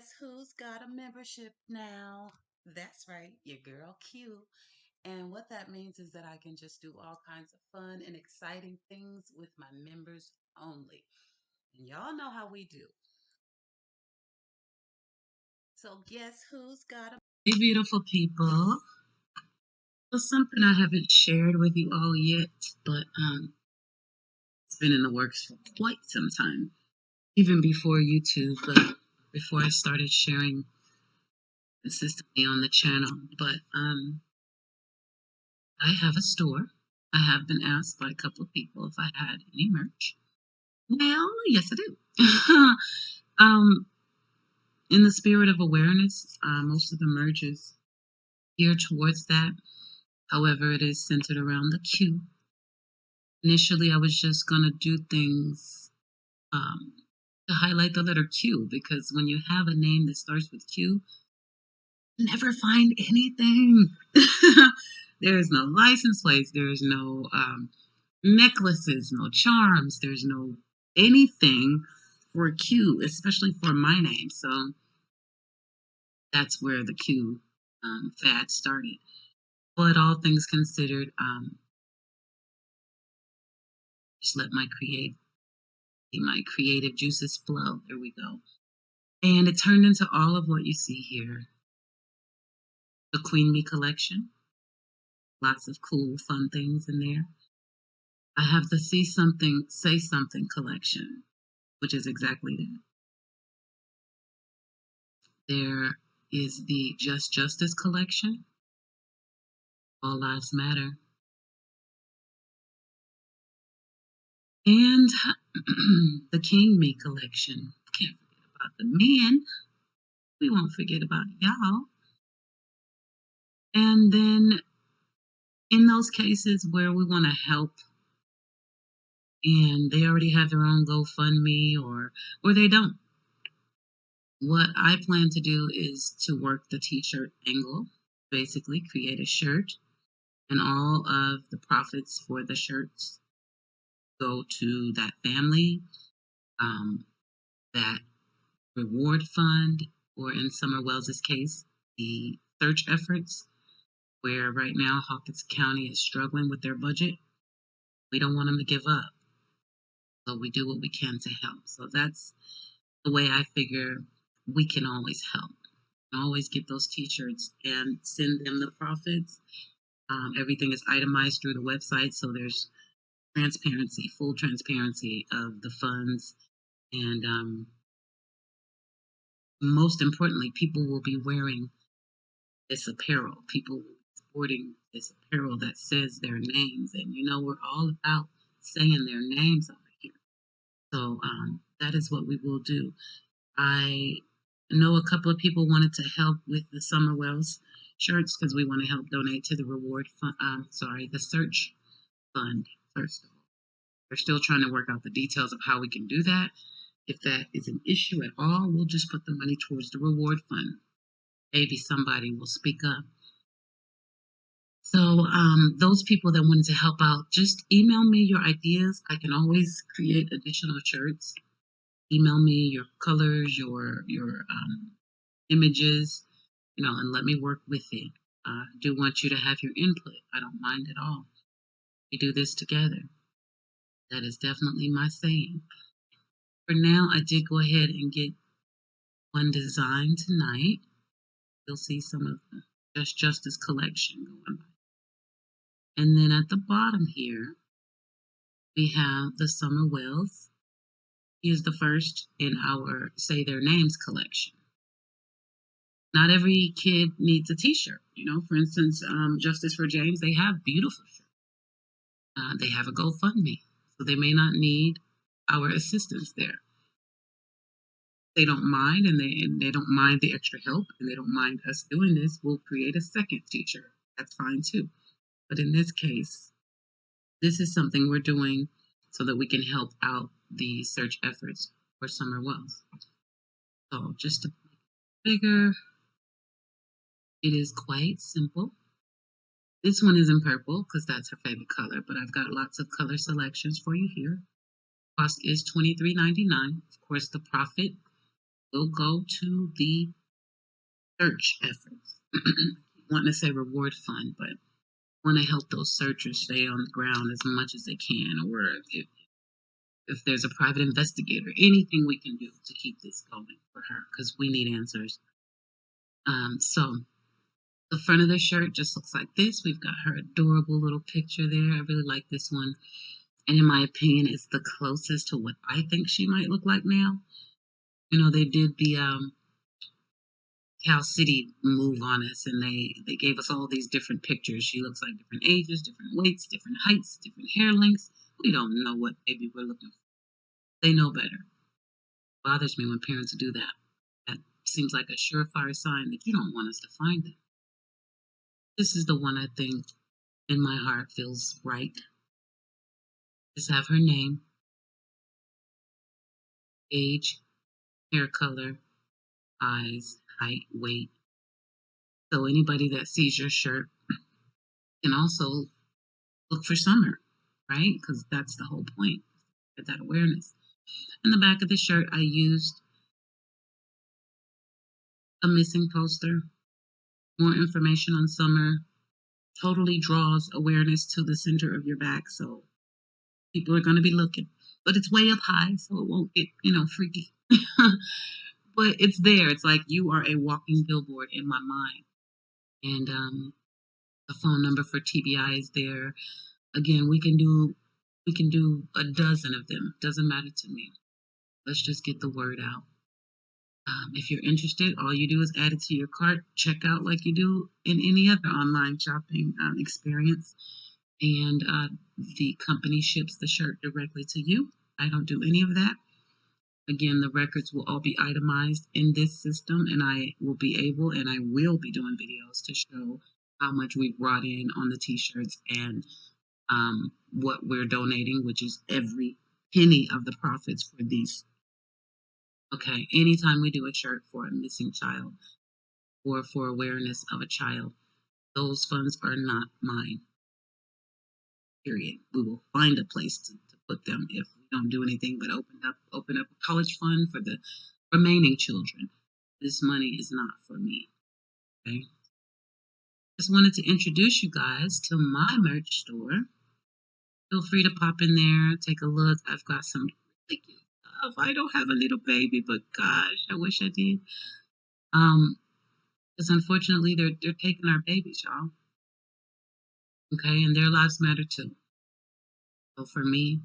Guess who's got a membership now? That's right, your girl Q. And what that means is that I can just do all kinds of fun and exciting things with my members only. And y'all know how we do. So, guess who's got a. Hey, beautiful people. Well, something I haven't shared with you all yet, but it's been in the works for quite some time, even before YouTube, but before I started sharing consistently on the channel. But I have a store. I have been asked by a couple of people if I had any merch. Well, yes, I do. um, in the spirit of awareness, most of the merch is geared towards that. However, it is centered around the Q. Initially, I was just going to do things to highlight the letter Q, because when you have a name that starts with Q, you never find anything. There is no license plates. There is no necklaces, no charms. There's no anything for Q, especially for my name. So that's where the Q fad started. But all things considered, just let my creative juices flow. There we go. And it turned into all of what you see here. The Queen Me collection. Lots of cool, fun things in there. I have the See Something, Say Something collection, which is exactly that. There is the Just Justice collection. All Lives Matter. And the King Me collection. Can't forget about the men. We won't forget about y'all. And then in those cases where we want to help and they already have their own GoFundMe or they don't, what I plan to do is to work the t-shirt angle, basically create a shirt, and all of the profits for the shirts go to that family, that reward fund, or in Summer Wells's case, the search efforts, where right now Hawkins County is struggling with their budget. We don't want them to give up, so we do what we can to help. So that's the way I figure we can always help. Always get those t-shirts and send them the profits. Everything is itemized through the website, so there's transparency, full transparency of the funds, and most importantly, people will be wearing this apparel. People will be sporting this apparel that says their names, and we're all about saying their names over here. So that is what we will do. I know a couple of people wanted to help with the Summer Wells shirts because we want to help donate to the reward fund. The search fund, first of all. We're still trying to work out the details of how we can do that. If that is an issue at all, we'll just put the money towards the reward fund. Maybe somebody will speak up. So those people that wanted to help out, just email me your ideas. I can always create additional shirts. Email me your colors, your images, and let me work with it. I do want you to have your input. I don't mind at all. We do this together. That is definitely my saying. For now, I did go ahead and get one design tonight. You'll see some of the Just Justice collection going by. And then at the bottom here, we have the Summer Wells. He is the first in our Say Their Names collection. Not every kid needs a t-shirt. For instance, Justice for James, they have beautiful shirts. They have a GoFundMe, so they may not need our assistance there. They don't mind, and they don't mind the extra help, and they don't mind us doing this. We'll create a second t-shirt. That's fine too. But in this case, this is something we're doing so that we can help out the search efforts for Summer Wells. So just to make it bigger, it is quite simple. This one is in purple because that's her favorite color, but I've got lots of color selections for you here. Cost is $23.99. Of course, the profit will go to the search efforts. Want to say reward fund, but want to help those searchers stay on the ground as much as they can, or if there's a private investigator, anything we can do to keep this going for her, because we need answers. So the front of the shirt just looks like this. We've got her adorable little picture there. I really like this one. And in my opinion, it's the closest to what I think she might look like now. You know, they did the Cal City move on us, and they gave us all these different pictures. She looks like different ages, different weights, different heights, different hair lengths. We don't know what baby we're looking for. They know better. It bothers me when parents do that. That seems like a surefire sign that you don't want us to find them. This is the one I think in my heart feels right. Just have her name, age, hair color, eyes, height, weight. So anybody that sees your shirt can also look for Summer, right? Because that's the whole point, get that awareness. In the back of the shirt, I used a missing poster. More information on Summer totally draws awareness to the center of your back, so people are going to be looking. But it's way up high, so it won't get, freaky. But it's there. It's like you are a walking billboard in my mind. And the phone number for TBI is there. Again, we can do a dozen of them. Doesn't matter to me. Let's just get the word out. If you're interested, all you do is add it to your cart, check out like you do in any other online shopping experience, and the company ships the shirt directly to you. I don't do any of that. Again, the records will all be itemized in this system, and I will be doing videos to show how much we've brought in on the t-shirts and what we're donating, which is every penny of the profits for these. Okay, anytime we do a shirt for a missing child or for awareness of a child, those funds are not mine. Period. We will find a place to put them if we don't do anything but open up a college fund for the remaining children. This money is not for me. Okay. Just wanted to introduce you guys to my merch store. Feel free to pop in there, take a look. I've got some really cute stuff. I don't have a little baby, but gosh, I wish I did. Because unfortunately they're taking our babies, y'all. Okay, and their lives matter too. So for me,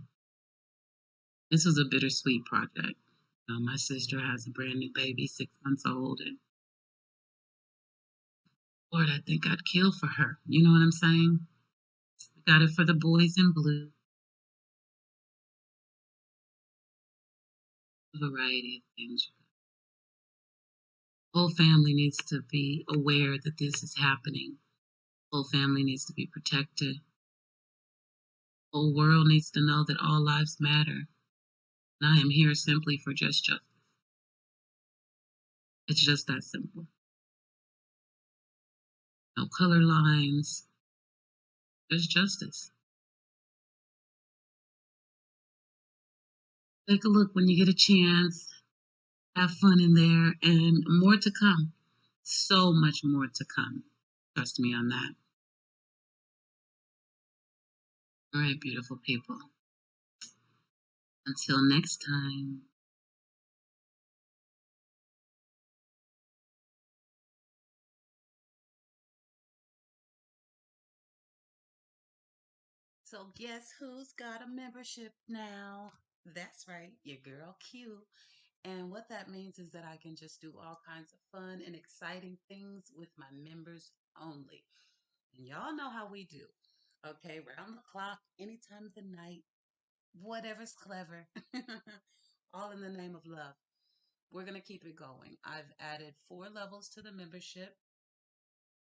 this was a bittersweet project. My sister has a brand new baby, 6 months old, and Lord, I think I'd kill for her. You know what I'm saying? We got it for the boys in blue. A variety of things. Whole family needs to be aware that this is happening. Whole family needs to be protected. Whole world needs to know that all lives matter. And I am here simply for just justice. It's just that simple. No color lines, just justice. Take a look when you get a chance. Have fun in there, and more to come. So much more to come. Trust me on that. All right, beautiful people. Until next time. So guess who's got a membership now? That's right, your girl Q. And what that means is that I can just do all kinds of fun and exciting things with my members only. And y'all know how we do. Okay, round the clock, any time of the night, whatever's clever. All in the name of love. We're going to keep it going. I've added 4 levels to the membership.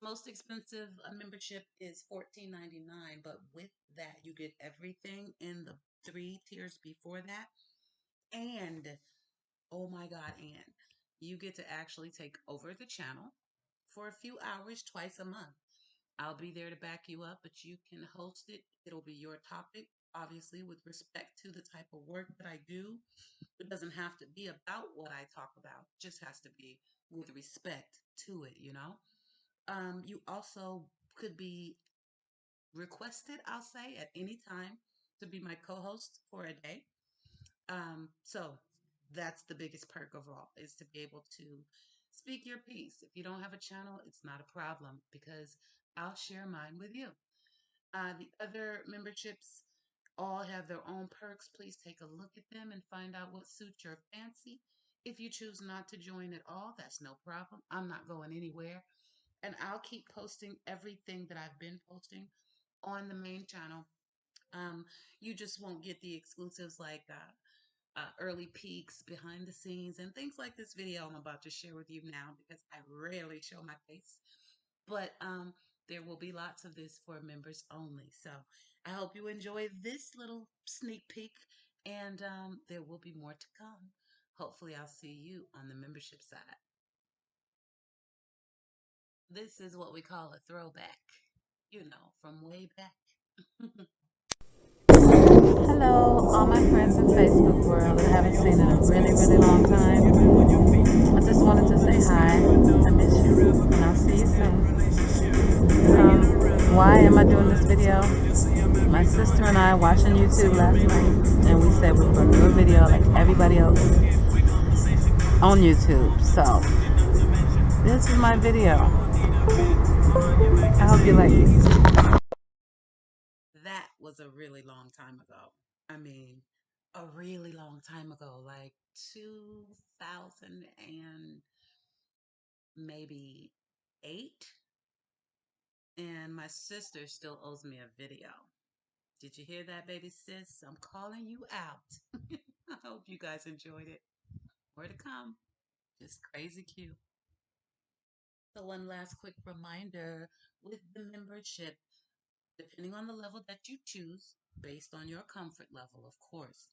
Most expensive membership is $14.99, but with that, you get everything in the 3 tiers before that. And oh my God, and you get to actually take over the channel for a few hours twice a month. I'll be there to back you up, but you can host it. It'll be your topic, obviously, with respect to the type of work that I do. It doesn't have to be about what I talk about, it just has to be with respect to it, you know? You also could be requested, I'll say, at any time to be my co host for a day. So that's the biggest perk of all is to be able to speak your piece. If you don't have a channel, it's not a problem because I'll share mine with you. The other memberships all have their own perks. Please take a look at them and find out what suits your fancy. If you choose not to join at all, that's no problem. I'm not going anywhere. And I'll keep posting everything that I've been posting on the main channel. Um, you just won't get the exclusives like early peeks, behind the scenes, and things like this video I'm about to share with you now because I rarely show my face. But there will be lots of this for members only. So I hope you enjoy this little sneak peek, and there will be more to come. Hopefully, I'll see you on the membership side. This is what we call a throwback, from way back. Hello, all my friends in Facebook world that I haven't seen in a really, really long time. I just wanted to say hi. I miss you, and I'll see you soon. Why am I doing this video? My sister and I watching YouTube last night, and we said we were going to do a video like everybody else on YouTube. So, this is my video. I hope you like it. That was a really long time ago. I mean, a really long time ago, like 2000 and maybe 8. And my sister still owes me a video. Did you hear that, baby sis? I'm calling you out. I hope you guys enjoyed it. More to come. Just crazy cute. So, one last quick reminder with the membership, depending on the level that you choose, based on your comfort level, of course,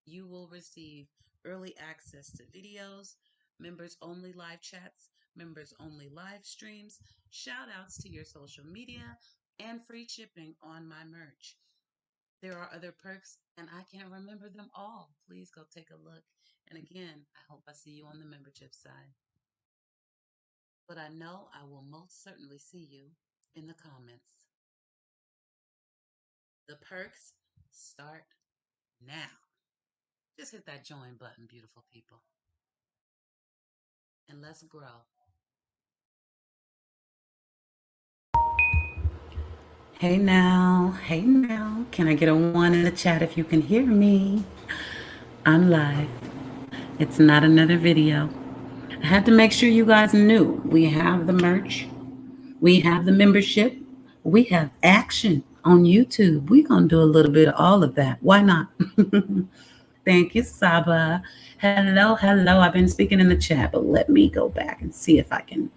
you will receive early access to videos, members only live chats, members only live streams, shout outs to your social media, and free shipping on my merch. There are other perks, and I can't remember them all. Please go take a look. And again, I hope I see you on the membership side. But I know I will most certainly see you in the comments. The perks start now. Just hit that join button, beautiful people, and let's grow. Hey now, hey now. Can I get a one in the chat if you can hear me? I'm live. It's not another video. I had to make sure you guys knew we have the merch, we have the membership, we have action on YouTube. We're going to do a little bit of all of that. Why not? Thank you, Saba. Hello, hello. I've been speaking in the chat, but let me go back and see if I can.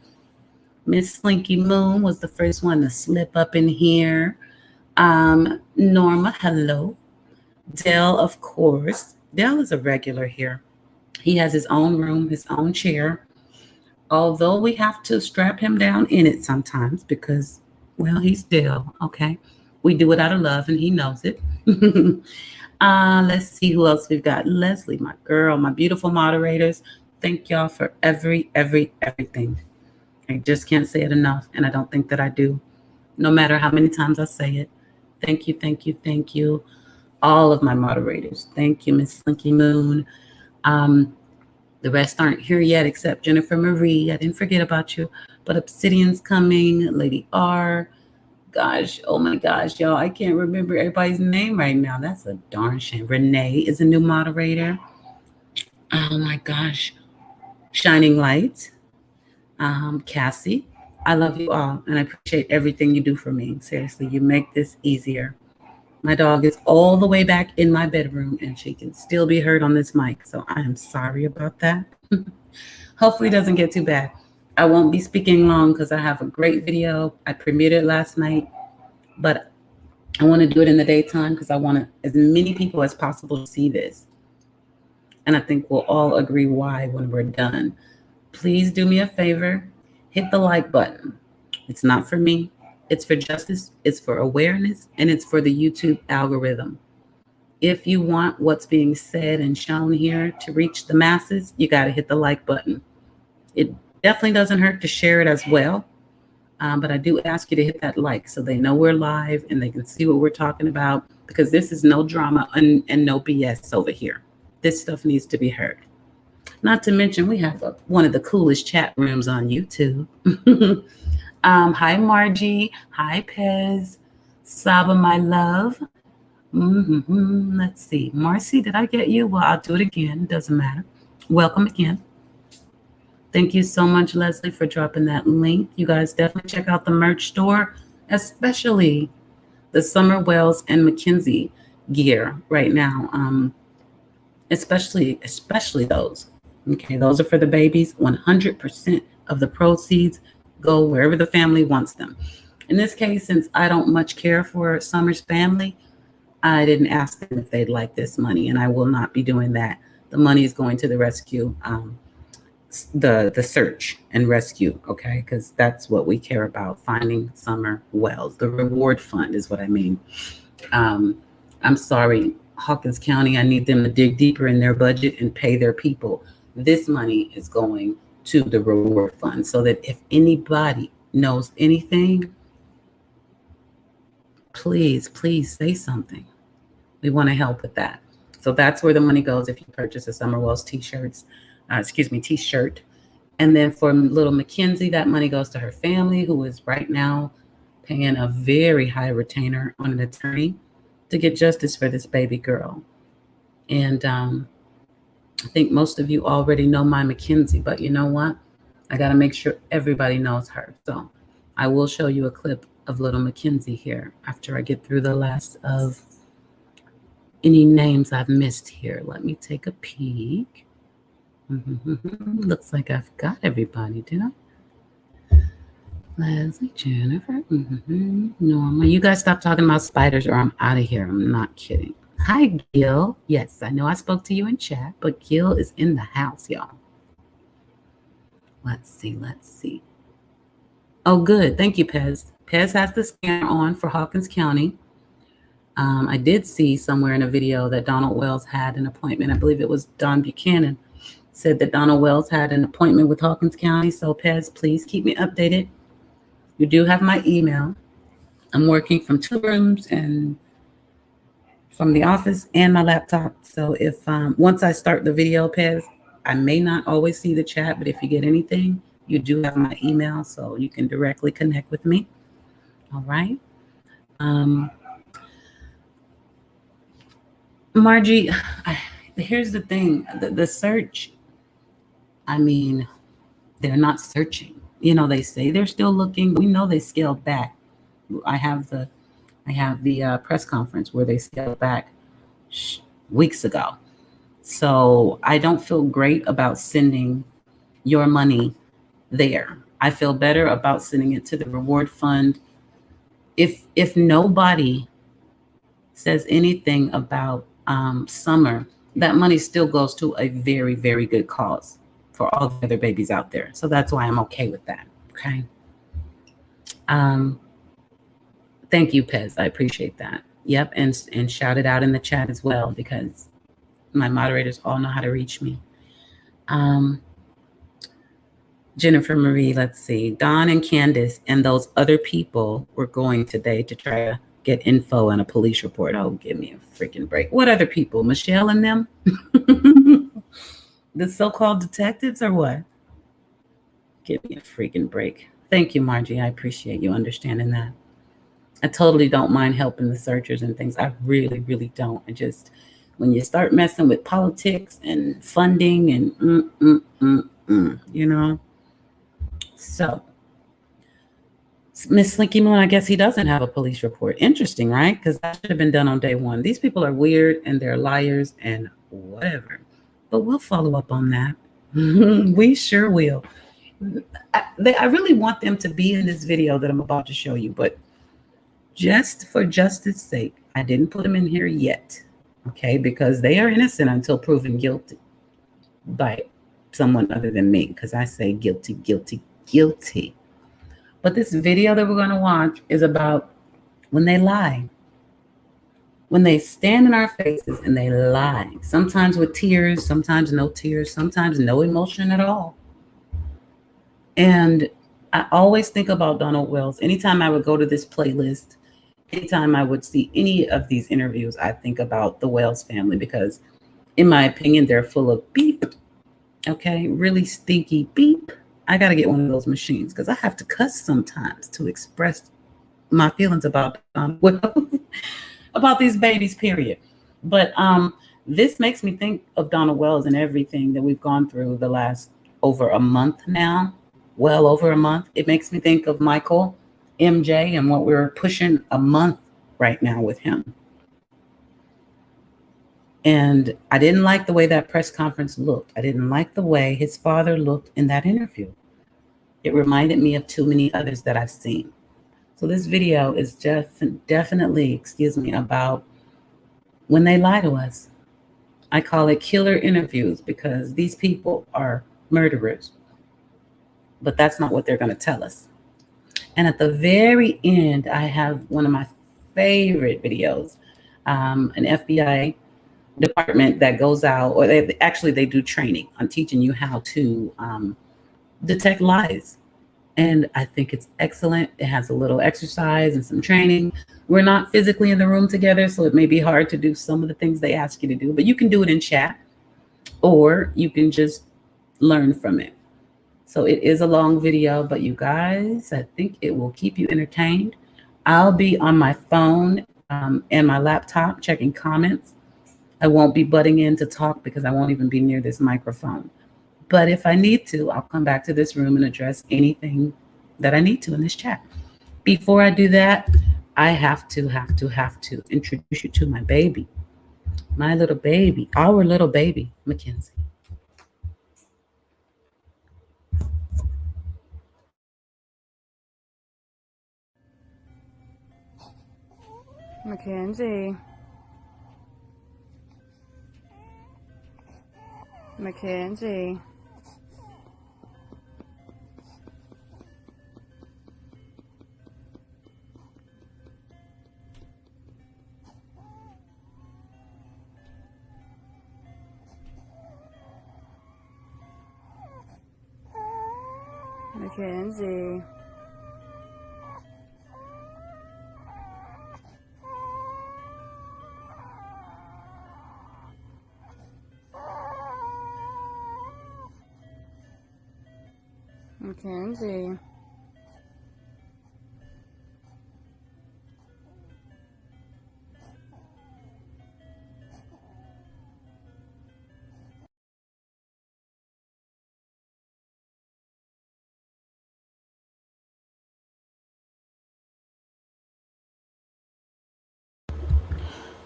Miss Slinky Moon was the first one to slip up in here. Norma, hello. Dell, of course. Dell is a regular here. He has his own room, his own chair. Although we have to strap him down in it sometimes because, well, he's Dell, okay? We do it out of love and he knows it. Let's see who else we've got. Leslie, my girl, my beautiful moderators. Thank y'all for everything. I just can't say it enough, and I don't think that I do, no matter how many times I say it. Thank you, thank you, thank you. All of my moderators. Thank you, Miss Slinky Moon. The rest aren't here yet except Jennifer Marie. I didn't forget about you. But Obsidian's coming, Lady R. Gosh, oh my gosh, y'all, I can't remember everybody's name right now. That's a darn shame. Renee is a new moderator. Oh my gosh. Shining Light. Cassie. I love you all, and I appreciate everything you do for me. Seriously, you make this easier. My dog is all the way back in my bedroom, and she can still be heard on this mic, so I am sorry about that. Hopefully it doesn't get too bad. I won't be speaking long because I have a great video. I premiered it last night, but I want to do it in the daytime because I want as many people as possible to see this. And I think we'll all agree why when we're done. Please do me a favor, hit the like button. It's not for me. It's for justice, it's for awareness, and it's for the YouTube algorithm. If you want what's being said and shown here to reach the masses, you got to hit the like button. It definitely doesn't hurt to share it as well. But I do ask you to hit that like so they know we're live and they can see what we're talking about, because this is no drama and no BS over here. This stuff needs to be heard. Not to mention, we have one of the coolest chat rooms on YouTube. Hi, Margie. Hi, Pez. Saba, my love. Let's see. Marcy, did I get you? Well, I'll do it again. Doesn't matter. Welcome again. Thank you so much, Leslie, for dropping that link. You guys definitely check out the merch store, especially the Summer Wells and McKenzie gear right now. Especially those. Okay, those are for the babies. 100% of the proceeds go wherever the family wants them. In this case, since I don't much care for Summer's family, I didn't ask them if they'd like this money, and I will not be doing that. The money is going to the rescue, the search and rescue, okay? Because that's what we care about, finding Summer Wells. The reward fund is what I mean. I'm sorry, Hawkins County, I need them to dig deeper in their budget and pay their people. This money is going to the reward fund, so that if anybody knows anything, please say something. We want to help with that. So that's where the money goes if you purchase a Summer Wells t-shirt. And then for little McKenzie, that money goes to her family, who is right now paying a very high retainer on an attorney to get justice for this baby girl. And I think most of you already know my McKenzie, but you know what? I got to make sure everybody knows her. So I will show you a clip of little McKenzie here after I get through the last of any names I've missed here. Let me take a peek. Looks like I've got everybody, did I? Leslie, Jennifer, Norma. You guys stop talking about spiders or I'm out of here. I'm not kidding. Hi, Gil. Yes, I know I spoke to you in chat, but Gil is in the house, y'all. Let's see. Oh, good. Thank you, Pez. Pez has the scanner on for Hawkins County. I did see somewhere in a video that Donald Wells had an appointment. I believe it was Don Buchanan said that Donald Wells had an appointment with Hawkins County. So Pez, please keep me updated. You do have my email. I'm working from 2 rooms and from the office and my laptop. So if once I start the video, Pez, I may not always see the chat, but if you get anything, you do have my email, so you can directly connect with me. All right. Margie, here's the thing. The search, I mean, they're not searching. You know, they say they're still looking. We know they scaled back. I have the press conference where they scaled back weeks ago. So I don't feel great about sending your money there. I feel better about sending it to the reward fund. If nobody says anything about Summer, that money still goes to a very, very good cause for all the other babies out there. So that's why I'm okay with that. Okay. Thank you, Pez. I appreciate that. Yep, and shout it out in the chat as well, because my moderators all know how to reach me. Jennifer Marie, let's see. Don and Candace and those other people were going today to try to get info and a police report. Oh, give me a freaking break. What other people? Michelle and them? The so-called detectives or what? Give me a freaking break. Thank you, Margie. I appreciate you understanding that. I totally don't mind helping the searchers and things. I really, really don't. I just, when you start messing with politics and funding and you know. So, Miss Slinky Moon, I guess he doesn't have a police report. Interesting, right? Because that should have been done on day one. These people are weird and they're liars and whatever. But we'll follow up on that. We sure will. I really want them to be in this video that I'm about to show you, but just for justice's sake, I didn't put them in here yet, okay? Because they are innocent until proven guilty by someone other than me, because I say guilty, guilty, guilty. But this video that we're going to watch is about when they lie. When they stand in our faces and they lie, sometimes with tears, sometimes no tears, sometimes no emotion at all. And I always think about Donald Wells. Anytime I would go to this playlist, anytime I would see any of these interviews, I think about the Wells family because, in my opinion, they're full of beep. Okay, really stinky beep. I got to get one of those machines because I have to cuss sometimes to express my feelings about about these babies, period. But this makes me think of Donald Wells and everything that we've gone through the last over a month now, well over a month. It makes me think of Michael, MJ, and what we're pushing a month right now with him. And I didn't like the way that press conference looked. I didn't like the way his father looked in that interview. It reminded me of too many others that I've seen. So this video is definitely, about when they lie to us. I call it killer interviews because these people are murderers. But that's not what they're going to tell us. And at the very end, I have one of my favorite videos, an FBI department that goes out, or they do training on teaching you how to detect lies. And I think it's excellent. It has a little exercise and some training. We're not physically in the room together, so it may be hard to do some of the things they ask you to do, but you can do it in chat or you can just learn from it. So it is a long video, but you guys, I think it will keep you entertained. I'll be on my phone and my laptop checking comments. I won't be butting in to talk because I won't even be near this microphone. But if I need to, I'll come back to this room and address anything that I need to in this chat. Before I do that, I have to introduce you to my baby, my little baby, our little baby, McKenzie. McKenzie. McKenzie. McKenzie. McKenzie.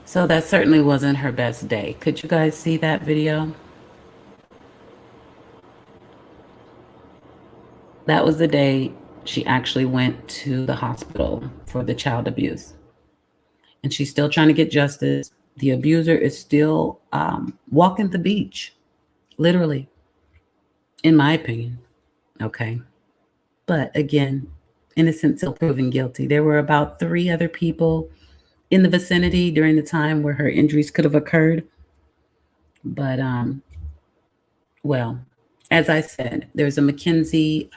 So that certainly wasn't her best day. Could you guys see that video? That was the day she actually went to the hospital for the child abuse. And she's still trying to get justice. The abuser is still walking the beach, literally, in my opinion. Okay. But again, innocent till proven guilty. There were about 3 other people in the vicinity during the time where her injuries could have occurred. But, well, as I said, there's a McKenzie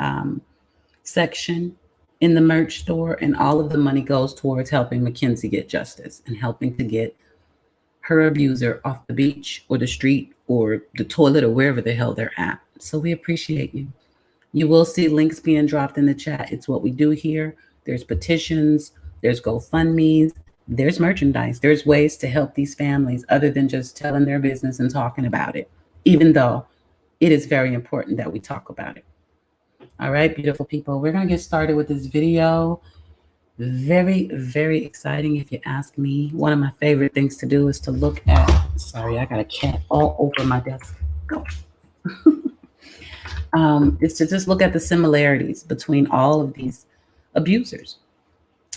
section in the merch store, and all of the money goes towards helping McKenzie get justice and helping to get her abuser off the beach or the street or the toilet or wherever the hell they're at. So we appreciate you. You will see links being dropped in the chat. It's what we do here. There's petitions, there's GoFundMes, there's merchandise. There's ways to help these families other than just telling their business and talking about it, even though it is very important that we talk about it. All right, beautiful people, we're going to get started with this video. Very, very exciting, if you ask me. One of my favorite things to do is to look at, sorry, I got a cat all over my desk. Go. Is to just look at the similarities between all of these abusers.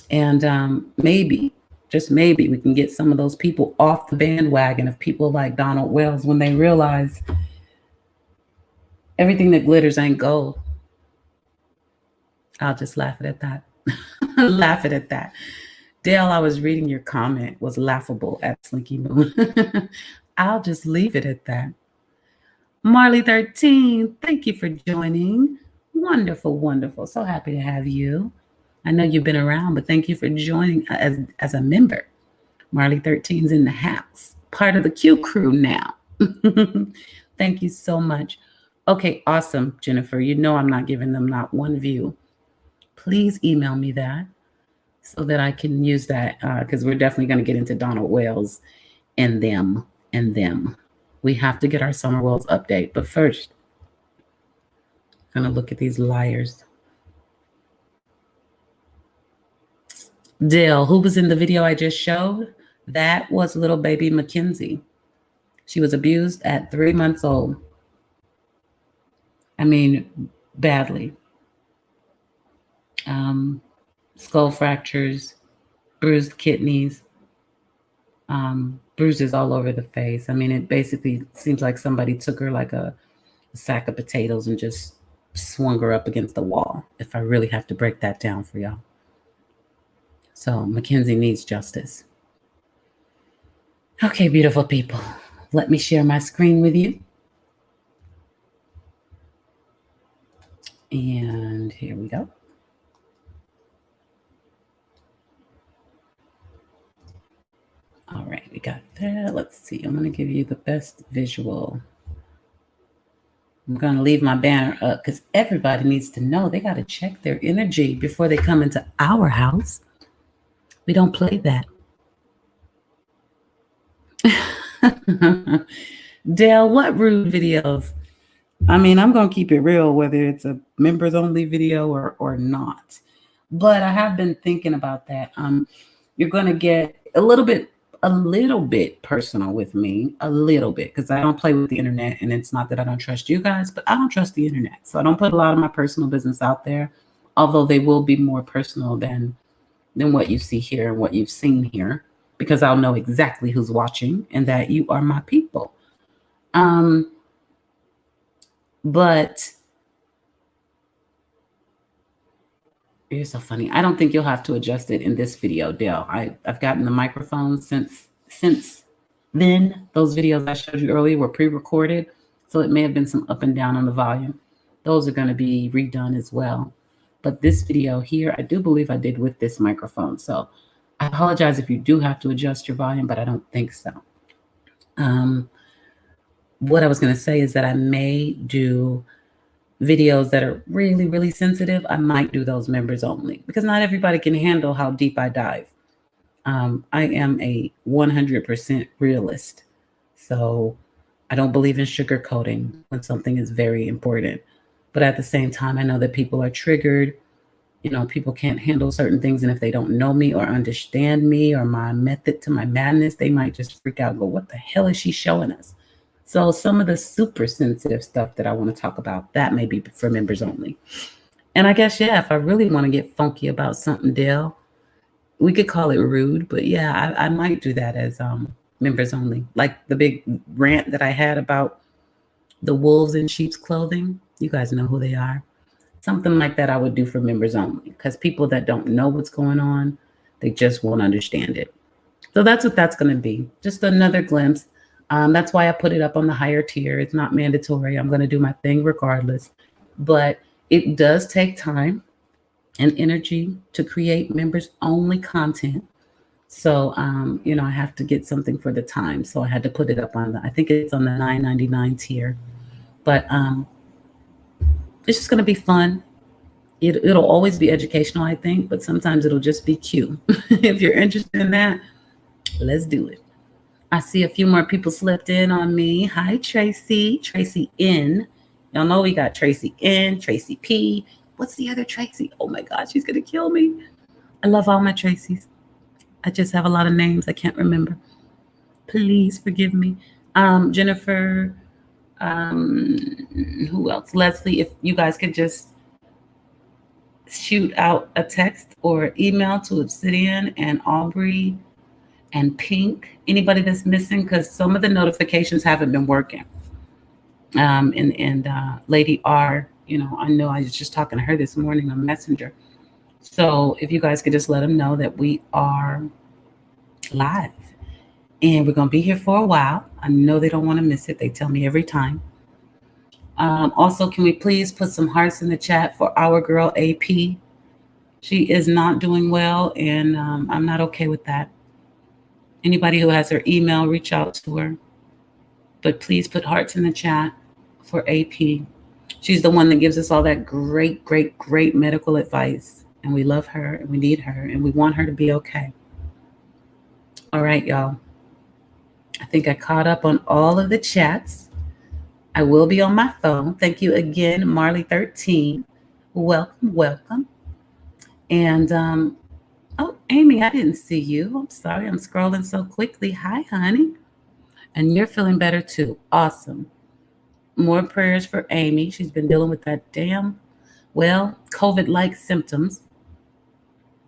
And maybe, just maybe, we can get some of those people off the bandwagon of people like Donald Wells when they realize everything that glitters ain't gold. I'll just laugh at that. Laugh at that. Dale, I was reading your comment was laughable at Slinky Moon. I'll just leave it at that. Marley 13, thank you for joining. Wonderful, wonderful. So happy to have you. I know you've been around, but thank you for joining as a member. Marley 13's in the house, part of the Q crew now. Thank you so much. Okay, awesome, Jennifer. You know I'm not giving them not one view. Please email me that so that I can use that because we're definitely going to get into Donald Wales and them. We have to get our Summer Worlds update. But first, I'm going to look at these liars. Dale, who was in the video I just showed? That was little baby McKenzie. She was abused at 3 months old. I mean, badly. Skull fractures, bruised kidneys, bruises all over the face. I mean, it basically seems like somebody took her like a sack of potatoes and just swung her up against the wall, if I really have to break that down for y'all. So McKenzie needs justice. Okay, beautiful people. Let me share my screen with you. And here we go. All right, we got that. Let's see. I'm going to give you the best visual. I'm going to leave my banner up because everybody needs to know they got to check their energy before they come into our house. We don't play that. Dale, what rude videos? I mean, I'm going to keep it real, whether it's a members only video or not. But I have been thinking about that. You're going to get a little bit personal with me, a little bit, because I don't play with the internet, and it's not that I don't trust you guys, but I don't trust the internet. So I don't put a lot of my personal business out there, although they will be more personal than what you see here and what you've seen here, because I'll know exactly who's watching and that you are my people. But you're so funny. I don't think you'll have to adjust it in this video, Dale. I've gotten the microphone since then. Those videos I showed you earlier were pre-recorded, so it may have been some up and down on the volume. Those are going to be redone as well. But this video here, I do believe I did with this microphone. So I apologize if you do have to adjust your volume, but I don't think so. What I was going to say is that I may do videos that are really, really sensitive. I might do those members only because not everybody can handle how deep I dive. I am a 100% realist. So I don't believe in sugarcoating when something is very important. But at the same time, I know that people are triggered. You know, people can't handle certain things. And if they don't know me or understand me or my method to my madness, they might just freak out and go, what the hell is she showing us? So some of the super sensitive stuff that I want to talk about, that may be for members only. And I guess, yeah, if I really want to get funky about something, Dale, we could call it rude. But yeah, I might do that as members only. Like the big rant that I had about the wolves in sheep's clothing. You guys know who they are. Something like that I would do for members only, because people that don't know what's going on, they just won't understand it. So that's what that's going to be. Just another glimpse. That's why I put it up on the higher tier. It's not mandatory. I'm going to do my thing regardless. But it does take time and energy to create members only content. So, you know, I have to get something for the time. So I had to put it up on I think it's on the $9.99 tier. But it's just going to be fun. It'll always be educational, I think, but sometimes it'll just be cute. If you're interested in that, let's do it. I see a few more people slipped in on me. Hi, Tracy. Tracy N. Y'all know we got Tracy N, Tracy P. What's the other Tracy? Oh my God, she's going to kill me. I love all my Tracys. I just have a lot of names I can't remember. Please forgive me. Jennifer, who else? Leslie, if you guys could just shoot out a text or email to Obsidian and Aubrey and Pink, anybody that's missing, because some of the notifications haven't been working. And Lady R, I know I was just talking to her this morning on Messenger. So if you guys could just let them know that we are live and we're going to be here for a while. I know they don't want to miss it. They tell me every time. Also, can we please put some hearts in the chat for our girl AP? She is not doing well, and I'm not okay with that. Anybody who has her email, reach out to her. But please put hearts in the chat for AP. She's the one that gives us all that great, great, great medical advice. And we love her, and we need her, and we want her to be okay. All right, y'all. I think I caught up on all of the chats. I will be on my phone. Thank you again, Marley13. Welcome, welcome. And, oh, Amy, I didn't see you. I'm sorry. I'm scrolling so quickly. Hi, honey. And you're feeling better too. Awesome. More prayers for Amy. She's been dealing with that COVID-like symptoms,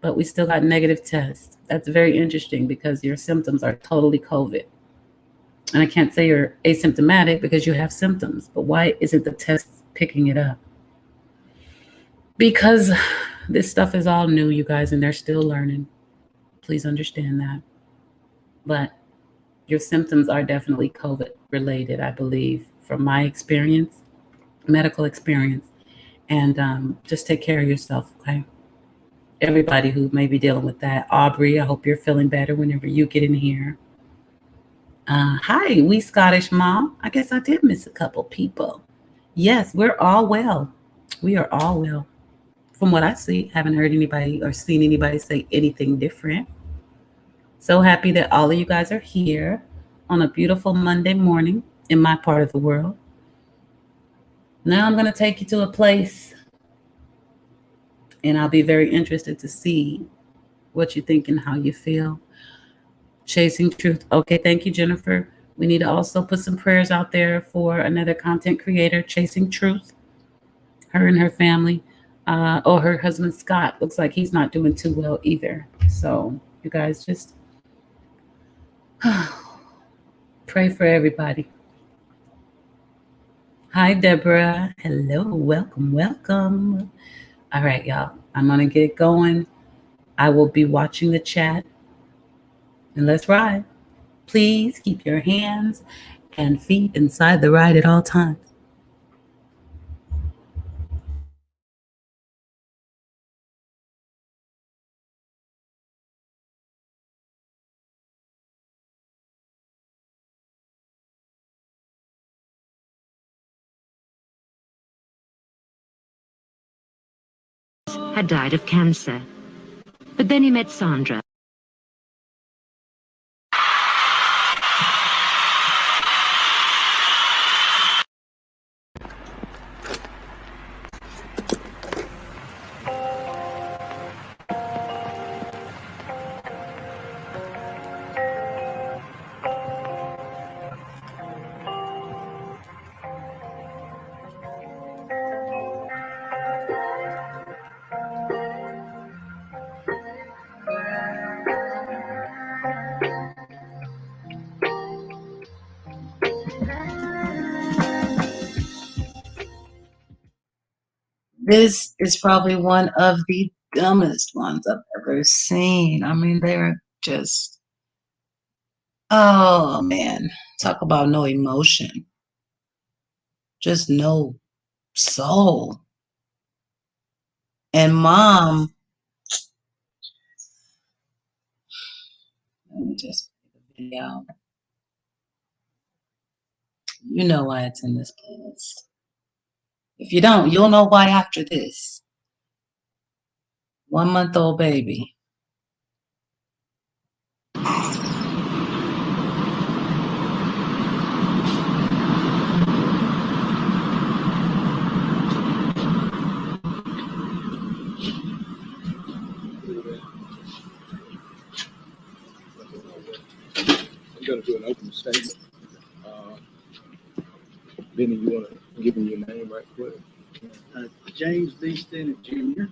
but we still got negative tests. That's very interesting because your symptoms are totally COVID. And I can't say you're asymptomatic because you have symptoms, but why isn't the test picking it up? Because this stuff is all new, you guys, and they're still learning. Please understand that. But your symptoms are definitely COVID related, I believe, from my experience, medical experience. And just take care of yourself, okay? Everybody who may be dealing with that. Aubrey, I hope you're feeling better whenever you get in here. Hi, we Scottish Mom. I guess I did miss a couple people. Yes, we're all well. We are all well. From what I see, haven't heard anybody or seen anybody say anything different. So happy that all of you guys are here on a beautiful Monday morning in my part of the world. Now I'm going to take you to a place, and I'll be very interested to see what you think and how you feel. Chasing Truth. Okay, thank you, Jennifer. We need to also put some prayers out there for another content creator, Chasing Truth. Her and her family. Her husband, Scott, looks like he's not doing too well either. So you guys just pray for everybody. Hi, Deborah. Hello. Welcome, welcome. All right, y'all. I'm going to get going. I will be watching the chat. And let's ride. Please keep your hands and feet inside the ride at all times. Had died of cancer. But then he met Sandra. This is probably one of the dumbest ones I've ever seen. I mean, they're just, oh man, talk about no emotion. Just no soul. And mom, let me just put the video. You know why it's in this playlist. If you don't, you'll know why after this. 1-month-old baby. I'm going to do an open statement. Benny, you want to give me your name right quick? James B. Stennett Jr.,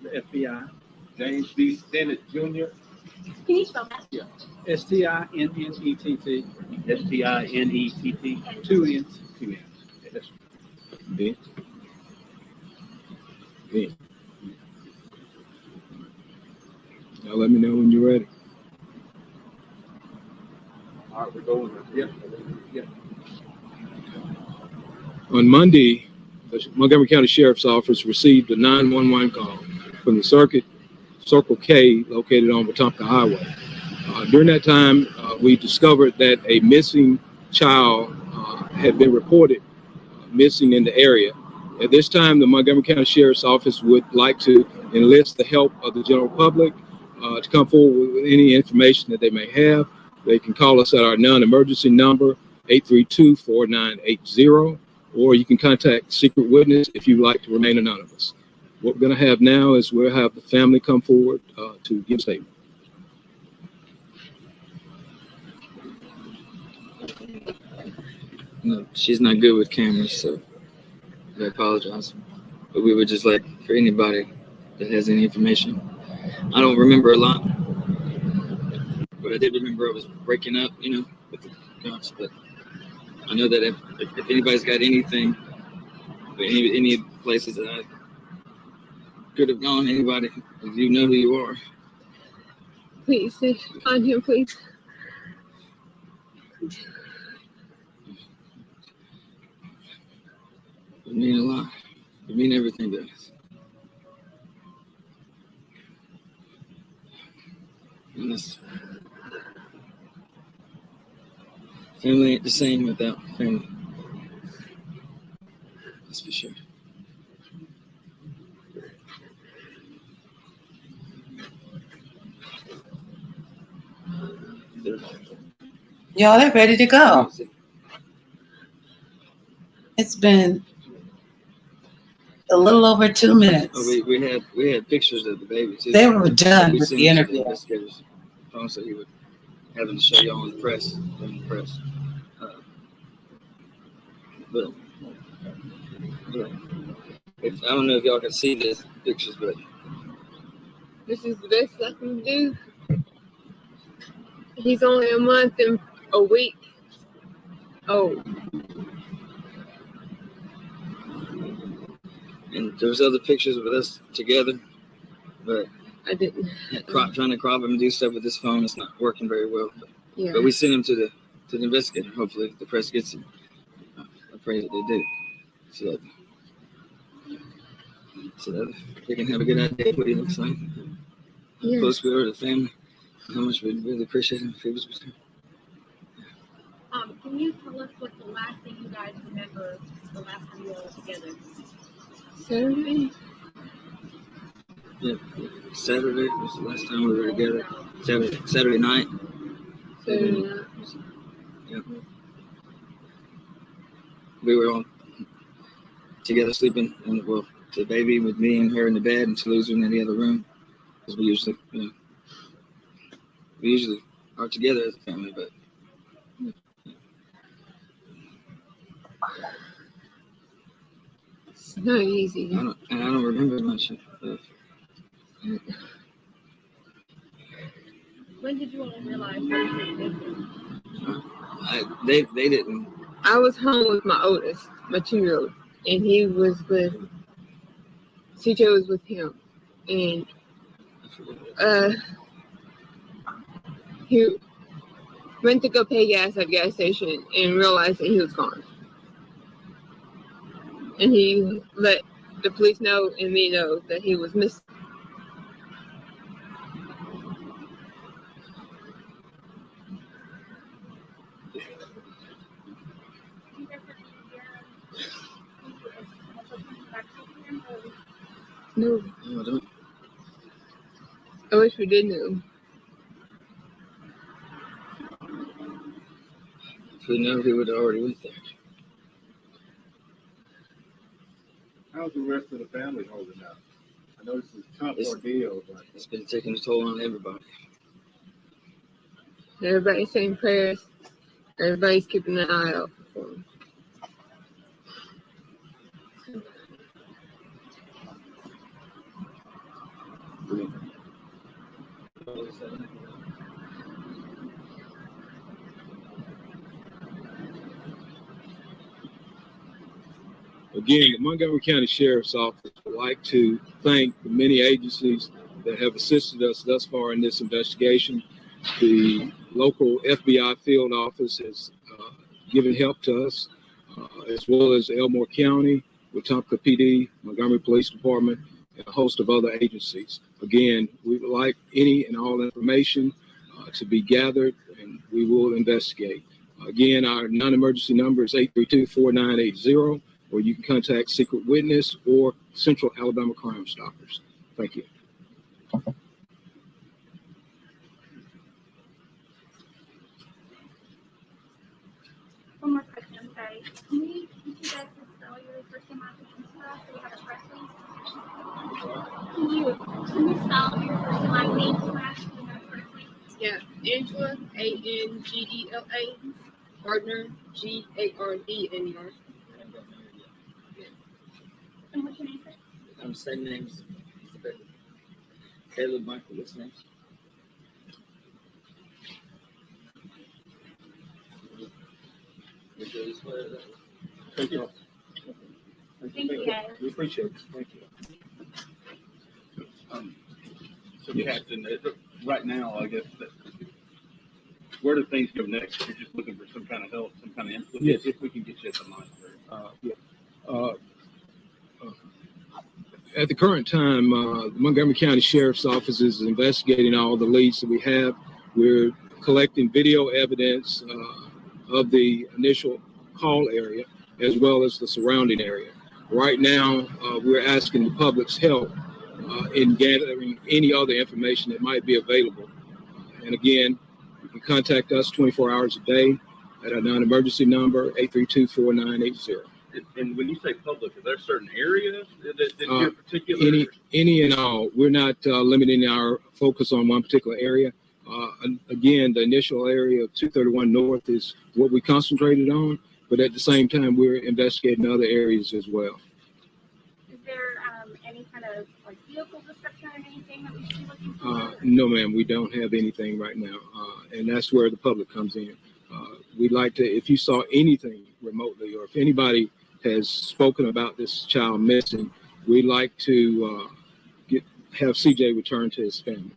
the FBI. James B. Stennett Jr. Can you spell that? Yeah. S-T-I-N-N-E-T-T. S-T-I-N-E-T-T. 2 N's. 2 N's. Yes. Ben? then. Now let me know when you're ready. All right, we're going. Yeah. On Monday, the Montgomery County Sheriff's Office received a 911 call from the Circle K located on Wetumpka Highway. During that time, we discovered that a missing child had been reported missing in the area. At this time, the Montgomery County Sheriff's Office would like to enlist the help of the general public to come forward with any information that they may have. They can call us at our non-emergency number, 832-4980, or you can contact Secret Witness if you'd like to remain anonymous. What we're going to have now is we'll have the family come forward to give a statement. No, she's not good with cameras, so I apologize. But we would just like for anybody that has any information. I don't remember a lot, but I did remember I was breaking up, with the cops. But I know that if anybody's got anything, any places that I could have gone, anybody, if you know who you are. Please, find him, please. It mean a lot. It mean everything to us. And this family ain't the same without family. That's for sure. Y'all are ready to go. It's been a little over 2 minutes. Oh, we had pictures of the babies. They were done with the interview. Phone, so he would have them to show y'all on the press. But I don't know if y'all can see the pictures, but This is the best I can do. He's only a month and a week old. and there was other pictures with us together, but I didn't. Trying to crop him and do stuff with this phone, it's not working very well. Yeah. But we sent him to the investigator. Hopefully the press gets him. I pray that they do, so that they can have a good idea of what he looks like. How close we are to the family. How much we really appreciate him if he was with him. Can you tell us what the last thing you guys remember, the last time you all were together? Saturday? Yeah, Saturday was the last time we were together. Saturday night. Saturday night. Yeah. We were all together sleeping, and the baby with me and her in the bed, and Toulouse in the other room, because we usually are together as a family, but. It's not easy. I don't remember much. When did you all realize that you were different? They didn't. I was home with my oldest, my 2-year-old, and he was with CJ was with him, and he went to go pay gas at the gas station and realized that he was gone. And he let the police know and me know that he was missing. No. No, I don't. I wish we did know. If we know, he would have already went there. How's the rest of the family holding up? I know this is a tough ordeal, but It's been taking a toll on everybody. Everybody's saying prayers. Everybody's keeping an eye out for him. again, the Montgomery County Sheriff's Office would like to thank the many agencies that have assisted us thus far in this investigation. The local FBI field office has given help to us, as well as Elmore County, Wetumpka PD, Montgomery Police Department, and a host of other agencies. Again, we would like any and all information to be gathered, and we will investigate. Again, our non-emergency number is 832-4980, or you can contact Secret Witness or Central Alabama Crime Stoppers. Thank you. One more question, I'm sorry. Can you guys spell your first name last name stuff so we have it correctly? Can you spell your first and last name slash so we have it correctly? Yeah, Angela, Angela, Gardner, Gardner. And what's your name, sir? Same names. Caleb Michael, what's name? Thank you. Thank you, guys. We appreciate it. Thank you. So Captain, right now, I guess, where do things go next? You're just looking for some kind of help, some kind of input. Yes. If we can get you at the line. At the current time, the Montgomery County Sheriff's Office is investigating all the leads that we have. We're collecting video evidence of the initial call area, as well as the surrounding area. Right now, we're asking the public's help in gathering any other information that might be available. And again, you can contact us 24 hours a day at our non-emergency number, 832-4980. And when you say public, are there certain areas that you're particular? Any and all. We're not limiting our focus on one particular area. Again, the initial area of 231 North is what we concentrated on, but at the same time, we're investigating other areas as well. Is there any kind of like vehicle description or anything that we should be looking for? No, ma'am, we don't have anything right now, and that's where the public comes in. We'd like to, if you saw anything remotely, or if anybody has spoken about this child missing, we'd like to have CJ return to his family.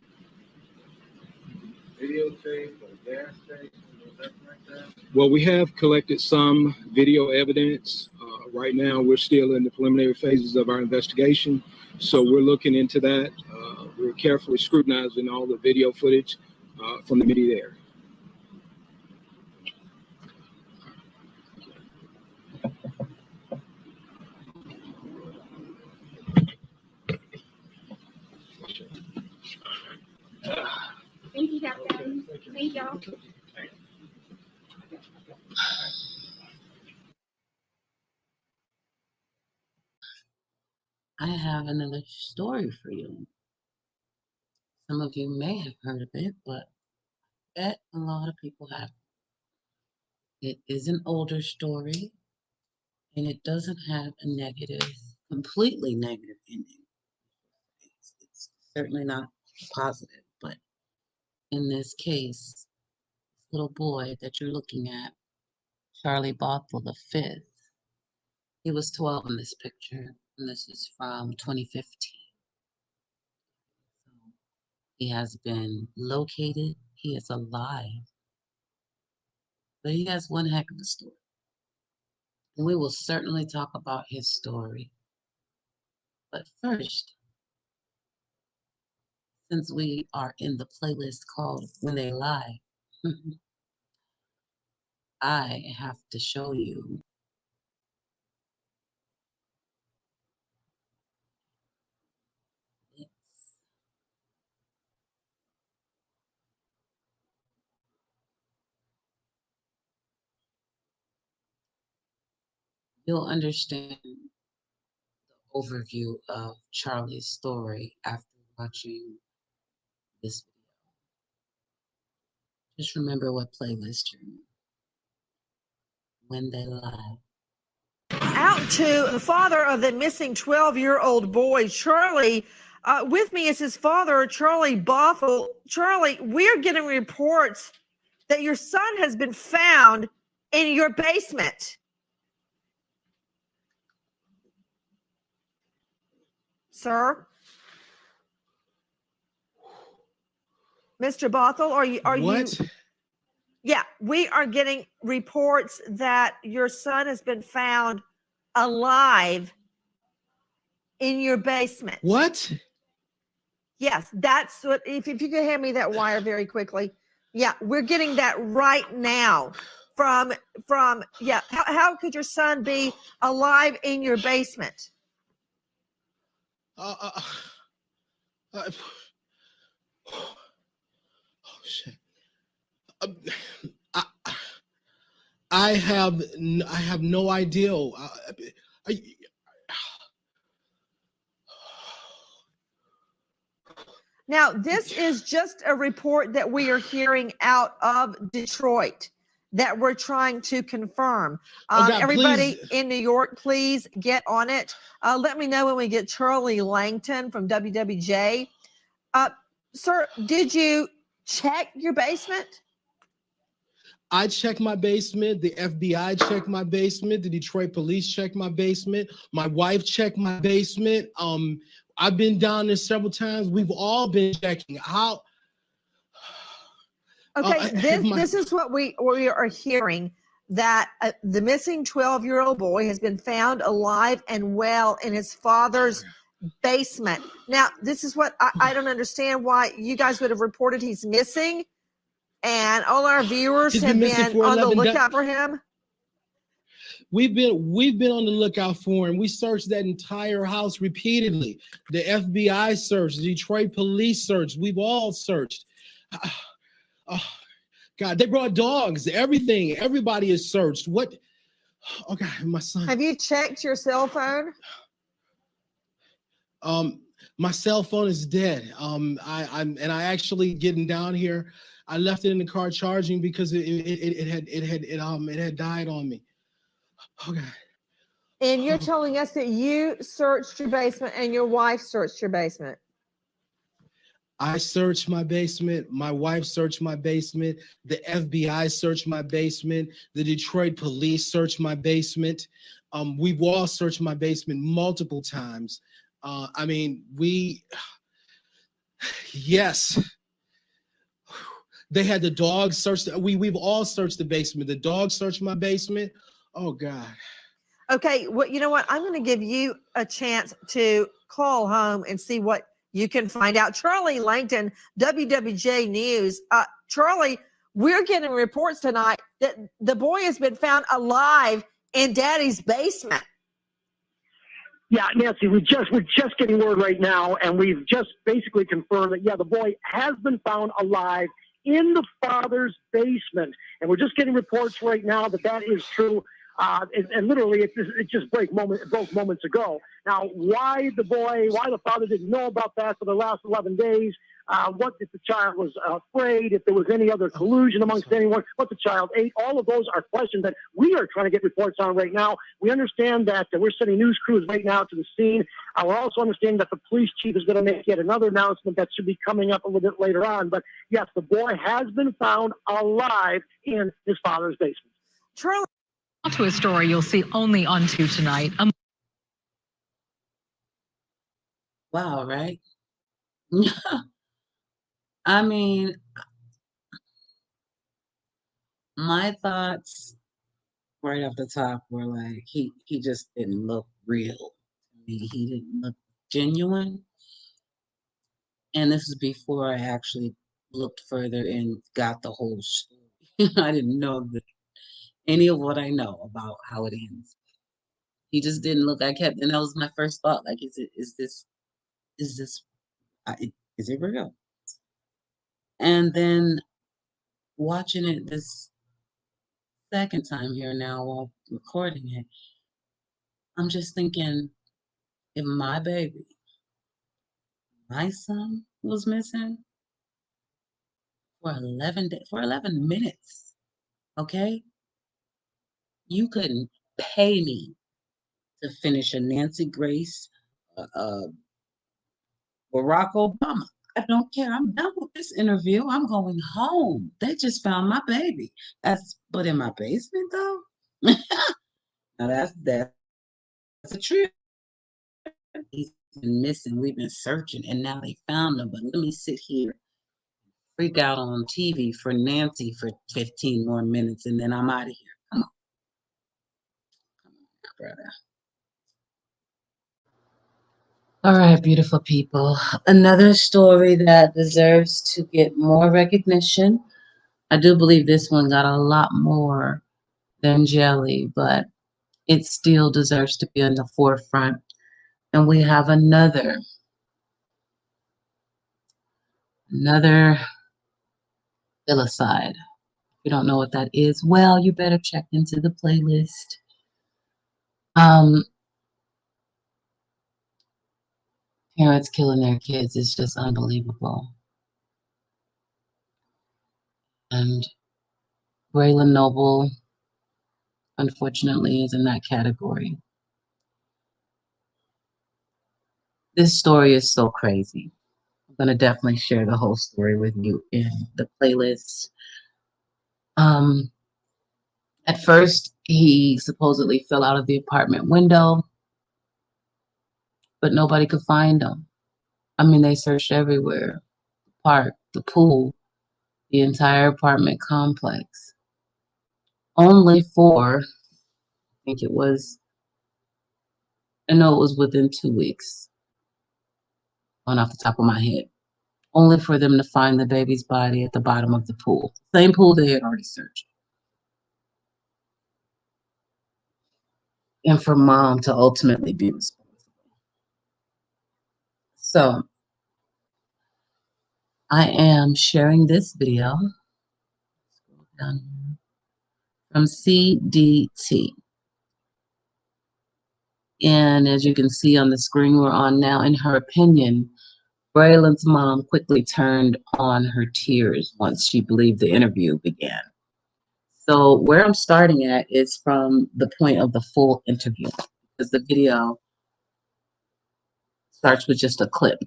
Videotape or gas station or something like that? Well, we have collected some video evidence. Right now, we're still in the preliminary phases of our investigation, so we're looking into that. We're carefully scrutinizing all the video footage from the immediate area. Thank you, Captain. Thank y'all. I have another story for you. Some of you may have heard of it, but I bet a lot of people have. It is an older story, and it doesn't have a negative, completely negative ending. It's certainly not positive, but in this case, this little boy that you're looking at, Charlie Bothel the fifth, he was 12 in this picture, and this is from 2015. So he has been located. He is alive. But he has one heck of a story. And we will certainly talk about his story. But first, since we are in the playlist called When They Lie, I have to show you this. You'll understand the overview of Charlie's story after watching this video. Just remember what playlist you're in. When They Lie. Out to the father of the missing 12-year-old boy, Charlie. With me is his father, Charlie Bothel. Charlie, we're getting reports that your son has been found in your basement. sir. Mr. Bothel, are you? What? Yeah, we are getting reports that your son has been found alive in your basement. What? Yes, that's what. If you could hand me that wire very quickly. Yeah, we're getting that right now from yeah. How could your son be alive in your basement? Oh shit. I have no idea. Now, this is just a report that we are hearing out of Detroit that we're trying to confirm. God, everybody please. in New York, please get on it. Let me know when we get Charlie Langton from WWJ. Sir, did you check your basement? I checked my basement. The FBI checked my basement. The Detroit police checked my basement. My wife checked my basement. I've been down there several times. We've all been checking. How? Okay, this is what we are hearing, that the missing 12-year-old boy has been found alive and well in his father's basement. Now, this is what I don't understand why you guys would have reported he's missing, and all our viewers have been on the lookout for him. We've been on the lookout for him. We searched that entire house repeatedly. The FBI searched, the Detroit police searched. We've all searched. Oh, God, they brought dogs, everything. Everybody is searched. What? Oh, God, my son. Have you checked your cell phone? My cell phone is dead. I actually getting down here, I left it in the car charging because it had died on me. Oh, God. And you're telling us that you searched your basement and your wife searched your basement. I searched my basement. My wife searched my basement. The FBI searched my basement. The Detroit police searched my basement. We've all searched my basement multiple times. I mean, yes. They had the dogs search. We've all searched the basement. The dogs searched my basement. Oh, God. Okay, well, you know what? I'm going to give you a chance to call home and see what you can find out. Charlie Langton, WWJ News. Charlie, we're getting reports tonight that the boy has been found alive in Daddy's basement. Yeah, Nancy, we're just getting word right now, and we've just basically confirmed that, yeah, the boy has been found alive in the father's basement. And we're just getting reports right now that is true. And literally, it just broke moments ago. Now, why the father didn't know about that for the last 11 days, what if the child was afraid, if there was any other collusion amongst anyone, what the child ate, all of those are questions that we are trying to get reports on right now. We understand that we're sending news crews right now to the scene. We're also understanding that the police chief is going to make yet another announcement that should be coming up a little bit later on. But yes, the boy has been found alive in his father's basement. Charlie. To a story you'll see only on 2 tonight. Wow, right? I mean, my thoughts right off the top were like, he just didn't look real to me. He didn't look genuine. And this is before I actually looked further and got the whole story. I didn't know any of what I know about how it ends. He just didn't look. And that was my first thought. Like, is it real? And then watching it this second time here now while recording it, I'm just thinking, if my baby, my son, was missing for 11 minutes, okay? You couldn't pay me to finish a Nancy Grace, Barack Obama. I don't care. I'm done with this interview. I'm going home. They just found my baby. But in my basement, though? Now that's a trip. been missing. We've been searching, and now they found them. But let me sit here, freak out on TV for Nancy for 15 more minutes, and then I'm out of here. Come on, brother. All right, beautiful people. Another story that deserves to get more recognition. I do believe this one got a lot more than Jelly, but it still deserves to be on the forefront. And we have another filicide. If you don't know what that is, well, you better check into the playlist. Parents killing their kids is just unbelievable. And Brayan Noble, unfortunately, is in that category. This story is so crazy. I'm going to definitely share the whole story with you in the playlist. At first, he supposedly fell out of the apartment window, but nobody could find him. I mean, they searched everywhere, the park, the pool, the entire apartment complex. Only for, I know it was within 2 weeks, going off the top of my head, only for them to find the baby's body at the bottom of the pool. Same pool they had already searched. And for mom to ultimately be responsible. So I am sharing this video from CDT. And as you can see on the screen we're on now, in her opinion, Braylon's mom quickly turned on her tears once she believed the interview began. So where I'm starting at is from the point of the full interview, because the video starts with just a clip.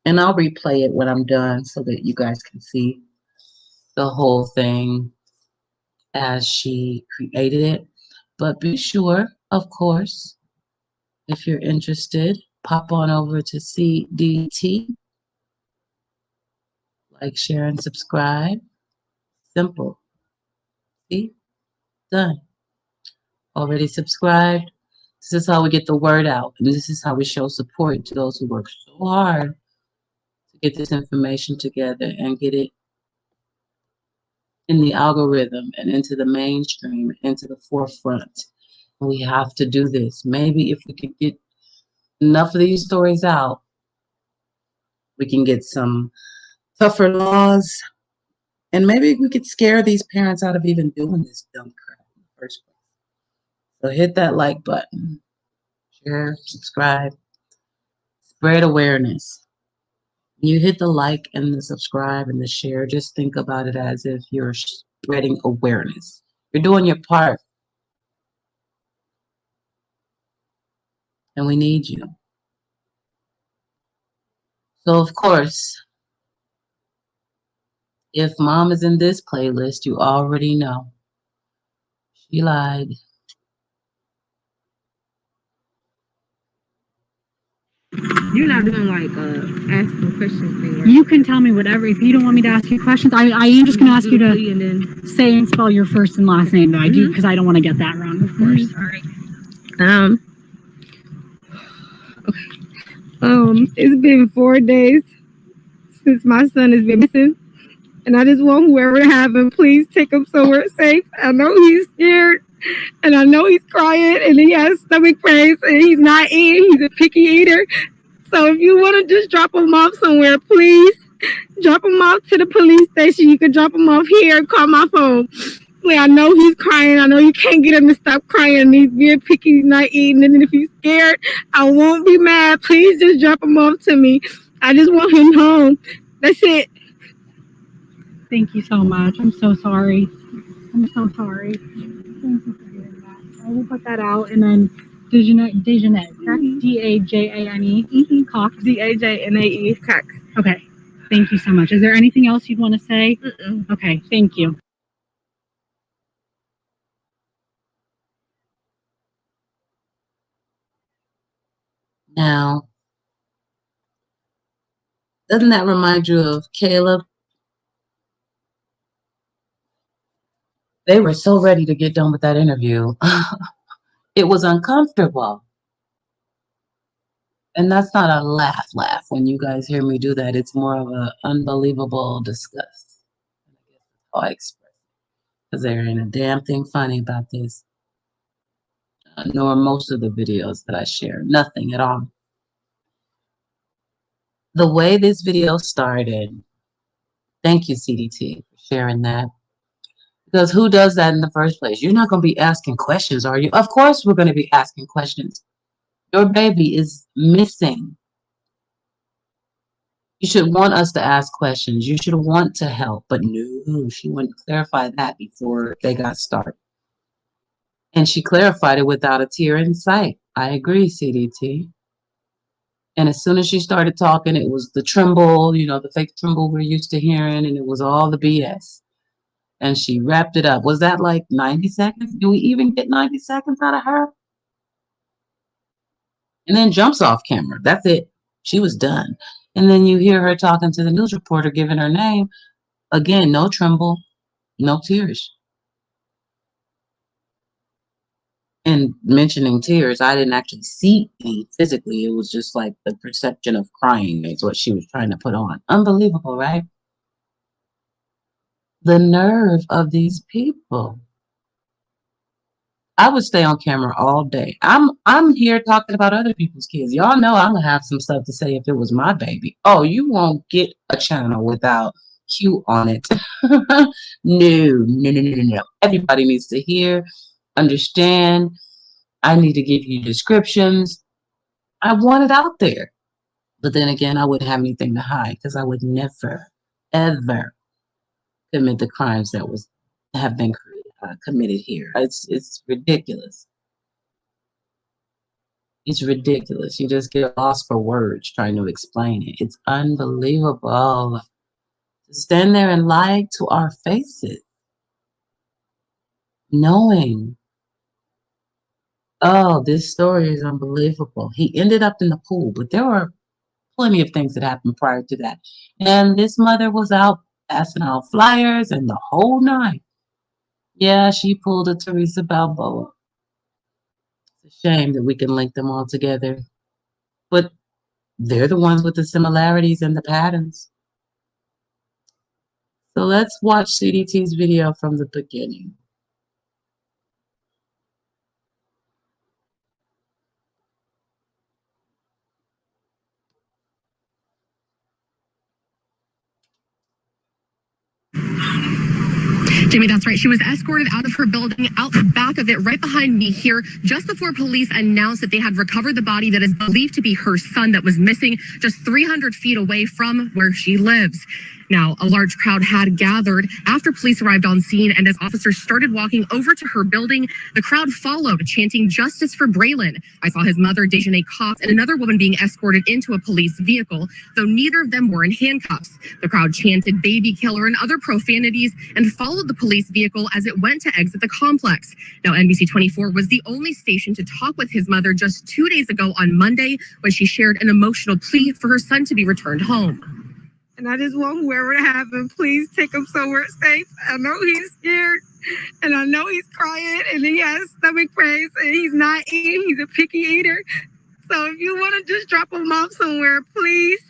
And I'll replay it when I'm done so that you guys can see the whole thing as she created it. But be sure, of course, if you're interested, pop on over to CDT. Like, share, and subscribe. Simple. See? Done. Already subscribed. This is how we get the word out. And this is how we show support to those who work so hard to get this information together and get it in the algorithm and into the mainstream, into the forefront. We have to do this. Maybe if we could get enough of these stories out, we can get some tougher laws, and maybe we could scare these parents out of even doing this dumb crap in the first place. So hit that like button, share, subscribe, spread awareness. When you hit the like and the subscribe and the share, just think about it as if you're spreading awareness. You're doing your part. And we need you. So, of course, if mom is in this playlist, you already know. She lied. You're not doing like asking questions thing, right? You can tell me whatever. If you don't want me to ask you questions, I am just going to ask you to say and spell your first and last name, though. I do, because I don't want to get that wrong, of course. All right. It's been 4 days since my son has been missing, and I just want whoever to have him, please take him somewhere safe. I know he's scared, and I know he's crying, and he has stomach pains, and he's not eating. He's a picky eater. So if you want to just drop him off somewhere, please drop him off to the police station. You can drop him off here and call my phone. Like, I know he's crying. I know you can't get him to stop crying. He's being picky. He's not eating. And if he's scared, I won't be mad. Please just drop him off to me. I just want him home. That's it. Thank you so much. I'm so sorry. I'm so sorry. Thank you for doing that. I will put that out. And then Dejane, correct? D-A-J-A-N-E. Mm-hmm. Cox. D-A-J-N-A-E. Cox. Okay. Thank you so much. Is there anything else you'd want to say? Mm-mm. Okay. Thank you. Now, Doesn't that remind you of Caleb? They were so ready to get done with that interview. It was uncomfortable. And that's not a laugh. When you guys hear me do that, it's more of an unbelievable disgust. How I express it. Because there ain't a damn thing funny about this. Nor most of the videos that I share. Nothing at all. The way this video started, thank you, CDT, for sharing that. Because who does that in the first place? You're not going to be asking questions, are you? Of course we're going to be asking questions. Your baby is missing. You should want us to ask questions. You should want to help. But no, she wouldn't clarify that before they got started. And she clarified it without a tear in sight. I agree, CDT. And as soon as she started talking, it was the tremble, the fake tremble we're used to hearing, and it was all the BS. And she wrapped it up. Was that like 90 seconds? Do we even get 90 seconds out of her? And then jumps off camera. That's it. She was done. And then you hear her talking to the news reporter, giving her name. Again, no tremble, no tears. And mentioning tears, I didn't actually see any physically. It was just like the perception of crying is what she was trying to put on. Unbelievable, right? The nerve of these people. I would stay on camera all day. I'm here talking about other people's kids. Y'all know I'm gonna have some stuff to say if it was my baby. Oh, you won't get a channel without Q on it. No. Everybody needs to hear, understand. I need to give you descriptions. I want it out there. But then again, I wouldn't have anything to hide because I would never, ever commit the crimes that have been committed here. It's ridiculous. It's ridiculous. You just get lost for words trying to explain it. It's unbelievable to stand there and lie to our faces, knowing, oh, this story is unbelievable. He ended up in the pool, but there were plenty of things that happened prior to that. And this mother was out passing out flyers and the whole night. Yeah, she pulled a Teresa Balboa. It's a shame that we can link them all together. But they're the ones with the similarities and the patterns. So let's watch CDT's video from the beginning. Jamie, that's right. She was escorted out of her building, out the back of it, right behind me here, just before police announced that they had recovered the body that is believed to be her son that was missing just 300 feet away from where she lives. Now, a large crowd had gathered after police arrived on scene, and as officers started walking over to her building, the crowd followed, chanting "Justice for Brayan." I saw his mother, Dejanay Cox, and another woman being escorted into a police vehicle, though neither of them were in handcuffs. The crowd chanted "baby killer" and other profanities and followed the police vehicle as it went to exit the complex. Now, NBC 24 was the only station to talk with his mother just 2 days ago on Monday when she shared an emotional plea for her son to be returned home. And I just want whoever to have him, please take him somewhere safe. I know he's scared, and I know he's crying, and he has stomach pains, and he's not eating. He's a picky eater. So if you want to just drop him off somewhere, please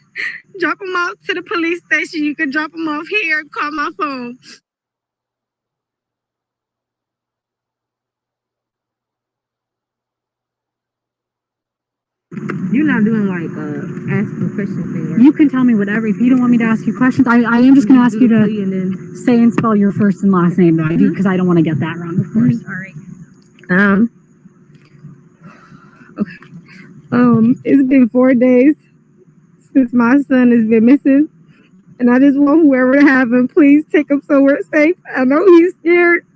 drop him off to the police station. You can drop him off here and call my phone. You're not doing like ask a question thing, right? You can tell me whatever. If you don't want me to ask you questions, I am just going to ask you to say and spell your first and last name, though, because I don't want to get that wrong, of course. All right. Okay. It's been 4 days since my son has been missing, and I just want whoever to have him, please take him somewhere safe. I know he's scared,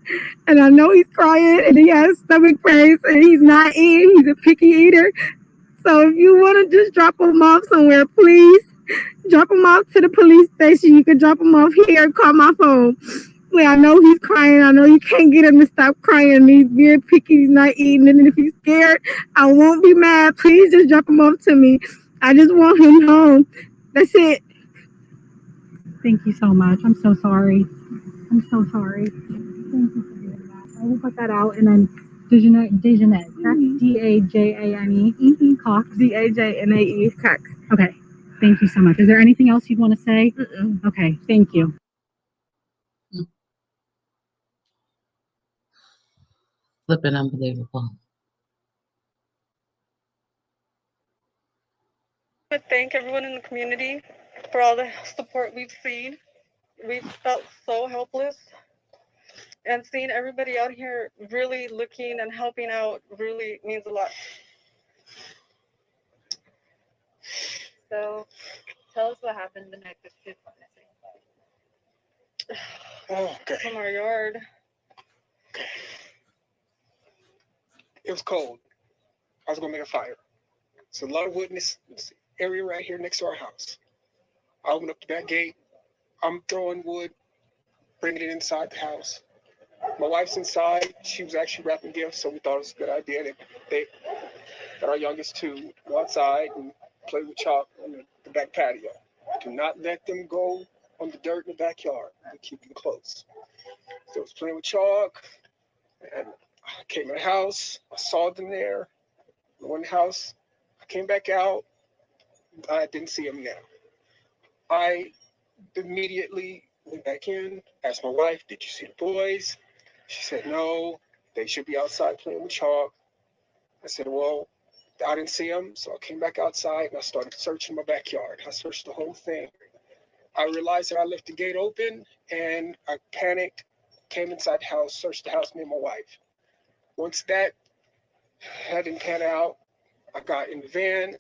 and I know he's crying, and he has stomach pains, and he's not eating. He's a picky eater. So if you want to just drop him off somewhere, please drop him off to the police station. You can drop him off here and call my phone. I know he's crying. I know you can't get him to stop crying. He's very picky. He's not eating. And if he's scared, I won't be mad. Please just drop him off to me. I just want him home. That's it. Thank you so much. I'm so sorry. I'm so sorry. Thank you for doing that. I will put that out. And then Dejane, correct? Dajane. Cox. Dajanae. Cox. Okay. Thank you so much. Is there anything else you'd want to say? Okay. Thank you. Flipping unbelievable. I want to thank everyone in the community for all the support we've seen. We've felt so helpless, and seeing everybody out here really looking and helping out really means a lot. So, tell us what happened the night this kid went missing. Okay. From our yard. It was cold. I was gonna make a fire. So a lot of wood in this area right here next to our house. I opened up the back gate. I'm throwing wood, bringing it inside the house. My wife's inside. She was actually wrapping gifts, so we thought it was a good idea that they got our youngest to go outside and play with chalk on the back patio. Do not let them go on the dirt in the backyard. We keep them close. So I was playing with chalk, and I came in the house. I saw them there. I went in the house. I came back out. I didn't see them now. I immediately went back in, asked my wife, did you see the boys? She said, no, they should be outside playing with chalk. I said, well, I didn't see them. So I came back outside and I started searching my backyard. I searched the whole thing. I realized that I left the gate open and I panicked, came inside the house, searched the house, me and my wife. Once that didn't pan out, I got in the van.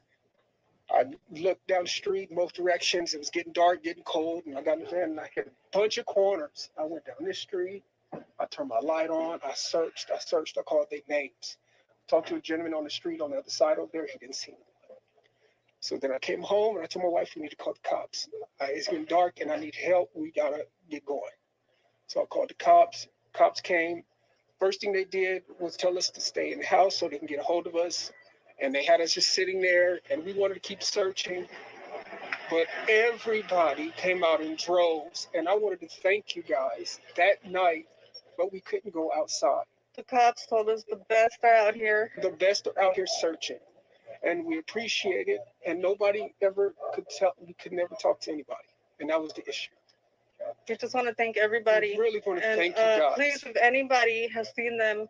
I looked down the street, both directions. It was getting dark, getting cold, and I got in the van and I hit a bunch of corners. I went down this street. I turned my light on. I searched. I called their names. Talked to a gentleman on the street on the other side over there. He didn't see me. So then I came home and I told my wife we need to call the cops. It's getting dark and I need help. We gotta get going. So I called the cops. Cops came. First thing they did was tell us to stay in the house so they can get a hold of us. And they had us just sitting there, and we wanted to keep searching. But everybody came out in droves, and I wanted to thank you guys that night, but we couldn't go outside. The cops told us the best are out here. The best are out here searching, and we appreciate it. And nobody ever could tell. We could never talk to anybody, and that was the issue. We just want to thank everybody. We really want to thank you guys. Please, if anybody has seen them,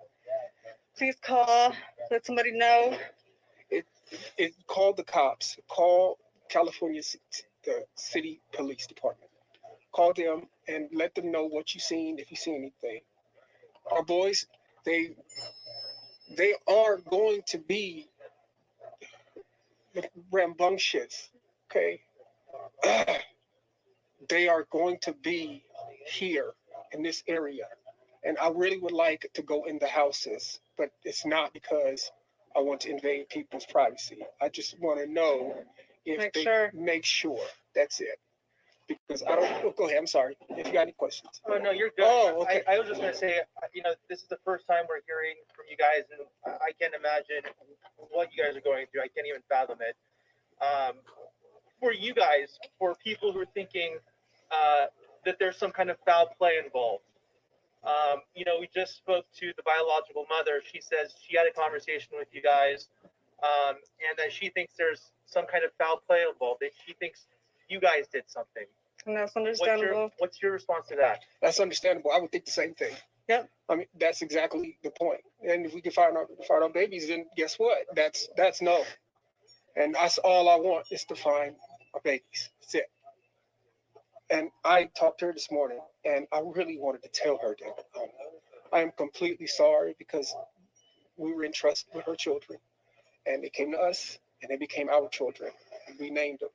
please call. Let somebody know. It called the cops. Call California, the city police department. Call them and let them know what you've seen, if you see anything. Our boys, they are going to be rambunctious, okay? They are going to be here in this area. And I really would like to go in the houses, but it's not because I want to invade people's privacy. I just want to know if make sure. That's it. Because I don't. Oh, go ahead. I'm sorry. If you got any questions. Oh no, you're good. Oh, okay. I was just gonna say, this is the first time we're hearing from you guys, and I can't imagine what you guys are going through. I can't even fathom it. For you guys, for people who are thinking that there's some kind of foul play involved. We just spoke to the biological mother. She says she had a conversation with you guys, and that she thinks there's some kind of foul play involved. That she thinks you guys did something. And that's understandable. What's your response to that? That's understandable. I would think the same thing. Yep. I mean, that's exactly the point. And if we can find our babies, then guess what? That's no. And that's all I want is to find our babies. That's it. And I talked to her this morning, and I really wanted to tell her that I am completely sorry because we were entrusted with her children, and they came to us, and they became our children, and we named them,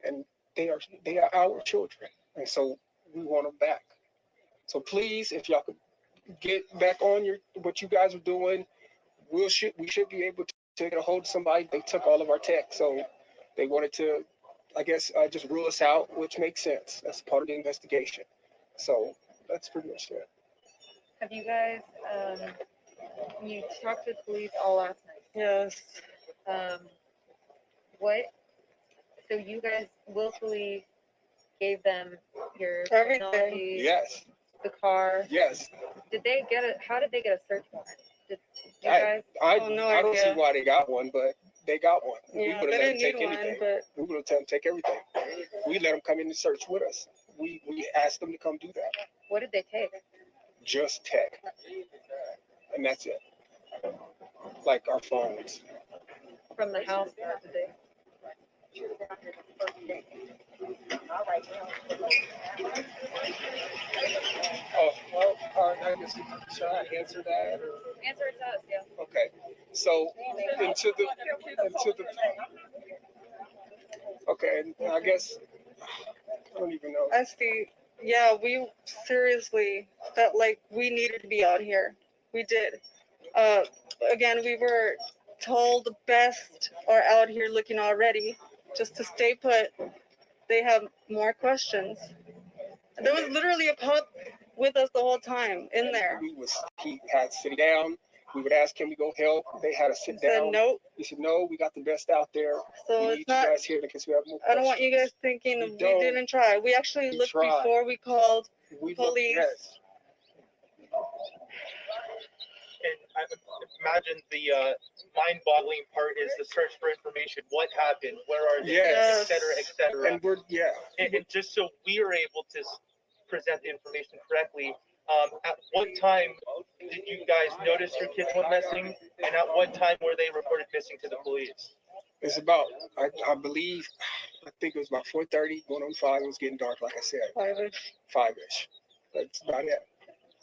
and they are our children, and so we want them back. So please, if y'all could get back on what you guys are doing, we should be able to get a hold of somebody. They took all of our tech, so they wanted to, I guess, just rule us out, which makes sense. That's part of the investigation. So that's pretty much it. Have you guys, you talked to police all last night? Yes. So you guys willfully gave them your Everything. technology, Yes. the car. Yes. Did they get it? How did they get a search warrant? Did you guys? I no don't see idea. why they got one, but they got one. Yeah, We would they have let them didn't take need one, anything. but We would have let them take everything. We let them come in and search with us. We asked them to come do that. What did they take? Just tech. And that's it. Like our phones. From the house? Did they? Oh, well, I guess, should I answer that? Or? Answer it to us, yeah. Okay. So, into the, okay, and I guess, I don't even know. I see. Yeah, we seriously felt like we needed to be out here. We did. Again, we were told the best are out here looking already. Just to stay put. They have more questions. There was literally a pup with us the whole time in there. He had to sit down. We would ask, can we go help? They had to sit down. Said nope. He said, no, we got the best out there. So we it's need not. You guys here because we have more I don't want you guys thinking we didn't try. We actually looked before we called police. Yes. And I imagine the mind-boggling part is the search for information. What happened? Where are they? Yes. Et cetera, et cetera. And we're, And just so we are able to present the information correctly, at what time did you guys notice your kids went missing? And at what time were they reported missing to the police? It's about, I believe, I think it was about 4:30, going on 5. It was getting dark, like I said. 5-ish. 5-ish. That's about it.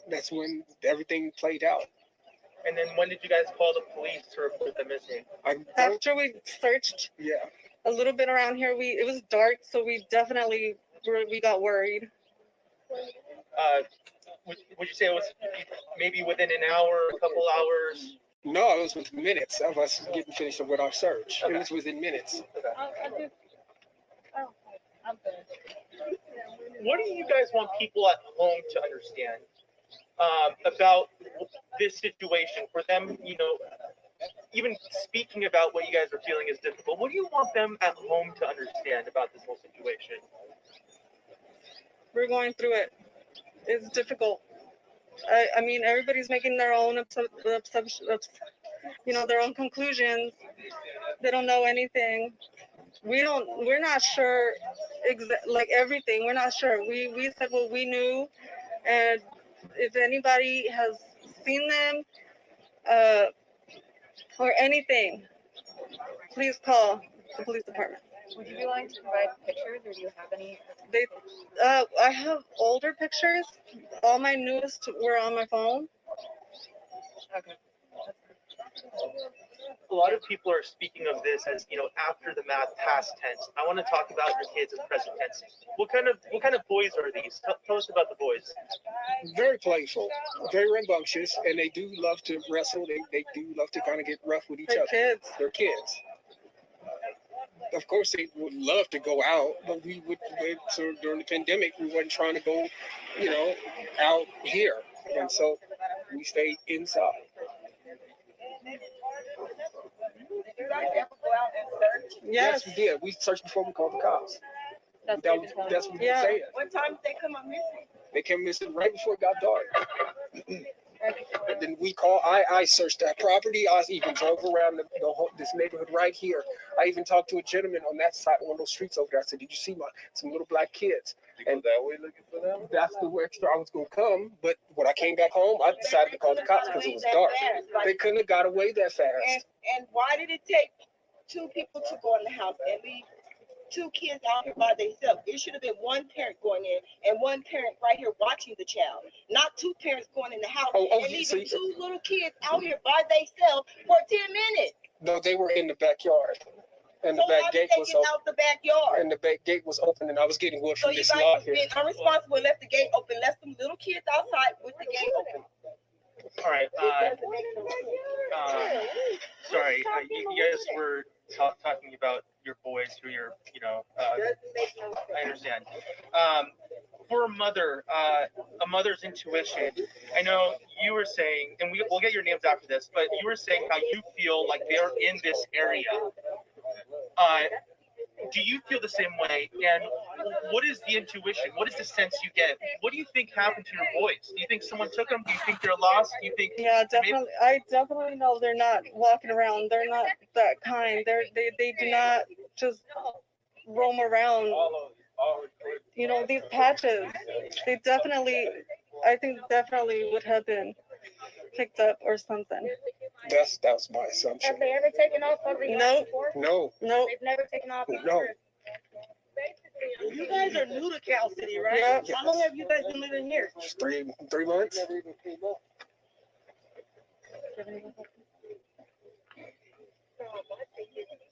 That's when everything played out. And then when did you guys call the police to report them missing? After we searched a little bit around here, it was dark, so we definitely got worried. Would you say it was maybe within an hour, a couple hours? No, it was within minutes of us getting finished with our search. Okay. It was within minutes. What do you guys want people at home to understand about this situation? For them, even speaking about what you guys are feeling is difficult. What do you want them at home to understand about this whole situation? We're going through it. It's difficult. I mean, everybody's making their own their own conclusions. They don't know anything. We're not sure like everything. We're not sure. We said what we knew, and if anybody has seen them or anything, please call the police department. Would you be willing to provide pictures, or do you have any? I have older pictures. All my newest were on my phone. Okay. A lot of people are speaking of this as, after the math, past tense. I want to talk about your kids in present tense. What kind of boys are these? Tell us about the boys. Very playful, very rambunctious, and they do love to wrestle. They do love to kind of get rough with each other. Kids. They're kids. Of course, they would love to go out, but so during the pandemic, we wasn't trying to go, out here. And so we stayed inside. Yes, we did. We searched before we called the cops. That's what we said. What time did they come up missing? They came missing right before it got dark. And then we called. I searched that property. I even drove around this neighborhood right here. I even talked to a gentleman on that side, one of those streets over there. I said, "Did you see some little black kids?" And that way looking for them. That's the way I was going to come. But when I came back home, I decided to call the cops because it was dark. They couldn't have got away that fast. And why did it take 2 people to go in the house and leave 2 kids out here by themselves? It should have been 1 parent going in and 1 parent right here watching the child, not 2 parents going in the house and leaving 2 little kids out here by themselves for 10 minutes. No, they were in the backyard. And So the back how gate did they was get open. out the backyard? And the back gate was open, and I was getting wood So from you this guys lot was here. being irresponsible and left the gate open, left them little kids outside with the gate open. All right. Sorry, you guys were talking about your boys who you're, I understand. For a mother's intuition, I know you were saying, and we'll get your names after this, but you were saying how you feel like they're in this area. Do you feel the same way? And what is the intuition? What is the sense you get? What do you think happened to your boys? Do you think someone took them? Do you think they're lost? Do you think? Yeah, definitely. I definitely know they're not walking around. They're not that kind. They do not just roam around. You know, these patches, they definitely, I think definitely would have been picked up or something. That's my assumption. Have they ever taken off over the years before? No. They've never taken off. No. You guys are new to Cal City, right? Yeah. How long have you guys been living here? 3 months.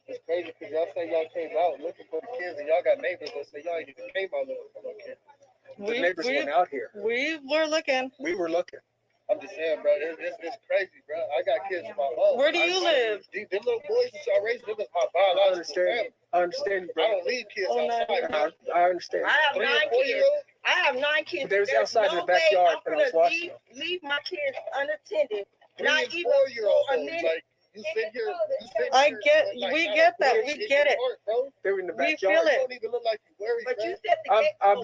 It's crazy because y'all say y'all came out looking for the kids, and y'all got neighbors that say y'all ain't even came out looking for the kids. The neighbors went out here. We were looking. We were looking. I'm just saying, bro, it's crazy, bro. I got kids of my own. Where do you live? Them little boys that y'all raised, them is my biological family. I understand, bro. I don't leave kids outside. I understand. I have 9 kids. I have 9 kids. They was outside in the no way backyard I'm and I was gonna watching. leave my kids unattended. 3 Not and even 4-year-olds, for a minute. like, you sit here. We get that. We get it. They were in the We backyard. feel it. You don't even look like you worried, But you man. said the gate. I've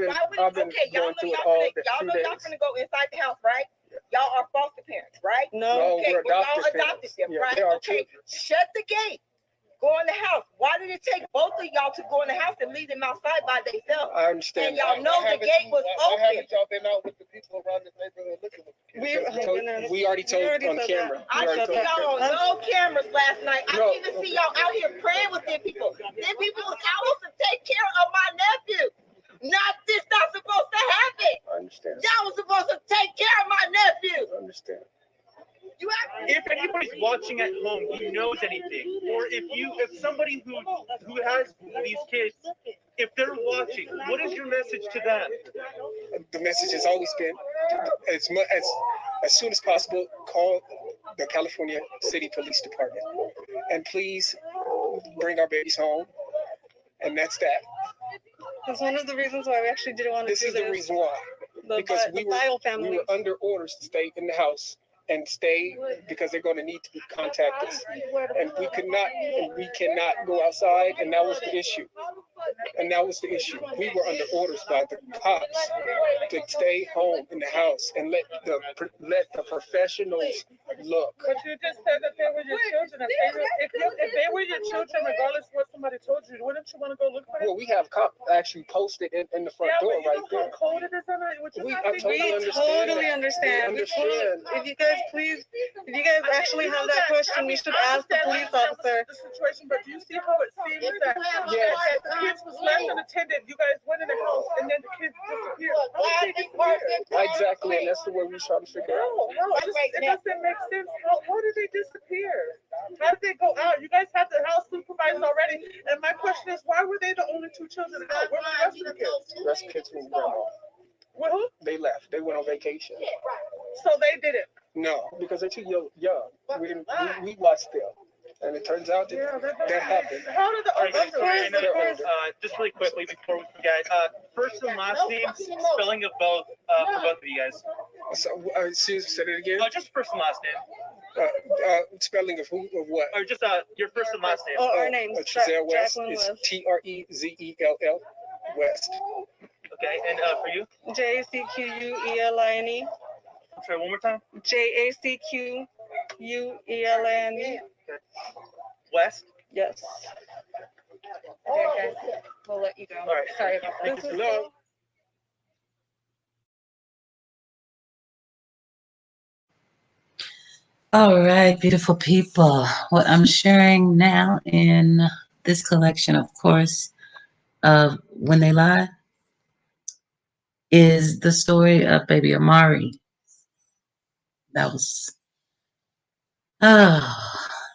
been Okay, y'all going know through it y'all all finna, the y'all 2 know y'all days. finna go inside the house, right? Y'all are foster parents, right? No. Okay, we're well, y'all adopted adopted them, parents. Yeah, right? they are Okay, children. shut the gate. Go in the house. Why did it take both of y'all to go in the house and leave them outside by themselves? I understand. And y'all know the gate was Why open. haven't y'all been out with the people around this neighborhood looking with the kids? We already told on camera. I see y'all on no cameras last night. I didn't even see y'all out here praying with them people. Them people was out to take care of my nephew. Not supposed to happen. I understand. Y'all was supposed to take care of my nephew. I understand. If anybody's watching at home who knows anything, or if somebody who has these kids, if they're watching, what is your message to them? The message has always been as soon as possible, call the California City Police Department and please bring our babies home. And that's that. That's one of the reasons why we actually didn't want to This do is the reason why. Because we were under orders to stay in the house and stay because they're going to need to contact us. And we cannot go outside, and that was the issue. We were under orders by the cops to stay home in the house and let the professionals look. But you just said that they were your children. If they were your children, regardless of what somebody told you, wouldn't you want to go look for them? Well, we have cops actually posted in the front door right there. Totally understand. If you guys actually have that question, you should ask the police officer. The situation, but do you see how it seems that the kids was left unattended? You guys went in the house and then the kids disappeared. Exactly, and that's the way we try to figure out. No, it doesn't make sense. How did they disappear? How did they go out? You guys had the house supervised already, and my question is, why were they the only 2 children out? Where were the rest of the kids? The rest of the kids were grandma. Who? They left. They went on vacation. So they did it. No, because they're too young. We watched them, and it turns out that happened. How did the just really quickly before we forget, first and last name, spelling of both for both of you guys. So, said it again. Just first and last name. Spelling of who of what? Or just your first and last name. Oh, our names. Trezell West Jacqueline is West. Trezell West. Okay, and for you? JACQUELINE. Sorry, one more time. JACQUELINE. Okay. West? Yes. Okay, guys, we'll let you go. All right. Sorry about that. No. All right, beautiful people. What I'm sharing now in this collection, of course, of When They Lie, is the story of baby Amari. That was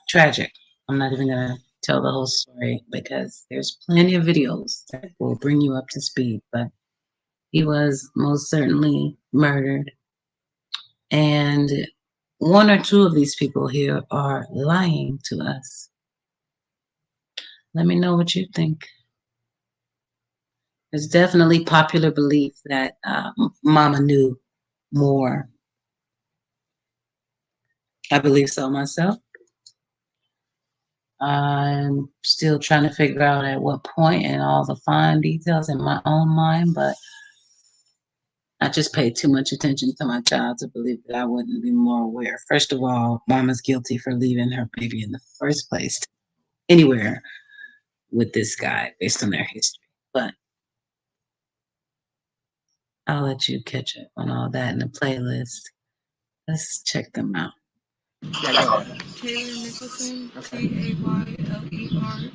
tragic. I'm not even going to tell the whole story because there's plenty of videos that will bring you up to speed, but he was most certainly murdered. And 1 or 2 of these people here are lying to us. Let me know what you think. There's definitely popular belief that Mama knew more. I believe so myself. I'm still trying to figure out at what point and all the fine details in my own mind, but I just paid too much attention to my child to believe that I wouldn't be more aware. First of all, Mama's guilty for leaving her baby in the first place anywhere with this guy based on their history. But I'll let you catch up on all that in the playlist. Let's check them out. Yeah, go ahead. Taylor Nicholson, Okay. TAYLERNICHOLSON.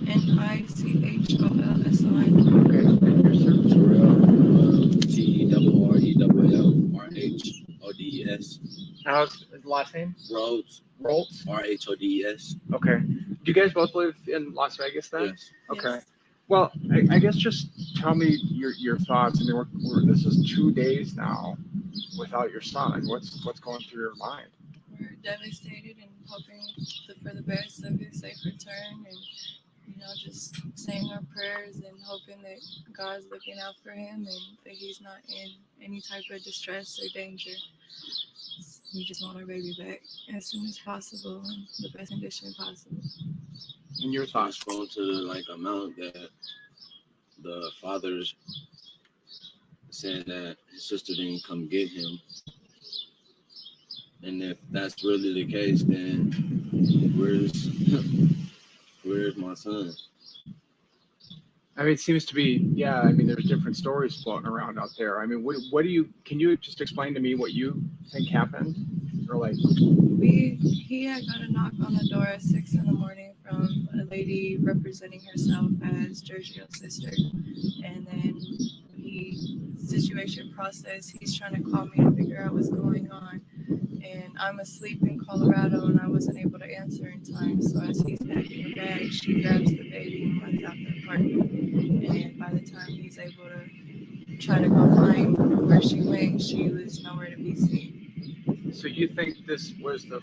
Okay, and your service? TERRELRHODES. How's his last name? Rhodes. Roltz? RHODES. Okay. Do you guys both live in Las Vegas then? Yes. Okay. Yes. Well, I guess just tell me your thoughts. I mean, this is 2 days now without your son. What's going through your mind? We're devastated and hoping for the best of his safe return, and just saying our prayers and hoping that God's looking out for him and that he's not in any type of distress or danger. We just want our baby back as soon as possible in the best condition possible. And your thoughts? Going to like amount that the father's saying that his sister didn't come get him. And if that's really the case, then where's my son? I mean, it seems to be, yeah, I mean, there's different stories floating around out there. I mean, can you just explain to me what you think happened? Or like, he had got a knock on the door at 6 a.m. from a lady representing herself as Giorgio's sister. And then situation process, he's trying to call me to figure out what's going on. And I'm asleep in Colorado and I wasn't able to answer in time. So as he's packing a bag, she grabs the baby and runs out the apartment. And by the time he's able to try to go find where she went, she was nowhere to be seen. So you think this was the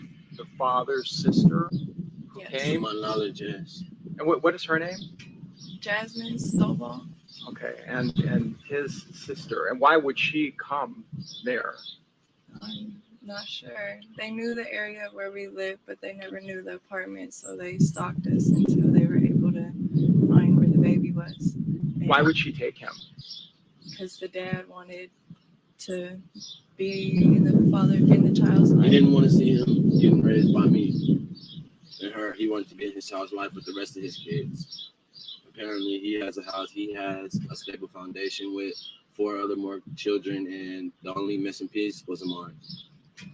father's sister who Yes. came? To my knowledge, yes. And what is her name? Jasmine Stovall. Okay, and his sister. And why would she come there? I'm not sure. They knew the area where we lived, but they never knew the apartment, so they stalked us until they were able to find where the baby was. And why would she take him? Because the dad wanted to be in the child's life. He didn't want to see him getting raised by me and her. He wanted to be in his child's life with the rest of his kids. Apparently, he has a house. He has a stable foundation with 4 other more children, and the only missing piece was Amari.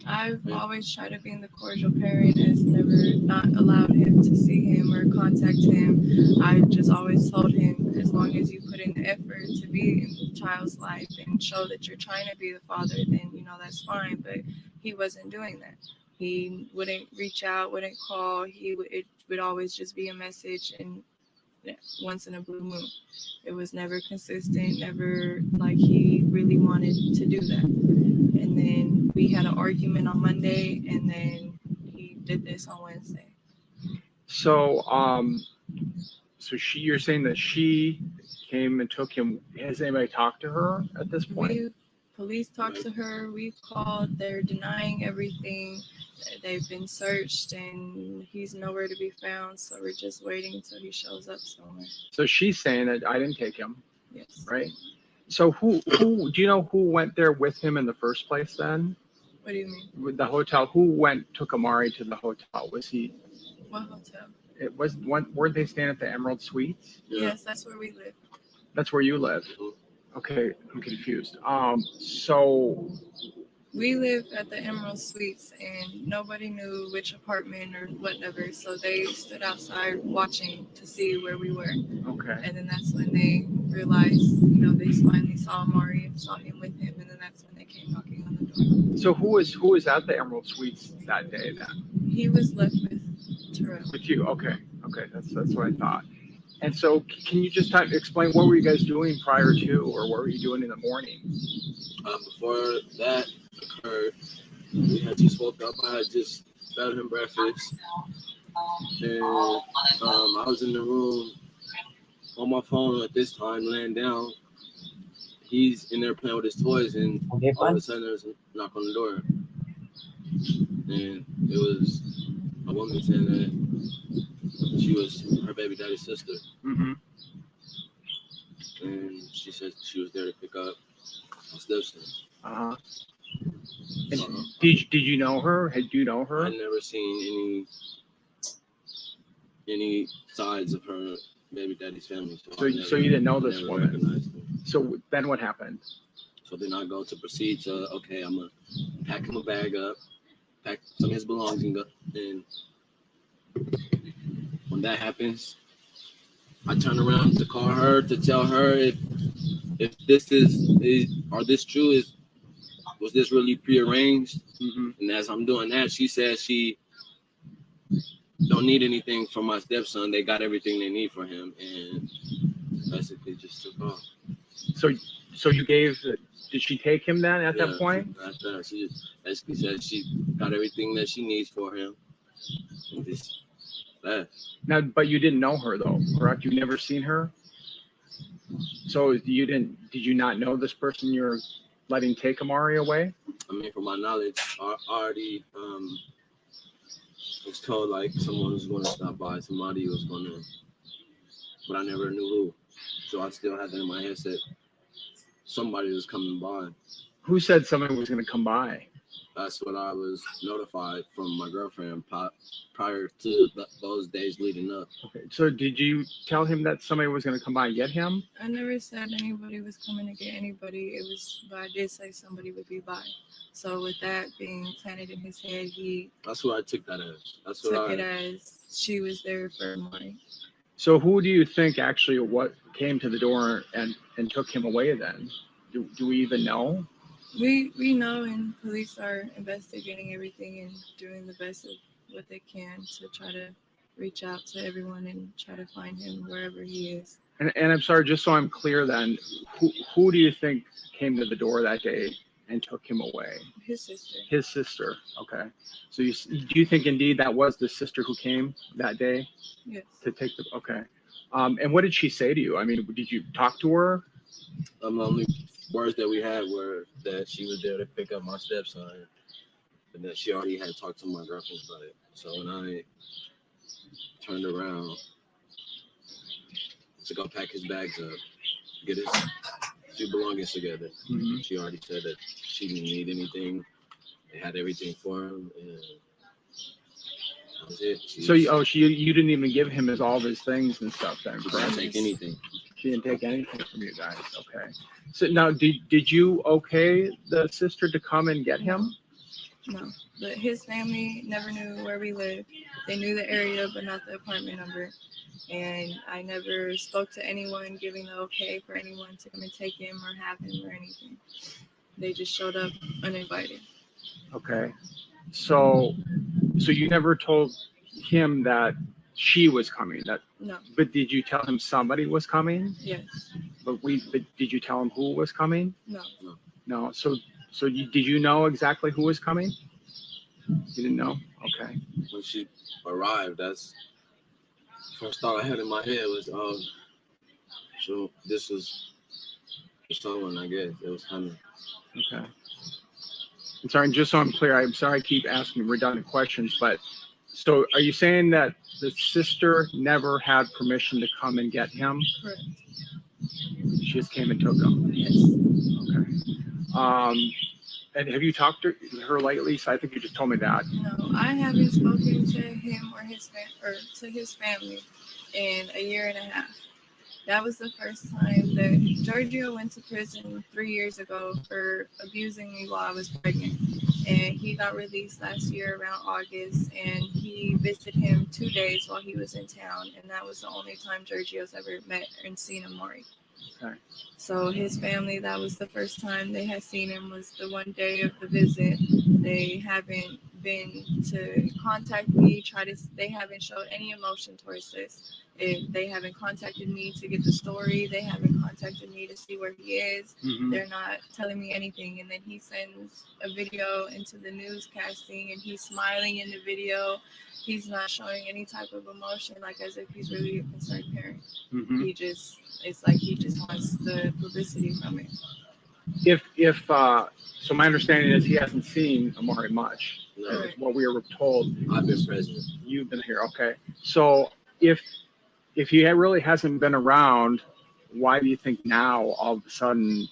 I've always tried to be the cordial parent, has never not allowed him to see him or contact him. I just always told him, as long as you put in the effort to be in the child's life and show that you're trying to be the father, then that's fine. But he wasn't doing that. He wouldn't reach out, wouldn't call. It would always just be a message and once in a blue moon. It was never consistent, never like he really wanted to do that. And then we had an argument on Monday, and then he did this on Wednesday. So, you're saying that she came and took him. Has anybody talked to her at this point? Police talked to her. We called. They're denying everything. They've been searched, and he's nowhere to be found. So we're just waiting until he shows up somewhere. So she's saying that I didn't take him. Yes. Right. So who do you know who went there with him in the first place then? What do you mean? With the hotel, who took Amari to the hotel? Was he? What hotel? It was one. Weren't they staying at the Emerald Suites? Yes, that's where we live. That's where you live. Okay, I'm confused. So we live at the Emerald Suites, and nobody knew which apartment or whatever. So they stood outside watching to see where we were. Okay. And then that's when they realized, they finally saw Amari and saw him with him, and then that's when they came knocking on the door. So who was at the Emerald Suites that day then? He was left with Terrell. With you? Okay, that's what I thought. And so, can you just explain what were you guys doing prior to, or what were you doing in the morning? Before that occurred, we had just woke up. I had just fed him breakfast, and I was in the room on my phone at this time, laying down. He's in there playing with his toys, and all of a sudden there's a knock on the door, and it was a woman saying that she was daddy's sister. Mm-hmm. And she said she was there to pick up my stepson. Uh-huh. And did you know her? Had you know her? I never seen any sides of her baby daddy's family. So you didn't know this woman. So then what happened? So then I go to proceed to, okay, I'm going to pack him a bag up, pack some of his belongings up, and when that happens, I turn around to call her to tell her if this are this true, was this really prearranged? Mm-hmm. And as I'm doing that, she says she don't need anything from my stepson. They got everything they need for him, and basically just took off. So you gave. Did she take him then at that point? After she just basically said she got everything that she needs for him. And just left. Now, but you didn't know her though, correct? You've never seen her. So did you not know this person you're letting take Amari away? I mean, from my knowledge, I already was told like someone was going to stop by, somebody was going to, but I never knew who. So I still had that in my head that somebody was coming by. Who said somebody was going to come by? That's what I was notified from my girlfriend prior to those days leading up. Okay, so did you tell him that somebody was going to come by and get him? I never said anybody was coming to get anybody. But I did say somebody would be by. So with that being planted in his head, that's what I took that as. That's what took it as she was there for money. So who do you think actually what came to the door and took him away then? Do we even know? We know, and police are investigating everything and doing the best of what they can to try to reach out to everyone and try to find him wherever he is. And I'm sorry, just so I'm clear then, who do you think came to the door that day and took him away? His sister. His sister, okay. So do you think indeed that was the sister who came that day? Yes. To take the, okay. And what did she say to you? I mean, did you talk to her? The only words that we had were that she was there to pick up my stepson, and that she already had talked to my girlfriend about it. So when I turned around to go pack his bags up, get his few belongings together, she already said that she didn't need anything. They had everything for him, and that was it. You didn't even give him all of his things and stuff then? She didn't take anything. She didn't take anything from you guys. Okay. So now, did you okay the sister to come and get him? No, but his family never knew where we lived. They knew the area, but not the apartment number. And I never spoke to anyone giving the okay for anyone to come and take him or have him or anything. They just showed up uninvited. Okay. So you never told him that she was coming? No. But did you tell him somebody was coming? Yes. But did you tell him who was coming? No. So did you know exactly who was coming? You didn't know? Okay. When she arrived, that's the first thought I had in my head was, so this was someone, I guess. It was coming. Okay. I'm sorry, just so I'm clear, I'm sorry I keep asking redundant questions, but so are you saying that the sister never had permission to come and get him? Correct. She just came and took him? Yes. Okay. And have you talked to her lately? So I think you just told me that. No, I haven't spoken to him or to his family in a year and a half. That was the first time that Giorgio went to prison 3 years ago for abusing me while I was pregnant. And he got released last year around August, and he visited him 2 days while he was in town. And that was the only time Giorgio's ever met and seen Amari. Okay. So his family, that was the first time they had seen him, was the one day of the visit. They haven't been to contact me, they haven't showed any emotion towards this. They haven't contacted me to get the story. They haven't contacted me to see where he is. They're not telling me anything. And then he sends a video into the newscasting, and he's smiling in the video. He's not showing any type of emotion, like as if he's really a concerned parent. It's like he just wants the publicity from it. So my understanding is he hasn't seen Amari much. No. What we were told. I've been present. You've been here, okay. So if if he really hasn't been around, why do you think now all of a sudden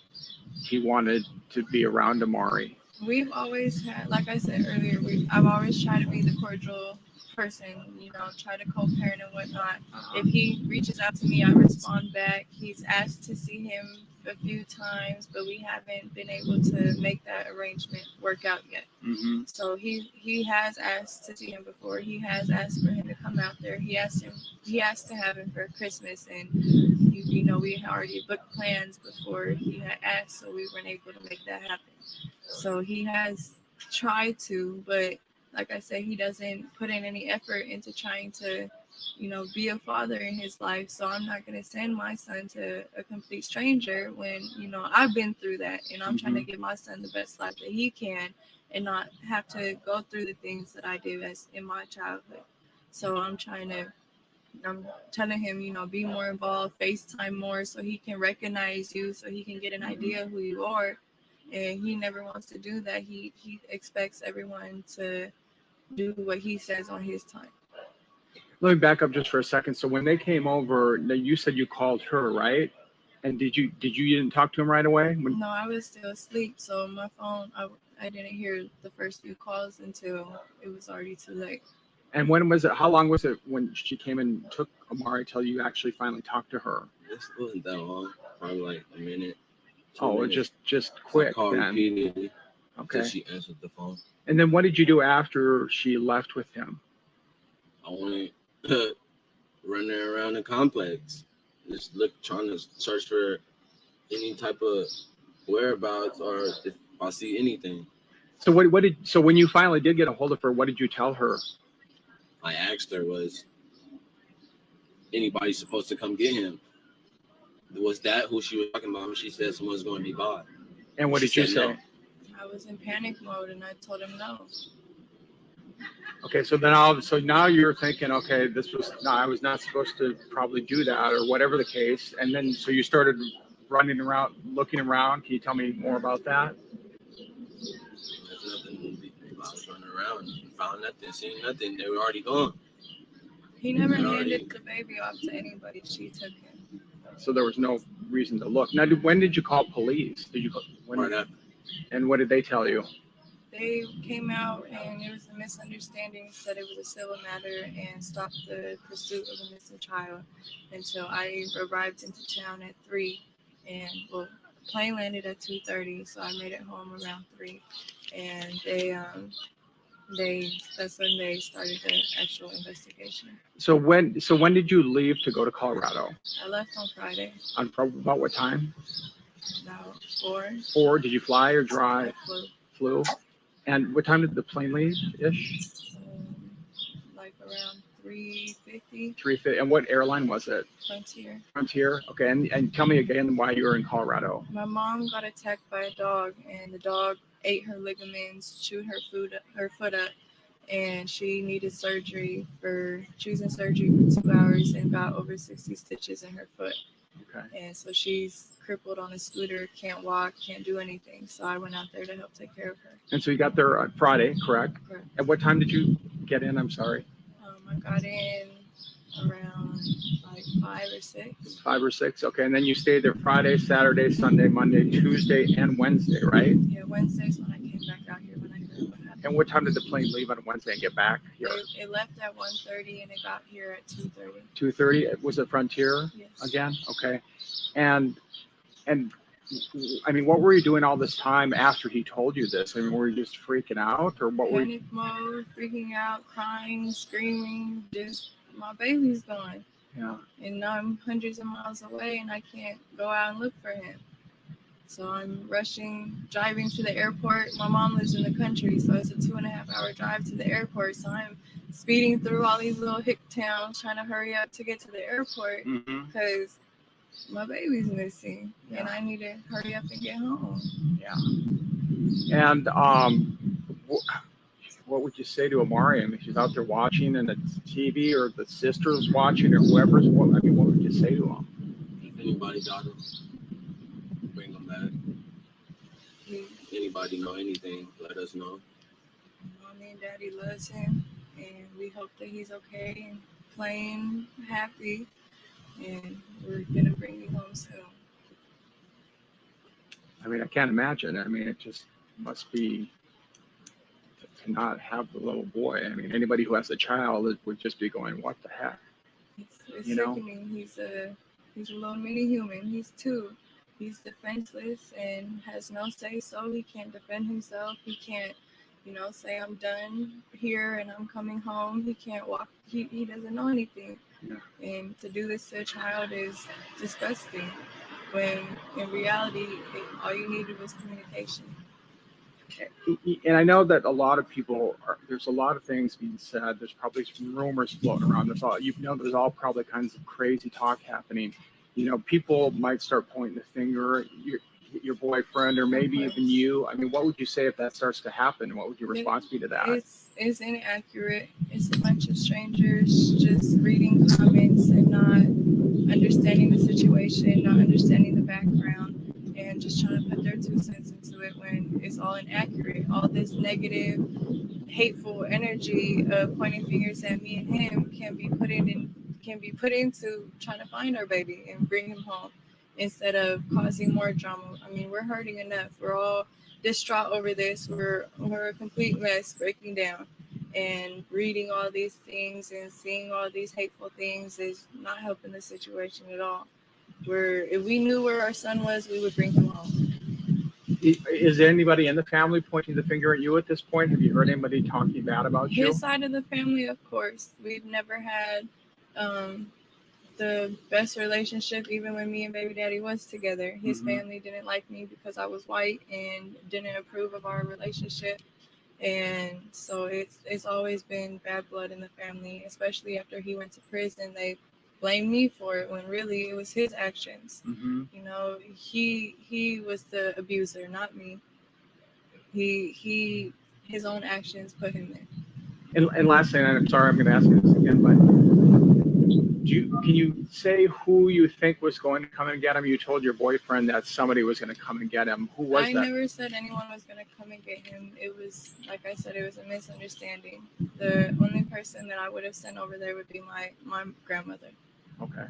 he wanted to be around Amari? We've always had, like I said earlier, I've always tried to be the cordial person, you know, try to co-parent and whatnot. If he reaches out to me, I respond back. He's asked to see him a few times, but we haven't been able to make that arrangement work out yet. Mm-hmm. So he has asked to see him before. He has asked for him to come out there. He asked to have him for Christmas, and you know, we had already booked plans before he had asked, so we weren't able to make that happen. So he has tried to, but like I said, he doesn't put in any effort into trying to, you know, be a father in his life. So I'm not going to send my son to a complete stranger when, you know, I've been through that, and I'm trying to give my son the best life that he can and not have to go through the things that I did as in my childhood. So I'm telling him, you know, be more involved, FaceTime more so he can recognize you, so he can get an idea of who you are. And he never wants to do that. He expects everyone to do what he says on his time. Let me back up just for a second. So when they came over, you said you called her, right? And you didn't talk to him right away? No, I was still asleep. So my phone, I didn't hear the first few calls until it was already too late. And when was it? How long was it when she came and took Amari till you actually finally talked to her? It wasn't that long. Probably like a minute. Oh, just quick. I called then. repeatedly Okay. until she answered the phone. And then what did you do after she left with him? I went running around the complex, just trying to search for any type of whereabouts or if I see anything. So so when you finally did get a hold of her, what did you tell her? I asked her, was anybody supposed to come get him? Was that who she was talking about when she said someone's going to be bought? And what did you say? No. I was in panic mode and I told him no. Okay, so now you're thinking, okay, I was not supposed to probably do that or whatever the case. And then so you started running around, looking around. Can you tell me more about that? There's nothing. I was running around, found nothing, seen nothing. They were already gone. He never handed the baby off to anybody. She took him. So there was no reason to look. Now, when did you call police? Right after. And what did they tell you? They came out and it was a misunderstanding, said it was a civil matter and stopped the pursuit of a missing child until I arrived into town at 3. And the plane landed at 2:30, so I made it home around 3. And that's when they started the actual investigation. So when did you leave to go to Colorado? I left on Friday. On about what time? About 4. 4. Did you fly or drive? I Flew. And what time did the plane leave-ish? Like around 3:50. 3:50. And what airline was it? Frontier. Frontier. Okay. And tell me again why you were in Colorado. My mom got attacked by a dog, and the dog ate her ligaments, chewed her foot up, and she needed surgery for 2 hours and got over 60 stitches in her foot. Okay. And so she's crippled on a scooter, can't walk, can't do anything. So I went out there to help take care of her. And so you got there on Friday, correct? Correct. At what time did you get in? I'm sorry. I got in around like 5 or 6. 5 or 6. Okay. And then you stayed there Friday, Saturday, Sunday, Monday, Tuesday, and Wednesday, right? Yeah, Wednesday's when I came back out here when I heard what happened. And what time did the plane leave on Wednesday and get back here? It left at 1:30 and it got here at 2:30. 2:30. Was it Frontier? Yes. Again? Okay. And I mean, what were you doing all this time after he told you this? I mean, were you just freaking out, or what were you? Panic mode, freaking out, crying, screaming, just my baby's gone. Yeah. And I'm hundreds of miles away and I can't go out and look for him. So I'm driving to the airport. My mom lives in the country, so it's a 2.5-hour drive to the airport. So I'm speeding through all these little hick towns trying to hurry up to get to the airport because my baby's missing and I need to hurry up and get home. Yeah. And what would you say to Amari? I mean, she's out there watching and the TV, or the sister's watching, or whoever's. What would you say to him? If anybody got him, bring him back. Anybody know anything, let us know. Mommy and Daddy loves him, and we hope that he's okay and playing happy. and we're gonna bring you home soon. I mean, I can't imagine. I mean, it just must be to not have the little boy. I mean, anybody who has a child would just be going, what the heck? It's You know? sickening. He's a little mini human. He's 2. He's defenseless and has no say so. He can't defend himself. He can't, say I'm done here and I'm coming home. He can't walk. He doesn't know anything. Yeah. And to do this to a child is disgusting. When in reality, all you needed was communication. And I know that a lot of people there's a lot of things being said. There's probably some rumors floating around. There's all probably kinds of crazy talk happening. People might start pointing the finger at your boyfriend or maybe even you. I mean, what would you say if that starts to happen? What would your response be to that? It's inaccurate. It's a bunch of strangers just reading comments and not understanding the situation, not understanding the background, and just trying to put their 2 cents into it when it's all inaccurate. All this negative, hateful energy of pointing fingers at me and him can be put into trying to find our baby and bring him home instead of causing more drama. I mean, we're hurting enough. We're all distraught over this. We're a complete mess, breaking down. And reading all these things and seeing all these hateful things is not helping the situation at all. If we knew where our son was, we would bring him home. Is there anybody in the family pointing the finger at you at this point? Have you heard anybody talking bad about you? His side of the family, of course. We've never had the best relationship, even when me and baby daddy was together. His family didn't like me because I was white and didn't approve of our relationship. And so it's always been bad blood in the family, especially after he went to prison. They blamed me for it when really it was his actions. He was the abuser, not me. His own actions put him there. And last thing, I'm sorry, I'm going to ask you this again, but can you say who you think was going to come and get him? You told your boyfriend that somebody was going to come and get him. Who was that? I never said anyone was going to come and get him. It was, like I said, it was a misunderstanding. The only person that I would have sent over there would be my grandmother. Okay.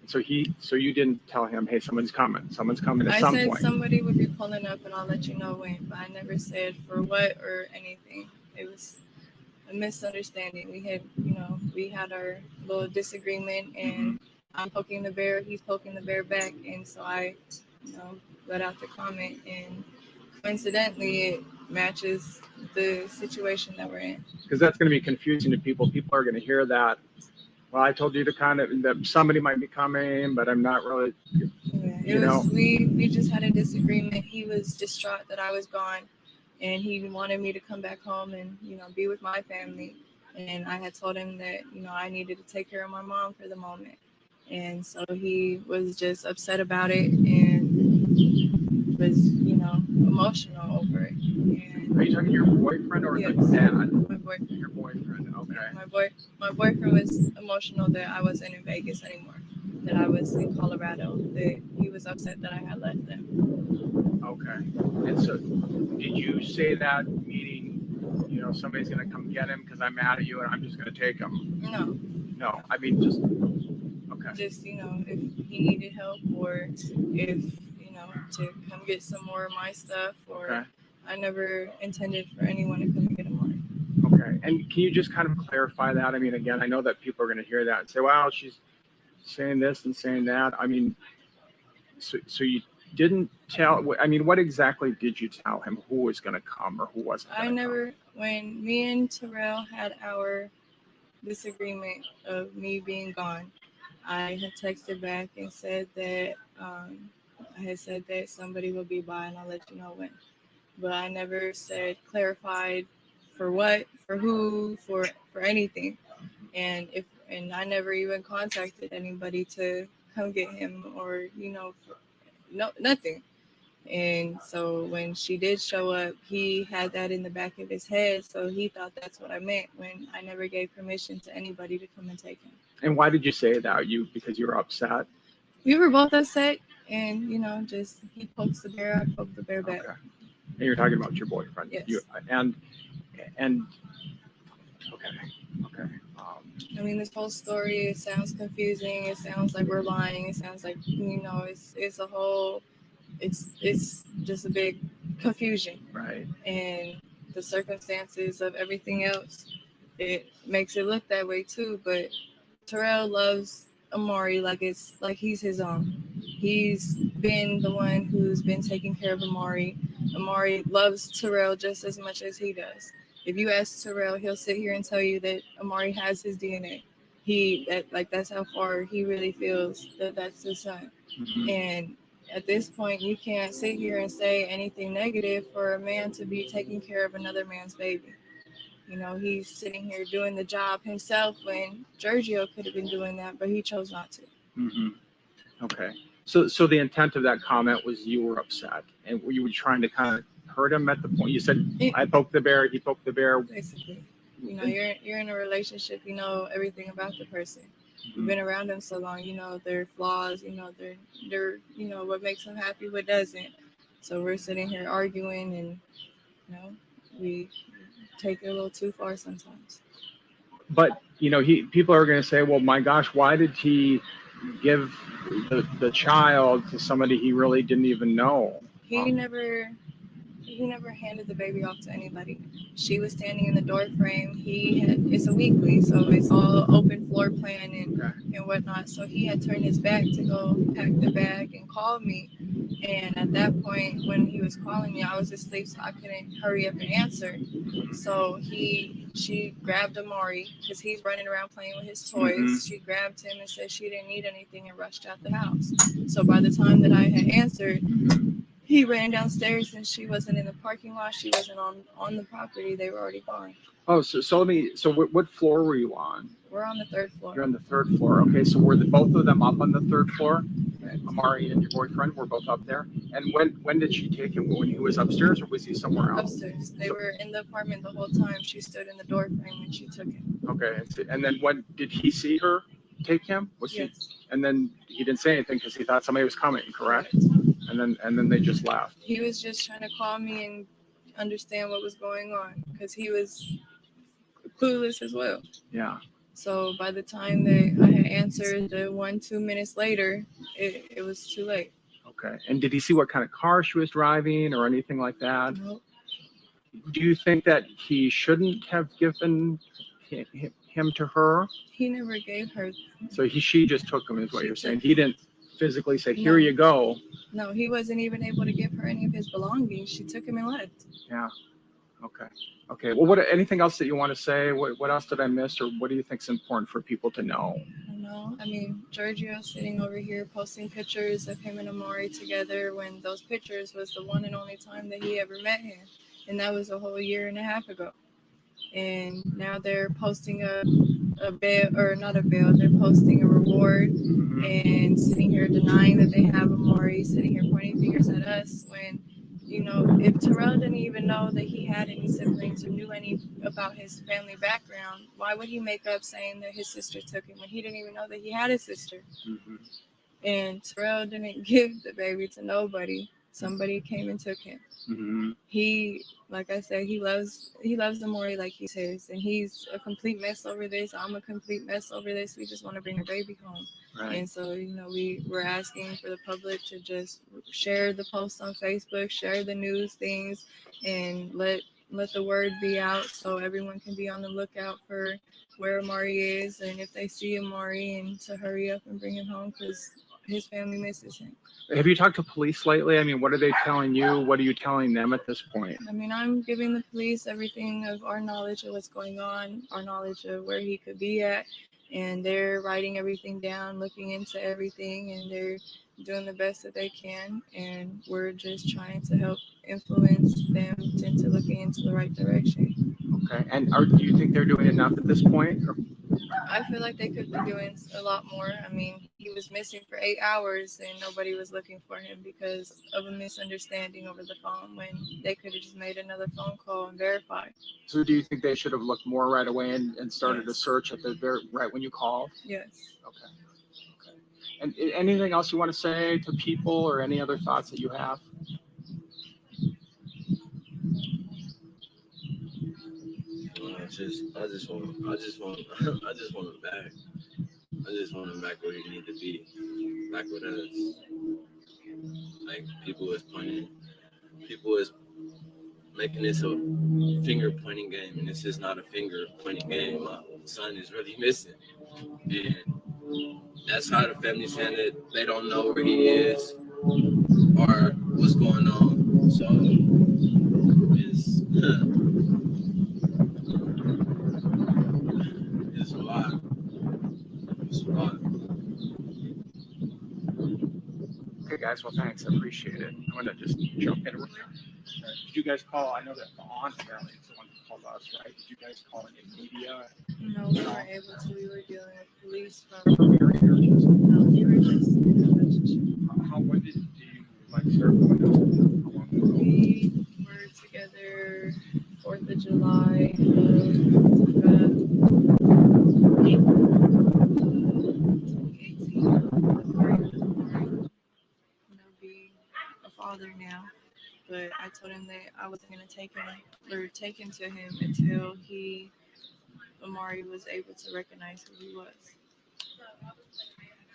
So you didn't tell him, hey, someone's coming at some point. I said somebody would be pulling up and I'll let you know when, but I never said for what or anything. It was a misunderstanding. We had our little disagreement, and I'm poking the bear, he's poking the bear back, and so I, let out the comment, and coincidentally, it matches the situation that we're in. Because that's going to be confusing to people. People are going to hear that. Well, I told you that somebody might be coming, but I'm not really. We just had a disagreement. He was distraught that I was gone, and he wanted me to come back home and be with my family. And I had told him that I needed to take care of my mom for the moment, and so he was just upset about it and was emotional over it. And are you talking to your boyfriend or yes, the dad? My boyfriend. Your boyfriend, okay. My boyfriend was emotional that I wasn't in Vegas anymore, that I was in Colorado, that he was upset that I had left them. Okay. And so did you say that meaning, somebody's going to come get him because I'm mad at you and I'm just going to take him? No, I mean, just, okay. Just, if he needed help or if, to come get some more of my stuff or okay. I never intended for anyone to come get him more. Okay. And can you just kind of clarify that? I mean, again, I know that people are going to hear that and say, wow, she's saying this and saying that. I mean, so you didn't tell, I mean, what exactly did you tell him? Who was going to come or who wasn't going to come? When me and Terrell had our disagreement of me being gone, I had texted back and said that I had said that somebody will be by and I'll let you know when. But I never clarified for what, for who, for anything. And I never even contacted anybody to come get him or, nothing. And so when she did show up, he had that in the back of his head. So he thought that's what I meant when I never gave permission to anybody to come and take him. And why did you say that? Because you were upset? We were both upset. And, just he pokes the bear, I poke the bear back. Okay. And you're talking about your boyfriend. Yes. Okay. I mean, this whole story, it sounds confusing. It sounds like we're lying. It sounds like, it's a whole, it's just a big confusion. Right. And the circumstances of everything else, it makes it look that way too. But Terrell loves Amari like he's his own. He's been the one who's been taking care of Amari. Amari loves Terrell just as much as he does. If you ask Terrell, he'll sit here and tell you that Amari has his DNA. That's how far he really feels that that's his son. Mm-hmm. And at this point, you can't sit here and say anything negative for a man to be taking care of another man's baby. He's sitting here doing the job himself when Giorgio could have been doing that, but he chose not to. Mm-hmm. Okay. So the intent of that comment was you were upset and you were trying to kind of hurt him at the point. You said, I poked the bear, he poked the bear. Basically, you're in a relationship, you know everything about the person. You've been around them so long, you know their flaws, they're what makes them happy, what doesn't. So we're sitting here arguing, and we take it a little too far sometimes. But people are going to say, well, my gosh, why did he give the child to somebody he really didn't even know? He never handed the baby off to anybody. She was standing in the door frame. It's a weekly, so it's all open floor plan and whatnot. So he had turned his back to go pack the bag and call me. And at that point, when he was calling me, I was asleep, so I couldn't hurry up and answer. So she grabbed Amari because he's running around playing with his toys. Mm-hmm. She grabbed him and said she didn't need anything and rushed out the house. So by the time that I had answered, he ran downstairs and she wasn't in the parking lot. She wasn't on the property. They were already gone. Oh, so what floor were you on? We're on the third floor. You're on the third floor. Okay, so were both of them up on the third floor? Amari and your boyfriend were both up there. And when did she take him? When he was upstairs, or was he somewhere else? Upstairs. They were in the apartment the whole time. She stood in the door frame when she took him. Okay, and then when did he see her take him? Yes. And then he didn't say anything because he thought somebody was coming, correct? And then they just left. He was just trying to call me and understand what was going on because he was clueless as well. Yeah. So by the time that I had answered, 1-2 minutes later, it was too late. Okay. And did he see what kind of car she was driving or anything like that? Nope. Do you think that he shouldn't have given him to her? He never gave her. So she just took him, is what you're saying. He didn't physically say, here you go. No, he wasn't even able to give her any of his belongings. She took him and left. Yeah. Okay. Well, anything else that you want to say? What else did I miss, or what do you think is important for people to know? I don't know. I mean, Giorgio sitting over here posting pictures of him and Amari together when those pictures was the one and only time that he ever met him. And that was a whole year and a half ago. And now they're posting a bail, or not a bail, they're posting a reward and sitting here denying that they have Amari, sitting here pointing fingers at us when, if Terrell didn't even know that he had any siblings or knew any about his family background, why would he make up saying that his sister took him when he didn't even know that he had a sister? Mm-hmm. And Terrell didn't give the baby to nobody. Somebody came and took him. Mm-hmm. He, like I said, he loves Amari like he's his, and he's a complete mess over this. I'm a complete mess over this. We just want to bring the baby home. Right. And so, we're asking for the public to just share the post on Facebook, share the news things, and let the word be out so everyone can be on the lookout for where Amari is, and if they see Amari, and to hurry up and bring him home because his family misses him. Have you talked to police lately? I mean, what are they telling you? What are you telling them at this point? I mean, I'm giving the police everything of our knowledge of what's going on, our knowledge of where he could be at, and they're writing everything down, looking into everything, and they're doing the best that they can, and we're just trying to help influence them into looking into the right direction. Okay, and do you think they're doing enough at this point? I feel like they could be doing a lot more. I mean, he was missing for 8 hours and nobody was looking for him because of a misunderstanding over the phone when they could have just made another phone call and verified. So do you think they should have looked more right away and started a search at right when you called? Yes. Okay. And anything else you want to say to people or any other thoughts that you have? I just want him back. I just want him back where he need to be, back with us. Like people is making this a finger pointing game, and this is not a finger pointing game. My son is really missing, and that's how the family's saying that they don't know where he is or what's going on. So it's a lot. It's a lot. Okay, guys. Well, thanks. I appreciate it. I'm gonna just jump in. Did you guys call? I know that the aunt apparently is the one who called us, right? Did you guys call any media? No, we weren't able to. We were dealing with police from. No, we were just in a relationship. When did you like start going out? We were together 4th of July be a father now, but I told him that I wasn't going to take him to him until Amari was able to recognize who he was.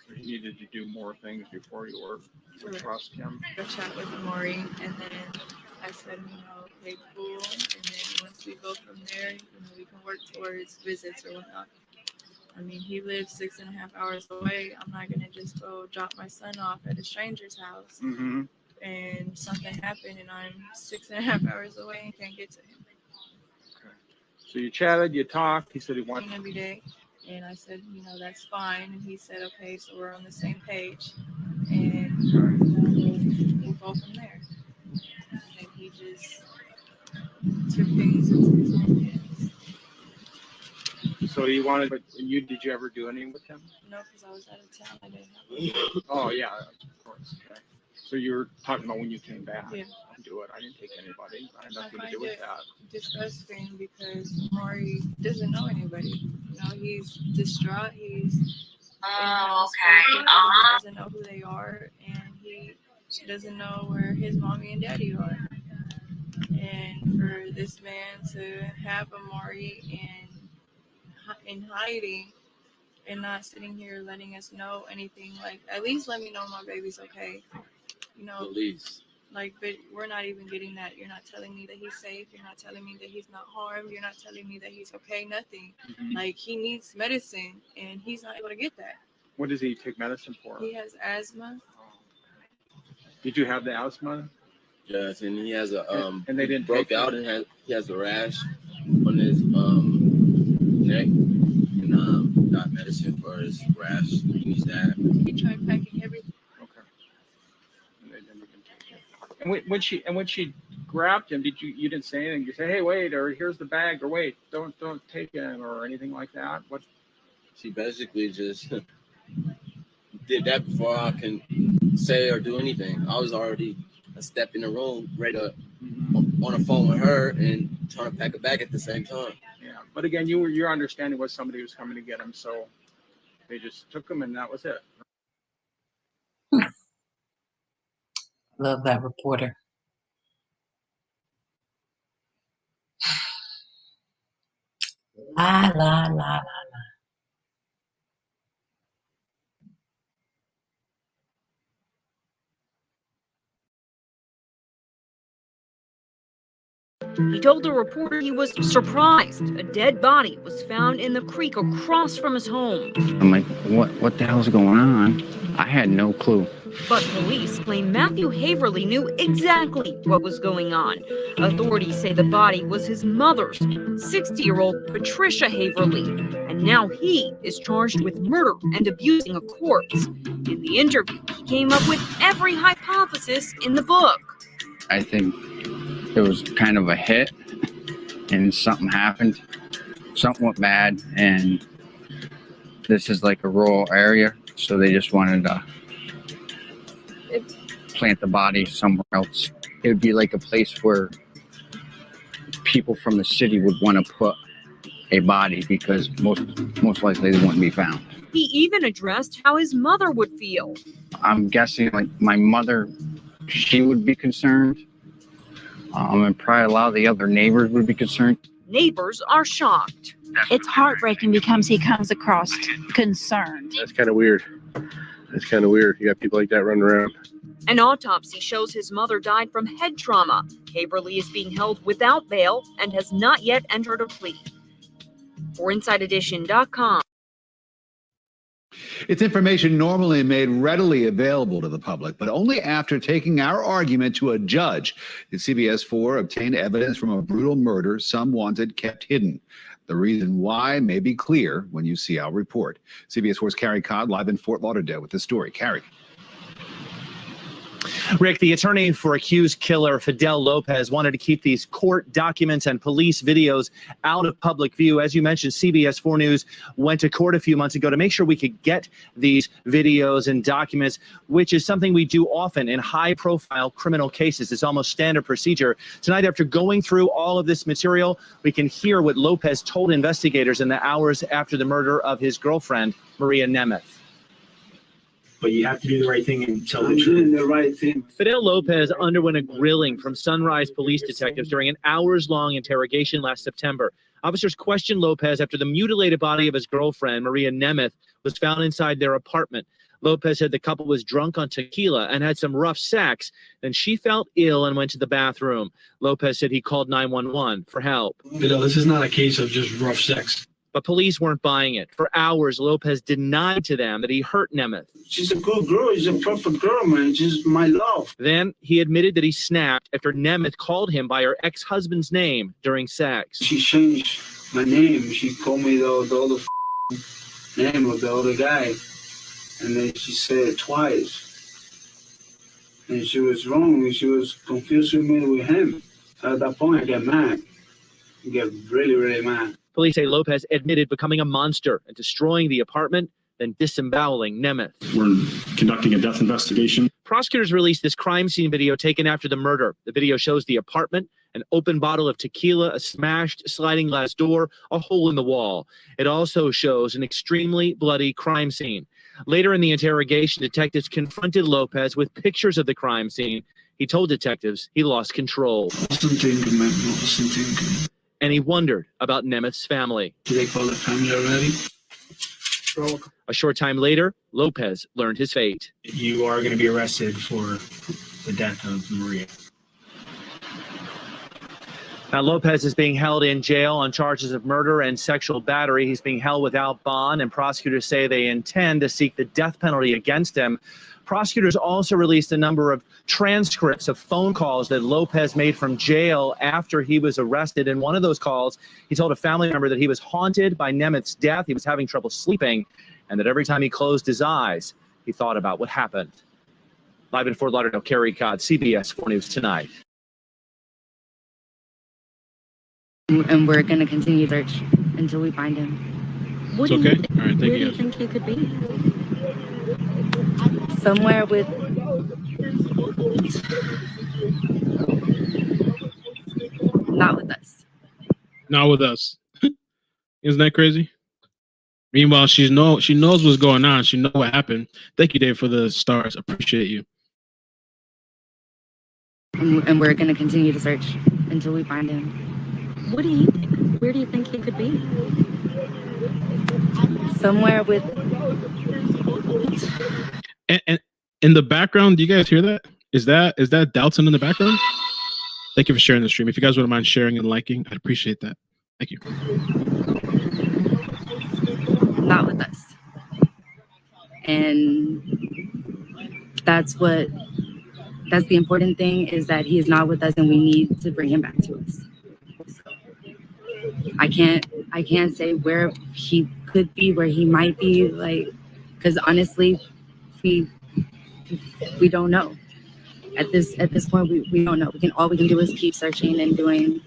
So you needed to do more things before you would trust him. Go chat with Amari, and then I said, okay, cool, and then once we go from there, we can work towards visits or whatnot. I mean, he lives 6.5 hours away. I'm not going to just go drop my son off at a stranger's house and something happened and I'm 6.5 hours away and can't get to him. Okay. So you chatted, you talked. He said he wanted every day. And I said, that's fine. And he said, okay, so we're on the same page. And we'll go from there. And he just took things into his own hands. So you wanted, but did you ever do anything with him? No, because I was out of town. I didn't have Oh, yeah, of course. Okay. So you're talking about when you came back. Yeah. Do it. I didn't take anybody. I had nothing to find do with it that. disgusting because Amari doesn't know anybody. He's distraught. He's he doesn't know who they are, and he doesn't know where his mommy and daddy are. And for this man to have Amari in hiding and not sitting here letting us know anything, like at least let me know my baby's okay. At least. Like, but we're not even getting that. You're not telling me that he's safe. You're not telling me that he's not harmed. You're not telling me that he's okay. Nothing. Mm-hmm. Like, he needs medicine, and he's not able to get that. What does he take medicine for? He has asthma. Did you have the asthma? Yes, and he has a and they didn't broke out and he has a rash on his neck, and got medicine for his rash. He needs that. He tried packing everything. Okay. And they didn't even take it. And when she grabbed him, you didn't say anything? You say, hey, wait, or here's the bag, or wait, don't take him, or anything like that? What? She basically just did that before I can say or do anything. I was already a step in the room, ready to on the phone with her and trying to pack a bag at the same time. Yeah, but again, your understanding was somebody was coming to get him, so they just took him, and that was it. Love that reporter. La la la la la. He told the reporter he was surprised a dead body was found in the creek across from his home. I'm like, what the hell's going on? I had no clue. But police claim Matthew Haverly knew exactly what was going on. Authorities say the body was his mother's, 60-year-old Patricia Haverly, and now he is charged with murder and abusing a corpse. In the interview, he came up with every hypothesis in the book. I think it was kind of a hit, and something happened. Something went bad, and this is like a rural area, so they just wanted to plant the body somewhere else. It would be like a place where people from the city would want to put a body because most likely they wouldn't be found. He even addressed how his mother would feel. I'm guessing like my mother, she would be concerned. And probably a lot of the other neighbors would be concerned. Neighbors are shocked. It's heartbreaking because he comes across concerned. That's kind of weird. That's kind of weird. You got people like that running around. An autopsy shows his mother died from head trauma. Haverly is being held without bail and has not yet entered a plea. For InsideEdition.com. It's information normally made readily available to the public, but only after taking our argument to a judge did CBS 4 obtain evidence from a brutal murder some wanted kept hidden. The reason why may be clear when you see our report. CBS 4's Carrie Codd live in Fort Lauderdale with the story. Carrie. Rick, the attorney for accused killer Fidel Lopez wanted to keep these court documents and police videos out of public view. As you mentioned, CBS 4 News went to court a few months ago to make sure we could get these videos and documents, which is something we do often in high-profile criminal cases. It's almost standard procedure. Tonight, after going through all of this material, we can hear what Lopez told investigators in the hours after the murder of his girlfriend, Maria Nemeth. But you have to do the right thing and tell the truth. Doing the right thing. Fidel Lopez underwent a grilling from Sunrise police detectives during an hours-long interrogation last September. Officers questioned Lopez after the mutilated body of his girlfriend, Maria Nemeth, was found inside their apartment. Lopez said the couple was drunk on tequila and had some rough sex. Then she felt ill and went to the bathroom. Lopez said he called 911 for help. Fidel, this is not a case of just rough sex. But police weren't buying it. For hours, Lopez denied to them that he hurt Nemeth. She's a good girl. She's a proper girl, man. She's my love. Then he admitted that he snapped after Nemeth called him by her ex-husband's name during sex. She changed my name. She called me the other name of the other guy. And then she said it twice. And she was wrong. She was confusing me with him. So at that point, I get mad. I get really, really mad. Police say Lopez admitted becoming a monster and destroying the apartment, then disemboweling Nemeth. We're conducting a death investigation. Prosecutors released this crime scene video taken after the murder. The video shows the apartment, an open bottle of tequila, a smashed sliding glass door, a hole in the wall. It also shows an extremely bloody crime scene. Later in the interrogation, detectives confronted Lopez with pictures of the crime scene. He told detectives he lost control. Wasn't thinking, man. Wasn't thinking. And he wondered about Nemeth's family. Did they call the family already? A short time later, Lopez learned his fate. You are going to be arrested for the death of Maria. Now, Lopez is being held in jail on charges of murder and sexual battery. He's being held without bond, and prosecutors say they intend to seek the death penalty against him. Prosecutors also released a number of transcripts of phone calls that Lopez made from jail after he was arrested. In one of those calls, he told a family member that he was haunted by Nemeth's death. He was having trouble sleeping, and that every time he closed his eyes, he thought about what happened. Live in Fort Lauderdale, Carrie Codd, CBS 4 News Tonight. And we're going to continue to search until we find him. What do you think? All right, thank where you. Do you think he could be? Somewhere with not with us. Not with us. Isn't that crazy? Meanwhile, she knows what's going on. She knows what happened. Thank you, Dave, for the stars. Appreciate you. And we're going to continue to search until we find him. What do you think? Where do you think he could be? Somewhere with. And in the background, do you guys hear that? Is that Dalton in the background? Thank you for sharing the stream. If you guys wouldn't mind sharing and liking, I'd appreciate that. Thank you. Not with us. And that's the important thing, is that he is not with us and we need to bring him back to us. I can't say where he could be, where he might be, like, because honestly, we don't know. At this point, we don't know. All we can do is keep searching and doing,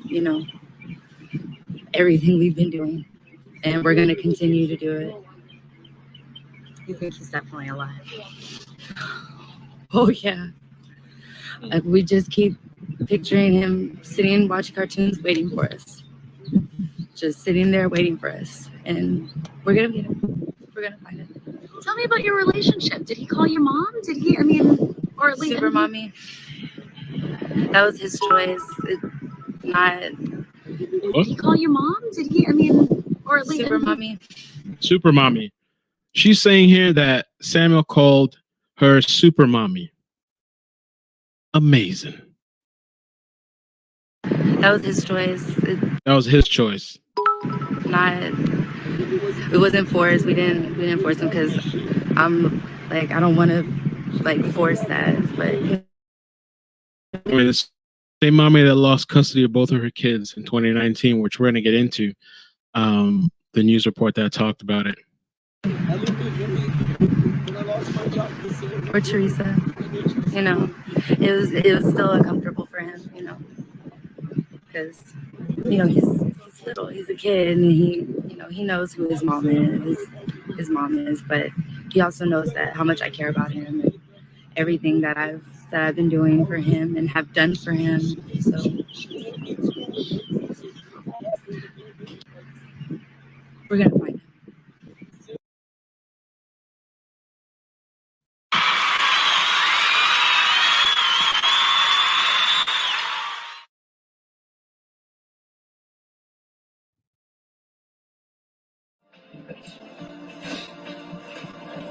everything we've been doing, and we're gonna continue to do it. You think he's definitely alive? Oh yeah. We just keep picturing him sitting, watching cartoons, waiting for us. Just sitting there waiting for us, and we're gonna get him. We're gonna find him. Tell me about your relationship. Did he call your mom? Or at least Super mommy. That was his choice. Did he call your mom? Did he? I mean, or at least Super mommy. Super mommy. She's saying here that Samuel called her super mommy. Amazing. That was his choice. That was his choice. It wasn't forced. We didn't force him because I'm like, I don't want to like force that. But I mean, it's the same mommy that lost custody of both of her kids in 2019, which we're going to get into. The news report that talked about it. for Teresa, you know, it was still uncomfortable for him, you know, because you know he's little, he's a kid, and he knows who his mom is, but he also knows that how much I care about him and everything that I've been doing for him and have done for him. So we're gonna find him.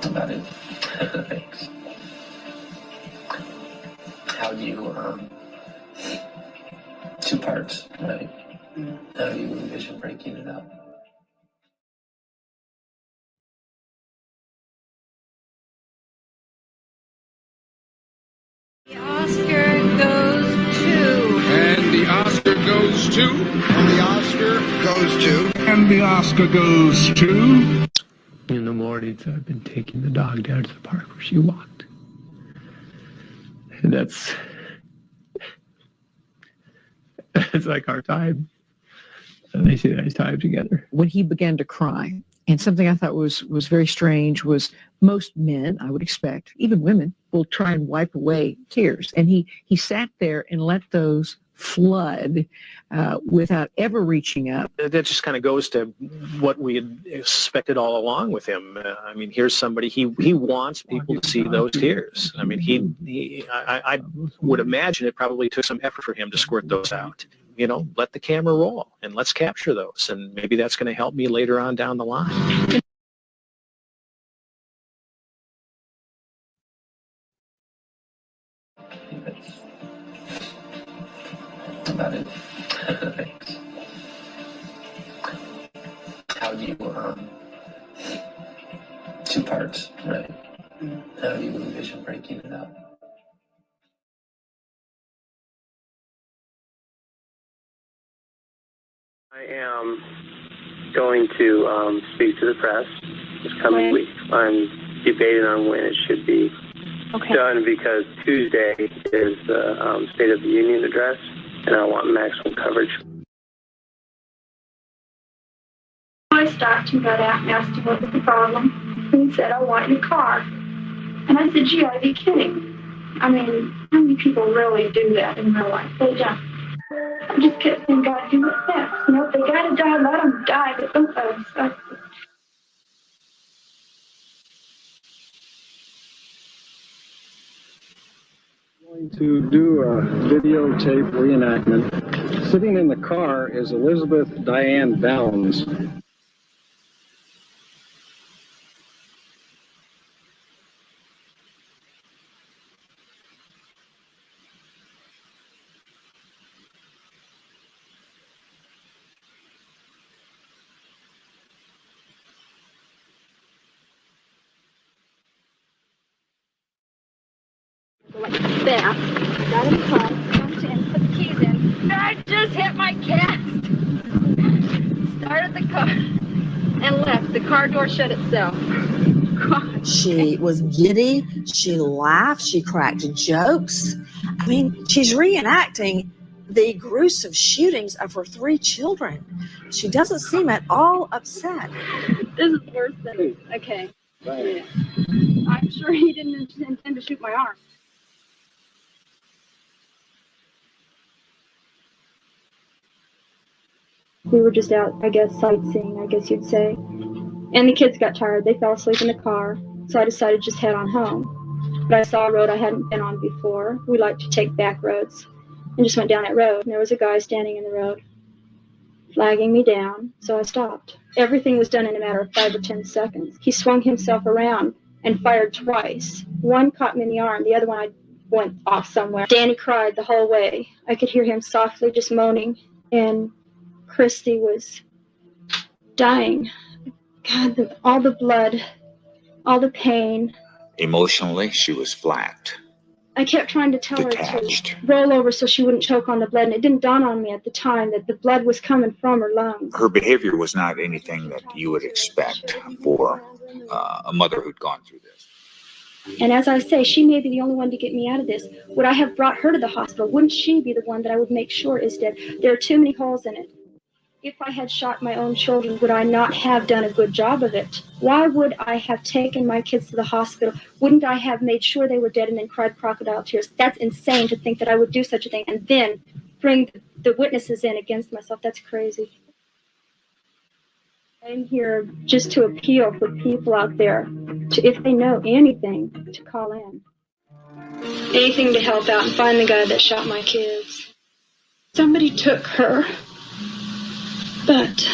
About it. Thanks. How do you, two parts, right? How do you envision breaking it up? The Oscar goes to. And the Oscar goes to. And the Oscar goes to. And the Oscar goes to. In the mornings, I've been taking the dog down to the park where she walked. And that's like our time. And they see nice time together. When he began to cry, and something I thought was very strange was most men, I would expect, even women, will try and wipe away tears. And he sat there and let those flood without ever reaching up. That just kind of goes to what we had expected all along with him. I mean, here's somebody, he wants people to see those tears. I mean, I would imagine it probably took some effort for him to squirt those out. You know, let the camera roll and let's capture those. And maybe that's going to help me later on down the line. About it. Thanks. How do you, two parts, right? How do you envision breaking it up? I am going to speak to the press this coming week. I'm debating on when it should be done because Tuesday is the State of the Union address, and I want maximum coverage. I stopped and got out and asked him what was the problem. And he said, I want your car. And I said, you gotta be kidding. I mean, how many people really do that in real life? They don't. I just kept saying, God, do what's best. You know, if they gotta die, let them die, but don't let them suffer. Going to do a videotape reenactment. Sitting in the car is Elizabeth Diane Downs. Like that. Got in the car, jumped in, put the keys in. I just hit my cast. Started the car and left. The car door shut itself. God. She was giddy. She laughed. She cracked jokes. I mean, she's reenacting the gruesome shootings of her 3 children. She doesn't seem at all upset. This is worse than okay. Yeah. I'm sure he didn't intend to shoot my arm. We were just out, I guess, sightseeing, I guess you'd say. And the kids got tired. They fell asleep in the car. So I decided to just head on home. But I saw a road I hadn't been on before. We like to take back roads. And just went down that road. And there was a guy standing in the road. flagging me down, so I stopped. Everything was done in a matter of 5 or 10 seconds. He swung himself around and fired twice. One caught me in the arm, the other one I went off somewhere. Danny cried the whole way. I could hear him softly just moaning, and Christy was dying. God, all the blood, all the pain. Emotionally, she was flat. I kept trying to tell Detached. her to roll over so she wouldn't choke on the blood, and it didn't dawn on me at the time that the blood was coming from her lungs. Her behavior was not anything that you would expect for a mother who'd gone through this. And as I say, she may be the only one to get me out of this. Would I have brought her to the hospital? Wouldn't she be the one that I would make sure is dead? There are too many holes in it. If I had shot my own children, would I not have done a good job of it? Why would I have taken my kids to the hospital? Wouldn't I have made sure they were dead and then cried crocodile tears? That's insane to think that I would do such a thing and then bring the witnesses in against myself. That's crazy. I'm here just to appeal for people out there, to, if they know anything, to call in. Anything to help out and find the guy that shot my kids. Somebody took her. But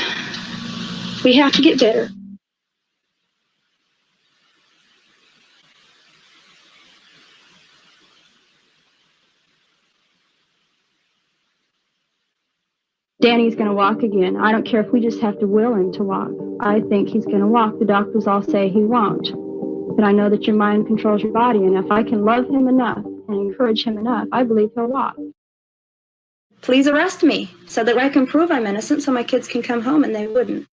we have to get better. Danny's going to walk again. I don't care if we just have to will him to walk. I think he's going to walk. The doctors all say he won't. But I know that your mind controls your body, and if I can love him enough and encourage him enough, I believe he'll walk. Please arrest me so that I can prove I'm innocent so my kids can come home, and they wouldn't.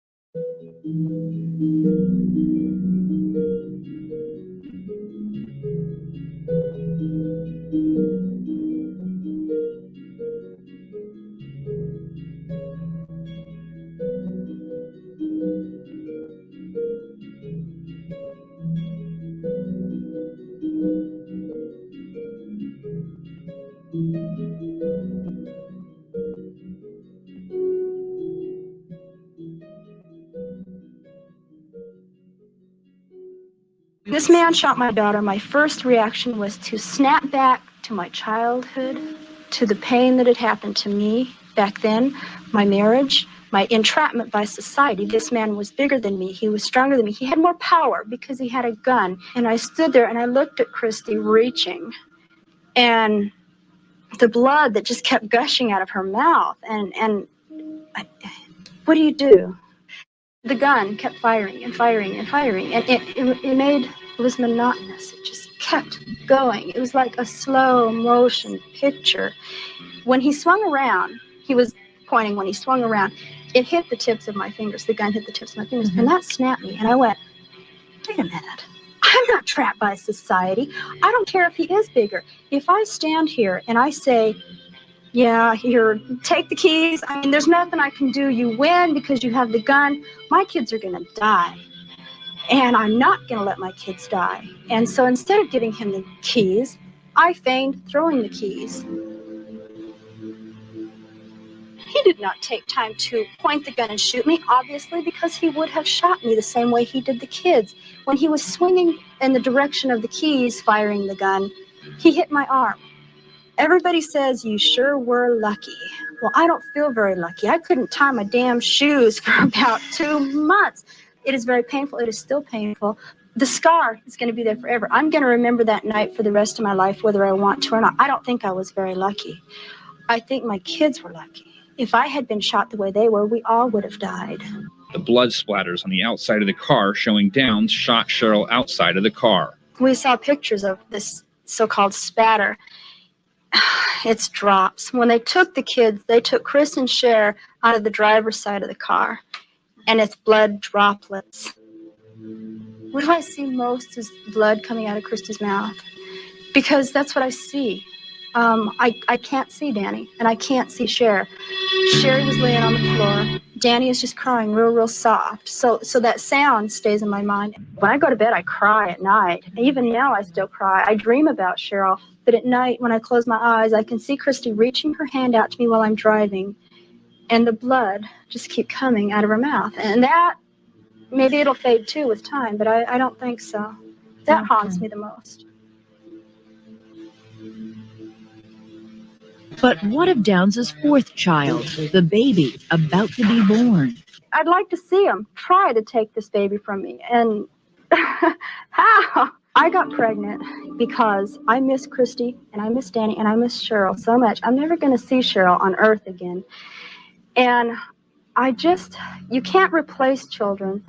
This man shot my daughter. My first reaction was to snap back to my childhood, to the pain that had happened to me back then, my marriage, my entrapment by society. This man was bigger than me. He was stronger than me. He had more power because he had a gun. And I stood there and I looked at Christy reaching, and the blood that just kept gushing out of her mouth. What do you do? The gun kept firing and firing and firing, and it was monotonous. It just kept going. It was like a slow motion picture. When he swung around, he was pointing. When he swung around, it hit the tips of my fingers. The gun hit the tips of my fingers, and that snapped me. And I went, wait a minute. I'm not trapped by society. I don't care if he is bigger. If I stand here and I say, yeah, here, take the keys. I mean, there's nothing I can do. You win because you have the gun. My kids are going to die. And I'm not going to let my kids die. And so instead of giving him the keys, I feigned throwing the keys. He did not take time to point the gun and shoot me, obviously, because he would have shot me the same way he did the kids. When he was swinging in the direction of the keys, firing the gun, he hit my arm. Everybody says you sure were lucky. Well, I don't feel very lucky. I couldn't tie my damn shoes for about 2 months. It is very painful. It is still painful. The scar is going to be there forever. I'm going to remember that night for the rest of my life, whether I want to or not. I don't think I was very lucky. I think my kids were lucky. If I had been shot the way they were, we all would have died. The blood splatters on the outside of the car showing Downs shot Cheryl outside of the car. We saw pictures of this so-called spatter. It's drops. When they took the kids, they took Chris and Cher out of the driver's side of the car, and it's blood droplets. What do I see most is blood coming out of Christy's mouth, because that's what I see. I can't see Danny, and I can't see Cher. Sherry was laying on the floor. Danny is just crying real soft. So that sound stays in my mind. When I go to bed, I cry at night. Even now, I still cry. I dream about Cheryl. But at night, when I close my eyes, I can see Christy reaching her hand out to me while I'm driving, and the blood just keep coming out of her mouth. And that, maybe it'll fade too with time, but I don't think so. That haunts me the most. But what of Downs' fourth child, the baby about to be born? I'd like to see him try to take this baby from me. And how? I got pregnant because I miss Christy and I miss Danny and I miss Cheryl so much. I'm never going to see Cheryl on earth again. And you can't replace children,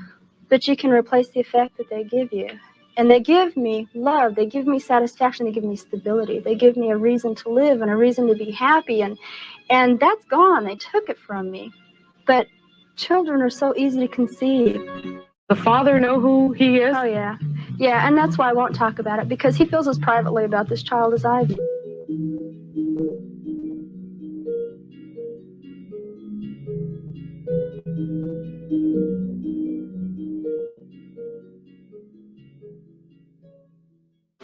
but you can replace the effect that they give you. And they give me love, they give me satisfaction, they give me stability, they give me a reason to live and a reason to be happy. And that's gone, they took it from me. But children are so easy to conceive. The father know who he is? Oh, yeah. Yeah, and that's why I won't talk about it, because he feels as privately about this child as I do.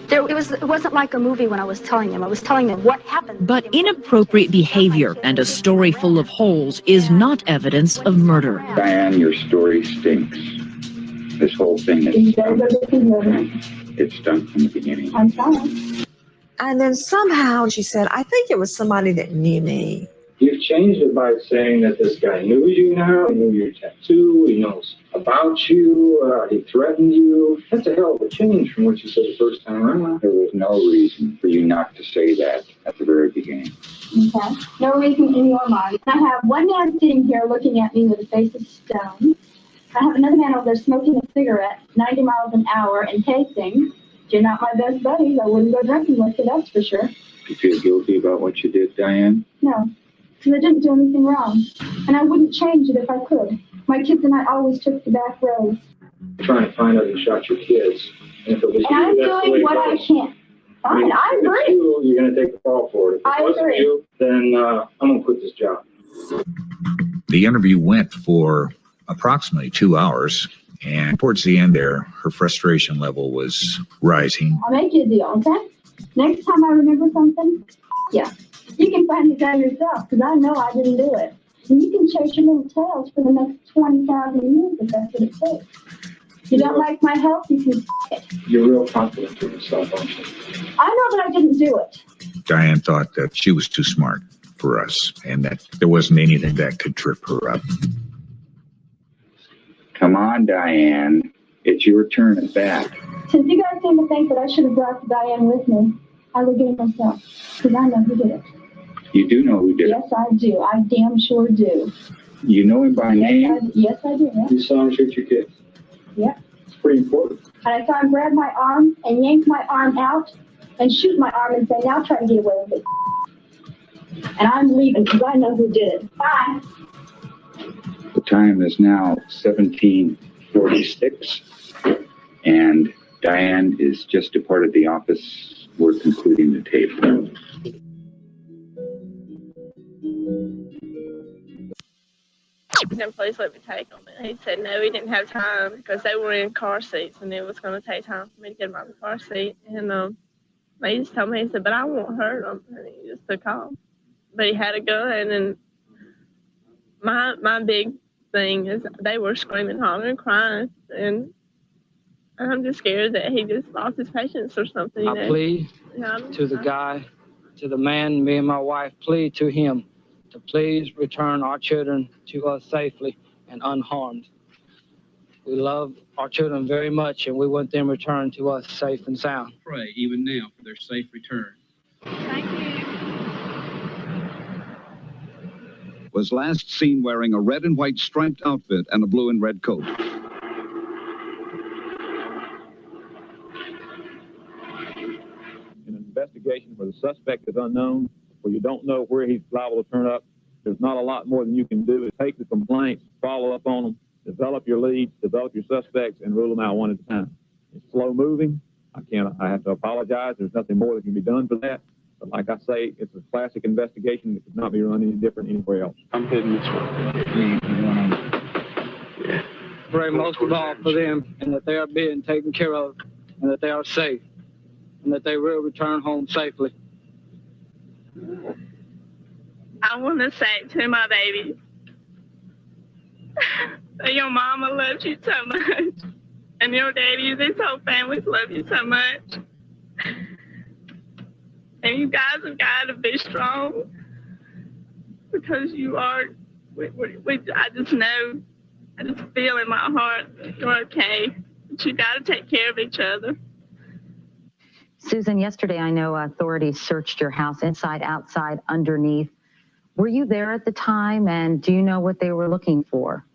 It wasn't like a movie when I was telling him. I was telling him what happened. But inappropriate behavior and a story full of holes is not evidence of murder. Diane, your story stinks. This whole thing is it's done from the beginning. I'm sorry. And then somehow she said, I think it was somebody that knew me. You've changed it by saying that this guy knew you now, he knew your tattoo, he knows about you, he threatened you. That's a hell of a change from what you said the first time around. There was no reason for you not to say that at the very beginning. Okay. No reason in your mind. I have one man sitting here looking at me with a face of stone. I have another man over there smoking a cigarette, 90 miles an hour, and tasting. You're not my best buddies. I wouldn't go drinking with you, that's for sure. Do you feel guilty about what you did, Diane? No, because I didn't do anything wrong. And I wouldn't change it if I could. My kids and I always took the back roads. Trying to find out you shot your kids. And if it was And I'm doing what I can. Fine, I agree. If it's you, you're going to take the fall for it. If it wasn't you, then I'm going to quit this job. The interview went for approximately 2 hours, and towards the end there, her frustration level was rising. I'll make you a deal, okay? Next time I remember something, yeah, you can find it out yourself, because I know I didn't do it. And you can chase your little tails for the next 20,000 years if that's what it takes. You don't like my help, you can it. You're real confident in yourself, aren't you? I know that I didn't do it. Diane thought that she was too smart for us and that there wasn't anything that could trip her up. Come on, Diane. It's your turn at bat. Since you guys seem to think that I should have brought Diane with me, I will get it myself, because I know who did it. You do know who did it? Yes, I do. I damn sure do. You know him by name? Yes, I do. Yeah. You saw him shoot your kids? Yeah. It's pretty important. And I saw him grab my arm and yank my arm out and shoot my arm and say, now try to get away with it. And I'm leaving because I know who did it. Bye. The time is now 17:46, and Diane is just departed the office. We're concluding the tape. Then please let me take them. And he said no, he didn't have time because they were in car seats and it was going to take time for me to get them out of the car seat. And he just told me, he said, but I won't hurt them. And he just took off. But he had a gun, and my big thing is they were screaming, hollering, crying, and I'm just scared that he just lost his patience or something. I plead to the guy, to the man, me and my wife, plead to him to please return our children to us safely and unharmed. We love our children very much, and we want them returned to us safe and sound. Pray even now for their safe return. Thank you. Was last seen wearing a red and white striped outfit and a blue and red coat. An investigation where the suspect is unknown, where you don't know where he's liable to turn up, there's not a lot more than you can do. Take the complaints, follow up on them, develop your leads, develop your suspects, and rule them out one at a time. It's slow moving. I have to apologize. There's nothing more that can be done for that. But like I say, it's a classic investigation that could not be run any different anywhere else. I'm hitting this one. Pray most of all for them, and that they are being taken care of, and that they are safe, and that they will return home safely. I want to say to my baby that your mama loves you so much, and your daddy and this whole family love you so much. And you guys have got to be strong. because you are. I just know, I just feel in my heart that you're okay. But you got to take care of each other. Susan, yesterday I know authorities searched your house inside, outside, underneath. Were you there at the time, and do you know what they were looking for?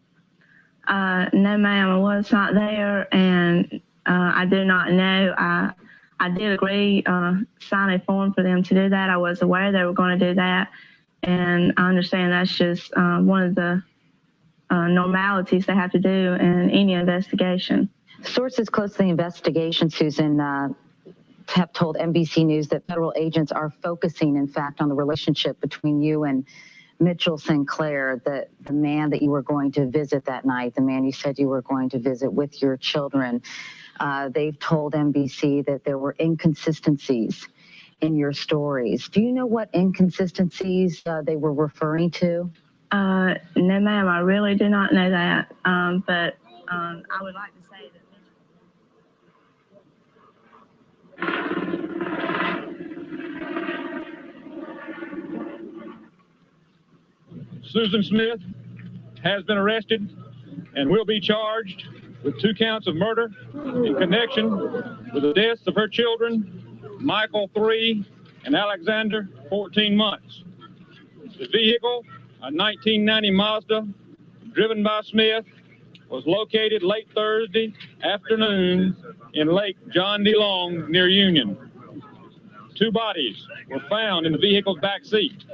No, ma'am, I was not there, and I do not know. I did agree, sign a form for them to do that. I was aware they were going to do that, and I understand that's just one of the normalities they have to do in any investigation. Sources close to the investigation, Susan, have told NBC News that federal agents are focusing, in fact, on the relationship between you and Mitchell Sinclair, the man that you were going to visit that night, the man you said you were going to visit with your children. They've told NBC that there were inconsistencies in your stories. Do you know what inconsistencies they were referring to? No, ma'am, I really do not know that. But I would like to say that Susan Smith has been arrested and will be charged with 2 counts of murder in connection with the deaths of her children, Michael 3 and Alexander 14 months. The vehicle, a 1990 Mazda, driven by Smith, was located late Thursday afternoon in Lake John D. Long near Union. 2 bodies were found in the vehicle's back seat.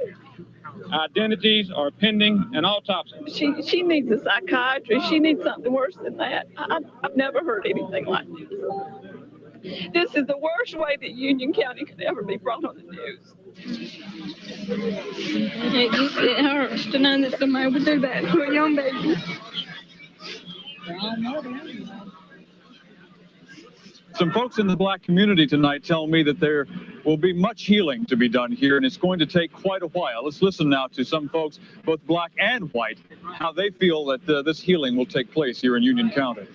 Identities are pending an autopsy. she needs a psychiatrist. She needs something worse than that. I've never heard anything like this. This is the worst way that Union County could ever be brought on the news. It hurts to know that somebody would do that to a young baby. Some folks in the black community tonight tell me that there will be much healing to be done here, and it's going to take quite a while. Let's listen now to some folks, both black and white, how they feel that this healing will take place here in Union County.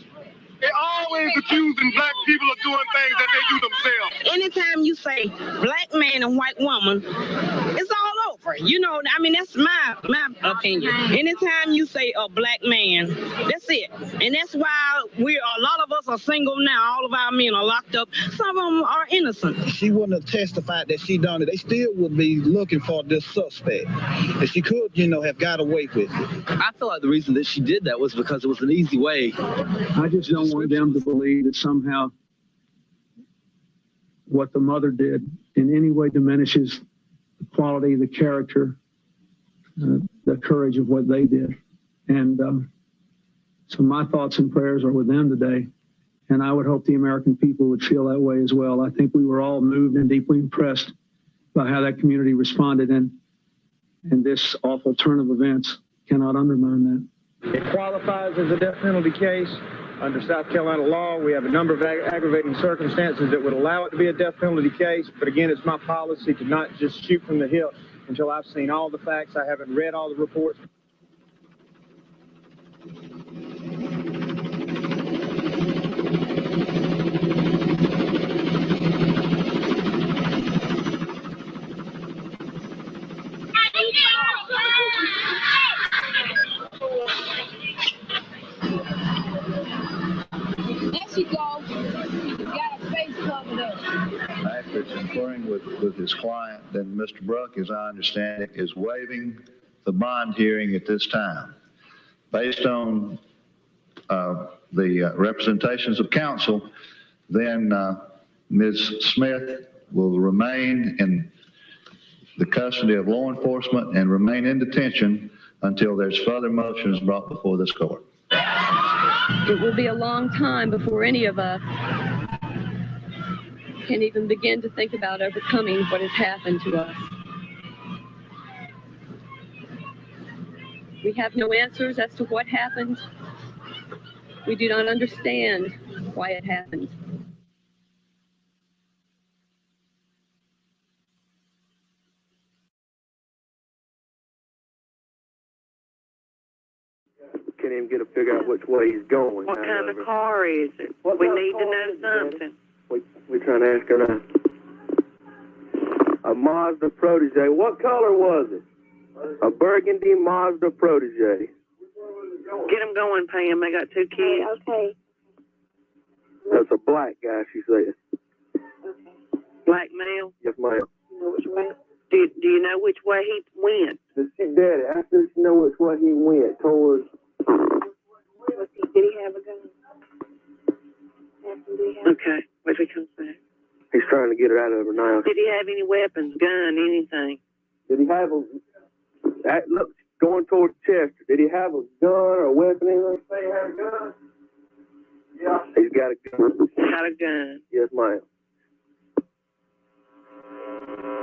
They're always accusing black people of doing things that they do themselves. Anytime you say black man and white woman, it's all over. You know, I mean, that's my opinion. Anytime you say a black man, that's it. And that's why a lot of us are single now. All of our men are locked up. Some of them are innocent. She wouldn't have testified that she done it. They still would be looking for this suspect. And she could, have got away with it. I feel like the reason that she did that was because it was an easy way. I just don't want them to believe that somehow what the mother did in any way diminishes the quality, the character, the courage of what they did. And so my thoughts and prayers are with them today. And I would hope the American people would feel that way as well. I think we were all moved and deeply impressed by how that community responded. And this awful turn of events cannot undermine that. It qualifies as a death penalty case. Under South Carolina law, we have a number of aggravating circumstances that would allow it to be a death penalty case. But again, it's my policy to not just shoot from the hip until I've seen all the facts. I haven't read all the reports. After conferring with his client, then Mr. Bruck, as I understand it, is waiving the bond hearing at this time. Based on the representations of counsel, then Ms. Smith will remain in the custody of law enforcement and remain in detention until there's further motions brought before this court. It will be a long time before any of us can even begin to think about overcoming what has happened to us. We have no answers as to what happened. We do not understand why it happened. Can't even get to figure out which way he's going. What kind of car is it? We need to know something. We're trying to ask her now. A Mazda Protege. What color was it? A burgundy Mazda protege. Get them going, Pam. They got 2 kids. Okay. That's a black guy, she said. Black male. Yes, ma'am. You know which way? Do you know which way he went? She daddy, after she know which way he went towards. Did he have a gun? Okay, wait till he comes back. He's trying to get her out of her now. Did he have any weapons, gun, anything? Did he have a... Look, going towards Chester. Did he have a gun or a weapon? Anything? Say he had a gun? Yeah. He's got a gun. Got a gun. Yes, ma'am.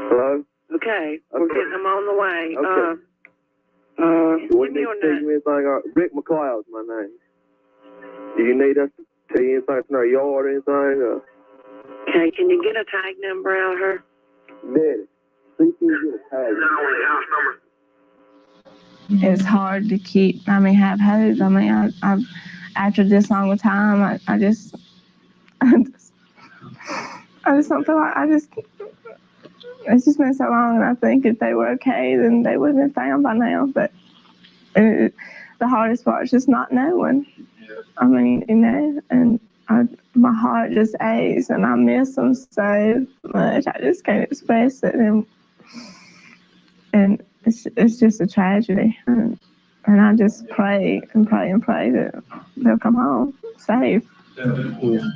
Hello? Okay, we're getting them on the way. Okay. Give me your name. Rick McLeod's my name. Do you need us to tell you anything from our yard or anything? Okay, can you get a tag number out of her? Daddy, see if you can get a tag. It's hard to keep, have hope. I've after this long a time, I just don't feel like, it's just been so long, and I think if they were okay, then they would have been found by now, but the hardest part is just not knowing. And my heart just aches, and I miss them so much. I just can't express it, and it's just a tragedy. And I just pray and pray and pray that they'll come home safe. Yeah.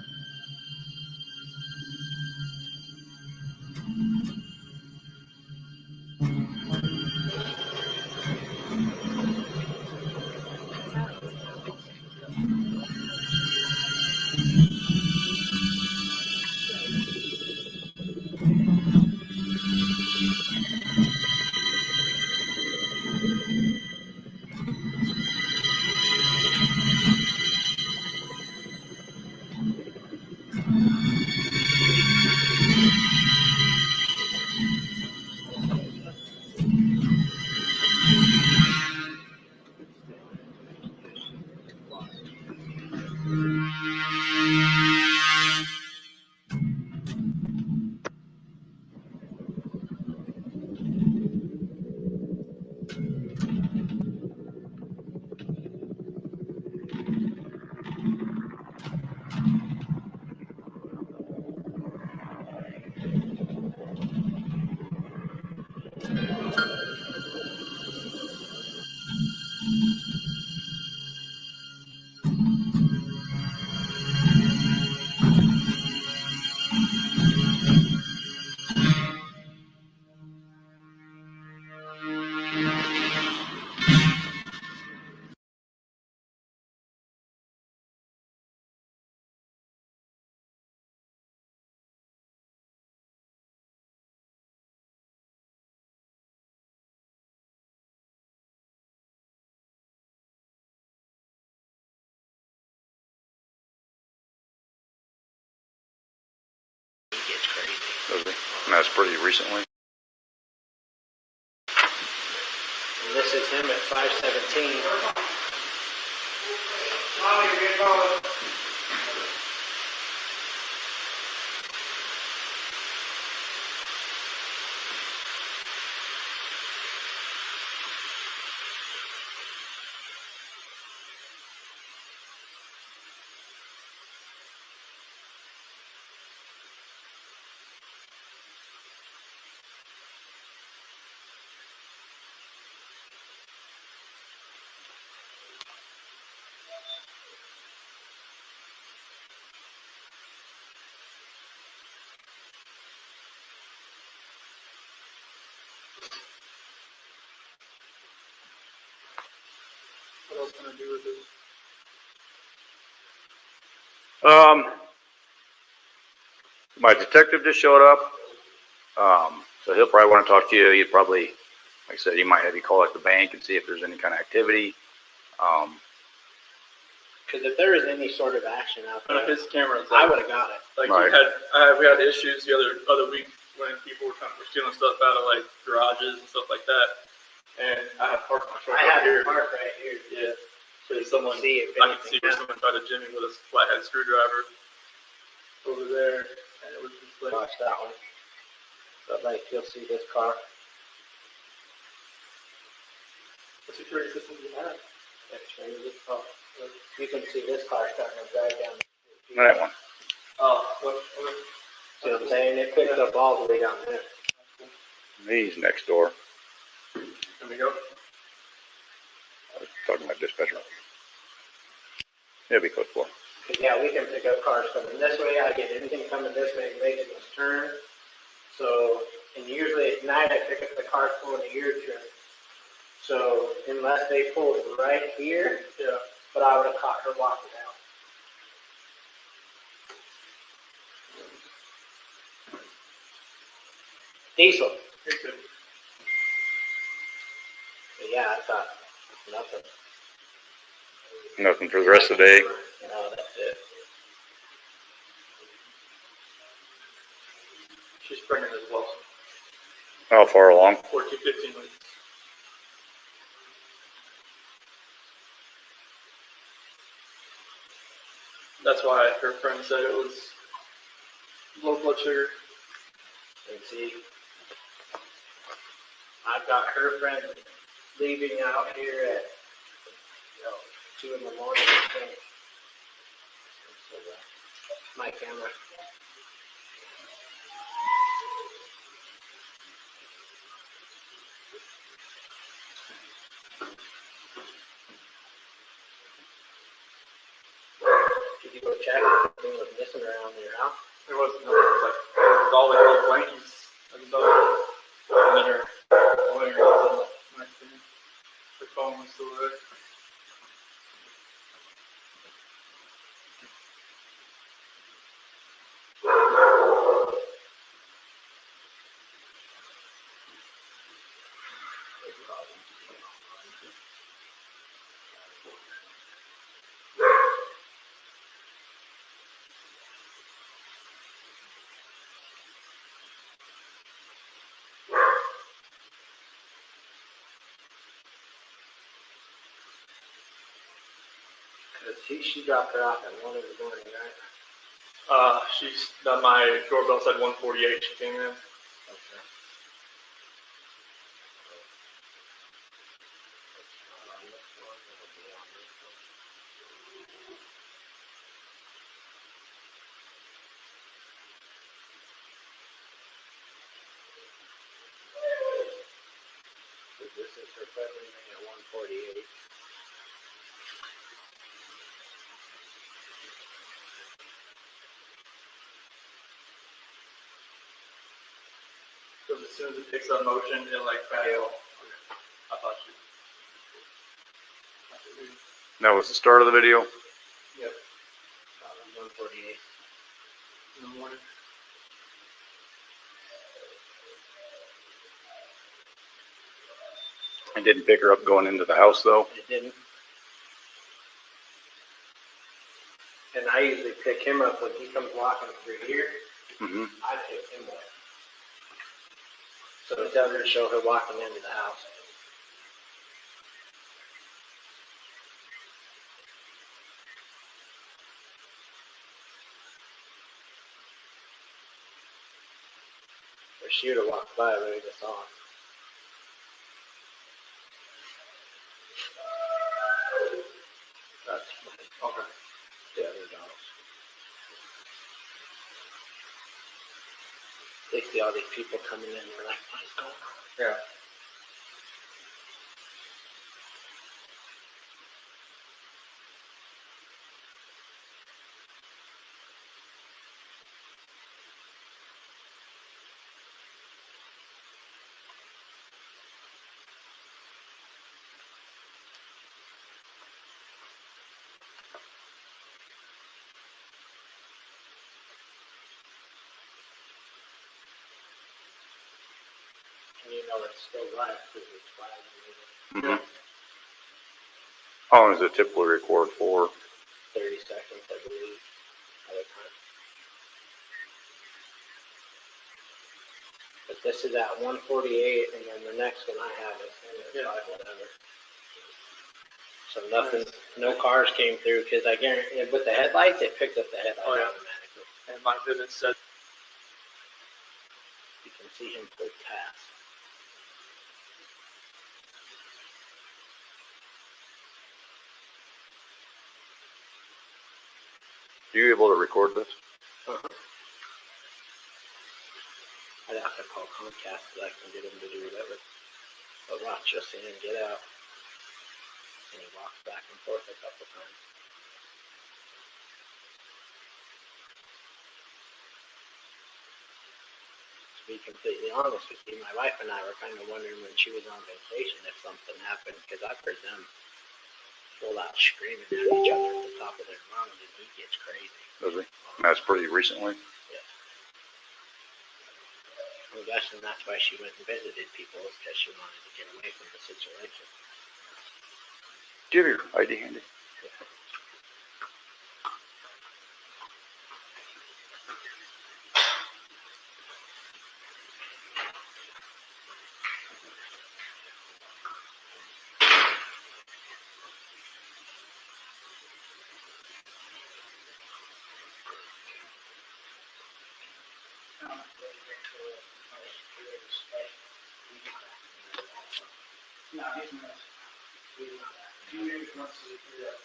That's pretty recently. And this is him at 517. What else can I do with this? My detective just showed up, so he'll probably want to talk to you. He'd probably, like I said, he might have you call at the bank and see if there's any kind of activity. Because if there is any sort of action out there, his camera's I would have got it. Like Right. we had issues the other week when people were stealing stuff out of like garages and stuff like that, and I had parked my truck I right have here. it marked right here. Yeah. So someone, See if I could anything see where someone tried to jimmy with a flathead screwdriver over there, and it was just like. Watch that one. But like you'll see this car. What security system do you have? You can see this car starting to drive down. That one. Oh, See what I'm saying? It picks up all the way down there. He's next door. There we go. I was talking about dispatcher. It'll be close for. Yeah, we can pick up cars coming this way. I get anything coming this way, making this turn. So, and usually at night I pick up the cars pulling a year turn. So unless they pulled right here, yeah. But I would have caught her walking out. Diesel. But yeah, I thought nothing. Nothing for the rest of the day. No, that's it. She's pregnant as well. How far along? 14, 15 weeks. That's why her friend said it was low blood sugar. And see, I've got her friend leaving out here at 2 in the morning. I think. So, my camera. Did you go check if anything was missing around your house? There wasn't. No, it was all the old blankies. And then her lawyer was next to me. Her phone was still there. She dropped her off at 1 in the morning, right? She's done my doorbell said 1:48. She came in. Okay. This is her February at 1:48. Because as soon as it picks up motion, it like fail. I thought you. That was the start of the video. Yep. 1:48 in the morning. I didn't pick her up going into the house though. It didn't. And I usually pick him up when he comes walking through here. Mm-hmm. I pick him up. So it doesn't show her walking into the house. Or she would have walked by, but we just saw it. That's okay. The other dogs. They see all these people coming in, they're like, what is going on? Yeah. And you know it's still live because it's flagged. Mm-hmm. How long does it typically record for? 30 seconds, I believe, at a time. But this is at 1:48, and then the next one I have is whatever. So nothing, no cars came through because I guarantee with the headlights, it picked up the headlights automatically. And my business said you can see him pull past. you able to record this? I'd have to call Comcast so I can get him to do whatever. But watch, just in and get out. And he walks back and forth a couple times. To be completely honest with you, my wife and I were kind of wondering when she was on vacation if something happened, because I've heard them full out screaming at each other at the top of their lungs, and he gets crazy. Does he? That's pretty recently. Yeah. I'm guessing that's why she went and visited people, is because she wanted to get away from the situation. Do you have your ID handy? No, he's not. He wants to do that.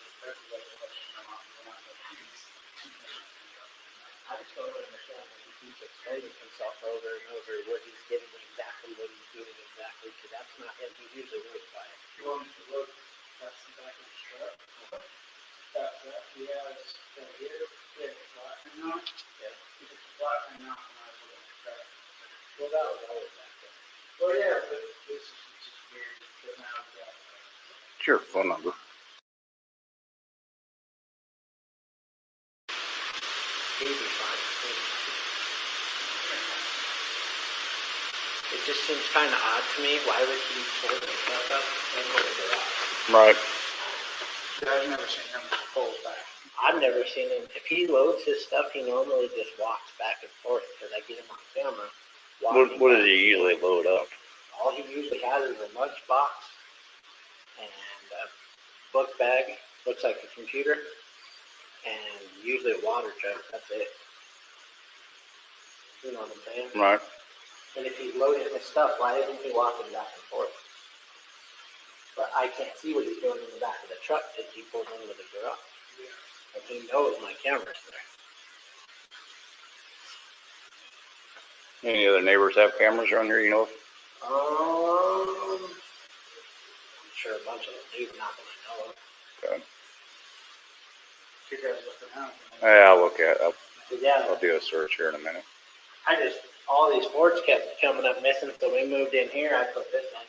I just don't understand why he keeps explaining himself over and over what he's getting exactly, what he's doing exactly, because that's not him. He's usually really quiet. You want me to look? That's the back of his truck. That's that. He has right here. Yeah, it's black and not. Yeah. It's black and not when I was looking at the truck. Well, that was always back there. Well, yeah, but this is just weird. Because now I've got What's your phone number? He'd be fine. It just seems kind of odd to me. Why would he pull the truck up and go to the garage? Right. I've never seen him pull back. I've never seen him. If he loads his stuff, he normally just walks back and forth because I get him on camera. What does he usually load up? All he usually has is a lunchbox and a book bag, looks like a computer, and usually a water jug. That's it. You know what I'm saying? Right. And if he's loading his stuff, why isn't he walking back and forth? But I can't see what he's doing in the back of the truck because he pulls into the garage. And he knows my camera's there. Any other neighbors have cameras around here, you know? I'm sure a bunch of them do, not that I know of. Okay. You guys looking out? Yeah, I'll look at it. Yeah. I'll do a search here in a minute. All these Fords kept coming up missing, so we moved in here, I put this in.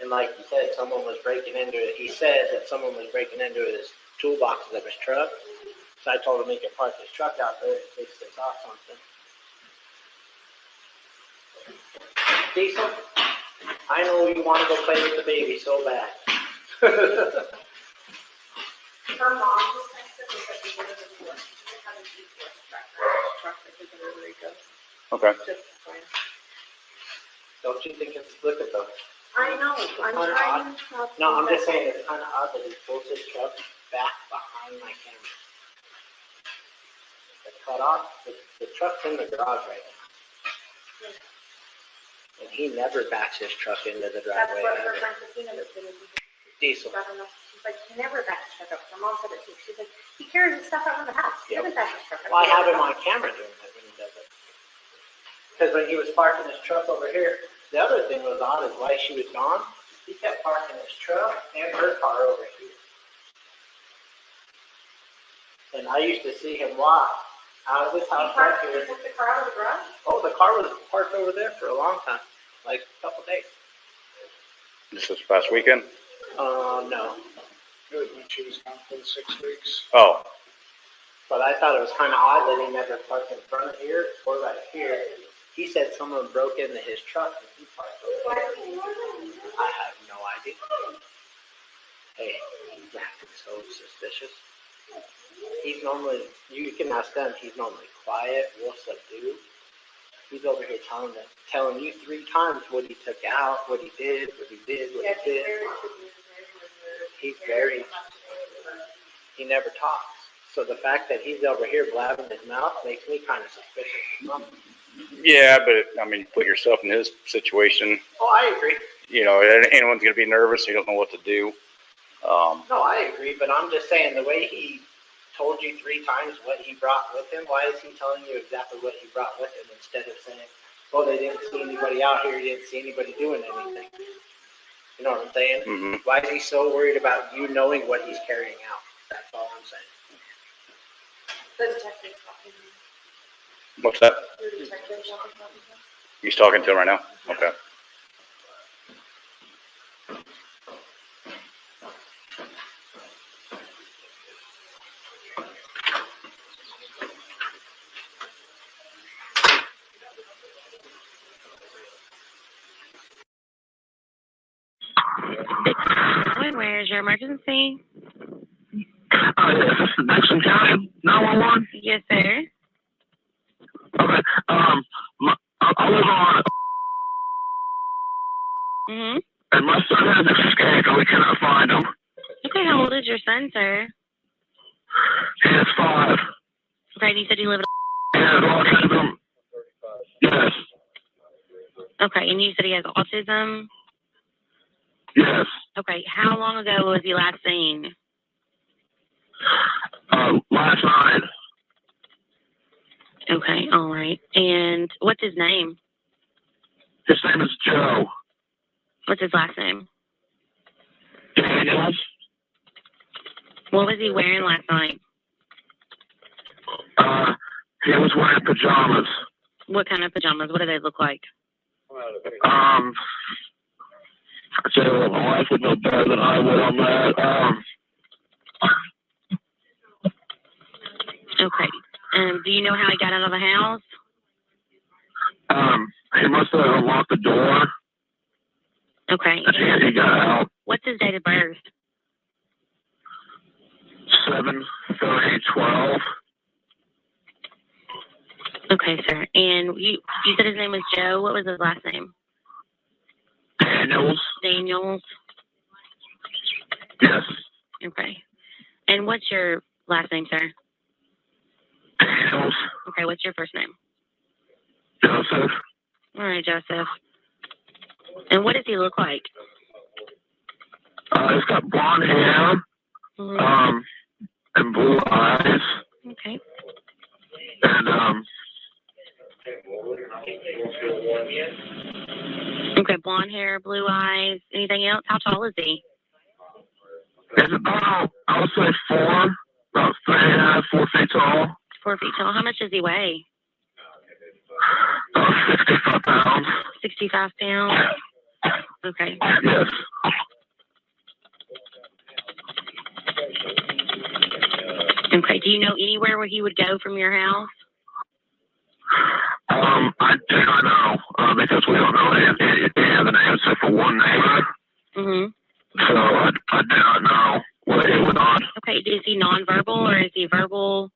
And like you said, someone was breaking into it. He said that someone was breaking into his toolboxes of his truck. So I told him he could park his truck out there in case they saw something. Diesel, I know you want to go play with the baby so bad. Her mom just texted me that she wanted to do it. She had a GPS truck that was in Puerto Rico. Okay. Don't you think it's, look at those. I know, I'm trying to. No, I'm just saying it's kind of odd that he pulls his truck back behind my camera. The cutoff, the truck's in the garage right now. And he never backs his truck into the driveway. That's what her friend Christina was going to do. Diesel. She's like, he never backs his truck up. Her mom said it too. She's like, he carries his stuff out of the house. He doesn't back his truck up. Well, I have him on camera doing that when he does it. Because when he was parking his truck over here, the other thing was odd is while she was gone, he kept parking his truck and her car over here. And I used to see him walk out of his house right here. He took the car out of the garage? Oh, the car was parked over there for a long time, like a couple days. This was past weekend? No. It was when she was gone for the 6 weeks. Oh. But I thought it was kind of odd that he never parked in front of here or right here. He said someone broke into his truck and he parked over there. I have no idea. Hey, he's acting so suspicious. He's normally, you can ask them, he's normally quiet, real subdued. He's over here telling you 3 times what he took out, what he did, what he did. He's very, he never talks. So the fact that he's over here blabbing his mouth makes me kind of suspicious. Yeah, but I mean, put yourself in his situation. Oh, I agree. You know, anyone's going to be nervous. You don't know what to do. No, I agree, but I'm just saying the way he told you 3 times what he brought with him, why is he telling you exactly what he brought with him instead of saying, well, they didn't see anybody out here, he didn't see anybody doing anything? You know what I'm saying? Mm-hmm. Why is he so worried about you knowing what he's carrying out? That's all I'm saying. The detective talking. What's that? The detective talking. He's talking to him right now? Okay. Where's your emergency? Yes, this is Jackson County 911. Yes, sir. Okay. I live on. And my son has escaped, and we cannot find him. Okay, how old is your son, sir? He is 5. Okay, and you said you live He has autism. Yes. Okay, and you said he has autism? Yes. Okay, how long ago was he last seen? Last night. Okay, all right. And what's his name? His name is Joe. What's his last name? Daniels. What was he wearing last night? He was wearing pajamas. What kind of pajamas? What do they look like? I tell you what, my wife would know better than I would on that. Okay. Do you know how he got out of the house? He must have unlocked the door. Okay. And he got out. What's his date of birth? 7/30/12. Okay, sir. And you said his name was Joe. What was his last name? Daniels. Daniels. Yes. Okay. And what's your last name, sir? Daniels. Okay, what's your first name? Joseph. All right, Joseph. And what does he look like? He's got blonde hair, and blue eyes. Okay. And, Okay, blonde hair, blue eyes. Anything else? How tall is he? It's about, I would say 4, about 3.5, 4 feet tall. 4 feet tall. How much does he weigh? 65 pounds. 65 pounds? Okay. Yes. Okay. Do you know anywhere where he would go from your house? I do not know, because we don't know. He has an answer for one neighbor. So I do not know what he was on. Okay. Is he nonverbal or is he verbal?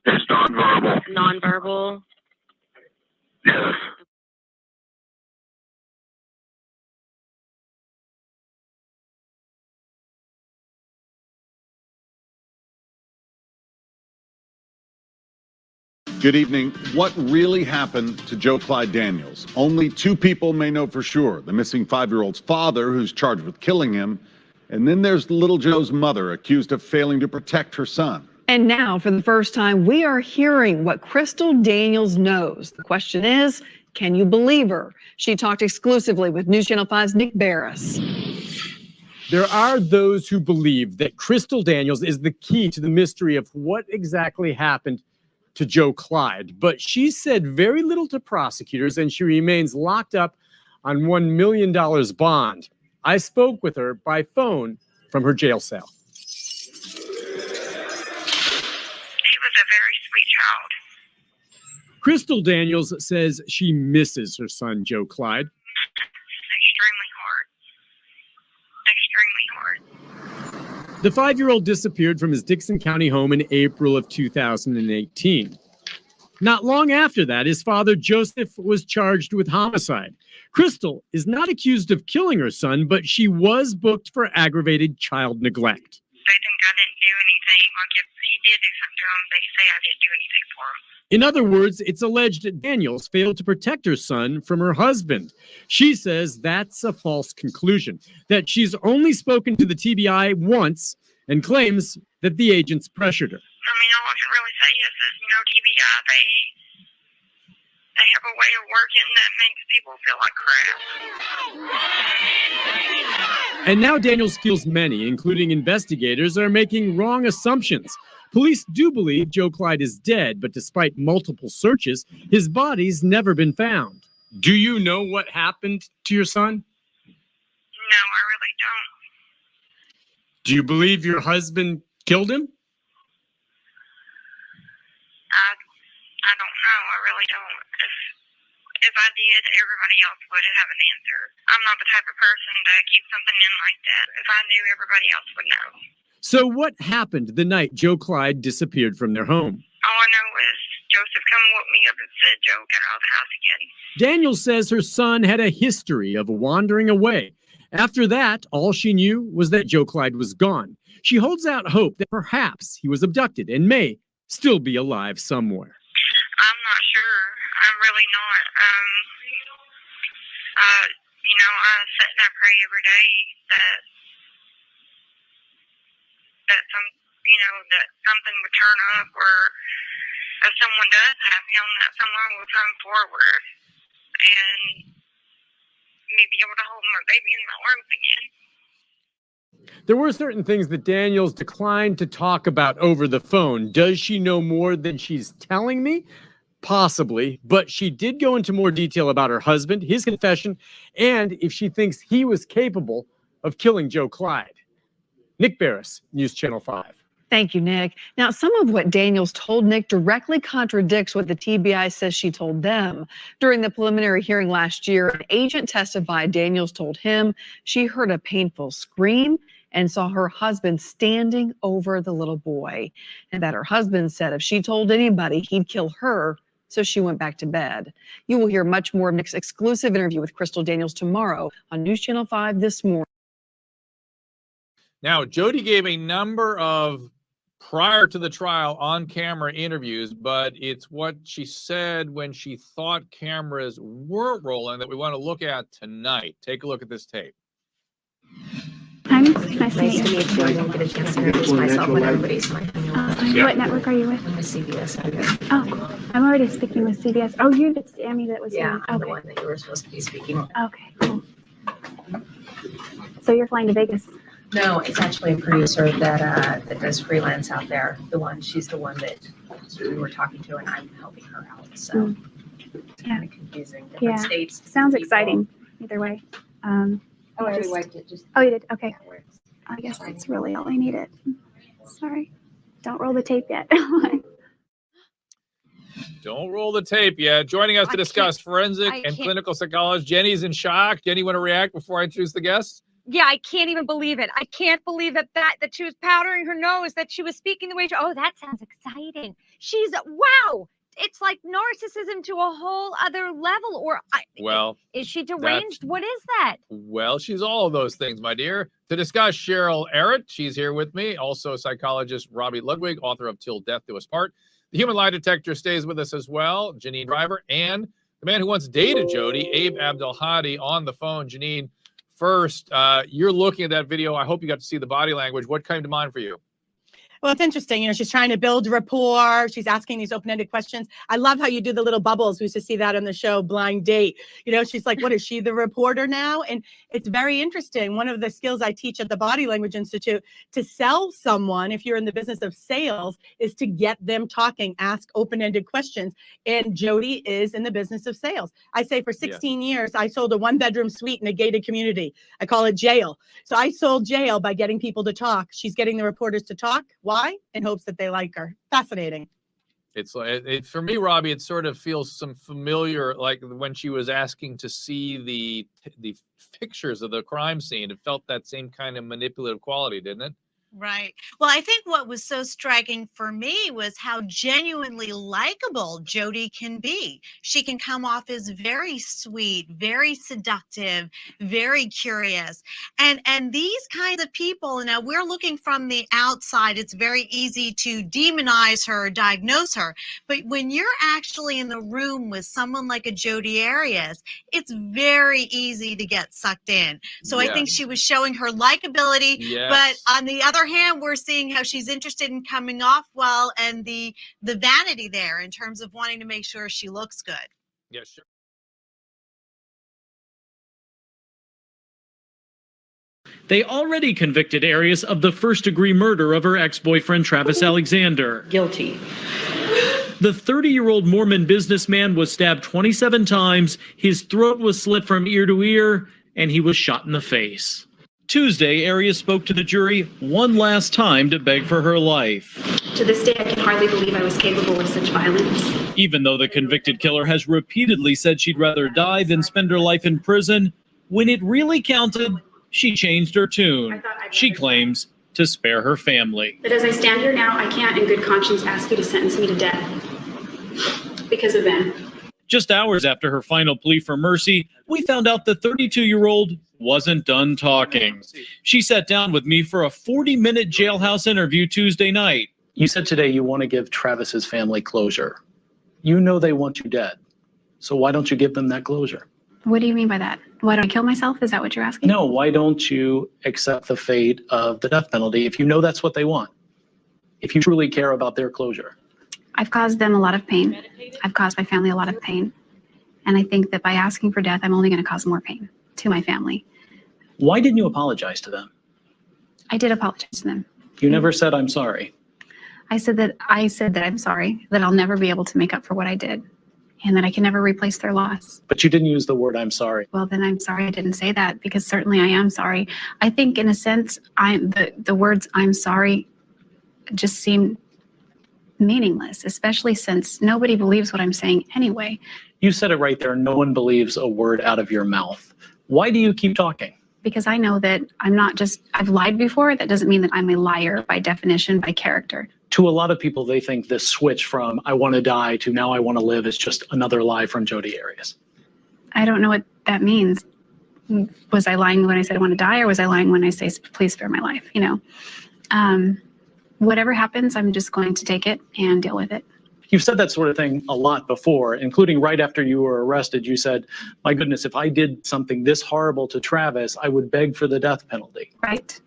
It's nonverbal. Nonverbal? Yes. Good evening. What really happened to Joe Clyde Daniels? Only 2 people may know for sure. The missing 5-year-old's father, who's charged with killing him, and then there's little Joe's mother, accused of failing to protect her son. And now, for the first time, we are hearing what Crystal Daniels knows. The question is, can you believe her? She talked exclusively with News Channel 5's Nick Barris. There are those who believe that Crystal Daniels is the key to the mystery of what exactly happened to Joe Clyde, but she said very little to prosecutors, and she remains locked up on $1 million bond. I spoke with her by phone from her jail cell. He was a very sweet child. Crystal Daniels says she misses her son, Joe Clyde. Extremely hard. The 5-year-old disappeared from his Dickson County home in April of 2018. Not long after that, his father, Joseph, was charged with homicide. Crystal is not accused of killing her son, but she was booked for aggravated child neglect. They think I didn't do anything. Like if he did do something to him, they say I didn't do anything for him. In other words, it's alleged that Daniels failed to protect her son from her husband. She says that's a false conclusion, that she's only spoken to the TBI once and claims that the agents pressured her. I mean, all I can really say is, TBI, they have a way of working that makes people feel like crap. And now Daniels feels many, including investigators, are making wrong assumptions. Police do believe Joe Clyde is dead, but despite multiple searches, his body's never been found. Do you know what happened to your son? No, I really don't. Do you believe your husband killed him? I don't know. I really don't. If I did, everybody else would have an answer. I'm not the type of person to keep something in like that. If I knew, everybody else would know. So what happened the night Joe Clyde disappeared from their home? All I know is Joseph come and woke me up and said Joe got out of the house again. Daniels says her son had a history of wandering away. After that, all she knew was that Joe Clyde was gone. She holds out hope that perhaps he was abducted and may still be alive somewhere. I'm not sure. I'm really not. I sit and I pray every day that something would turn up, or if someone does have him, that someone will come forward and me be able to hold my baby in my arms again. There were certain things that Daniels declined to talk about over the phone. Does she know more than she's telling me? Possibly, but she did go into more detail about her husband, his confession, and if she thinks he was capable of killing Joe Clyde. Nick Barris, News Channel 5. Thank you, Nick. Now, some of what Daniels told Nick directly contradicts what the TBI says she told them. During the preliminary hearing last year, an agent testified Daniels told him she heard a painful scream and saw her husband standing over the little boy, and that her husband said if she told anybody, he'd kill her, so she went back to bed. You will hear much more of Nick's exclusive interview with Crystal Daniels tomorrow on News Channel 5 this morning. Now, Jodi gave a number of prior to the trial on-camera interviews, but it's what she said when she thought cameras weren't rolling that we want to look at tonight. Take a look at this tape. Hi, nice to meet you. I didn't get a chance to introduce myself when everybody's What network are you with? I'm a CBS. Oh, cool. I'm already speaking with CBS. Oh, you're the Tammy that was here. I'm the one that you were supposed to be speaking. Okay, cool. So you're flying to Vegas? No, it's actually a producer that does freelance out there. She's the one that we were talking to, and I'm helping her out. So it's kind of confusing. Different states. Sounds exciting. Either way. I already wiped it. Oh, you did? Okay. I guess that's really all I needed. Sorry. Don't roll the tape yet. Don't roll the tape yet. Joining us to discuss forensic and clinical psychologist. Jenny's in shock. Jenny, want to react before I introduce the guests? Yeah, I can't even believe it. I can't believe that she was powdering her nose, that she was speaking the way she, oh, that sounds exciting. Wow. It's like narcissism to a whole other level. Is she deranged? What is that? Well, she's all of those things, my dear. To discuss, Cheryl Arrett, she's here with me. Also, psychologist Robbie Ludwig, author of Till Death Do Us Part. The human lie detector stays with us as well, Janine Driver, and the man who once dated Jodi, Abe Abdelhadi, on the phone. Janine, first, you're looking at that video. I hope you got to see the body language. What came to mind for you? Well, it's interesting. She's trying to build rapport. She's asking these open-ended questions. I love how you do the little bubbles. We used to see that on the show Blind Date. She's like, what is she, the reporter now? And it's very interesting. One of the skills I teach at the Body Language Institute to sell someone, if you're in the business of sales, is to get them talking, ask open-ended questions. And Jodi is in the business of sales. I say for 16 years, I sold a one-bedroom suite in a gated community. I call it jail. So I sold jail by getting people to talk. She's getting the reporters to talk. Why? In hopes that they like her. Fascinating. It's for me, Robbie, it sort of feels some familiar, like when she was asking to see the pictures of the crime scene. It felt that same kind of manipulative quality, didn't it? Right. Well, I think what was so striking for me was how genuinely likable Jodi can be. She can come off as very sweet, very seductive, very curious. And these kinds of people, now we're looking from the outside, it's very easy to demonize her, diagnose her. But when you're actually in the room with someone like a Jodi Arias, it's very easy to get sucked in. So I think she was showing her likability, but on the other other hand, we're seeing how she's interested in coming off well, and the vanity there in terms of wanting to make sure she looks good. Yeah, sure. They already convicted Arias of the first-degree murder of her ex-boyfriend, Travis Alexander. Guilty. The 30-year-old Mormon businessman was stabbed 27 times, his throat was slit from ear to ear, and he was shot in the face. Tuesday, Arias spoke to the jury one last time to beg for her life. To this day, I can hardly believe I was capable of such violence. Even though the convicted killer has repeatedly said she'd rather die than spend her life in prison, when it really counted, she changed her tune. She claims to spare her family. But as I stand here now, I can't in good conscience ask you to sentence me to death because of them. Just hours after her final plea for mercy, we found out the 32-year-old wasn't done talking. She sat down with me for a 40-minute jailhouse interview Tuesday night. You said today you want to give Travis's family closure. You know they want you dead. So why don't you give them that closure? What do you mean by that? Why don't I kill myself? Is that what you're asking? No, why don't you accept the fate of the death penalty if you know that's what they want? If you truly care about their closure. I've caused them a lot of pain. I've caused my family a lot of pain. And I think that by asking for death, I'm only going to cause more pain to my family. Why didn't you apologize to them? I did apologize to them. You never said, I'm sorry. I said that I'm sorry, that I'll never be able to make up for what I did, and that I can never replace their loss. But you didn't use the word, I'm sorry. Well, then I'm sorry I didn't say that, because certainly I am sorry. I think in a sense, the words I'm sorry just seem meaningless, especially since nobody believes what I'm saying anyway. You said it right there. No one believes a word out of your mouth. Why do you keep talking? Because I know that I've lied before. That doesn't mean that I'm a liar by definition, by character. To a lot of people, they think this switch from I want to die to now I want to live is just another lie from Jodi Arias. I don't know what that means. Was I lying when I said I want to die, or was I lying when I say, please spare my life? Whatever happens, I'm just going to take it and deal with it. You've said that sort of thing a lot before, including right after you were arrested. You said, my goodness, if I did something this horrible to Travis, I would beg for the death penalty. Right.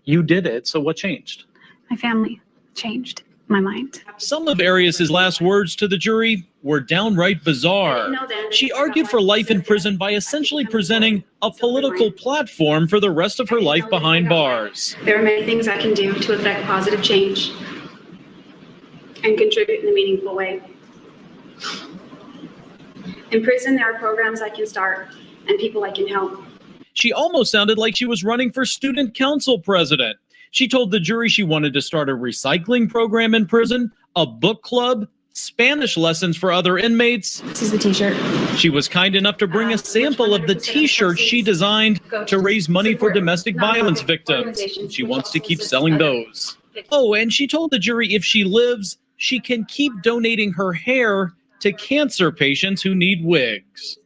You did it, so what changed? My family changed my mind. Some of Arias's last words to the jury were downright bizarre. She argued for life in prison by essentially presenting a political platform for the rest of her life behind bars. There are many things I can do to affect positive change and contribute in a meaningful way. In prison, there are programs I can start and people I can help. She almost sounded like she was running for student council president. She told the jury she wanted to start a recycling program in prison, a book club, Spanish lessons for other inmates. This is the t-shirt. She was kind enough to bring a sample of the t-shirt she designed to raise money for domestic violence victims. She wants to keep selling those. Oh, and she told the jury if she lives, she can keep donating her hair to cancer patients who need wigs.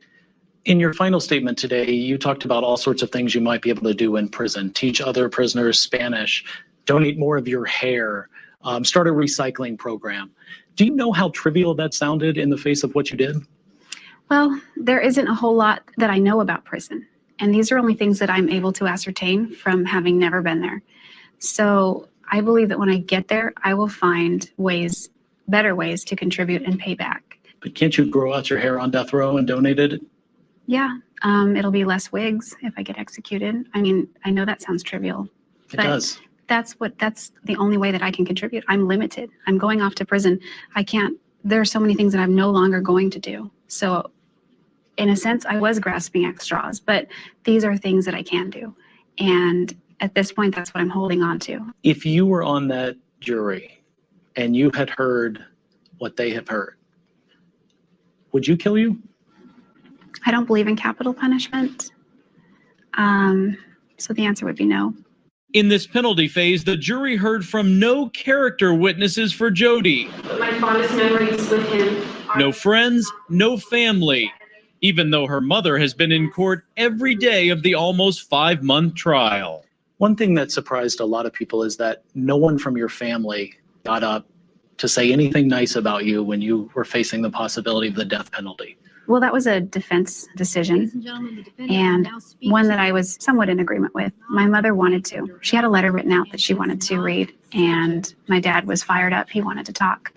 In your final statement today, you talked about all sorts of things you might be able to do in prison. Teach other prisoners Spanish, donate more of your hair, start a recycling program. Do you know how trivial that sounded in the face of what you did? Well, there isn't a whole lot that I know about prison. And these are only things that I'm able to ascertain from having never been there. So I believe that when I get there, I will find better ways to contribute and pay back. But can't you grow out your hair on death row and donate it? Yeah, it'll be less wigs if I get executed. I mean, I know that sounds trivial. It does. That's the only way that I can contribute. I'm limited. I'm going off to prison. There are so many things that I'm no longer going to do. So in a sense, I was grasping at straws, but these are things that I can do. And at this point, that's what I'm holding on to. If you were on that jury and you had heard what they have heard, would you kill you? I don't believe in capital punishment. So the answer would be no. In this penalty phase, the jury heard from no character witnesses for Jodi. My fondest memories with him. No friends, no family, even though her mother has been in court every day of the almost 5-month trial. One thing that surprised a lot of people is that no one from your family got up to say anything nice about you when you were facing the possibility of the death penalty. Well, that was a defense decision, and one that I was somewhat in agreement with. My mother wanted to. She had a letter written out that she wanted to read, and my dad was fired up. He wanted to talk,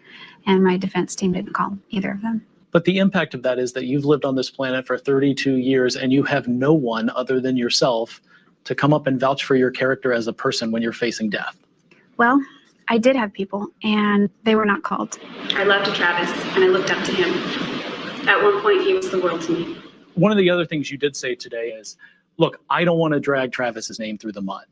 and my defense team didn't call either of them. But the impact of that is that you've lived on this planet for 32 years and you have no one other than yourself to come up and vouch for your character as a person when you're facing death. Well, I did have people, and they were not called. I loved Travis, and I looked up to him. At one point, he was the world to me. One of the other things you did say today is, look, I don't want to drag Travis's name through the mud.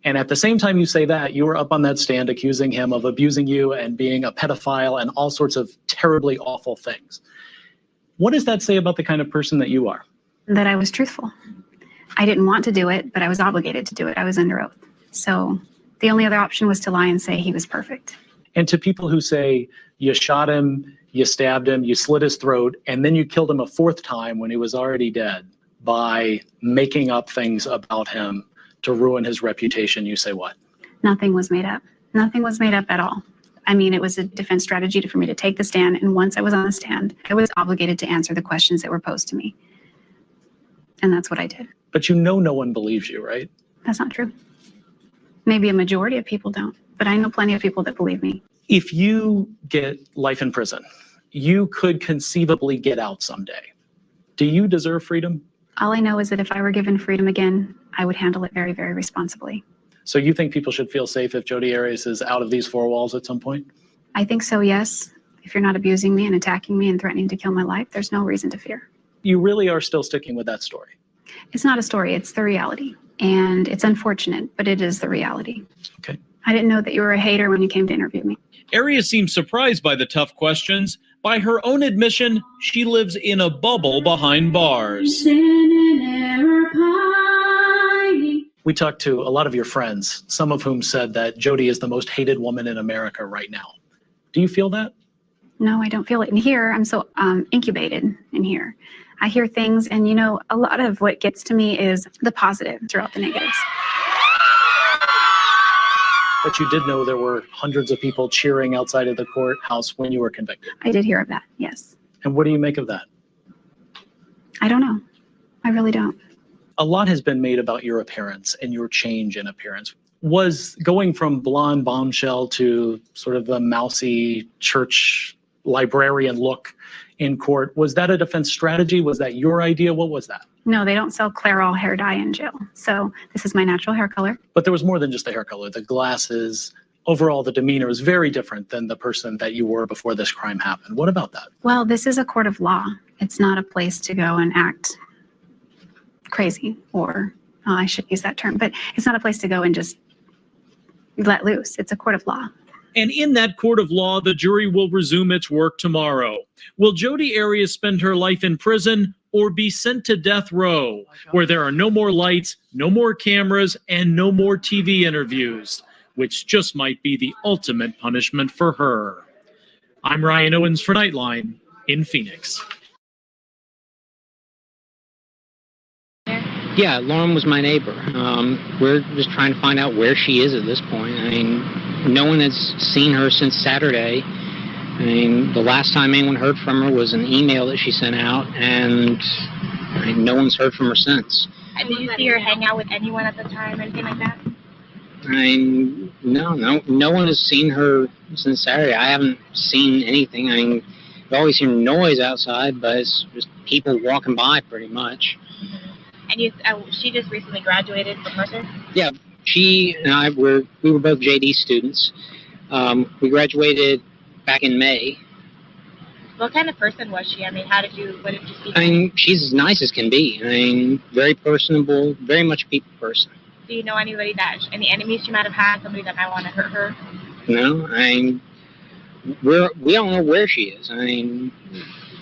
And at the same time you say that, you were up on that stand accusing him of abusing you and being a pedophile and all sorts of terribly awful things. What does that say about the kind of person that you are? That I was truthful. I didn't want to do it, but I was obligated to do it. I was under oath. So the only other option was to lie and say he was perfect. And to people who say you shot him, you stabbed him, you slit his throat, and then you killed him a fourth time when he was already dead by making up things about him to ruin his reputation, you say what? Nothing was made up. Nothing was made up at all. I mean, it was a defense strategy for me to take the stand, and once I was on the stand, I was obligated to answer the questions that were posed to me. And that's what I did. But you know no one believes you, right? That's not true. Maybe a majority of people don't, but I know plenty of people that believe me. If you get life in prison, you could conceivably get out someday. Do you deserve freedom? All I know is that if I were given freedom again, I would handle it very, very responsibly. So you think people should feel safe if Jodi Arias is out of these four walls at some point? I think so, yes. If you're not abusing me and attacking me and threatening to kill my life, there's no reason to fear. You really are still sticking with that story? It's not a story, it's the reality. And it's unfortunate, but it is the reality. Okay. I didn't know that you were a hater when you came to interview me. Arias seems surprised by the tough questions. By her own admission, she lives in a bubble behind bars. We talked to a lot of your friends, some of whom said that Jodi is the most hated woman in America right now. Do you feel that? No, I don't feel it in here. I'm so incubated in here. I hear things, and you know, a lot of what gets to me is the positive throughout the negatives. But you did know there were hundreds of people cheering outside of the courthouse when you were convicted. I did hear of that, yes. And what do you make of that? I don't know. I really don't. A lot has been made about your appearance and your change in appearance. Was going from blonde bombshell to sort of the mousy church librarian look in court, was that a defense strategy? Was that your idea? What was that? No, they don't sell Clairol hair dye in jail. So this is my natural hair color. But there was more than just the hair color. The glasses, overall, the demeanor was very different than the person that you were before this crime happened. What about that? Well, this is a court of law. It's not a place to go and act crazy, or I shouldn't use that term, but it's not a place to go and just let loose. It's a court of law. And in that court of law, the jury will resume its work tomorrow. Will Jodi Arias spend her life in prison or be sent to death row, where there are no more lights, no more cameras, and no more TV interviews, which just might be the ultimate punishment for her? I'm Ryan Owens for Nightline in Phoenix. Yeah, Lauren was my neighbor. We're just trying to find out where she is at this point. I mean, no one has seen her since Saturday. I mean, the last time anyone heard from her was an email that she sent out, and I mean, no one's heard from her since. Did you see her hang out with anyone at the time or anything like that? I mean, no one has seen her since Saturday. I haven't seen anything. I mean, you always hear noise outside, but it's just people walking by pretty much. And she just recently graduated from Mercer? Yeah, she and I we were both JD students. We graduated back in May. What kind of person was she? I mean, what did you see? I mean, she's as nice as can be. I mean, very personable, very much a people person. Do you know any enemies she might have had, somebody that might want to hurt her? No, I mean, we don't know where she is. I mean,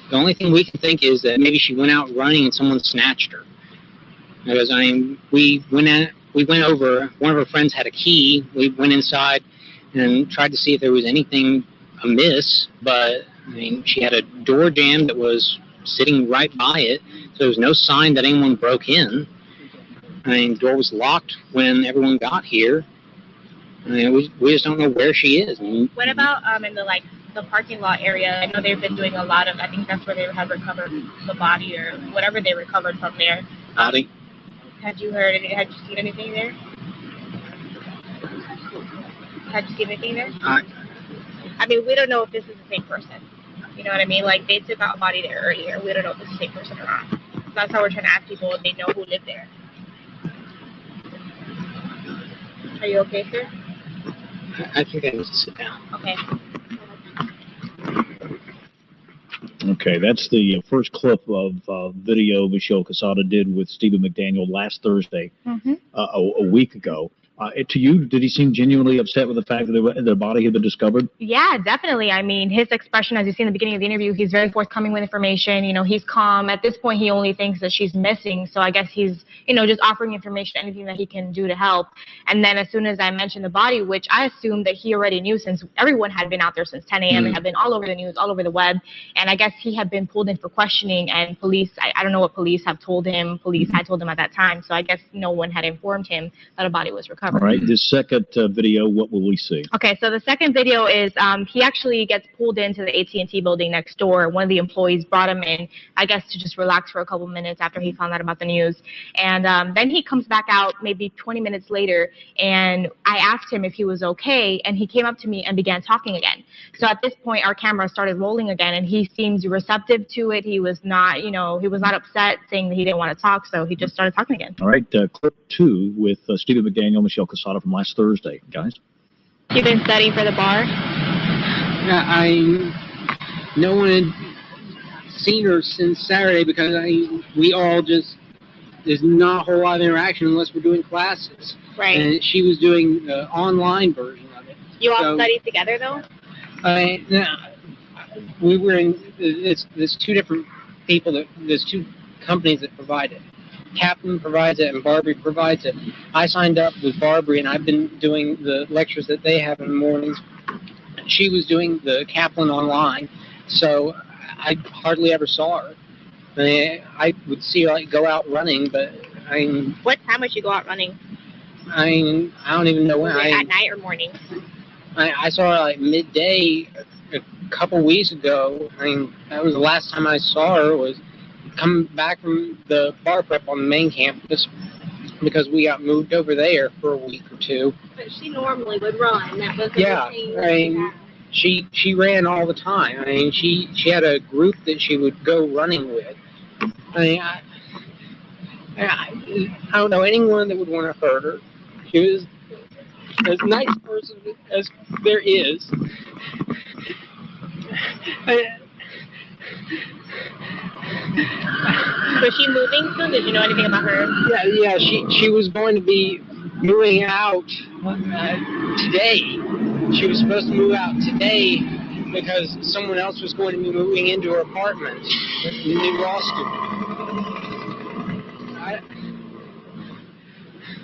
the only thing we can think is that maybe she went out running and someone snatched her. Because, I mean, we went over, one of her friends had a key. We went inside and tried to see if there was anything amiss, but, I mean, she had a door jamb that was sitting right by it, so there was no sign that anyone broke in. I mean, the door was locked when everyone got here. I mean, we just don't know where she is. What about in the the parking lot area. I know they've been doing a lot of, I think that's where they have recovered the body or whatever they recovered from there. Body? Had you heard any, had you seen anything there? Had you seen anything there? I mean, we don't know if this is the same person. You know what I mean? Like, they took out a body there earlier. We don't know if it's the same person or not. So that's how we're trying to ask people if they know who lived there. Are you okay, sir? I think I need to sit down. Okay. Okay, that's the first clip of video Michelle Casada did with Stephen McDaniel last Thursday, a week ago. To you, did he seem genuinely upset with the fact that the body had been discovered? Yeah, definitely. I mean, his expression, as you see in the beginning of the interview, he's very forthcoming with information. You know, he's calm. At this point, he only thinks that she's missing. So I guess he's, you know, just offering information, anything that he can do to help. And then as soon as I mentioned the body, which I assumed that he already knew since everyone had been out there since 10 a.m. and had been all over the news, all over the web. And I guess he had been pulled in for questioning, and police, I don't know what police have told him. Police had told him at that time. So I guess no one had informed him that a body was recovered. All right, this second video, what will we see? Okay, so the second video is he actually gets pulled into the AT&T building next door. One of the employees brought him in, I guess, to just relax for a couple minutes after he found out about the news. And then he comes back out maybe 20 minutes later, and I asked him if he was okay, and he came up to me and began talking again. So at this point, our camera started rolling again, and he seems receptive to it. He was not, you know, he was not upset, saying that he didn't want to talk, so he just started talking again. All right, clip 2 with Stephen McDaniel, Michelle Casada from last Thursday, guys. You've been studying for the bar? No one had seen her since Saturday because we all just, there's not a whole lot of interaction unless we're doing classes. Right. And she was doing the online version of it. You all studied together, though? We were in, there's two different people, there's two companies that provide it. Kaplan provides it and Barbary provides it. I signed up with Barbary and I've been doing the lectures that they have in the mornings. She was doing the Kaplan online, so I hardly ever saw her. I would see her go out running, but What time would you go out running? I don't even know when. At night or morning? I saw her like midday a couple weeks ago. That was the last time I saw her, was coming back from the bar prep on the main campus because we got moved over there for a week or two. But she normally would run. That was she ran all the time. She had a group that she would go running with. I don't know anyone that would want to hurt her. She was as nice a person as there is. Was she moving soon? Did you know anything about her? Yeah. She was going to be moving out today. She was supposed to move out today because someone else was going to be moving into her apartment in the new law school.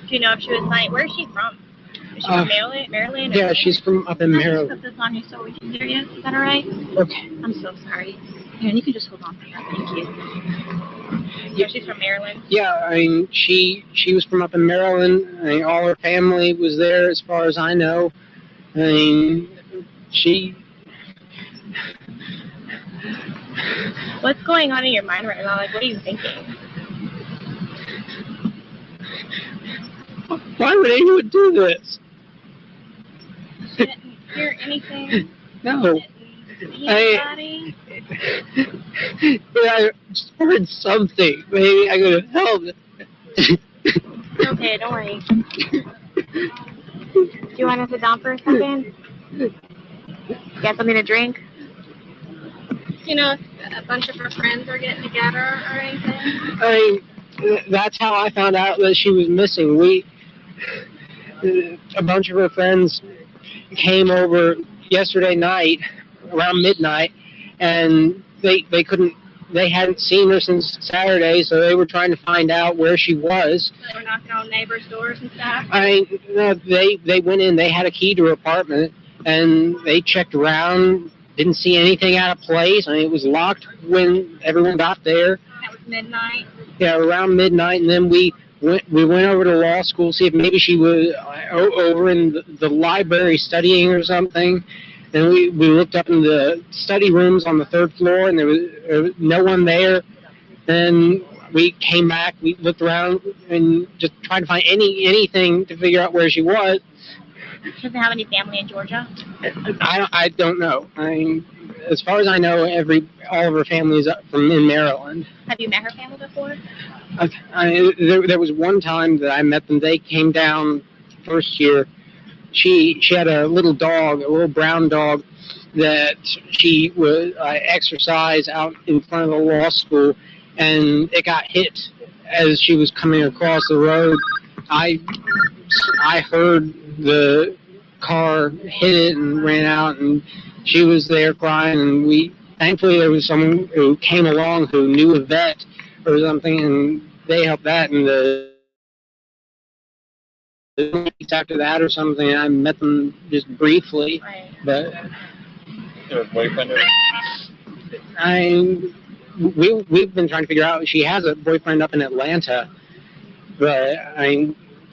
Do you know if she was like, where is she from? Is she from Maryland? Yeah, she's from up in Maryland. Can I just put this on you so we can hear you? Is that all right? Okay. I'm so sorry. Here, and you can just hold on for her. Thank you. Yeah, she's from Maryland. Yeah, she was from up in Maryland. All her family was there, as far as I know. She. What's going on in your mind right now? Like, what are you thinking? Why would anyone do this? You didn't hear anything? No. Anybody? I just heard something. Maybe I could have helped. Okay, don't worry. Do you want to sit down for a second? Get something to drink? You know, if a bunch of her friends are getting together or anything? That's how I found out that she was missing. A bunch of her friends came over yesterday night around midnight, and they hadn't seen her since Saturday, so they were trying to find out where she was. They were knocking on neighbors' doors and stuff? They went in, they had a key to her apartment, and they checked around, didn't see anything out of place. It was locked when everyone got there. That was midnight? Yeah, around midnight, and then we went over to law school, see if maybe she was over in the library studying or something. And we looked up in the study rooms on the 3rd floor, and there was no one there. Then we came back, we looked around, and just tried to find anything to figure out where she was. She doesn't have any family in Georgia? I don't know. I mean, as far as I know, all of her family is from in Maryland. Have you met her family before? There was one time that I met them. They came down first year. She had a little dog, a little brown dog, that she would exercise out in front of the law school, and it got hit as she was coming across the road. I heard the car hit it and ran out, and she was there crying, and thankfully there was someone who came along who knew a vet or something, and they helped that. And the weeks after that or something, I met them just briefly. Right. But Her boyfriend? We've been trying to figure out. She has a boyfriend up in Atlanta, but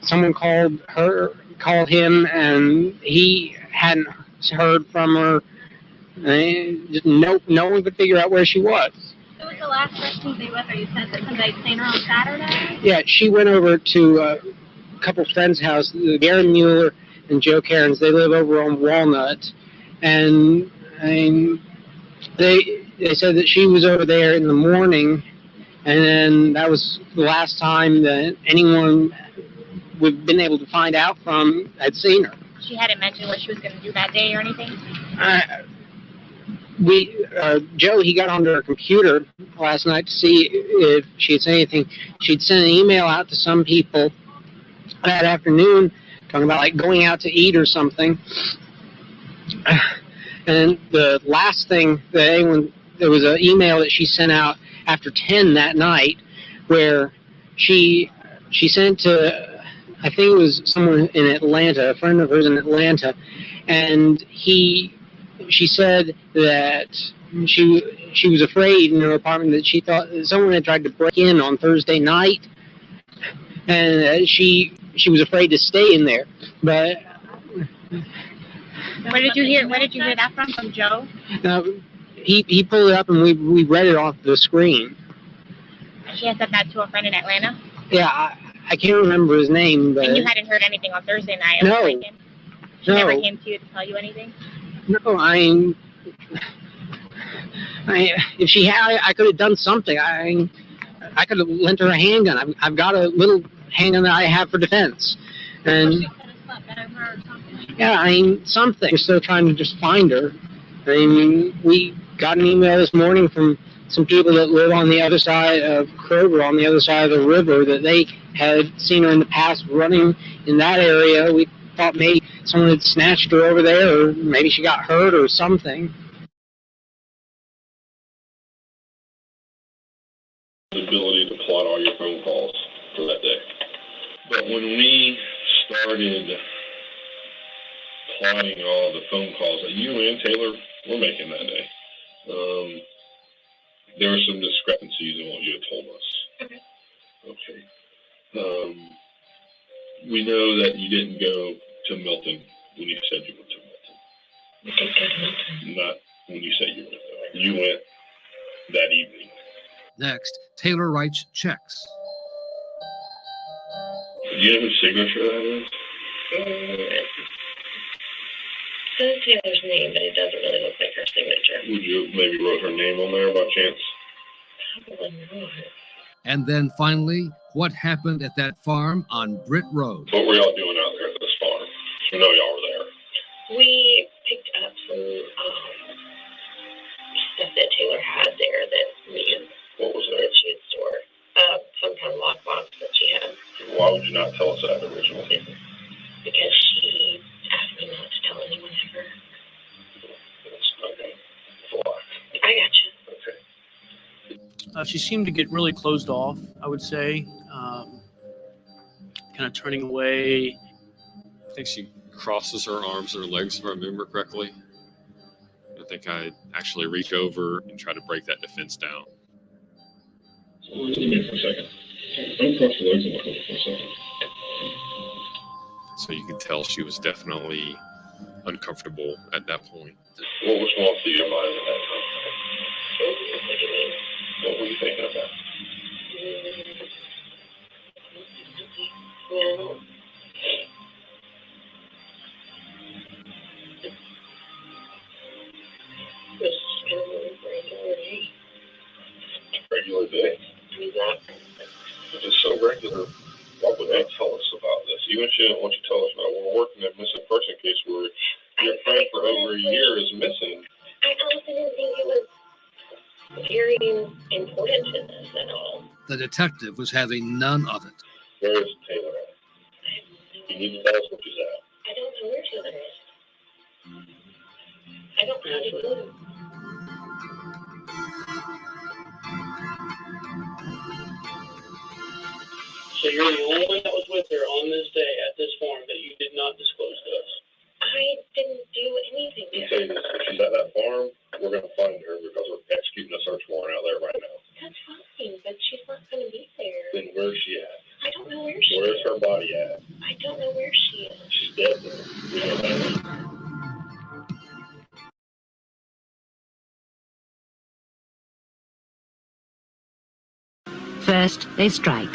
someone called him, and he hadn't heard from her. Just no one could figure out where she was. Who was the last person you were with, or you said that somebody seen her on Saturday? Yeah, she went over to a couple friends' house, Gary Mueller and Joe Cairns. They live over on Walnut, and they said that she was over there in the morning, and then that was the last time that anyone we've been able to find out from had seen her. She hadn't mentioned what she was going to do that day or anything? Joe, he got onto her computer last night to see if she had said anything. She'd sent an email out to some people that afternoon talking about like going out to eat or something. And the last thing that there was an email that she sent out after 10 that night where she sent to, I think it was someone in Atlanta, a friend of hers in Atlanta, and she said that she was afraid in her apartment that she thought someone had tried to break in on Thursday night, and she was afraid to stay in there. But where did you hear that from Joe? He pulled it up and we read it off the screen. She had said that to a friend in Atlanta? Yeah, I can't remember his name, but and you hadn't heard anything on Thursday night? No. She never came to you to tell you anything? No, if she had, I could have done something. I could have lent her a handgun. I've got a little handgun that I have for defense, and yeah, something. We're still trying to just find her. We got an email this morning from some people that live on the other side of Kroger, on the other side of the river, that they had seen her in the past running in that area. We thought maybe someone had snatched her over there, or maybe she got hurt or something. The ability to plot all your phone calls for that day. But when we started plotting all the phone calls that you and Taylor were making that day, there were some discrepancies in what you had told us. Okay. We know that you didn't go to Milton when you said you went to Milton. Not when you said you went there. You went that evening. Next, Taylor writes checks. Do you know whose signature that is? It says Taylor's name, but it doesn't really look like her signature. Would you maybe wrote her name on there by chance? Probably not. And then finally, what happened at that farm on Britt Road. What were y'all doing out there at this farm? I know y'all were there. We picked up some stuff that Taylor had there that needed. What was that she had stored? Some kind of lockbox that she had. Why would you not tell us that originally? Because she asked me not to tell anyone ever. Okay. That's a lot. I got you. Okay. She seemed to get really closed off, I would say. Kind of turning away. I think she crosses her arms and her legs, if I remember correctly. I think I actually reach over and try to break that defense down. Give me for a second. Don't cross the legs and look over for a second. So you could tell she was definitely uncomfortable at that point. What was going through your mind at that time? What were you thinking about? Regular day. If it's so regular, why would they tell us about this? Even if she didn't want you to tell us about it, we're working a missing person case where your friend for over a year is missing. I honestly didn't think it was very important to this at all. The detective was having none of it. Where is Taylor at? You need to tell us what she's at. I don't know where Taylor is. I don't have a clue. So you're the only one that was with her on this day at this farm that you did not disclose to us. I didn't do anything Let me to tell her. you this, if she's at that farm, we're going to find her because we're executing a search warrant out there right now. That's fine, but she's not going to be there. Then where's she at? I don't know where she Where's is. her body at? I don't know where she is. She's dead there. We know that. First, they strike.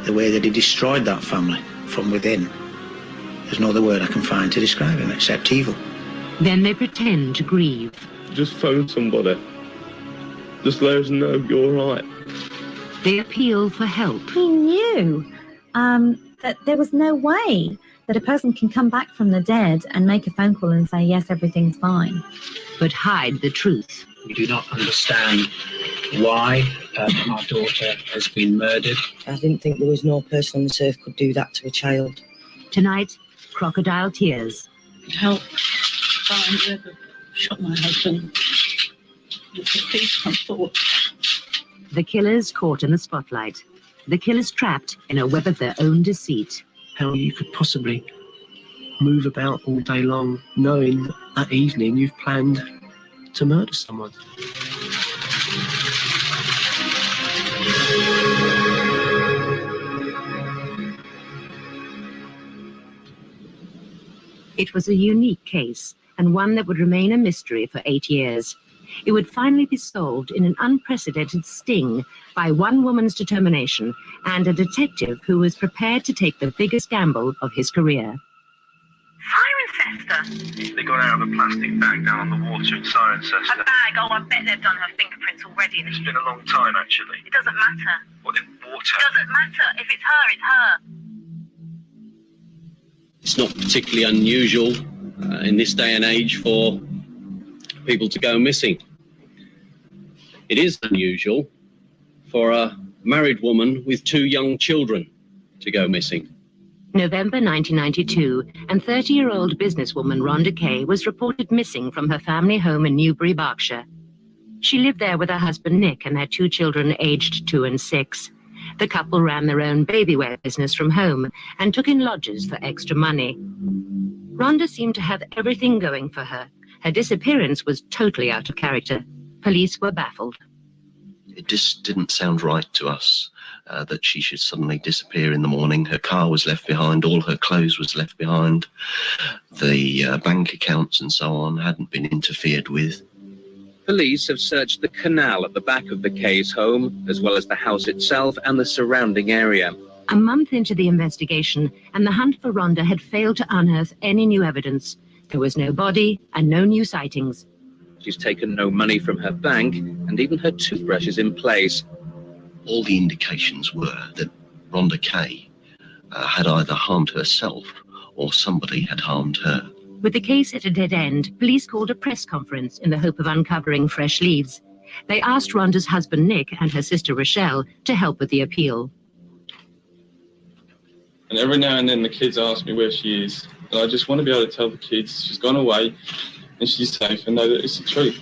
The way that he destroyed that family from within. There's no other word I can find to describe him except evil. Then they pretend to grieve. Just phone somebody. Just let us know you're right. They appeal for help. We knew that there was no way that a person can come back from the dead and make a phone call and say, yes, everything's fine. But hide the truth. We do not understand why our daughter has been murdered. I didn't think there was no person on this earth could do that to a child. Tonight, crocodile tears. Help. Find whoever shot my husband. It's a piece of thought. The killers caught in the spotlight. The killers trapped in a web of their own deceit. How you could possibly move about all day long knowing that evening you've planned to murder someone. It was a unique case, and one that would remain a mystery for 8 years. It would finally be solved in an unprecedented sting by one woman's determination and a detective who was prepared to take the biggest gamble of his career. Cirencester. They got out of a plastic bag down on the water in Cirencester. A bag? Oh, I bet they've done her fingerprints already. It's been a long time, actually. It doesn't matter. What, in water? It doesn't matter. If it's her, it's her. It's not particularly unusual in this day and age for people to go missing. It is unusual for a married woman with 2 young children to go missing. November 1992, and 30-year-old businesswoman Ronda Kay was reported missing from her family home in Newbury, Berkshire. She lived there with her husband Nick and their 2 children aged 2 and 6. The couple ran their own babywear business from home and took in lodgers for extra money. Ronda seemed to have everything going for her. Her disappearance was totally out of character. Police were baffled. It just didn't sound right to us that she should suddenly disappear in the morning. Her car was left behind, all her clothes was left behind. The bank accounts and so on hadn't been interfered with. Police have searched the canal at the back of the Kay's home, as well as the house itself and the surrounding area. A month into the investigation, and the hunt for Ronda had failed to unearth any new evidence. There was no body and no new sightings. She's taken no money from her bank, and even her toothbrush is in place. All the indications were that Ronda Kay had either harmed herself or somebody had harmed her. With the case at a dead end, police called a press conference in the hope of uncovering fresh leads. They asked Ronda's husband Nick and her sister Rochelle to help with the appeal. And every now and then the kids ask me where she is. And I just want to be able to tell the kids she's gone away and she's safe and know that it's the truth.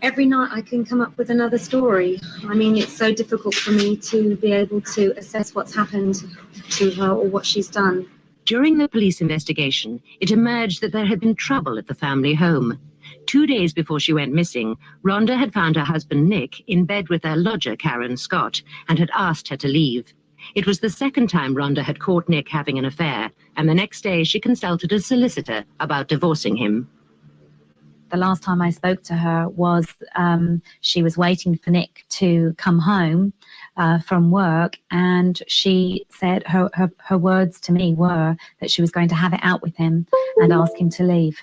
Every night I can come up with another story. I mean, it's so difficult for me to be able to assess what's happened to her or what she's done. During the police investigation, it emerged that there had been trouble at the family home. 2 days before she went missing, Ronda had found her husband Nick in bed with their lodger, Karen Scott, and had asked her to leave. It was the second time Ronda had caught Nick having an affair, and the next day she consulted a solicitor about divorcing him. The last time I spoke to her was she was waiting for Nick to come home from work, and she said her words to me were that she was going to have it out with him and ask him to leave.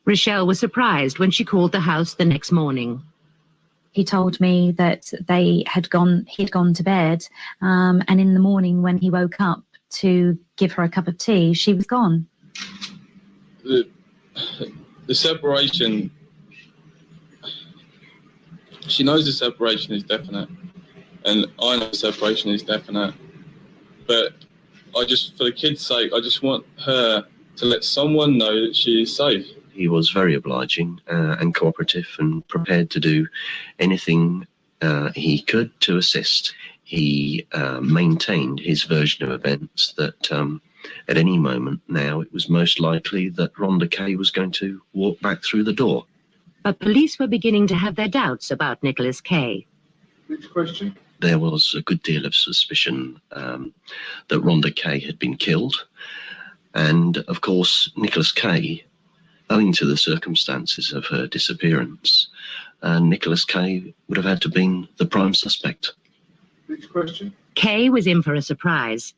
Rochelle was surprised when she called the house the next morning. He told me that he'd gone to bed, and in the morning when he woke up to give her a cup of tea, she was gone. The separation, she knows the separation is definite, and I know the separation is definite, but for the kids' sake, I just want her to let someone know that she is safe. He was very obliging and cooperative and prepared to do anything he could to assist. He maintained his version of events that at any moment now it was most likely that Ronda Kay was going to walk back through the door. But police were beginning to have their doubts about Nicholas Kay. Which question? There was a good deal of suspicion that Ronda Kay had been killed. And, of course, Nicholas Kay, owing to the circumstances of her disappearance, Nicholas Kay would have had to been the prime suspect. Which question? Kay was in for a surprise.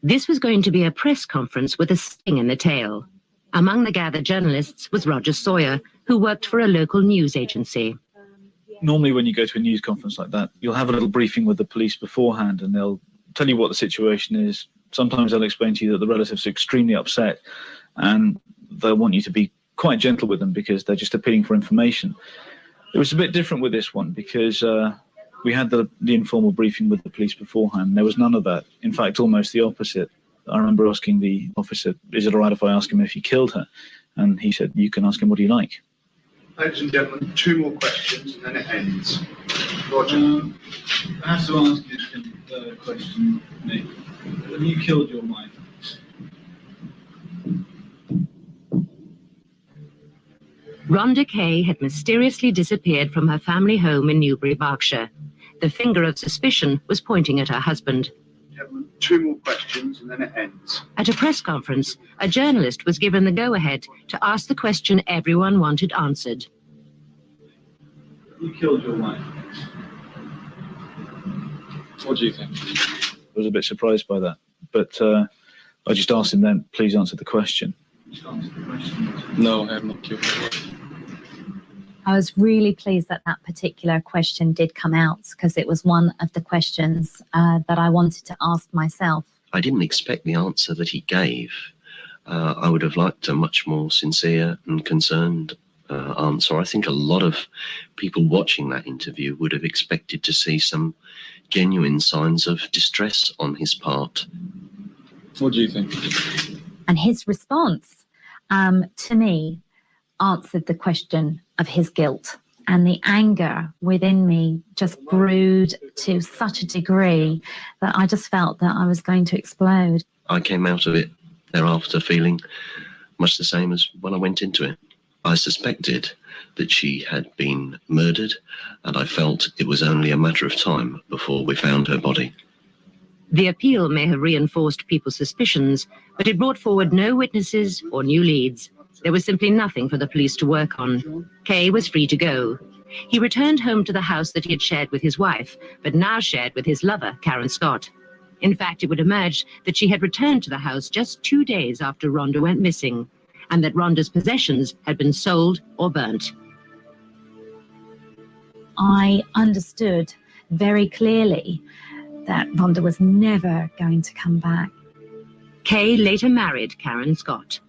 This was going to be a press conference with a sting in the tail. Among the gathered journalists was Roger Sawyer, who worked for a local news agency. Normally when you go to a news conference like that, you'll have a little briefing with the police beforehand, and they'll tell you what the situation is. Sometimes they'll explain to you that the relatives are extremely upset, and they'll want you to be quite gentle with them because they're just appealing for information. It was a bit different with this one because we had the informal briefing with the police beforehand. There was none of that. In fact, almost the opposite. I remember asking the officer, is it all right if I ask him if he killed her? And he said, you can ask him what you like. Ladies and gentlemen, 2 more questions and then it ends. Roger. I have to ask you the question, Nick. Have you killed your wife? Ronda Kay had mysteriously disappeared from her family home in Newbury, Berkshire. The finger of suspicion was pointing at her husband. Gentlemen, 2 more questions and then it ends. At a press conference, a journalist was given the go-ahead to ask the question everyone wanted answered. You killed your wife. What do you think? I was a bit surprised by that, but I just asked him then, please answer the question. No, I have not killed my wife. I was really pleased that that particular question did come out because it was one of the questions that I wanted to ask myself. I didn't expect the answer that he gave. I would have liked a much more sincere and concerned answer. I think a lot of people watching that interview would have expected to see some genuine signs of distress on his part. What do you think? And his response to me answered the question of his guilt. And the anger within me just brewed to such a degree that I just felt that I was going to explode. I came out of it thereafter feeling much the same as when I went into it. I suspected that she had been murdered, and I felt it was only a matter of time before we found her body. The appeal may have reinforced people's suspicions, but it brought forward no witnesses or new leads. There was simply nothing for the police to work on. Kay was free to go. He returned home to the house that he had shared with his wife, but now shared with his lover, Karen Scott. In fact, it would emerge that she had returned to the house just 2 days after Ronda went missing, and that Ronda's possessions had been sold or burnt. I understood very clearly that Ronda was never going to come back. Kay later married Karen Scott.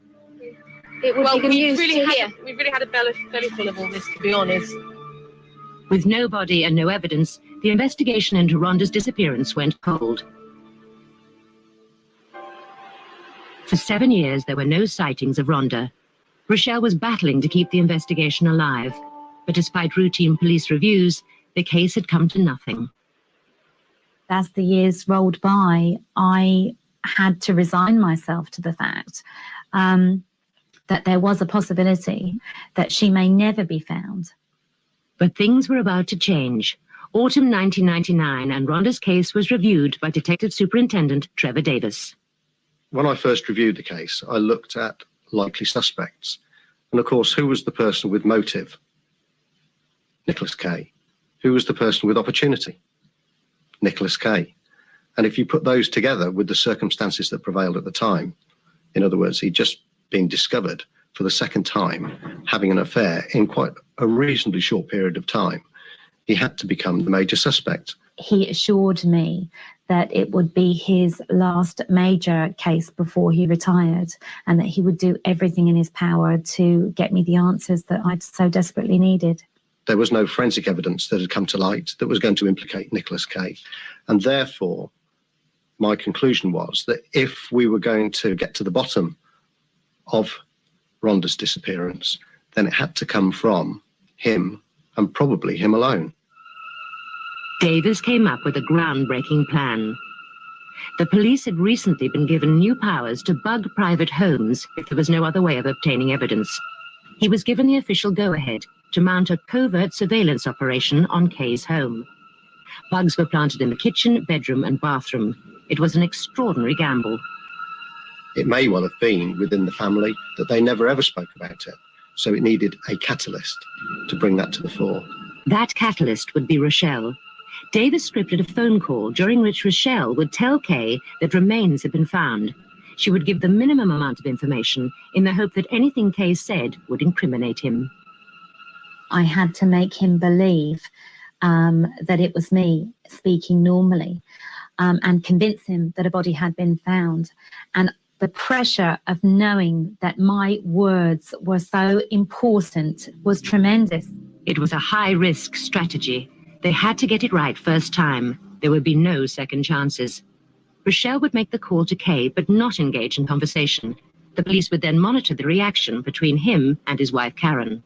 It would Well, be we've news really to hear. had a belly full of all this, to be honest. With no body and no evidence, the investigation into Ronda's disappearance went cold. For 7 years, there were no sightings of Ronda. Rochelle was battling to keep the investigation alive, but despite routine police reviews, the case had come to nothing. As the years rolled by, I had to resign myself to the fact that there was a possibility that she may never be found. But things were about to change. Autumn 1999, and Ronda's case was reviewed by Detective Superintendent Trevor Davis. When I first reviewed the case, I looked at likely suspects. And of course, who was the person with motive? Nicholas Kay. Who was the person with opportunity? Nicholas Kay. And if you put those together with the circumstances that prevailed at the time, in other words, he'd just been discovered for the second time having an affair in quite a reasonably short period of time, he had to become the major suspect. He assured me that it would be his last major case before he retired, and that he would do everything in his power to get me the answers that I so desperately needed. There was no forensic evidence that had come to light that was going to implicate Nicholas Kay. And therefore, my conclusion was that if we were going to get to the bottom of Ronda's disappearance, then it had to come from him, and probably him alone. Davis came up with a groundbreaking plan. The police had recently been given new powers to bug private homes if there was no other way of obtaining evidence. He was given the official go-ahead to mount a covert surveillance operation on Kay's home. Bugs were planted in the kitchen, bedroom, and bathroom. It was an extraordinary gamble. It may well have been within the family that they never ever spoke about it, so it needed a catalyst to bring that to the fore. That catalyst would be Rochelle. Davis scripted a phone call during which Rochelle would tell Kay that remains had been found. She would give the minimum amount of information in the hope that anything Kay said would incriminate him. I had to make him believe that it was me speaking normally, and convince him that a body had been found. And the pressure of knowing that my words were so important was tremendous. It was a high-risk strategy. They had to get it right first time. There would be no second chances. Rochelle would make the call to Kay, but not engage in conversation. The police would then monitor the reaction between him and his wife, Karen.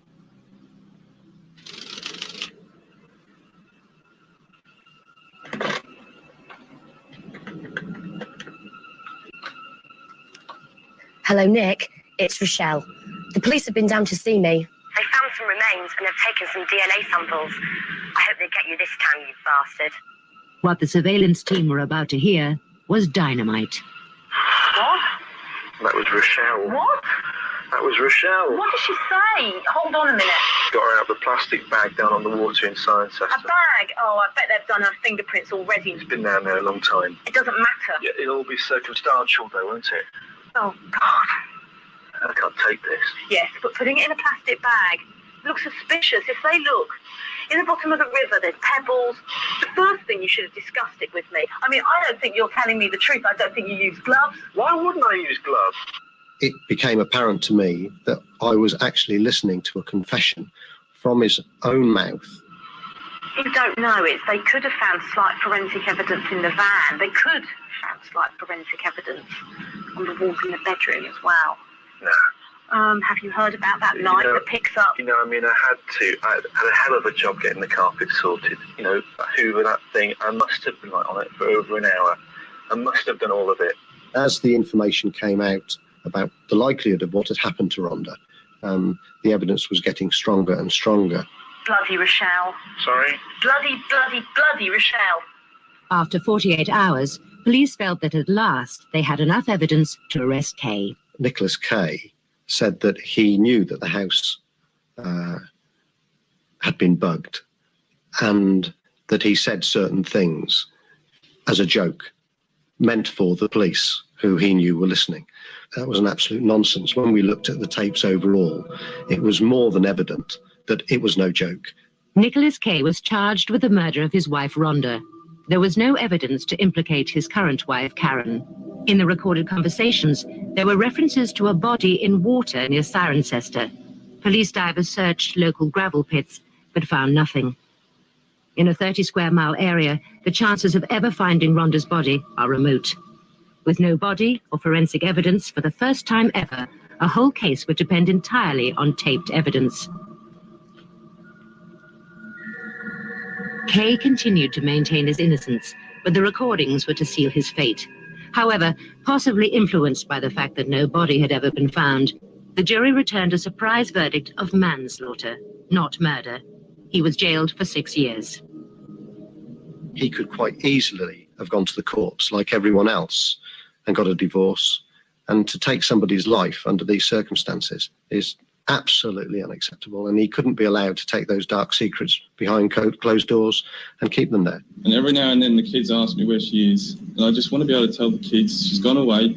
Hello, Nick. It's Rochelle. The police have been down to see me. They found some remains and have taken some DNA samples. I hope they get you this time, you bastard. What the surveillance team were about to hear was dynamite. What? That was Rochelle. What? That was Rochelle. What did she say? Hold on a minute. Got her out of the plastic bag down on the water in Cirencester. A bag? Oh, I bet they've done her fingerprints already. It's been down there a long time. It doesn't matter. Yeah, it'll all be circumstantial though, won't it? Oh, God. I can't take this. Yes, but putting it in a plastic bag looks suspicious. If they look in the bottom of the river, there's pebbles. The first thing you should have discussed it with me. I mean, I don't think you're telling me the truth. I don't think you use gloves. Why wouldn't I use gloves? It became apparent to me that I was actually listening to a confession from his own mouth. You don't know it. They could have found slight forensic evidence in the van. They could have found slight forensic evidence on the walls in the bedroom as well. No. Have you heard about that light that picks up? You know, I mean, I had a hell of a job getting the carpet sorted. You know, hoover that thing. I must have been on it for over an hour. I must have done all of it. As the information came out about the likelihood of what had happened to Ronda, the evidence was getting stronger and stronger. Bloody Rochelle. Sorry? Bloody Rochelle. After 48 hours, police felt that at last they had enough evidence to arrest Kay. Nicholas Kay said that he knew that the house had been bugged, and that he said certain things as a joke meant for the police, who he knew were listening. That was an absolute nonsense. When we looked at the tapes overall, it was more than evident that it was no joke. Nicholas Kay was charged with the murder of his wife, Ronda. There was no evidence to implicate his current wife, Karen. In the recorded conversations, there were references to a body in water near Cirencester. Police divers searched local gravel pits, but found nothing. In a 30-square-mile area, the chances of ever finding Ronda's body are remote. With no body or forensic evidence, for the first time ever, a whole case would depend entirely on taped evidence. Kay continued to maintain his innocence, but the recordings were to seal his fate. However, possibly influenced by the fact that no body had ever been found, the jury returned a surprise verdict of manslaughter, not murder. He was jailed for 6 years. he could quite easily have gone to the courts like everyone else and got a divorce. And to take somebody's life under these circumstances is absolutely unacceptable. And he couldn't be allowed to take those dark secrets behind closed doors and keep them there. And every now and then the kids ask me where she is. And I just want to be able to tell the kids she's gone away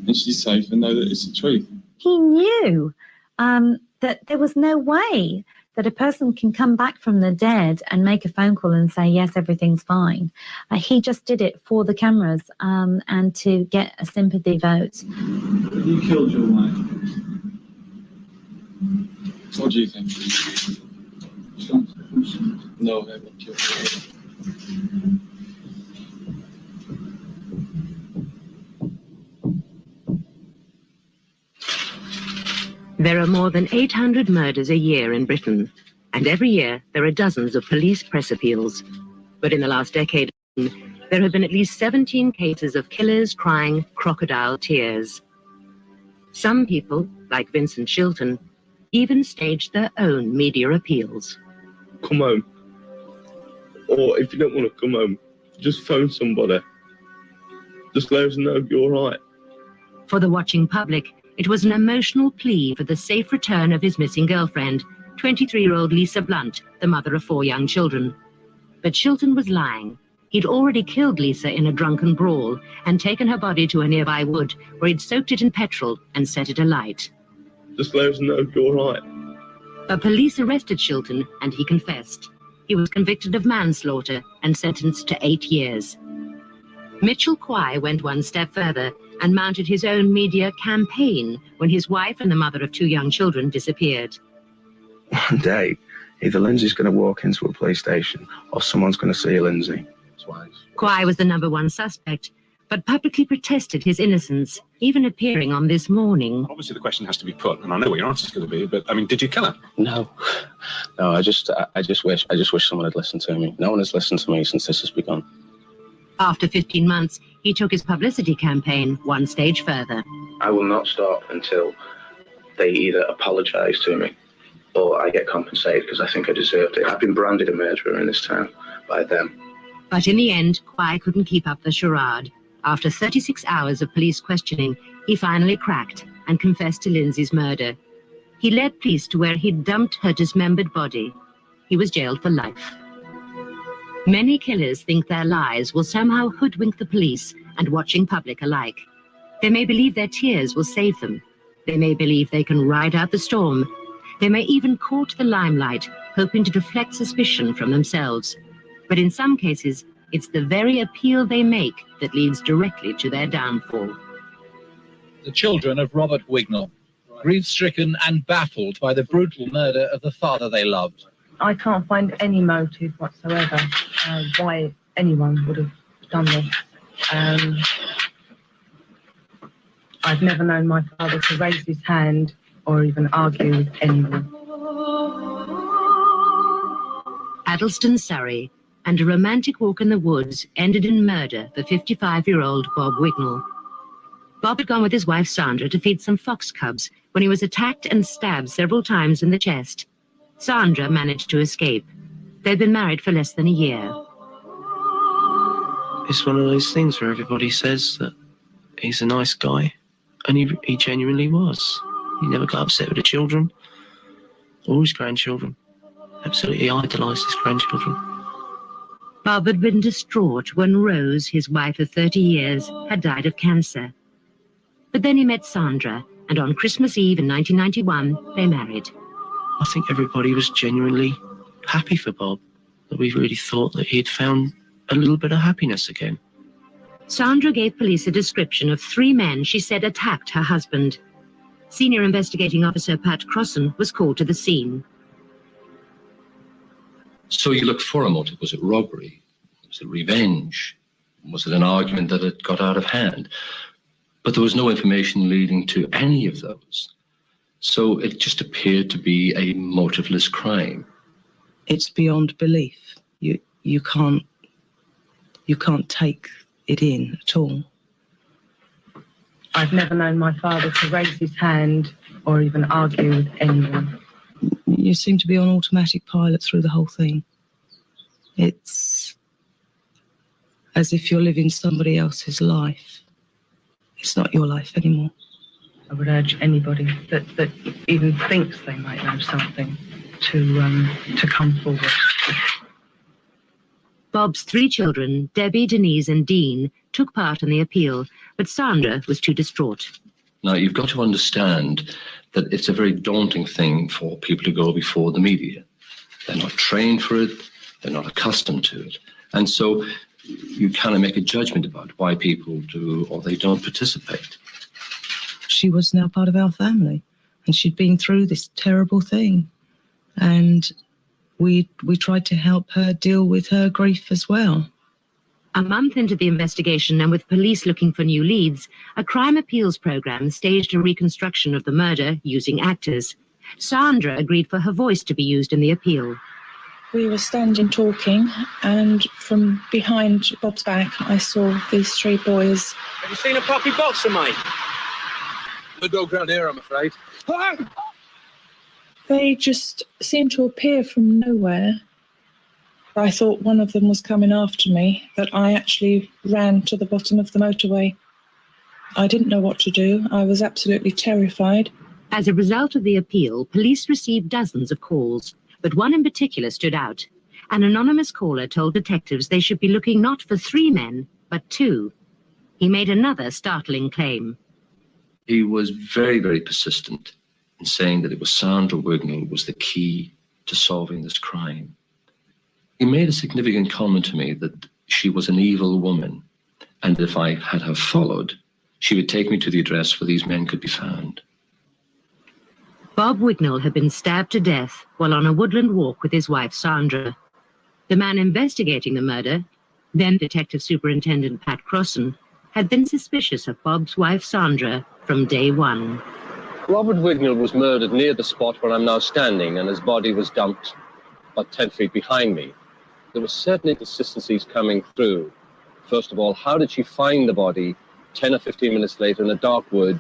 and she's safe and know that it's the truth. He knew that there was no way that a person can come back from the dead and make a phone call and say, yes, everything's fine. He just did it for the cameras and to get a sympathy vote. You killed your wife. What do you think? No, I haven't killed her. There are more than 800 murders a year in Britain, and every year there are dozens of police press appeals. But in the last decade, there have been at least 17 cases of killers crying crocodile tears. Some people, like Vincent Shilton, even staged their own media appeals. Come home. Or if you don't want to come home, just phone somebody. Just let us know you're all right. For the watching public, it was an emotional plea for the safe return of his missing girlfriend, 23-year-old Lisa Blunt, the mother of 4 young children. But Shilton was lying. He'd already killed Lisa in a drunken brawl and taken her body to a nearby wood where he'd soaked it in petrol and set it alight. Just let us know you're all right. But police arrested Shilton and he confessed. He was convicted of manslaughter and sentenced to 8 years. Mitchell Quay went one step further and mounted his own media campaign when his wife and the mother of 2 young children disappeared. One day, either Lindsay's going to walk into a police station or someone's going to see Lindsay. Quay was the #1 suspect, but publicly protested his innocence, even appearing on This Morning. Obviously, the question has to be put, and I know what your answer's going to be, but I mean, did you kill her? No, I just wish someone had listened to me. No one has listened to me since this has begun. After 15 months, he took his publicity campaign one stage further. I will not stop until they either apologise to me or I get compensated because I think I deserved it. I've been branded a murderer in this town by them. But in the end, Quay couldn't keep up the charade. After 36 hours of police questioning, he finally cracked and confessed to Lindsay's murder. He led police to where he'd dumped her dismembered body. He was jailed for life. Many killers think their lies will somehow hoodwink the police and watching public alike. They may believe their tears will save them. They may believe they can ride out the storm. They may even court the limelight, hoping to deflect suspicion from themselves. But in some cases, it's the very appeal they make that leads directly to their downfall. The children of Robert Wignall, grief-stricken and baffled by the brutal murder of the father they loved. I can't find any motive whatsoever why anyone would have done this. I've never known my father to raise his hand or even argue with anyone. Addleston, Surrey, and a romantic walk in the woods ended in murder for 55-year-old Bob Wignall. Bob had gone with his wife Sandra to feed some fox cubs when he was attacked and stabbed several times in the chest. Sandra managed to escape. They'd been married for less than a year. It's one of those things where everybody says that he's a nice guy, and he genuinely was. He never got upset with the children or his grandchildren. Absolutely idolised his grandchildren. Bob had been distraught when Rose, his wife of 30 years, had died of cancer. But then he met Sandra, and on Christmas Eve in 1991, they married. I think everybody was genuinely happy for Bob, that we really thought that he'd found a little bit of happiness again. Sandra gave police a description of 3 men she said attacked her husband. Senior investigating officer Pat Crossan was called to the scene. So you looked for a motive. Was it robbery? Was it revenge? Was it an argument that had got out of hand? But there was no information leading to any of those. So it just appeared to be a motiveless crime. It's beyond belief. You can't take it in at all. I've never known my father to raise his hand or even argue with anyone. You seem to be on automatic pilot through the whole thing. as if you're living somebody else's life. It's not your life anymore. I would urge anybody that even thinks they might know something to come forward. Bob's 3 children, Debbie, Denise and Dean, took part in the appeal, but Sandra was too distraught. Now, you've got to understand that it's a very daunting thing for people to go before the media. They're not trained for it. They're not accustomed to it. And so you kind of make a judgment about why people do or they don't participate. She was now part of our family, and she'd been through this terrible thing. And we tried to help her deal with her grief as well. A month into the investigation and with police looking for new leads, a crime appeals program staged a reconstruction of the murder using actors. Sandra agreed for her voice to be used in the appeal. We were standing talking, and from behind Bob's back, I saw these 3 boys. Have you seen a puppy boxer, mate? No dog round here, I'm afraid. They just seemed to appear from nowhere. I thought one of them was coming after me, but I actually ran to the bottom of the motorway. I didn't know what to do. I was absolutely terrified. As a result of the appeal, police received dozens of calls, but one in particular stood out. An anonymous caller told detectives they should be looking not for 3 men, but 2. He made another startling claim. He was very, very persistent in saying that it was Sandra Wignall was the key to solving this crime. He made a significant comment to me that she was an evil woman, and if I had her followed, she would take me to the address where these men could be found. Bob Wignall had been stabbed to death while on a woodland walk with his wife Sandra. The man investigating the murder, then Detective Superintendent Pat Crossan, had been suspicious of Bob's wife Sandra from day one. Robert Wignall was murdered near the spot where I'm now standing, and his body was dumped about 10 feet behind me. There were certain inconsistencies coming through. First of all, how did she find the body 10 or 15 minutes later in a dark wood,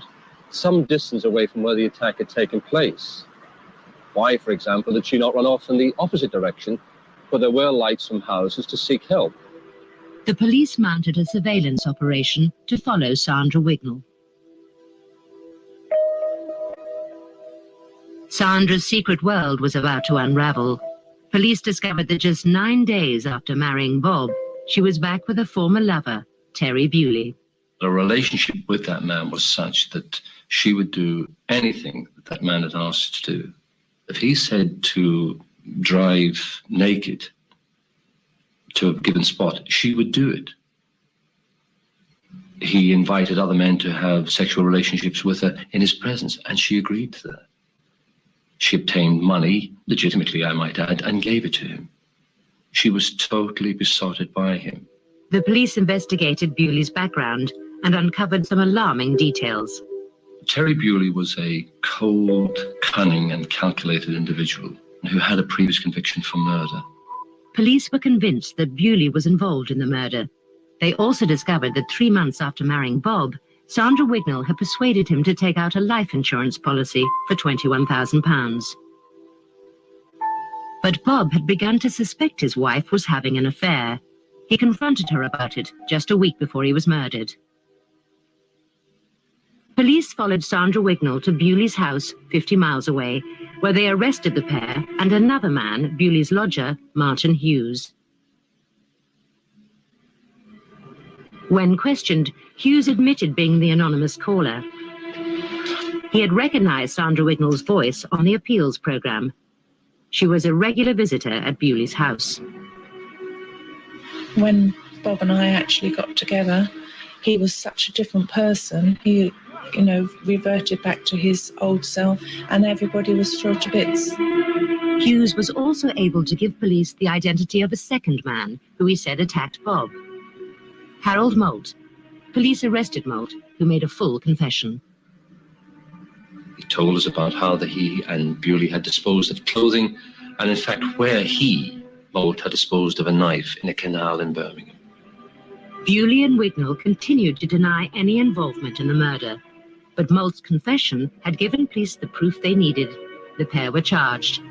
some distance away from where the attack had taken place? Why, for example, did she not run off in the opposite direction, where there were lights from houses, to seek help? The police mounted a surveillance operation to follow Sandra Wignall. Sandra's secret world was about to unravel. Police discovered that just 9 days after marrying Bob, she was back with a former lover, Terry Bewley. The relationship with that man was such that she would do anything that man had asked her to do. If he said to drive naked to a given spot, she would do it. He invited other men to have sexual relationships with her in his presence, and she agreed to that. She obtained money, legitimately I might add, and gave it to him. She was totally besotted by him. The police investigated Bewley's background and uncovered some alarming details. Terry Bewley was a cold, cunning and calculated individual who had a previous conviction for murder. Police were convinced that Bewley was involved in the murder. They also discovered that 3 months after marrying Bob, Sandra Wignall had persuaded him to take out a life insurance policy for £21,000. But Bob had begun to suspect his wife was having an affair. He confronted her about it just a week before he was murdered. Police followed Sandra Wignall to Bewley's house 50 miles away, where they arrested the pair and another man, Bewley's lodger, Martin Hughes. When questioned, Hughes admitted being the anonymous caller. He had recognized Sandra Wignall's voice on the appeals program. She was a regular visitor at Bewley's house. When Bob and I actually got together, he was such a different person. He, reverted back to his old self, and everybody was thrilled to bits. Hughes was also able to give police the identity of a second man who he said attacked Bob. Harold Moult. Police arrested Moult, who made a full confession. He told us about how he and Bewley had disposed of clothing, and in fact where Moult, had disposed of a knife in a canal in Birmingham. Bewley and Wignall continued to deny any involvement in the murder, but Moult's confession had given police the proof they needed. The pair were charged.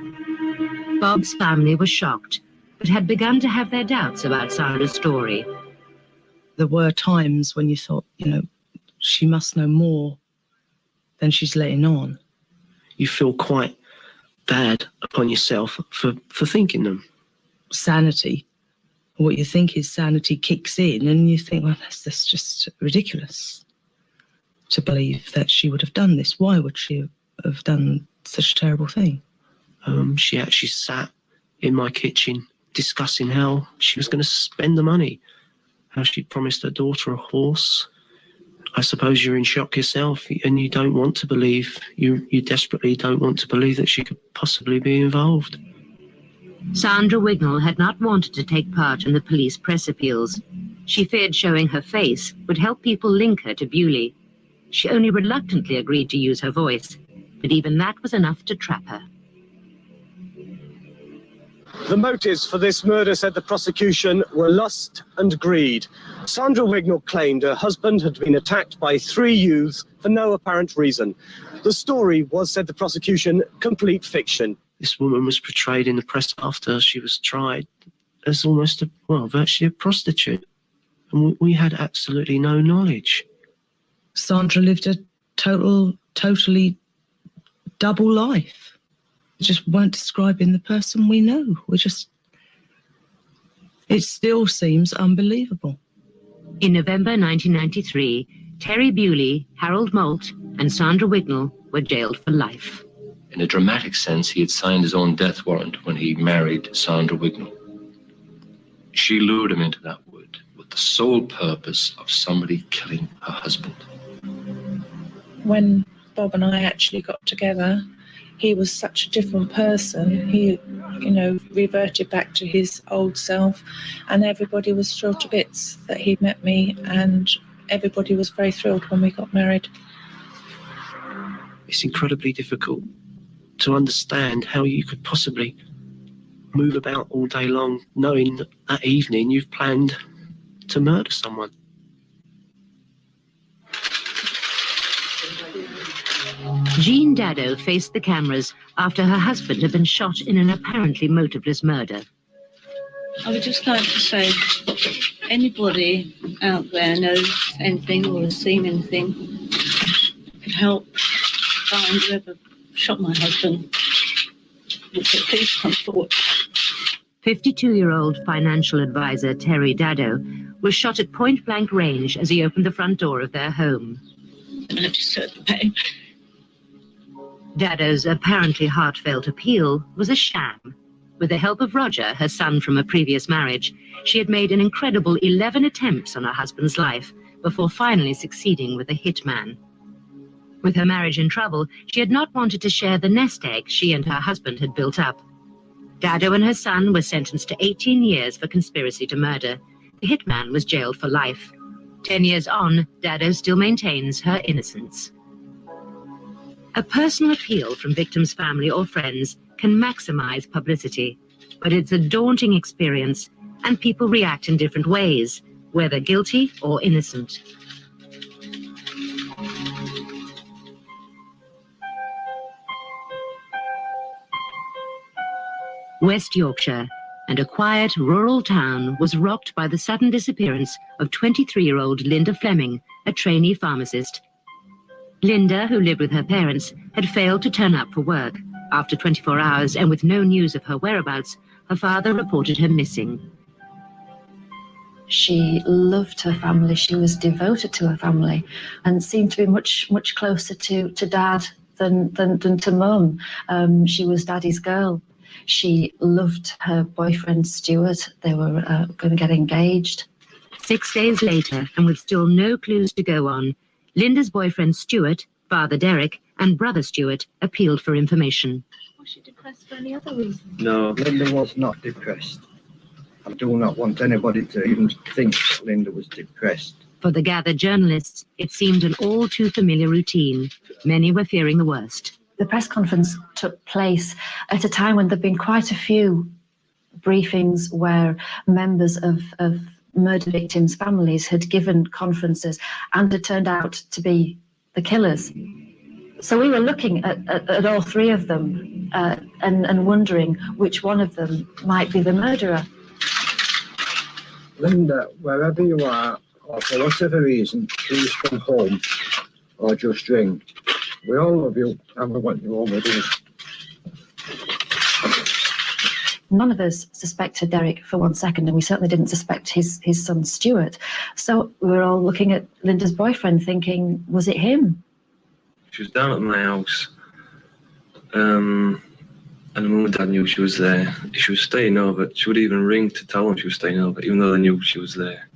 Bob's family was shocked, but had begun to have their doubts about Sandra's story. there were times when you thought, she must know more than she's letting on. You feel quite bad upon yourself for thinking them. Sanity, what you think is sanity, kicks in, and you think, well, that's just ridiculous to believe that she would have done this. Why would she have done such a terrible thing? She actually sat in my kitchen discussing how she was going to spend the money, how she promised her daughter a horse. I suppose you're in shock yourself, and you don't want to believe, you desperately don't want to believe that she could possibly be involved. Sandra Wignall had not wanted to take part in the police press appeals. She feared showing her face would help people link her to Bewley. She only reluctantly agreed to use her voice, but even that was enough to trap her. The motives for this murder, said the prosecution, were lust and greed. Sandra Wignall claimed her husband had been attacked by 3 youths for no apparent reason. The story was, said the prosecution, complete fiction. This woman was portrayed in the press after she was tried as almost virtually a prostitute. And we had absolutely no knowledge. Sandra lived a totally double life. We just weren't describing the person we know. It still seems unbelievable. In November 1993, Terry Bewley, Harold Moult, and Sandra Wignall were jailed for life. In a dramatic sense, he had signed his own death warrant when he married Sandra Wignall. She lured him into that wood with the sole purpose of somebody killing her husband. When Bob and I actually got together, he was such a different person. He, reverted back to his old self, and everybody was thrilled to bits that he'd met me, and everybody was very thrilled when we got married. It's incredibly difficult to understand how you could possibly move about all day long knowing that that evening you've planned to murder someone. Jean Dado faced the cameras after her husband had been shot in an apparently motiveless murder. I would just like to say, anybody out there knows anything or has seen anything, could help find whoever shot my husband. Please come forward. 52-year-old financial advisor Terry Dado was shot at point-blank range as he opened the front door of their home. And I deserve the pain. Dado's apparently heartfelt appeal was a sham. With the help of Roger, her son from a previous marriage, she had made an incredible 11 attempts on her husband's life before finally succeeding with a hitman. With her marriage in trouble, she had not wanted to share the nest egg she and her husband had built up. Dado and her son were sentenced to 18 years for conspiracy to murder. The hitman was jailed for life. 10 years on, Dado still maintains her innocence. A personal appeal from victims' family or friends can maximize publicity, but it's a daunting experience, and people react in different ways, whether guilty or innocent. West Yorkshire, and a quiet rural town was rocked by the sudden disappearance of 23-year-old Linda Fleming, a trainee pharmacist. Linda, who lived with her parents, had failed to turn up for work. After 24 hours and with no news of her whereabouts, her father reported her missing. She loved her family. She was devoted to her family and seemed to be much closer to Dad than to Mum. She was Daddy's girl. She loved her boyfriend, Stuart. They were going to get engaged. 6 days later, and with still no clues to go on, Linda's boyfriend, Stuart, father Derek, and brother Stuart appealed for information. Was she depressed for any other reason? No, Linda was not depressed. I do not want anybody to even think Linda was depressed. For the gathered journalists, it seemed an all too familiar routine. Many were fearing the worst. The press conference took place at a time when there'd been quite a few briefings where members of murder victims' families had given conferences and had turned out to be the killers. So we were looking at all three of them and wondering which one of them might be the murderer. Linda, wherever you are, or for whatever reason, please come home or just ring. We all love you and we want you home with us. None of us suspected Derek for 1 second, and we certainly didn't suspect his son Stuart. So we were all looking at Linda's boyfriend thinking, was it him? She was down at my house, and the mum and dad knew she was there. She was staying over. She would even ring to tell them she was staying over, even though they knew she was there.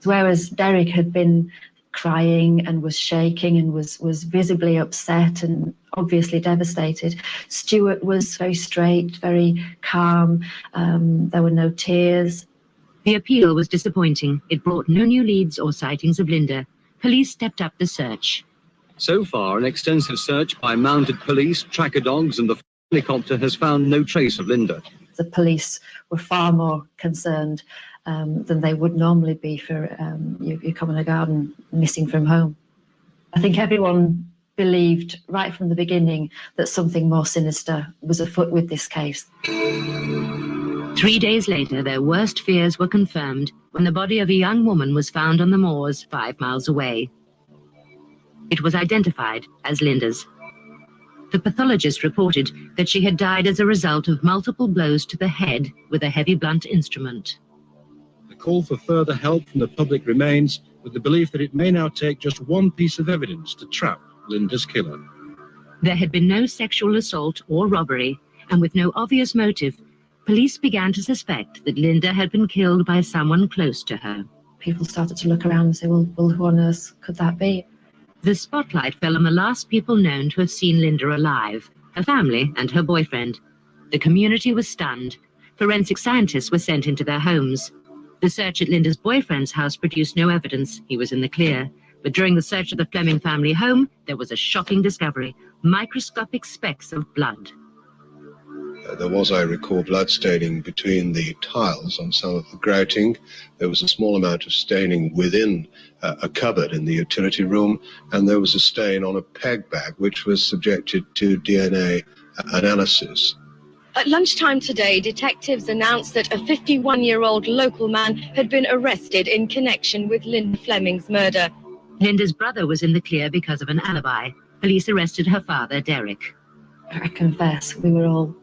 Whereas Derek had been crying and was shaking and was visibly upset and obviously devastated, Stuart was very straight, very calm. There were no tears. The appeal was disappointing. It brought no new leads or sightings of Linda. Police stepped up the search. So far, an extensive search by mounted police, tracker dogs and the helicopter has found no trace of Linda. The police were far more concerned than they would normally be for you come in a garden missing from home. I think everyone believed right from the beginning that something more sinister was afoot with this case. 3 days later, their worst fears were confirmed when the body of a young woman was found on the moors 5 miles away. It was identified as Linda's. The pathologist reported that she had died as a result of multiple blows to the head with a heavy blunt instrument. The call for further help from the public remains, with the belief that it may now take just one piece of evidence to trap Linda's killer. There had been no sexual assault or robbery, and with no obvious motive, police began to suspect that Linda had been killed by someone close to her. People started to look around and say, well, who on earth could that be? The spotlight fell on the last people known to have seen Linda alive, her family and her boyfriend. The community was stunned. Forensic scientists were sent into their homes. The search at Linda's boyfriend's house produced no evidence. He was in the clear. But during the search of the Fleming family home, there was a shocking discovery: microscopic specks of blood. There was, I recall, blood staining between the tiles on some of the grouting. There was a small amount of staining within a cupboard in the utility room, and there was a stain on a peg bag which was subjected to DNA analysis. At lunchtime today, detectives announced that a 51-year-old local man had been arrested in connection with Linda Fleming's murder. Linda's brother was in the clear because of an alibi. Police arrested her father, Derek. I confess, we were all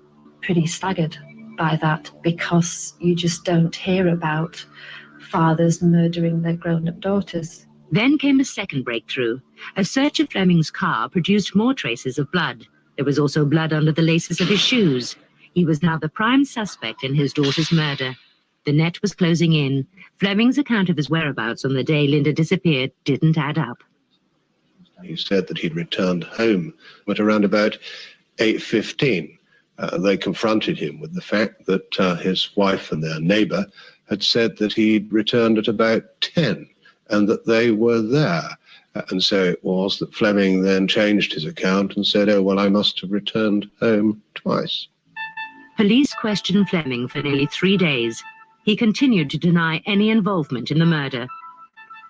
pretty staggered by that, because you just don't hear about fathers murdering their grown-up daughters. Then came a second breakthrough. A search of Fleming's car produced more traces of blood. There was also blood under the laces of his shoes. He was now the prime suspect in his daughter's murder. The net was closing in. Fleming's account of his whereabouts on the day Linda disappeared didn't add up. He said that he'd returned home at around about 8:15. They confronted him with the fact that his wife and their neighbour had said that he'd returned at about 10 and that they were there. And so it was that Fleming then changed his account and said, oh, well, I must have returned home twice. Police questioned Fleming for nearly 3 days. He continued to deny any involvement in the murder.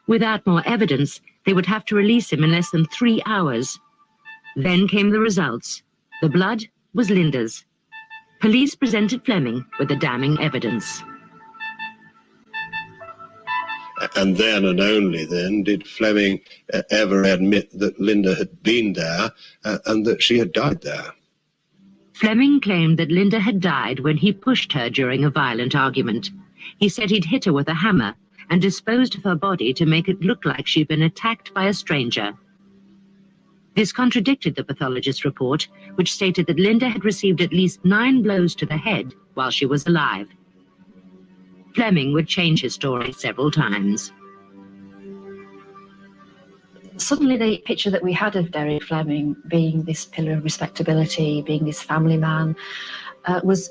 Without more evidence, they would have to release him in less than 3 hours. Then came the results. The blood was Linda's. Police presented Fleming with the damning evidence. And then and only then did Fleming ever admit that Linda had been there and that she had died there. Fleming claimed that Linda had died when he pushed her during a violent argument. He said he'd hit her with a hammer and disposed of her body to make it look like she'd been attacked by a stranger. This contradicted the pathologist's report, which stated that Linda had received at least 9 blows to the head while she was alive. Fleming would change his story several times. Suddenly the picture that we had of Derek Fleming being this pillar of respectability, being this family man, was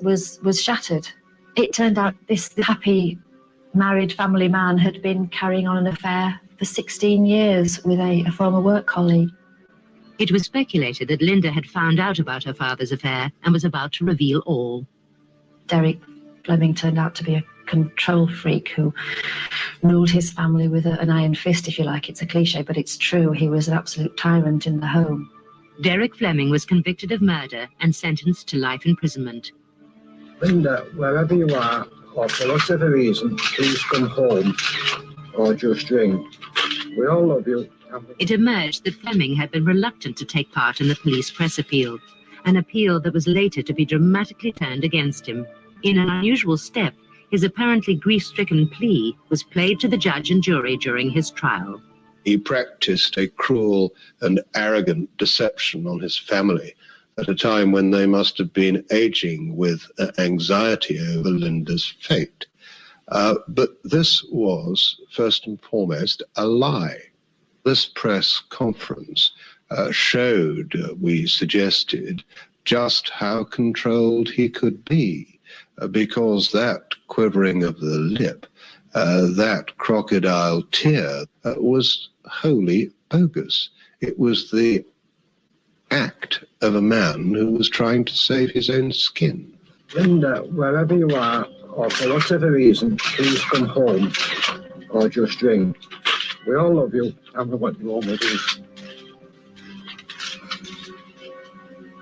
shattered. It turned out this happy married family man had been carrying on an affair for 16 years with a former work colleague. It was speculated that Linda had found out about her father's affair and was about to reveal all. Derek Fleming turned out to be a control freak who ruled his family with an iron fist, if you like. It's a cliche, but it's true. He was an absolute tyrant in the home. Derek Fleming was convicted of murder and sentenced to life imprisonment. Linda, wherever you are, or for whatever reason, please come home or just ring. We all love you. It emerged that Fleming had been reluctant to take part in the police press appeal, an appeal that was later to be dramatically turned against him. In an unusual step, his apparently grief-stricken plea was played to the judge and jury during his trial. He practiced a cruel and arrogant deception on his family at a time when they must have been aging with anxiety over Linda's fate. But this was, first and foremost, a lie. This press conference showed, we suggested, just how controlled he could be, because that quivering of the lip, that crocodile tear, was wholly bogus. It was the act of a man who was trying to save his own skin. Linda, wherever you are, or for whatever reason, please come home or just ring. We all love you and we want you home with us.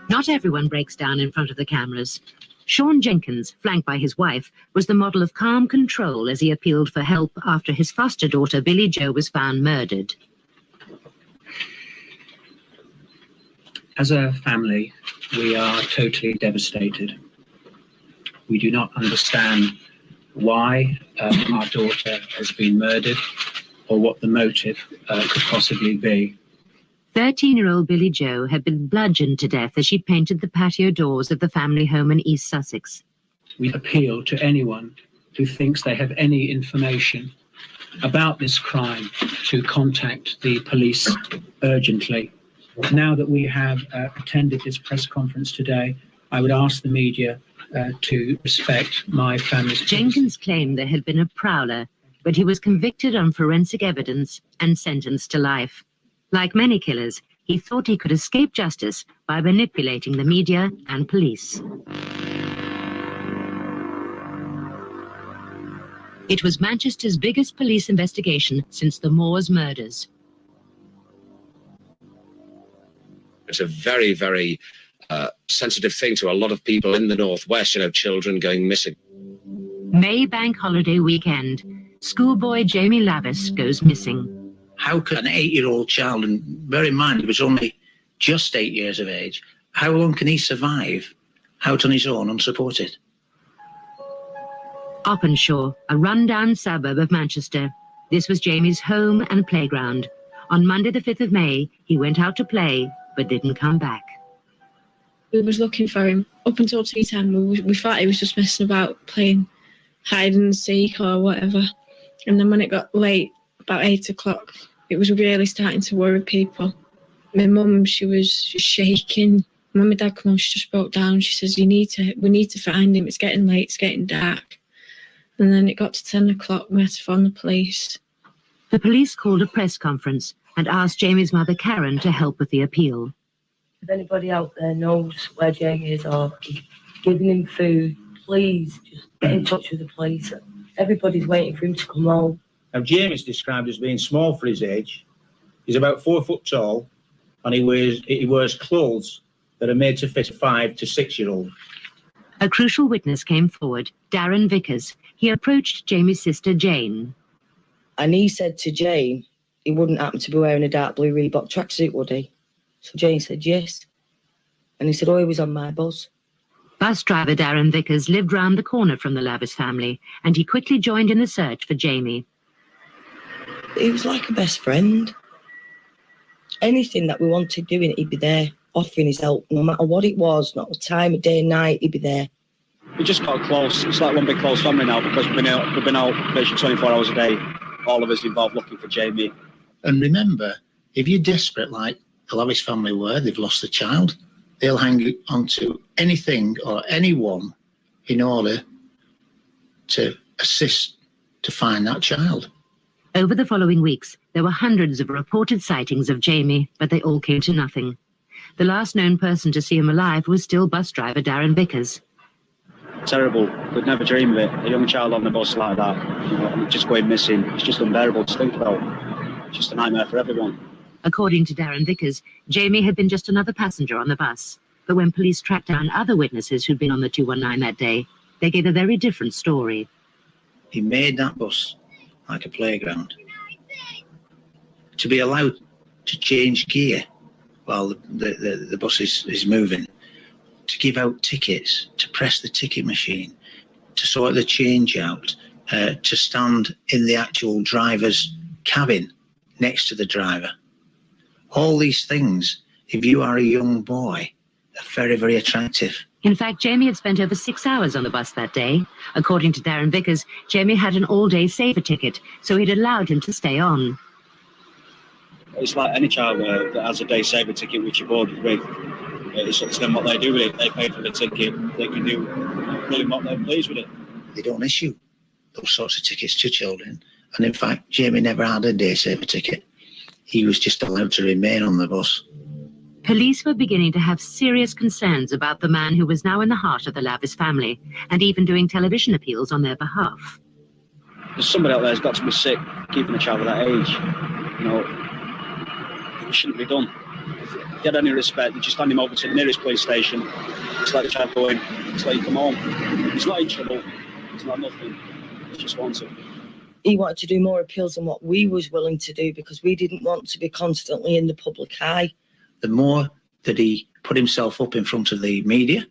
Not everyone breaks down in front of the cameras. Sean Jenkins, flanked by his wife, was the model of calm control as he appealed for help after his foster daughter Billie Jo was found murdered. As a family, we are totally devastated. We do not understand why our daughter has been murdered or what the motive could possibly be. 13-year-old Billie Jo had been bludgeoned to death as she painted the patio doors of the family home in East Sussex. We appeal to anyone who thinks they have any information about this crime to contact the police urgently. Now that we have attended this press conference today, I would ask the media to respect my family's... Jenkins claimed there had been a prowler, but he was convicted on forensic evidence and sentenced to life. Like many killers, he thought he could escape justice by manipulating the media and police. It was Manchester's biggest police investigation since the Moors murders. It's a very, very sensitive thing to a lot of people in the Northwest, children going missing. May Bank Holiday weekend, schoolboy Jamie Lavis goes missing. How can an 8-year-old child, and bear in mind he was only just 8 years of age, how long can he survive out on his own, unsupported? Openshaw, a run-down suburb of Manchester. This was Jamie's home and playground. On Monday the 5th of May, he went out to play, but didn't come back. We was looking for him up until tea time. We thought he was just messing about, playing hide and seek or whatever. And then when it got late, about 8 o'clock, it was really starting to worry people. My mum, she was shaking. When my dad came home, she just broke down. She says, we need to find him. It's getting late, it's getting dark. And then it got to 10 o'clock, we had to phone the police. The police called a press conference and asked Jamie's mother, Karen, to help with the appeal. If anybody out there knows where Jamie is or is giving him food, please just get in touch with the police. Everybody's waiting for him to come home. Now, Jamie's described as being small for his age. He's about 4 foot tall, and he wears clothes that are made to fit a 5 to 6-year-old. A crucial witness came forward, Darren Vickers. He approached Jamie's sister, Jane. And he said to Jane, he wouldn't happen to be wearing a dark blue Reebok tracksuit, would he? So Jane said yes. And he said, oh, he was on my bus. Bus driver Darren Vickers lived round the corner from the Lavis family, and he quickly joined in the search for Jamie. He was like a best friend. Anything that we wanted doing, he'd be there, offering his help, no matter what it was, not the time of day and night, he'd be there. We just got close. It's like one big close family now because we've been out basically 24 hours a day, all of us involved looking for Jamie. And remember, if you're desperate like the Lavis family were, they've lost a child, they'll hang on to anything or anyone in order to assist to find that child. Over the following weeks, there were hundreds of reported sightings of Jamie, but they all came to nothing. The last known person to see him alive was still bus driver Darren Vickers. Terrible. Could never dream of it. A young child on the bus like that, and just going missing. It's just unbearable to think about. It's just a nightmare for everyone. According to Darren Vickers, Jamie had been just another passenger on the bus. But when police tracked down other witnesses who'd been on the 219 that day, they gave a very different story. He made that bus like a playground. to be allowed to change gear while the bus is moving, to give out tickets, to press the ticket machine, to sort the change out, to stand in the actual driver's cabin next to the driver. All these things, if you are a young boy, are very, very attractive. In fact, Jamie had spent over 6 hours on the bus that day. According to Darren Vickers, Jamie had an all-day saver ticket, so he'd allowed him to stay on. It's like any child that has a day saver ticket which you're boarded with. It's up to them what they do with it. They pay for the ticket. They can do really what they please with it. They don't issue those sorts of tickets to children. And in fact, Jamie never had a day saver ticket. He was just allowed to remain on the bus. Police were beginning to have serious concerns about the man who was now in the heart of the Lavis family, and even doing television appeals on their behalf. There's somebody out there who's got to be sick keeping a child of that age. You know, it shouldn't be done. If you had any respect, you just hand him over to the nearest police station. Just let the child go in. Just let him come home. He's not in trouble. He's not nothing. He just wants it. He wanted to do more appeals than what we was willing to do because we didn't want to be constantly in the public eye. The more that he put himself up in front of the media,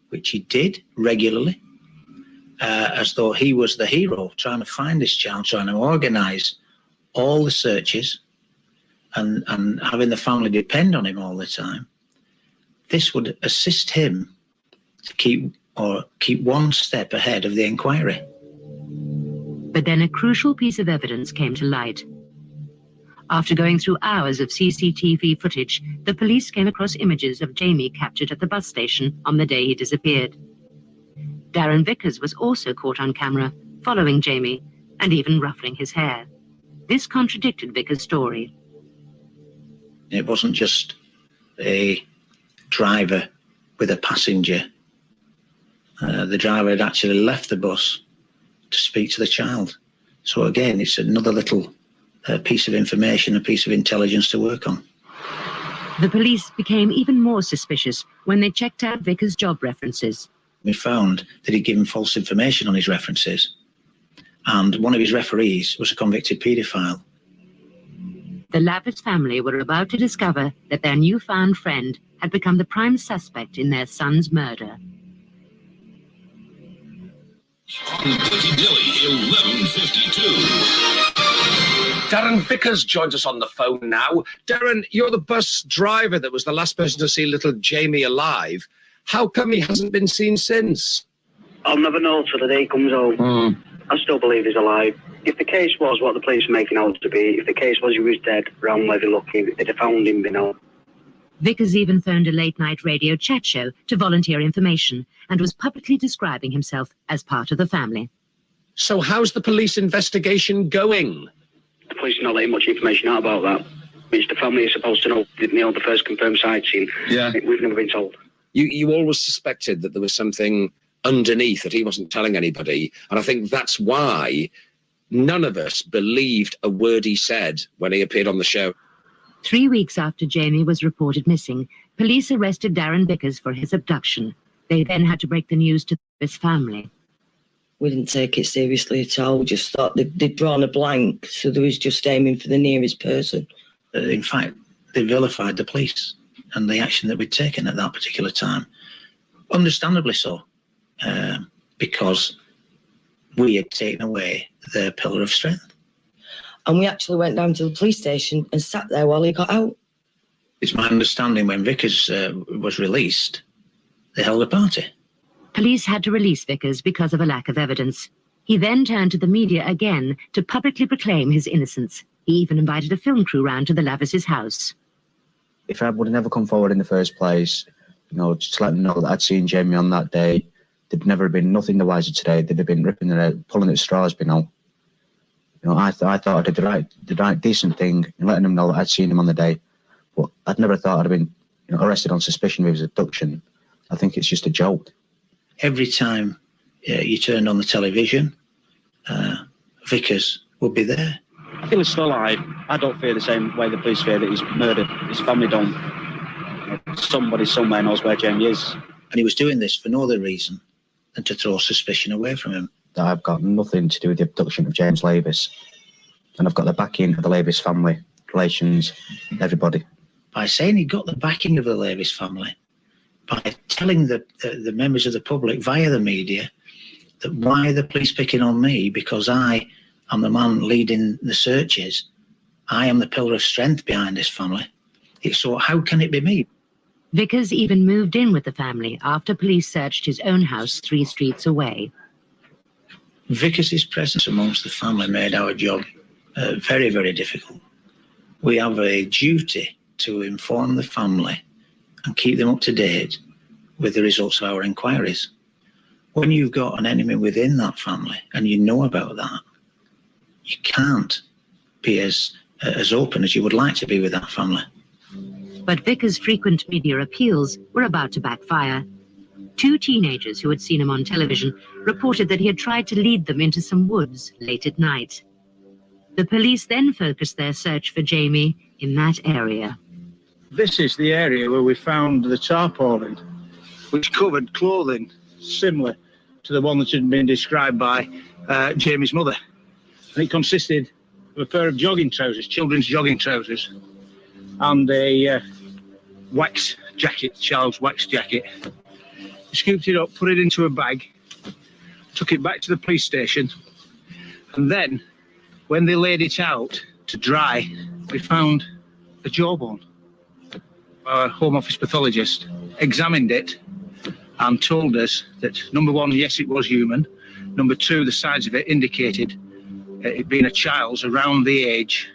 which he did regularly, as though he was the hero, trying to find this child, trying to organise all the searches and having the family depend on him all the time, this would assist him to keep one step ahead of the inquiry. But then a crucial piece of evidence came to light. After going through hours of CCTV footage, the police came across images of Jamie captured at the bus station on the day he disappeared. Darren Vickers was also caught on camera, following Jamie, and even ruffling his hair. This contradicted Vickers' story. It wasn't just a driver with a passenger. The driver had actually left the bus to speak to the child. So again, it's another little piece of information, a piece of intelligence to work on. The police became even more suspicious when they checked out Vickers' job references. We found that he'd given false information on his references, and one of his referees was a convicted paedophile. The Lavis family were about to discover that their newfound friend had become the prime suspect in their son's murder. Piccadilly, 11:52. Darren Vickers joins us on the phone now. Darren, you're the bus driver that was the last person to see little Jamie alive. How come he hasn't been seen since? I'll never know till the day comes home. I still believe he's alive. If the case was what the police are making out to be, if the case was he was dead, round where they're looking, they'd have found him by now. Vickers even phoned a late-night radio chat show to volunteer information and was publicly describing himself as part of the family. So how's the police investigation going? The police are not letting much information out about that, which the family is supposed to know. The first confirmed sighting. Yeah. We've never been told. You always suspected that there was something underneath that he wasn't telling anybody, and I think that's why none of us believed a word he said when he appeared on the show. 3 weeks after Jamie was reported missing, police arrested Darren Vickers for his abduction. They then had to break the news to his family. We didn't take it seriously at all. We just thought they'd drawn a blank, so they was just aiming for the nearest person. In fact, they vilified the police and the action that we'd taken at that particular time. Understandably so, because we had taken away their pillar of strength. And we actually went down to the police station and sat there while he got out. It's my understanding when Vickers was released, they held a party. Police had to release Vickers because of a lack of evidence. He then turned to the media again to publicly proclaim his innocence. He even invited a film crew round to the Lavis' house. If I would have never come forward in the first place, just to let them know that I'd seen Jamie on that day, they'd never have been nothing the wiser today. They'd have been ripping their out, pulling at straws, I thought I did the right decent thing and letting them know that I'd seen him on the day. But I'd never thought I'd have been arrested on suspicion of his abduction. I think it's just a joke. Every time you turned on the television, Vickers would be there. I feel he's still alive. I don't fear the same way the police fear that he's murdered. His family don't. Somebody somewhere knows where Jamie is. And he was doing this for no other reason than to throw suspicion away from him. That I've got nothing to do with the abduction of James Lavis. And I've got the backing of the Lavis family relations, everybody. By saying he got the backing of the Lavis family, by telling the members of the public via the media that why are the police picking on me because I am the man leading the searches, I am the pillar of strength behind this family. So how can it be me? Vickers even moved in with the family after police searched his own house 3 streets away. Vickers' presence amongst the family made our job very, very difficult. We have a duty to inform the family and keep them up to date with the results of our inquiries. When you've got an enemy within that family and you know about that, you can't be as open as you would like to be with that family. But Vickers' frequent media appeals were about to backfire. 2 teenagers who had seen him on television reported that he had tried to lead them into some woods late at night. The police then focused their search for Jamie in that area. This is the area where we found the tarpaulin, which covered clothing similar to the one that had been described by Jamie's mother. And it consisted of a pair of jogging trousers, children's jogging trousers, and a wax jacket, child's wax jacket. We scooped it up, put it into a bag, took it back to the police station, and then when they laid it out to dry, we found a jawbone. Our Home Office pathologist examined it and told us that, number 1, yes, it was human. Number 2, the size of it indicated it being a child's around the age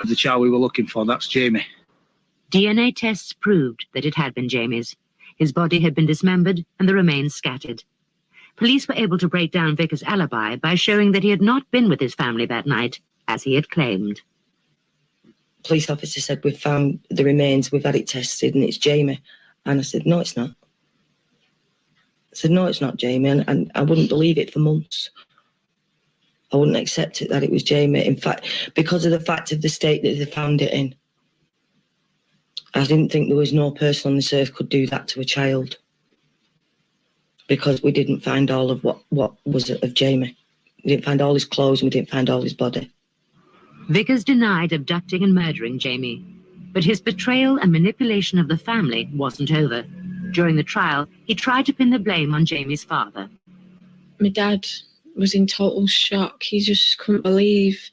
of the child we were looking for. That's Jamie. DNA tests proved that it had been Jamie's. His body had been dismembered and the remains scattered. Police were able to break down Vickers' alibi by showing that he had not been with his family that night, as he had claimed. Police officer said, we've found the remains, we've had it tested, and it's Jamie. And I said, no, it's not. I said, no, it's not Jamie. And I wouldn't believe it for months. I wouldn't accept it that it was Jamie. In fact, because of the fact of the state that they found it in, I didn't think there was no person on this earth could do that to a child. Because we didn't find all of what was of Jamie. We didn't find all his clothes and we didn't find all his body. Vickers denied abducting and murdering Jamie, but his betrayal and manipulation of the family wasn't over. During the trial, he tried to pin the blame on Jamie's father. My dad was in total shock. He just couldn't believe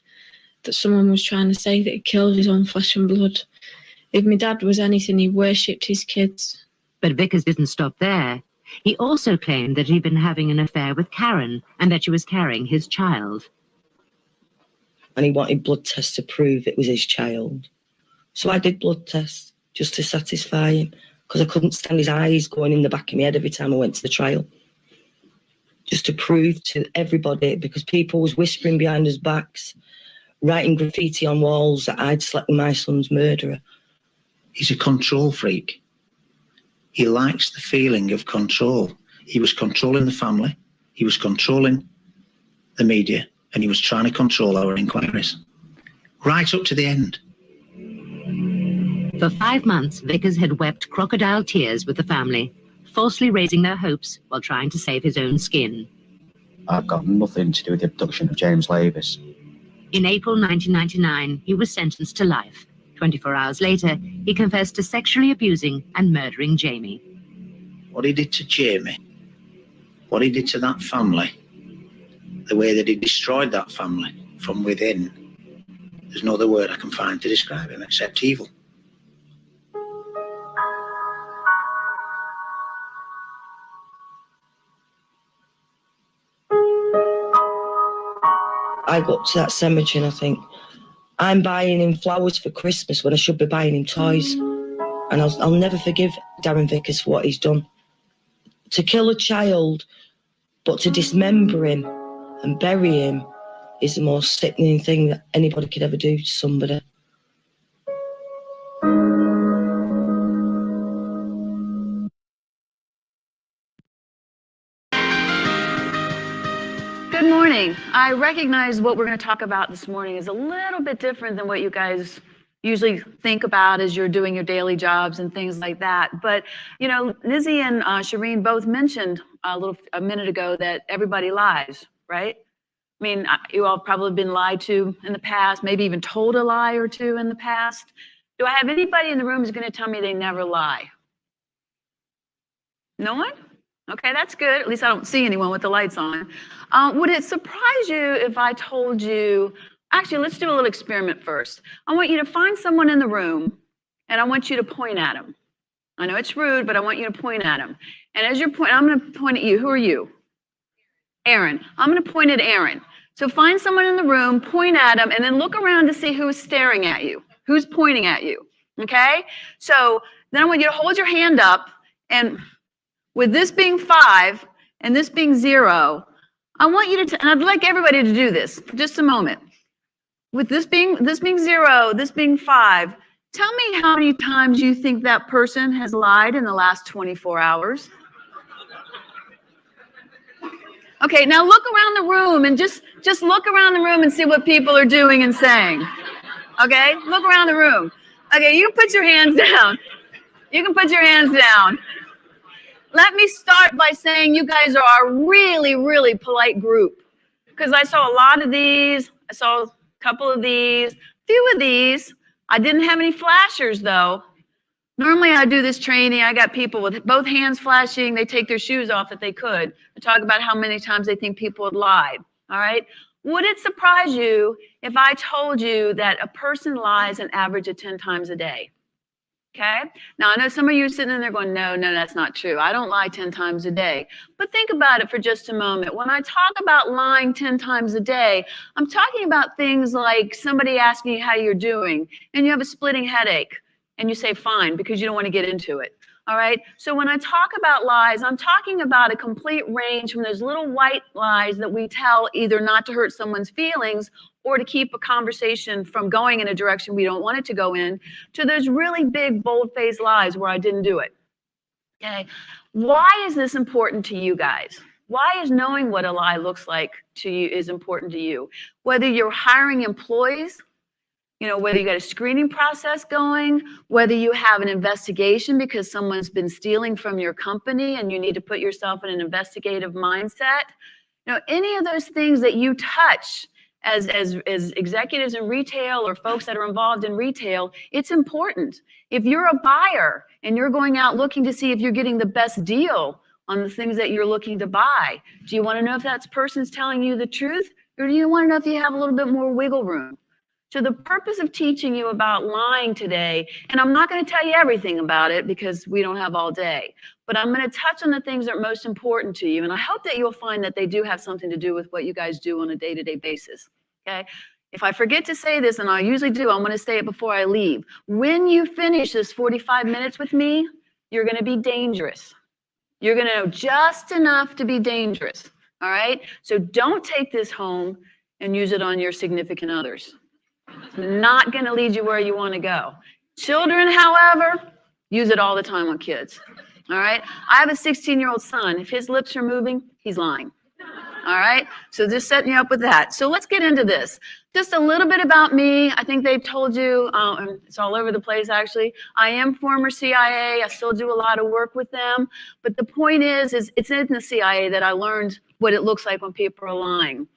that someone was trying to say that he killed his own flesh and blood. If my dad was anything, he worshipped his kids. But Vickers didn't stop there. He also claimed that he'd been having an affair with Karen and that she was carrying his child. And he wanted blood tests to prove it was his child. So I did blood tests just to satisfy him, because I couldn't stand his eyes going in the back of my head every time I went to the trial. Just to prove to everybody, because people was whispering behind us backs, writing graffiti on walls that I'd slept with my son's murderer. He's a control freak. He likes the feeling of control. He was controlling the family, he was controlling the media, and he was trying to control our inquiries. Right up to the end. For 5 months, Vickers had wept crocodile tears with the family, falsely raising their hopes while trying to save his own skin. I've got nothing to do with the abduction of James Lavis. In April 1999, he was sentenced to life. 24 hours later, he confessed to sexually abusing and murdering Jamie. What he did to Jamie, what he did to that family, the way that he destroyed that family from within, there's no other word I can find to describe him except evil. I go up to that cemetery and I think, I'm buying him flowers for Christmas when I should be buying him toys. And I'll never forgive Darren Vickers for what he's done. To kill a child, but to dismember him and bury him is the most sickening thing that anybody could ever do to somebody. Good morning. I recognize what we're going to talk about this morning is a little bit different than what you guys usually think about as you're doing your daily jobs and things like that. But, you know, Lizzie and Shireen both mentioned a minute ago that everybody lies, right? I mean, you all have probably been lied to in the past, maybe even told a lie or two in the past. Do I have anybody in the room who's going to tell me they never lie? No one? Okay, that's good. At least I don't see anyone with the lights on. Would it surprise you if I told you, actually, let's do a little experiment first. I want you to find someone in the room, and I want you to point at them. I know it's rude, but I want you to point at them. And as you're pointing, I'm going to point at you. Who are you? Aaron. I'm going to point at Aaron. So find someone in the room, point at them, and then look around to see who's staring at you, who's pointing at you, okay? So then I want you to hold your hand up, and with this being 5 and this being 0, I want you to, and I'd like everybody to do this for just a moment. With this being 0, this being 5, tell me how many times you think that person has lied in the last 24 hours. Okay, now look around the room and just look around the room and see what people are doing and saying. Okay, look around the room. Okay, you can put your hands down. You can put your hands down. Let me start by saying you guys are a really, really polite group, because I saw a lot of these. I saw a couple of these, few of these. I didn't have any flashers though. Normally I do this training, I got people with both hands flashing, they take their shoes off if they could, to talk about how many times they think people had lied, all right? Would it surprise you if I told you that a person lies an average of 10 times a day? Okay? Now I know some of you are sitting in there going, no, that's not true. I don't lie 10 times a day. But think about it for just a moment. When I talk about lying 10 times a day, I'm talking about things like somebody asking you how you're doing, and you have a splitting headache. And you say fine because you don't want to get into it. All right. So when I talk about lies, I'm talking about a complete range from those little white lies that we tell either not to hurt someone's feelings or to keep a conversation from going in a direction we don't want it to go in, to those really big, bold-faced lies where I didn't do it. Okay. Why is this important to you guys? Why is knowing what a lie looks like to you is important to you? Whether you're hiring employees, you know, whether you got a screening process going, whether you have an investigation because someone's been stealing from your company and you need to put yourself in an investigative mindset, you know, any of those things that you touch as executives in retail or folks that are involved in retail, it's important. If you're a buyer and you're going out looking to see if you're getting the best deal on the things that you're looking to buy, do you want to know if that person's telling you the truth, or do you want to know if you have a little bit more wiggle room? So the purpose of teaching you about lying today, and I'm not going to tell you everything about it because we don't have all day, but I'm going to touch on the things that are most important to you. And I hope that you'll find that they do have something to do with what you guys do on a day-to-day basis. Okay. If I forget to say this, and I usually do, I'm going to say it before I leave. When you finish this 45 minutes with me, you're going to be dangerous. You're going to know just enough to be dangerous. All right. So don't take this home and use it on your significant others. It's not going to lead you where you want to go. Children, however, use it all the time on kids. All right. I have a 16-year-old son. If his lips are moving, he's lying. All right. So just setting you up with that. So let's get into this. Just a little bit about me. I think they've told you, it's all over the place actually. I am former CIA. I still do a lot of work with them. But the point is it's in the CIA that I learned what it looks like when people are lying.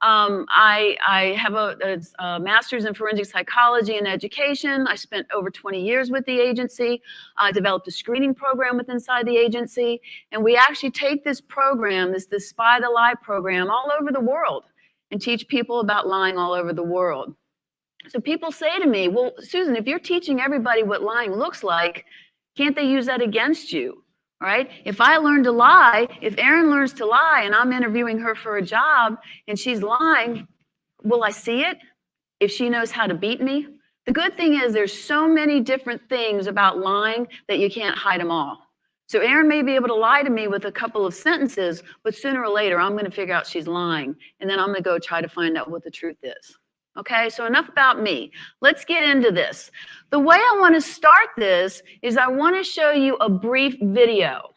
I have a master's in forensic psychology and education. I spent over 20 years with the agency. I developed a screening program inside the agency. And we actually take this program, this Spy the Lie program, all over the world and teach people about lying all over the world. So people say to me, well, Susan, if you're teaching everybody what lying looks like, can't they use that against you? All right. If I learn to lie, if Erin learns to lie and I'm interviewing her for a job and she's lying, will I see it if she knows how to beat me? The good thing is there's so many different things about lying that you can't hide them all. So Erin may be able to lie to me with a couple of sentences, but sooner or later I'm going to figure out she's lying. And then I'm going to go try to find out what the truth is. Okay, so enough about me. Let's get into this. The way I want to start this is I want to show you a brief video.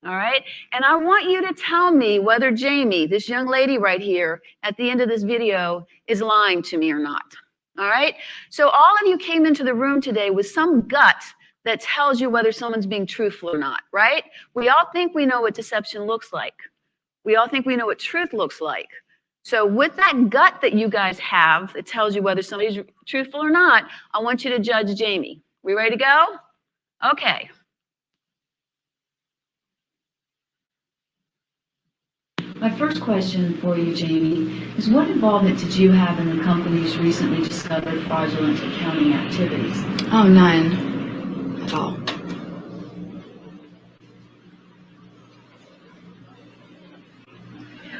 All right, and I want you to tell me whether Jamie, this young lady right here, at the end of this video is lying to me or not. All right, so all of you came into the room today with some gut that tells you whether someone's being truthful or not, right? We all think we know what deception looks like. We all think we know what truth looks like. So with that gut that you guys have, it tells you whether somebody's truthful or not, I want you to judge Jamie. We ready to go? Okay. My first question for you, Jamie, is what involvement did you have in the company's recently discovered fraudulent accounting activities? Oh, none at all.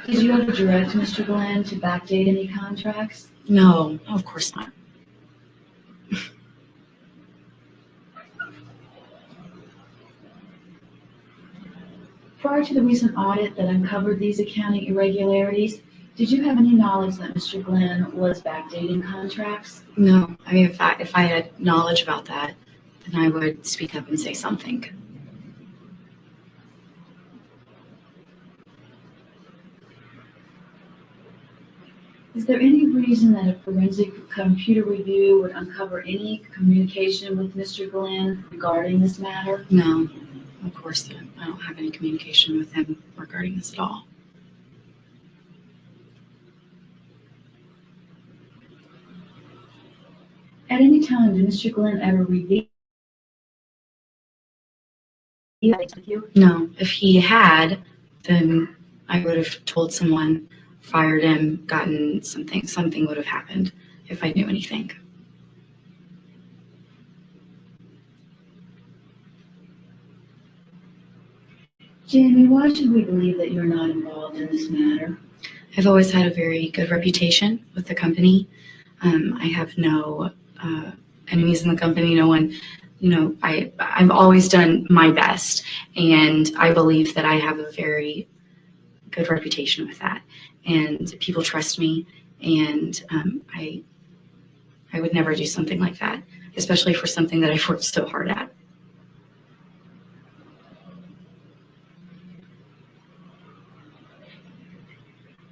Did you ever direct Mr. Glenn to backdate any contracts? No, of course not. Prior to the recent audit that uncovered these accounting irregularities, did you have any knowledge that Mr. Glenn was backdating contracts? No, I mean, if I had knowledge about that, then I would speak up and say something. Is there any reason that a forensic computer review would uncover any communication with Mr. Glenn regarding this matter? No, of course, I don't have any communication with him regarding this at all. At any time, did Mr. Glenn ever reveal with you? No, if he had, then I would have told someone, fired him, gotten something would have happened if I knew anything. Jamie, why should we believe that you're not involved in this matter? I've always had a very good reputation with the company. I have no enemies in the company. No one, I've always done my best, and I believe that I have a very good reputation with that. And people trust me, and I would never do something like that, especially for something that I've worked so hard at.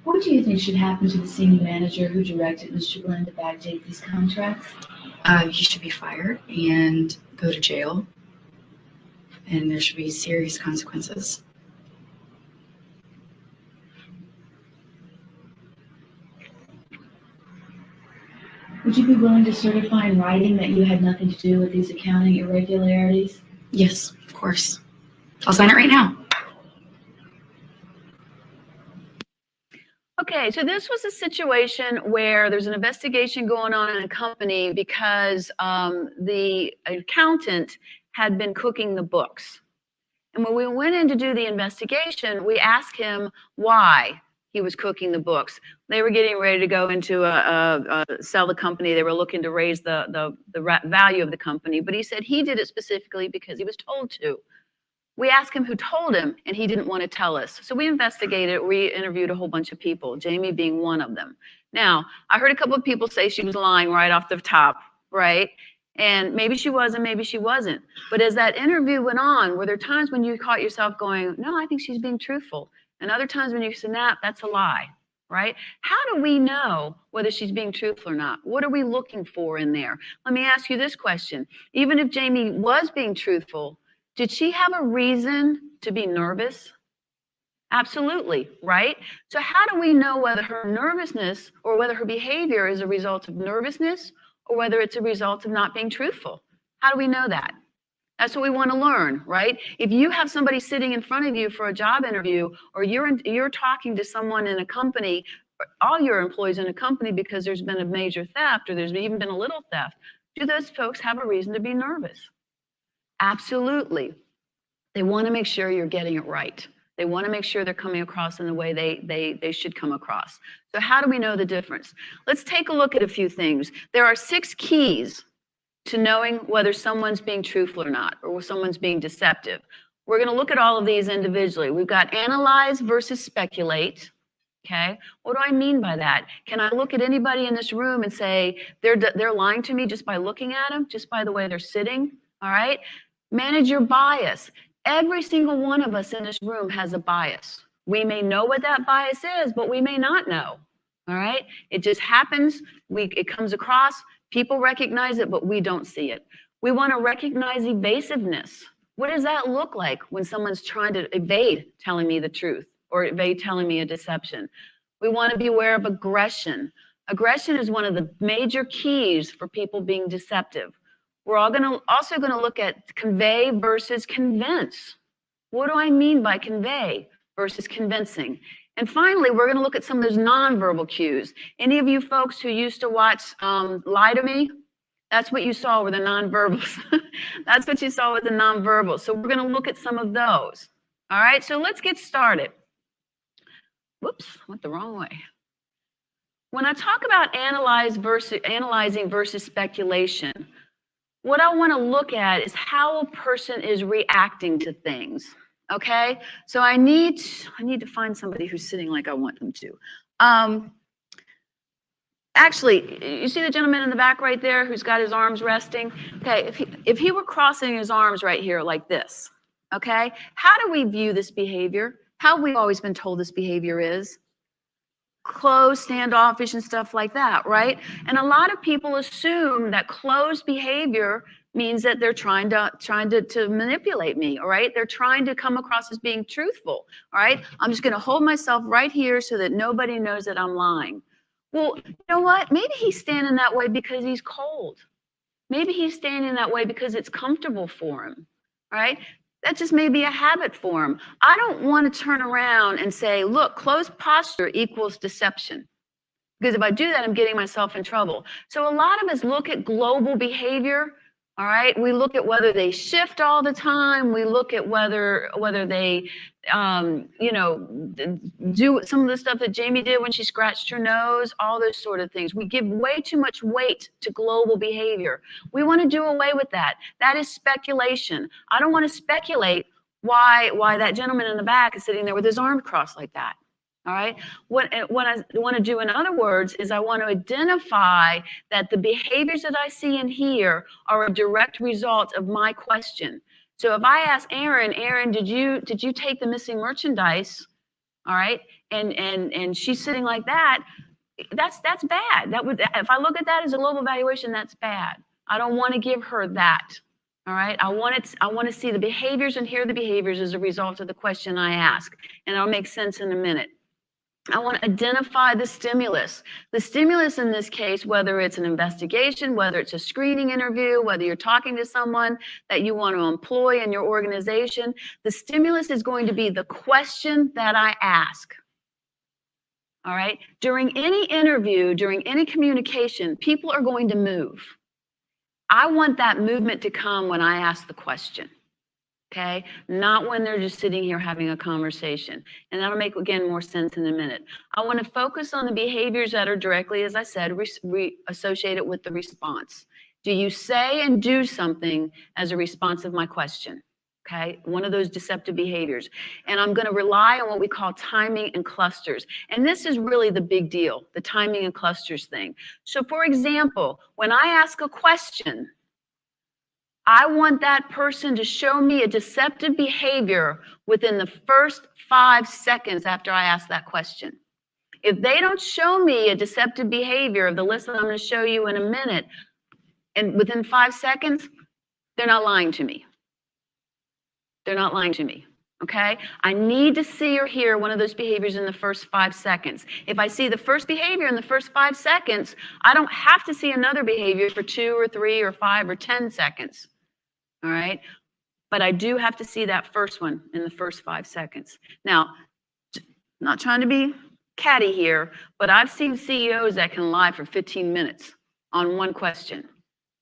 What do you think should happen to the senior manager who directed Mr. Glenn to backdate these contracts? He should be fired and go to jail, and there should be serious consequences. Would you be willing to certify in writing that you had nothing to do with these accounting irregularities? Yes, of course. I'll sign it right now. Okay, so this was a situation where there's an investigation going on in a company because the accountant had been cooking the books. And when we went in to do the investigation, we asked him why he was cooking the books. They were getting ready to go into sell the company. They were looking to raise the value of the company, but he said he did it specifically because he was told to. We asked him who told him, and he didn't want to tell us. So we investigated, we interviewed a whole bunch of people, Jamie being one of them. Now, I heard a couple of people say she was lying right off the top, right? And maybe she was and maybe she wasn't. But as that interview went on, were there times when you caught yourself going, no, I think she's being truthful? And other times when you snap, that's a lie, right? How do we know whether she's being truthful or not? What are we looking for in there? Let me ask you this question. Even if Jamie was being truthful, did she have a reason to be nervous? Absolutely, right? So how do we know whether her nervousness or whether her behavior is a result of nervousness or whether it's a result of not being truthful? How do we know that? That's what we want to learn, right? If you have somebody sitting in front of you for a job interview, or you're talking to someone in a company, all your employees in a company because there's been a major theft or there's even been a little theft, do those folks have a reason to be nervous? Absolutely. They want to make sure you're getting it right. They want to make sure they're coming across in the way they should come across. So how do we know the difference? Let's take a look at a few things. There are 6 keys to knowing whether someone's being truthful or not, or someone's being deceptive. We're going to look at all of these individually. We've got analyze versus speculate. Okay, what do I mean by that? Can I look at anybody in this room and say they're lying to me just by looking at them, just by the way they're sitting? All right, manage your bias. Every single one of us in this room has a bias. We may know what that bias is, but we may not know. All right, it just happens. It comes across. People recognize it, but we don't see it. We want to recognize evasiveness. What does that look like when someone's trying to evade telling me the truth or evade telling me a deception? We want to be aware of aggression. Aggression is one of the major keys for people being deceptive. We're also going to look at convey versus convince. What do I mean by convey versus convincing? And finally, we're going to look at some of those nonverbal cues. Any of you folks who used to watch Lie to Me? That's what you saw with the nonverbals. That's what you saw with the nonverbals. So we're going to look at some of those. All right, so let's get started. Whoops, went the wrong way. When I talk about analyzing versus speculation, what I want to look at is how a person is reacting to things. Okay, so I need to find somebody who's sitting like I want them to. Actually, you see the gentleman in the back right there who's got his arms resting? Okay, if he were crossing his arms right here like this, okay, how do we view this behavior? How have we always been told this behavior is? Closed, standoffish, and stuff like that, right? And a lot of people assume that closed behavior means that they're trying to manipulate me, all right? They're trying to come across as being truthful, all right? I'm just going to hold myself right here so that nobody knows that I'm lying. Well, you know what? Maybe he's standing that way because he's cold. Maybe he's standing that way because it's comfortable for him, right? That just may be a habit for him. I don't want to turn around and say, look, closed posture equals deception. Because if I do that, I'm getting myself in trouble. So a lot of us look at global behavior. All right, we look at whether they shift all the time. We look at whether they, do some of the stuff that Jamie did when she scratched her nose, all those sort of things. We give way too much weight to global behavior. We want to do away with that. That is speculation. I don't want to speculate why that gentleman in the back is sitting there with his arms crossed like that. All right. What I want to do, in other words, is I want to identify that the behaviors that I see and hear are a direct result of my question. So if I ask Aaron, did you take the missing merchandise? All right, and she's sitting like that. That's bad. That would, if I look at that as a global evaluation, that's bad. I don't want to give her that. All right, I want to see the behaviors and hear the behaviors as a result of the question I ask, and it'll make sense in a minute. I want to identify the stimulus. The stimulus in this case, whether it's an investigation, whether it's a screening interview, whether you're talking to someone that you want to employ in your organization, the stimulus is going to be the question that I ask. All right? During any interview, during any communication, people are going to move. I want that movement to come when I ask the question. Okay, not when they're just sitting here having a conversation. And that'll make, again, more sense in a minute. I want to focus on the behaviors that are directly, as I said, associated with the response. Do you say and do something as a response of my question? Okay, one of those deceptive behaviors. And I'm going to rely on what we call timing and clusters. And this is really the big deal, the timing and clusters thing. So, for example, when I ask a question, I want that person to show me a deceptive behavior within the first 5 seconds after I ask that question. If they don't show me a deceptive behavior of the list that I'm going to show you in a minute, and within 5 seconds, they're not lying to me. They're not lying to me. Okay? I need to see or hear one of those behaviors in the first 5 seconds. If I see the first behavior in the first 5 seconds, I don't have to see another behavior for 2 or 3 or 5 or 10 seconds. All right? But I do have to see that first one in the first 5 seconds. Now, I'm not trying to be catty here, but I've seen CEOs that can lie for 15 minutes on one question.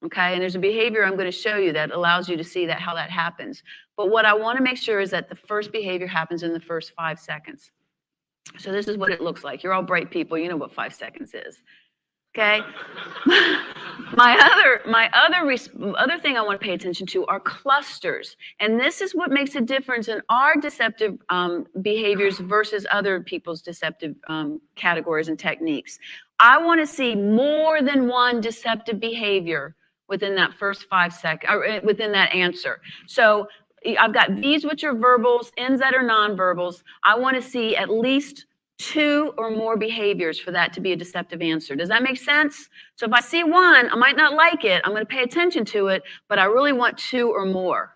Okay? And there's a behavior I'm going to show you that allows you to see that how that happens. But what I want to make sure is that the first behavior happens in the first 5 seconds. So this is what it looks like. You're all bright people. You know what 5 seconds is. Okay. My other thing I want to pay attention to are clusters. And this is what makes a difference in our deceptive behaviors versus other people's deceptive categories and techniques. I want to see more than one deceptive behavior within that first 5 seconds, or within that answer. So I've got V's, which are verbals, N's that are nonverbals. I want to see at least 2 or more behaviors for that to be a deceptive answer. Does that make sense? So if I see one, I might not like it. I'm going to pay attention to it, but I really want 2 or more.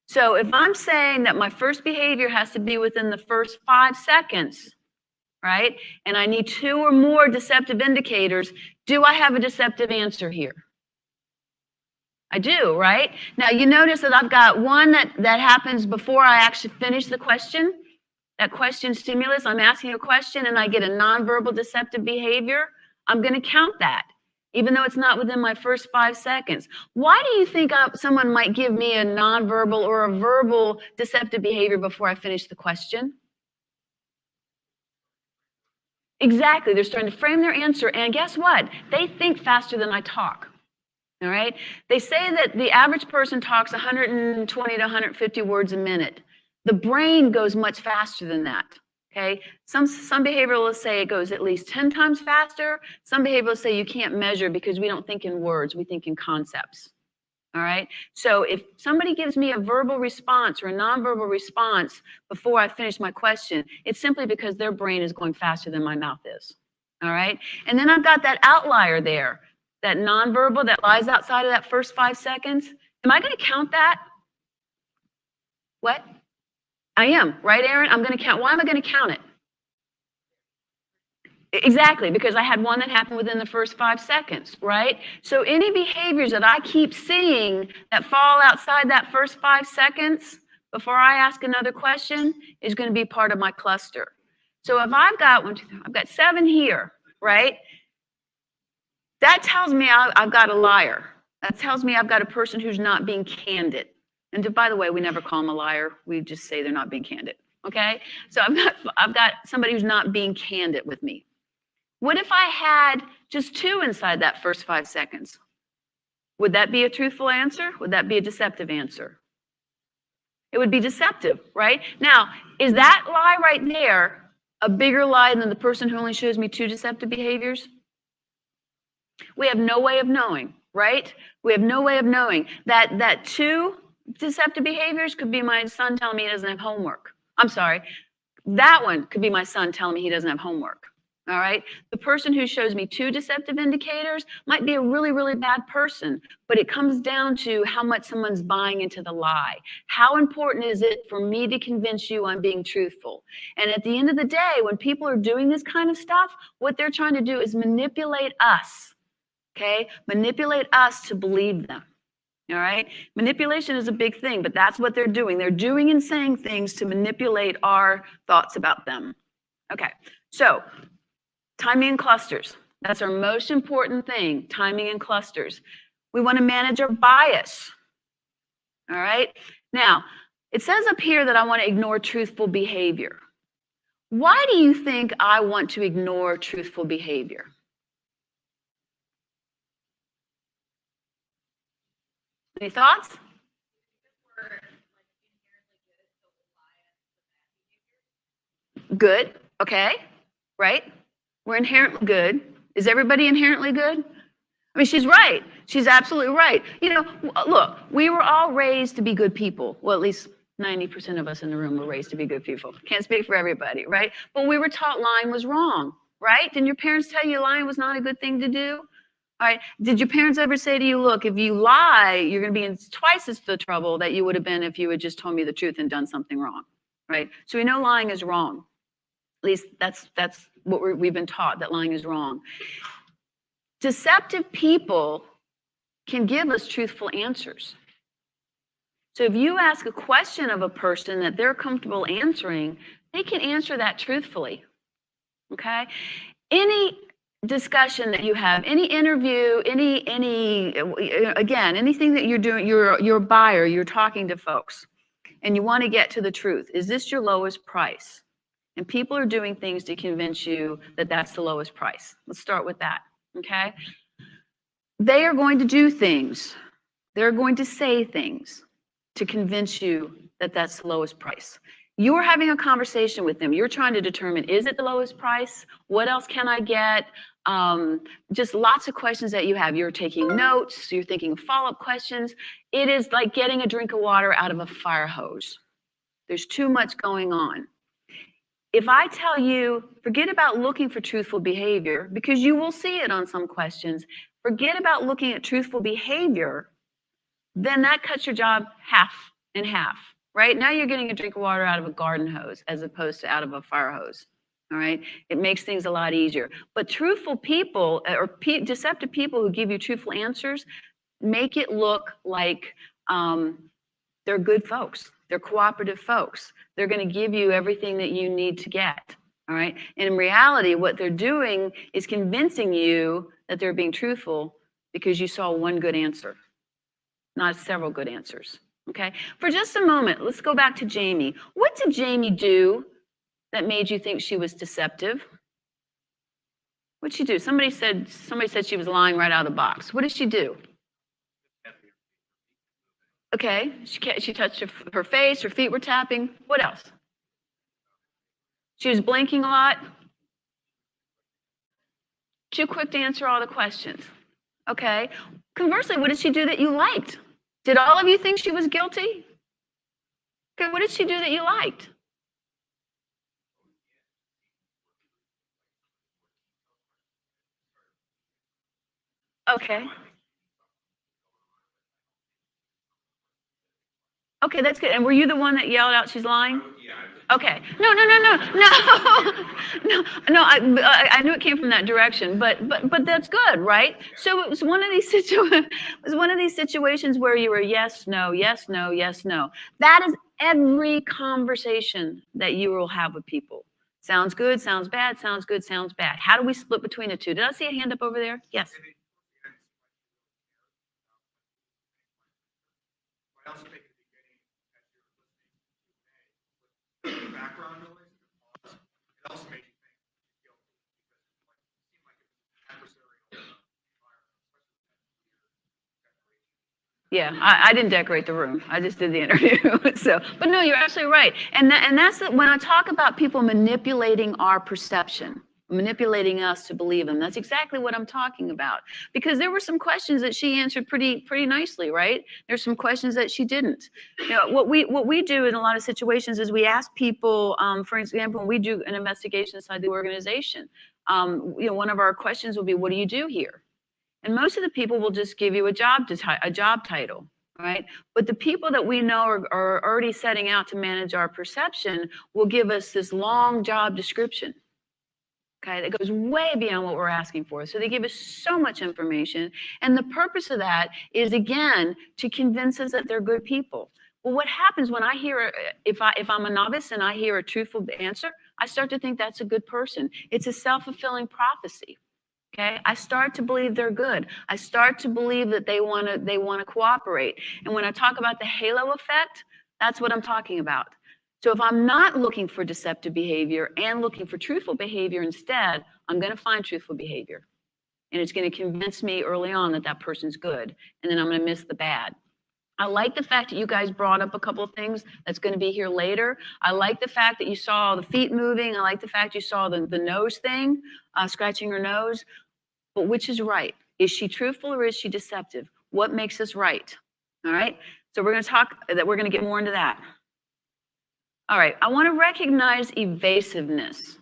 So if I'm saying that my first behavior has to be within the first 5 seconds, right? And I need 2 or more deceptive indicators. Do I have a deceptive answer here? I do, right? Now you notice that I've got one that happens before I actually finish the question. That question stimulus, I'm asking a question and I get a nonverbal deceptive behavior. I'm going to count that, even though it's not within my first 5 seconds. Why do you think someone might give me a nonverbal or a verbal deceptive behavior before I finish the question? Exactly. They're starting to frame their answer. And guess what? They think faster than I talk. All right. They say that the average person talks 120 to 150 words a minute. The brain goes much faster than that. Okay. Some behavioralists say it goes at least 10 times faster. Some behavioralists say you can't measure because we don't think in words, we think in concepts. All right. So if somebody gives me a verbal response or a nonverbal response before I finish my question, it's simply because their brain is going faster than my mouth is. All right. And then I've got that outlier there. That nonverbal that lies outside of that first 5 seconds. Am I going to count that? What? I am, right, Aaron? I'm going to count. Why am I going to count it? Exactly, because I had one that happened within the first 5 seconds, right? So any behaviors that I keep seeing that fall outside that first 5 seconds before I ask another question is going to be part of my cluster. So if I've got 7 here, right? That tells me I've got a liar. That tells me I've got a person who's not being candid. And by the way, we never call them a liar. We just say they're not being candid. Okay? So I've got somebody who's not being candid with me. What if I had just 2 inside that first 5 seconds? Would that be a truthful answer? Would that be a deceptive answer? It would be deceptive, right? Now, is that lie right there a bigger lie than the person who only shows me 2 deceptive behaviors? We have no way of knowing, right? We have no way of knowing that 2 deceptive behaviors could be my son telling me he doesn't have homework. I'm sorry. That one could be my son telling me he doesn't have homework. All right. The person who shows me 2 deceptive indicators might be a really, really bad person, but it comes down to how much someone's buying into the lie. How important is it for me to convince you I'm being truthful? And at the end of the day, when people are doing this kind of stuff, what they're trying to do is manipulate us. Okay, manipulate us to believe them. All right, manipulation is a big thing, but that's what they're doing. They're doing and saying things to manipulate our thoughts about them. Okay, so timing and clusters. That's our most important thing, timing and clusters. We want to manage our bias. All right, now it says up here that I want to ignore truthful behavior. Why do you think I want to ignore truthful behavior? Any thoughts? Good. Okay. Right? We're inherently good. Is everybody inherently good? I mean, she's right. She's absolutely right. You know, look, we were all raised to be good people. Well, at least 90% of us in the room were raised to be good people. Can't speak for everybody, right? But we were taught lying was wrong, right? Didn't your parents tell you lying was not a good thing to do? All right. Did your parents ever say to you, look, if you lie, you're going to be in twice as the trouble that you would have been if you had just told me the truth and done something wrong, right? So we know lying is wrong. At least that's what we've been taught, that lying is wrong. Deceptive people can give us truthful answers. So if you ask a question of a person that they're comfortable answering, they can answer that truthfully, okay? Any discussion that you have, any interview, again, anything that you're doing, you're a buyer, you're talking to folks, and you want to get to the truth. Is this your lowest price? And people are doing things to convince you that that's the lowest price. Let's start with that, okay? They are going to do things. They're going to say things to convince you that that's the lowest price. You're having a conversation with them. You're trying to determine, is it the lowest price? What else can I get? Just lots of questions that you have. You're taking notes. You're thinking of follow-up questions. It is like getting a drink of water out of a fire hose. There's too much going on. If I tell you, forget about looking for truthful behavior, because you will see it on some questions, forget about looking at truthful behavior, then that cuts your job half and half. Right? Now you're getting a drink of water out of a garden hose as opposed to out of a fire hose. All right, it makes things a lot easier. But truthful people or deceptive people who give you truthful answers make it look like they're good folks. They're cooperative folks. They're going to give you everything that you need to get. All right. And in reality, what they're doing is convincing you that they're being truthful because you saw one good answer, not several good answers. Okay. For just a moment, let's go back to Jamie. What did Jamie do that made you think she was deceptive? What'd she do? Somebody said she was lying right out of the box. What did she do? Okay, she touched her face, her feet were tapping. What else? She was blinking a lot. Too quick to answer all the questions. Okay. Conversely, what did she do that you liked? Did all of you think she was guilty? Okay, what did she do that you liked? Okay. Okay, that's good. And were you the one that yelled out she's lying? Okay. No. I knew it came from that direction, but that's good, right? So it was one of these situations where you were yes, no, yes, no, yes, no. That is every conversation that you will have with people. Sounds good, sounds bad, sounds good, sounds bad. How do we split between the two? Did I see a hand up over there? Yes. Background noise, it also made you think guilty because it seemed like it was adversarial environment. Yeah, I didn't decorate the room. I just did the interview. But no, you're absolutely right. And that's when I talk about people manipulating our perception, manipulating us to believe them. That's exactly what I'm talking about. Because there were some questions that she answered pretty nicely, right? There's some questions that she didn't. You know, what we do in a lot of situations is we ask people, for example, when we do an investigation inside the organization, one of our questions will be, "What do you do here?" And most of the people will just give you a job title, right? But the people that we know are already setting out to manage our perception will give us this long job description. Okay, that goes way beyond what we're asking for. So they give us so much information. And the purpose of that is, again, to convince us that they're good people. Well, what happens when I hear, if I'm a novice and I hear a truthful answer, I start to think that's a good person. It's a self-fulfilling prophecy. Okay, I start to believe they're good. I start to believe that they want to cooperate. And when I talk about the halo effect, that's what I'm talking about. So if I'm not looking for deceptive behavior and looking for truthful behavior instead, I'm going to find truthful behavior. And it's going to convince me early on that that person's good. And then I'm going to miss the bad. I like the fact that you guys brought up a couple of things that's going to be here later. I like the fact that you saw the feet moving. I like the fact you saw the nose thing, scratching her nose. But which is right? Is she truthful or is she deceptive? What makes us right? All right. So we're going to get more into that. All right, I want to recognize evasiveness.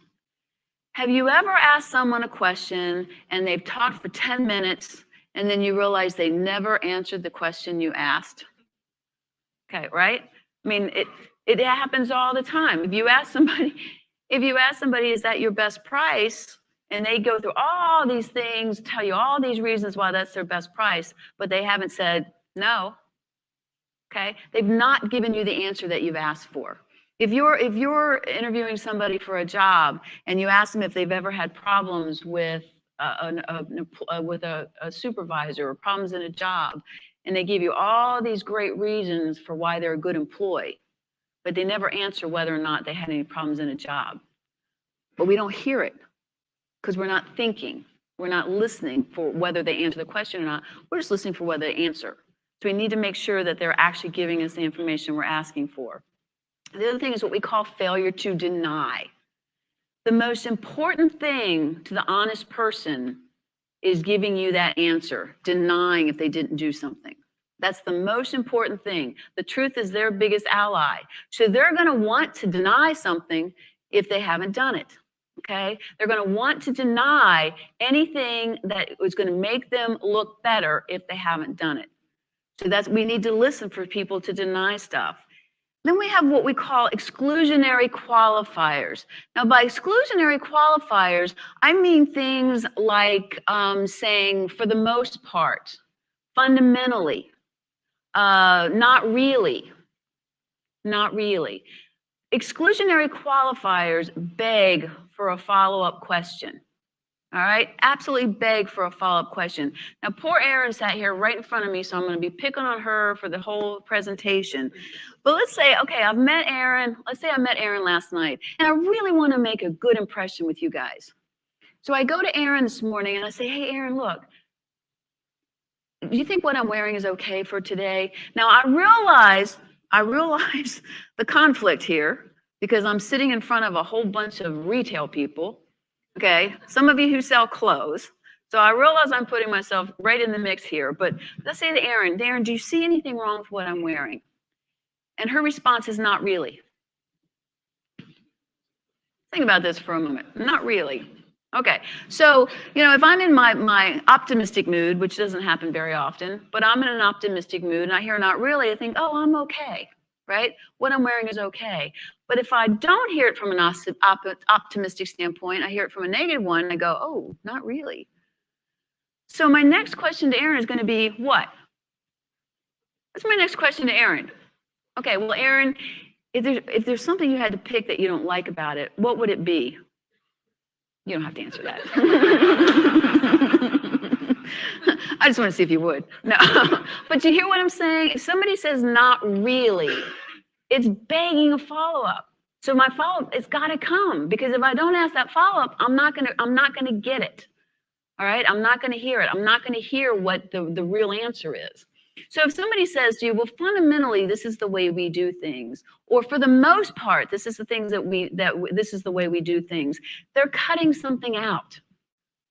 Have you ever asked someone a question and they've talked for 10 minutes and then you realize they never answered the question you asked? Okay, right? I mean, it happens all the time. If you ask somebody, is that your best price? And they go through all these things, tell you all these reasons why that's their best price, but they haven't said no. Okay, they've not given you the answer that you've asked for. If you're interviewing somebody for a job and you ask them if they've ever had problems with a supervisor or problems in a job, and they give you all these great reasons for why they're a good employee, but they never answer whether or not they had any problems in a job. But we don't hear it because we're not thinking. We're not listening for whether they answer the question or not. We're just listening for whether they answer. So we need to make sure that they're actually giving us the information we're asking for. The other thing is what we call failure to deny. The most important thing to the honest person is giving you that answer, denying if they didn't do something. That's the most important thing. The truth is their biggest ally. So they're going to want to deny something if they haven't done it. Okay? They're going to want to deny anything that is going to make them look better if they haven't done it. So we need to listen for people to deny stuff. Then we have what we call exclusionary qualifiers. Now, by exclusionary qualifiers, I mean things like saying, for the most part, fundamentally, not really, not really. Exclusionary qualifiers beg for a follow-up question. All right, absolutely beg for a follow-up question. Now, poor Erin sat here right in front of me, so I'm going to be picking on her for the whole presentation. But let's say, okay, I've met Erin. Let's say I met Erin last night, and I really want to make a good impression with you guys. So I go to Erin this morning, and I say, hey, Erin, look, do you think what I'm wearing is okay for today? Now, I realize the conflict here because I'm sitting in front of a whole bunch of retail people. Okay, some of you who sell clothes. So I realize I'm putting myself right in the mix here, but let's say to Erin, do you see anything wrong with what I'm wearing? And her response is not really. Think about this for a moment. Not really. Okay, so, if I'm in my optimistic mood, which doesn't happen very often, but I'm in an optimistic mood and I hear not really, I think, oh, I'm okay, right? What I'm wearing is okay. But if I don't hear it from an optimistic standpoint, I hear it from a negative one, and I go, oh, not really. So my next question to Erin is going to be what? What's my next question to Erin? Okay, well, Erin, if there's something you had to pick that you don't like about it, what would it be? You don't have to answer that. I just want to see if you would. No, but you hear what I'm saying? If somebody says not really, it's begging a follow-up. So my follow-up, it's got to come, because if I don't ask that follow-up, I'm not gonna get it. All right, I'm not gonna hear it. I'm not gonna hear what the real answer is. So if somebody says to you, well, fundamentally, this is the way we do things, or for the most part, this is the things this is the way we do things, they're cutting something out.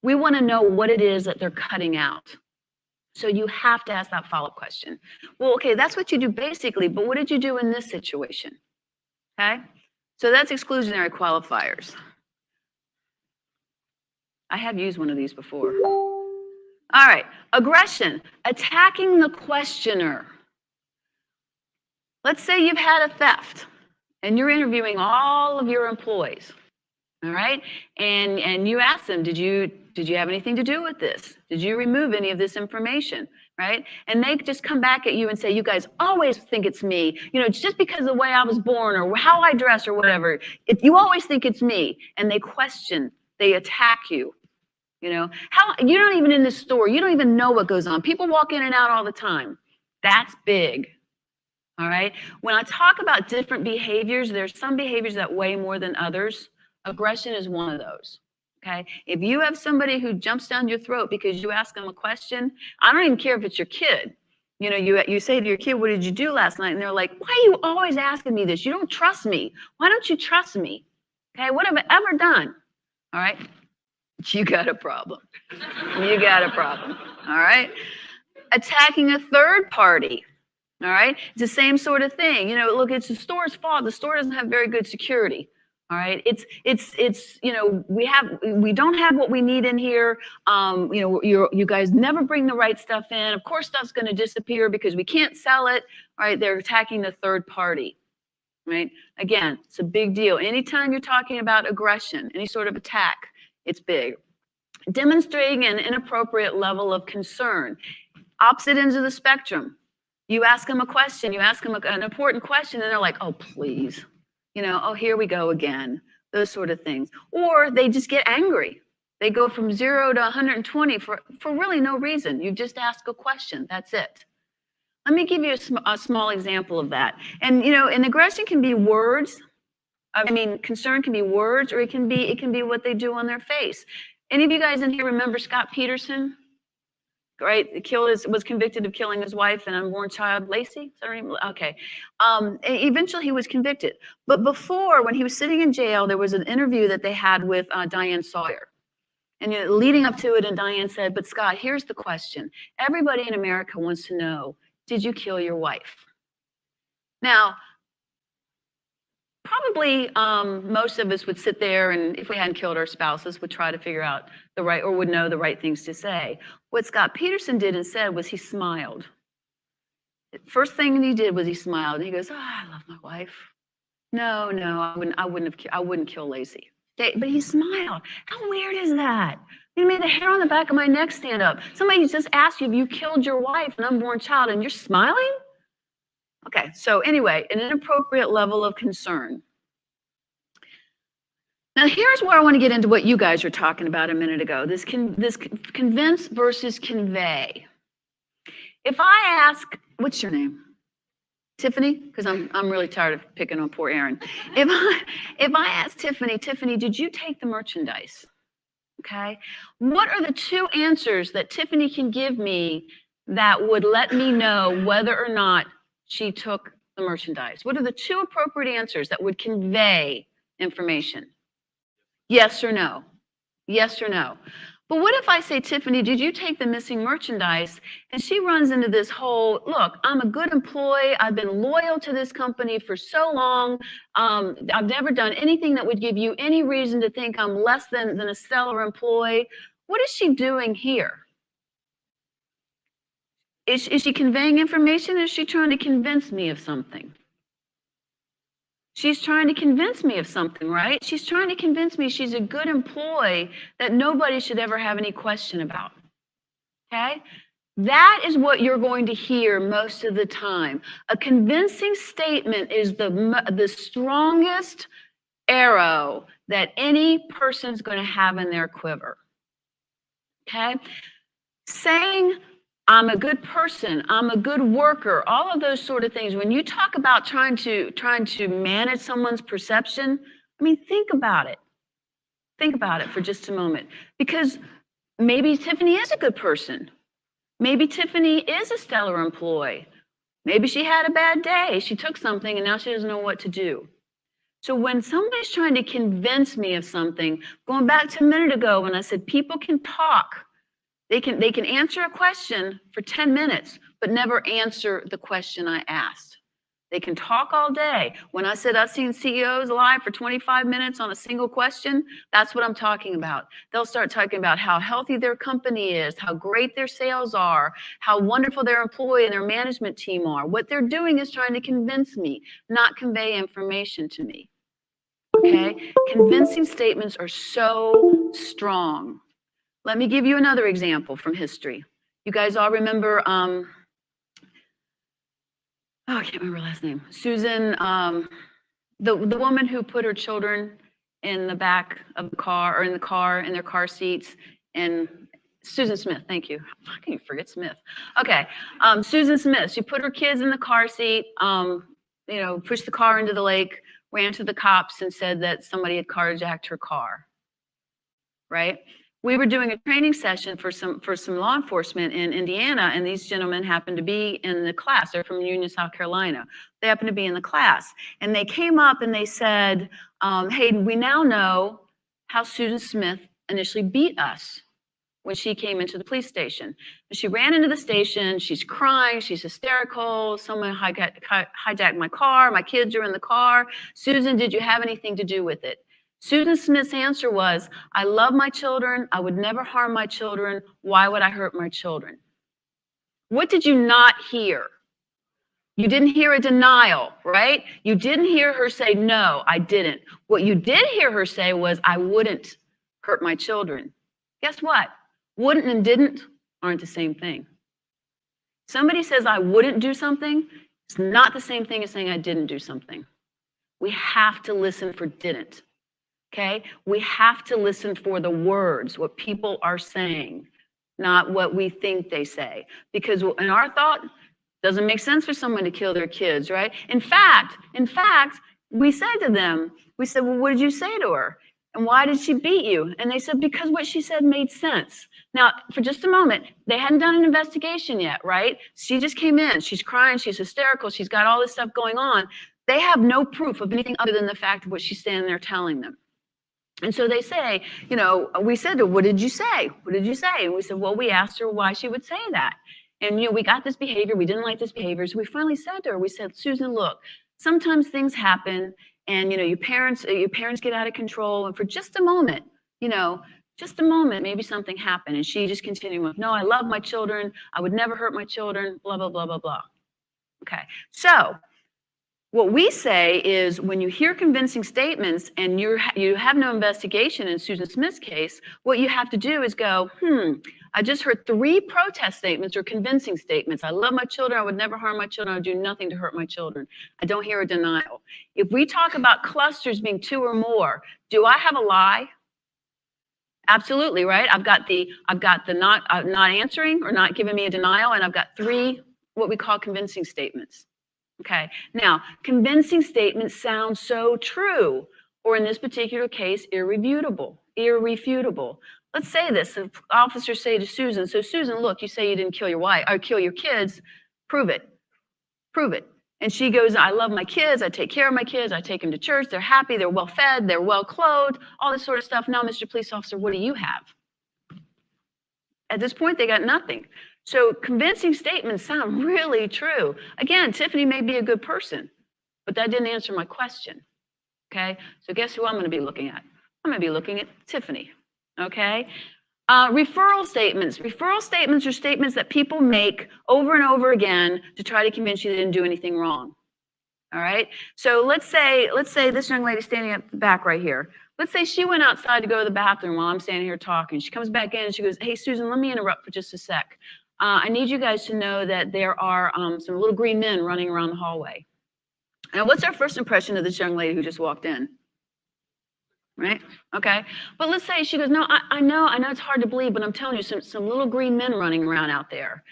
We want to know what it is that they're cutting out. So you have to ask that follow-up question. Well, okay, that's what you do basically, but what did you do in this situation? Okay, so that's exclusionary qualifiers. I have used one of these before. All right, aggression, attacking the questioner. Let's say you've had a theft and you're interviewing all of your employees, all right? And you ask them, did you have anything to do with this? Did you remove any of this information, right? And they just come back at you and say, you guys always think it's me. It's just because of the way I was born or how I dress or whatever. You always think it's me. And they question, they attack you. You're not even in this store. You don't even know what goes on. People walk in and out all the time. That's big. All right. When I talk about different behaviors, there's some behaviors that weigh more than others. Aggression is one of those. Okay. If you have somebody who jumps down your throat because you ask them a question, I don't even care if it's your kid. You say to your kid, what did you do last night? And they're like, why are you always asking me this? You don't trust me. Why don't you trust me? Okay. What have I ever done? All right. You got a problem. You got a problem. All right. Attacking a third party. All right. It's the same sort of thing. Look, it's the store's fault. The store doesn't have very good security. All right. We don't have what we need in here. You guys never bring the right stuff in. Of course, stuff's going to disappear because we can't sell it. All right. They're attacking the third party. Right. Again, it's a big deal. Anytime you're talking about aggression, any sort of attack, it's big. Demonstrating an inappropriate level of concern. Opposite ends of the spectrum. You ask them a question, you ask them an important question, and they're like, oh, please. Oh, here we go again. Those sort of things. Or they just get angry. They go from 0 to 120 for really no reason. You just ask a question. That's it. Let me give you a small example of that. And, and aggression can be words. Concern can be words, or it can be what they do on their face. Any of you guys in here remember Scott Peterson? Right, was convicted of killing his wife and unborn child, Lacey? Is that her name? Okay. Eventually, he was convicted. But before, when he was sitting in jail, there was an interview that they had with Diane Sawyer. And leading up to it, and Diane said, but Scott, here's the question. Everybody in America wants to know, did you kill your wife? Now, probably most of us would sit there and if we hadn't killed our spouses would try to figure out would know the right things to say. What Scott Peterson did and said was he smiled. First thing he did was he smiled and he goes, "Oh, I love my wife. No, I wouldn't kill Lacey." But he smiled. How weird is that? You made the hair on the back of my neck stand up. Somebody just asked you if you killed your wife, an unborn child, and you're smiling? Okay, so anyway, an inappropriate level of concern. Now, here's where I want to get into what you guys were talking about a minute ago, this convince versus convey. If I ask, what's your name? Tiffany? Because I'm really tired of picking on poor Erin. If I ask Tiffany, did you take the merchandise? Okay. What are the two answers that Tiffany can give me that would let me know whether or not she took the merchandise? What are the two appropriate answers that would convey information? Yes or no? Yes or no? But what if I say, Tiffany, did you take the missing merchandise? And she runs into this whole, look, I'm a good employee. I've been loyal to this company for so long. I've never done anything that would give you any reason to think I'm less than a stellar employee. What is she doing here? Is she conveying information, or is she trying to convince me of something? She's trying to convince me of something, right? She's trying to convince me she's a good employee that nobody should ever have any question about, okay? That is what you're going to hear most of the time. A convincing statement is the strongest arrow that any person's going to have in their quiver, okay? Saying, I'm a good person, I'm a good worker, all of those sort of things. When you talk about trying to manage someone's perception, I mean, think about it. Think about it for just a moment. Because maybe Tiffany is a good person. Maybe Tiffany is a stellar employee. Maybe she had a bad day. She took something and now she doesn't know what to do. So when somebody's trying to convince me of something, going back to a minute ago when I said people can talk, they can answer a question for 10 minutes, but never answer the question I asked. They can talk all day. When I said I've seen CEOs lie for 25 minutes on a single question, that's what I'm talking about. They'll start talking about how healthy their company is, how great their sales are, how wonderful their employee and their management team are. What they're doing is trying to convince me, not convey information to me. Okay? Convincing statements are so strong. Let me give you another example from history. You guys all remember, I can't remember her last name. Susan, the woman who put her children in the back of the car, or in their car seats, and Susan Smith, thank you. How can you forget Smith? Okay, Susan Smith, she put her kids in the car seat, pushed the car into the lake, ran to the cops and said that somebody had carjacked her car, right? We were doing a training session for some law enforcement in Indiana, and these gentlemen happened to be in the class. They're from Union, South Carolina. They happened to be in the class, and they came up and they said, hey, we now know how Susan Smith initially beat us when she came into the police station. She ran into the station, she's crying, she's hysterical, someone hijacked my car, my kids are in the car. Susan, did you have anything to do with it? Susan Smith's answer was, I love my children. I would never harm my children. Why would I hurt my children? What did you not hear? You didn't hear a denial, right? You didn't hear her say, no, I didn't. What you did hear her say was, I wouldn't hurt my children. Guess what? Wouldn't and didn't aren't the same thing. Somebody says, I wouldn't do something. It's not the same thing as saying I didn't do something. We have to listen for didn't. Okay, we have to listen for the words, what people are saying, not what we think they say. Because in our thought, it doesn't make sense for someone to kill their kids, right? In fact, we said to them, we said, well, what did you say to her? And why did she beat you? And they said, because what she said made sense. Now, for just a moment, they hadn't done an investigation yet, right? She just came in, she's crying, she's hysterical, she's got all this stuff going on. They have no proof of anything other than the fact of what she's standing there telling them. And so they say, we said to her, what did you say? What did you say? And we said, well, we asked her why she would say that. And, we got this behavior. We didn't like this behavior. So we finally said to her, we said, Susan, look, sometimes things happen and, your parents get out of control. And for just a moment, maybe something happened. And she just continued with, no, I love my children. I would never hurt my children, blah, blah, blah, blah, blah. Okay, so what we say is when you hear convincing statements and you have no investigation in Susan Smith's case, what you have to do is go, I just heard 3 protest statements or convincing statements. I love my children. I would never harm my children. I would do nothing to hurt my children. I don't hear a denial. If we talk about clusters being 2 or more, do I have a lie? Absolutely, right? I've got the not answering or not giving me a denial, and I've got 3 what we call convincing statements. Okay, now convincing statements sound so true, or in this particular case, irrefutable. Let's say this, the officers say to Susan, so Susan, look, you say you didn't kill your wife or kill your kids, prove it. And she goes, I love my kids, I take care of my kids, I take them to church, they're happy, they're well fed, they're well clothed, all this sort of stuff. Now, Mr. Police Officer, what do you have? At this point, they got nothing. So convincing statements sound really true. Again, Tiffany may be a good person, but that didn't answer my question. Okay, so guess who I'm going to be looking at? I'm going to be looking at Tiffany. Okay, referral statements. Referral statements are statements that people make over and over again to try to convince you they didn't do anything wrong. All right, so let's say this young lady standing at the back right here. Let's say she went outside to go to the bathroom while I'm standing here talking. She comes back in and she goes, hey, Susan, let me interrupt for just a sec. I need you guys to know that there are some little green men running around the hallway. Now, what's our first impression of this young lady who just walked in? Right? Okay. But let's say she goes, no, I know it's hard to believe, but I'm telling you, some little green men running around out there.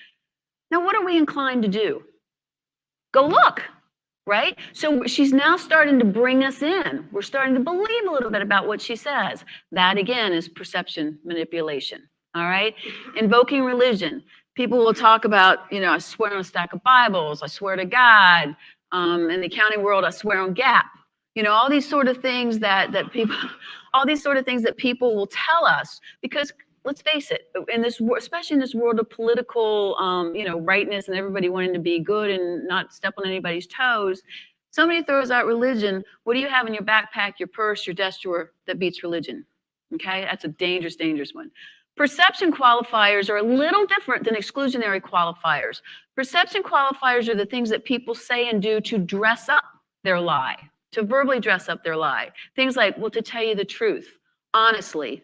Now, what are we inclined to do? Go look. Right? So she's now starting to bring us in. We're starting to believe a little bit about what she says. That, again, is perception manipulation. All right? Invoking religion. People will talk about, I swear on a stack of Bibles. I swear to God. In the accounting world, I swear on GAAP. All these sort of things that people will tell us, because let's face it, especially in this world of political, rightness and everybody wanting to be good and not step on anybody's toes, somebody throws out religion. What do you have in your backpack, your purse, your desk drawer that beats religion? Okay, that's a dangerous, dangerous one. Perception qualifiers are a little different than exclusionary qualifiers. Perception qualifiers are the things that people say and do to dress up their lie, to verbally dress up their lie. Things like, well, to tell you the truth, honestly,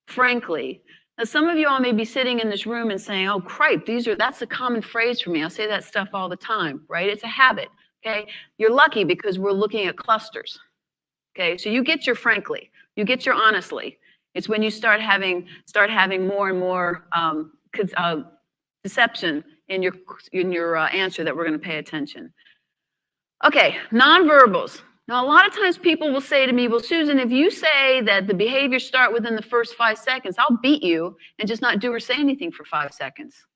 frankly. Now, some of you all may be sitting in this room and saying, oh, cripe, that's a common phrase for me. I say that stuff all the time, right? It's a habit, okay? You're lucky because we're looking at clusters, okay? So you get your frankly, you get your honestly. It's when you start having more and more deception in your answer that we're going to pay attention. Okay, nonverbals. Now, a lot of times people will say to me, well, Susan, if you say that the behaviors start within the first 5 seconds, I'll beat you and just not do or say anything for 5 seconds.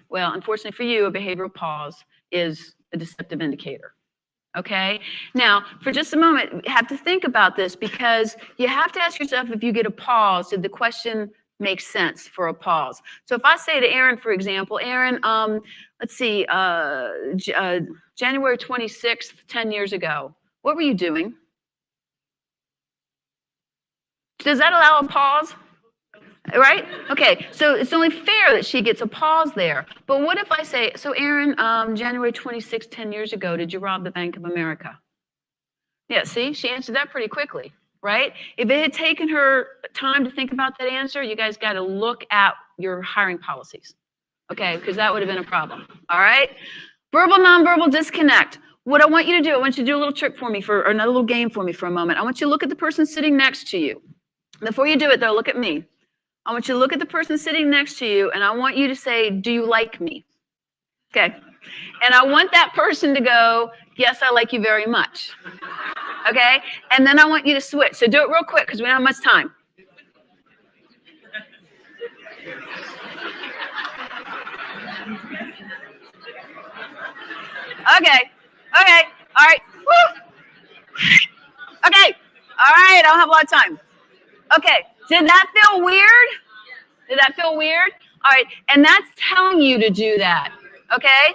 Well, unfortunately for you, a behavioral pause is a deceptive indicator. Okay? Now, for just a moment, you have to think about this, because you have to ask yourself, if you get a pause, did the question make sense for a pause? So if I say to Aaron, for example, Aaron, let's see, January 26th, 10 years ago, what were you doing? Does that allow a pause? Right? Okay, so it's only fair that she gets a pause there. But what if I say, so Aaron, January 26th, 10 years ago, did you rob the Bank of America? Yeah, see, she answered that pretty quickly, right? If it had taken her time to think about that answer, you guys got to look at your hiring policies, okay? Because that would have been a problem, all right? Verbal, nonverbal disconnect. What I want you to do, I want you to do a little trick for me, or another little game for me for a moment. I want you to look at the person sitting next to you. Before you do it, though, look at me. I want you to look at the person sitting next to you, and I want you to say, do you like me? Okay. And I want that person to go, yes, I like you very much. Okay? And then I want you to switch. So do it real quick, because we don't have much time. Okay. Okay. All right. Woo. Okay. All right. I don't have a lot of time. Okay. Did that feel weird? Did that feel weird? All right. And that's telling you to do that. Okay?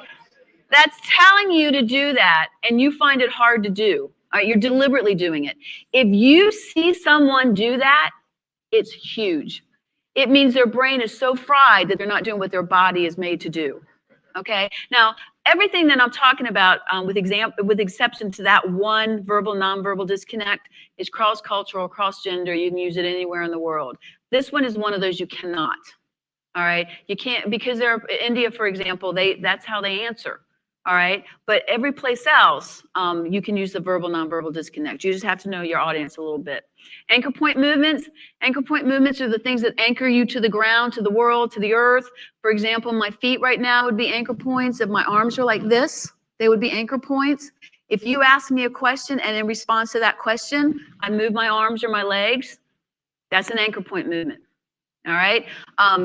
That's telling you to do that, and you find it hard to do. All right? You're deliberately doing it. If you see someone do that, it's huge. It means their brain is so fried that they're not doing what their body is made to do. Okay? Now, everything that I'm talking about, with exception to that one verbal, nonverbal disconnect, is cross-cultural, cross-gender. You can use it anywhere in the world. This one is one of those you cannot. All right, you can't, because they're India, for example. That's how they answer. All right, but every place else, you can use the verbal, nonverbal disconnect. You just have to know your audience a little bit. Anchor point movements. Anchor point movements are the things that anchor you to the ground, to the world, to the earth. For example, my feet right now would be anchor points. If my arms are like this, they would be anchor points. If you ask me a question and in response to that question, I move my arms or my legs, that's an anchor point movement. All right,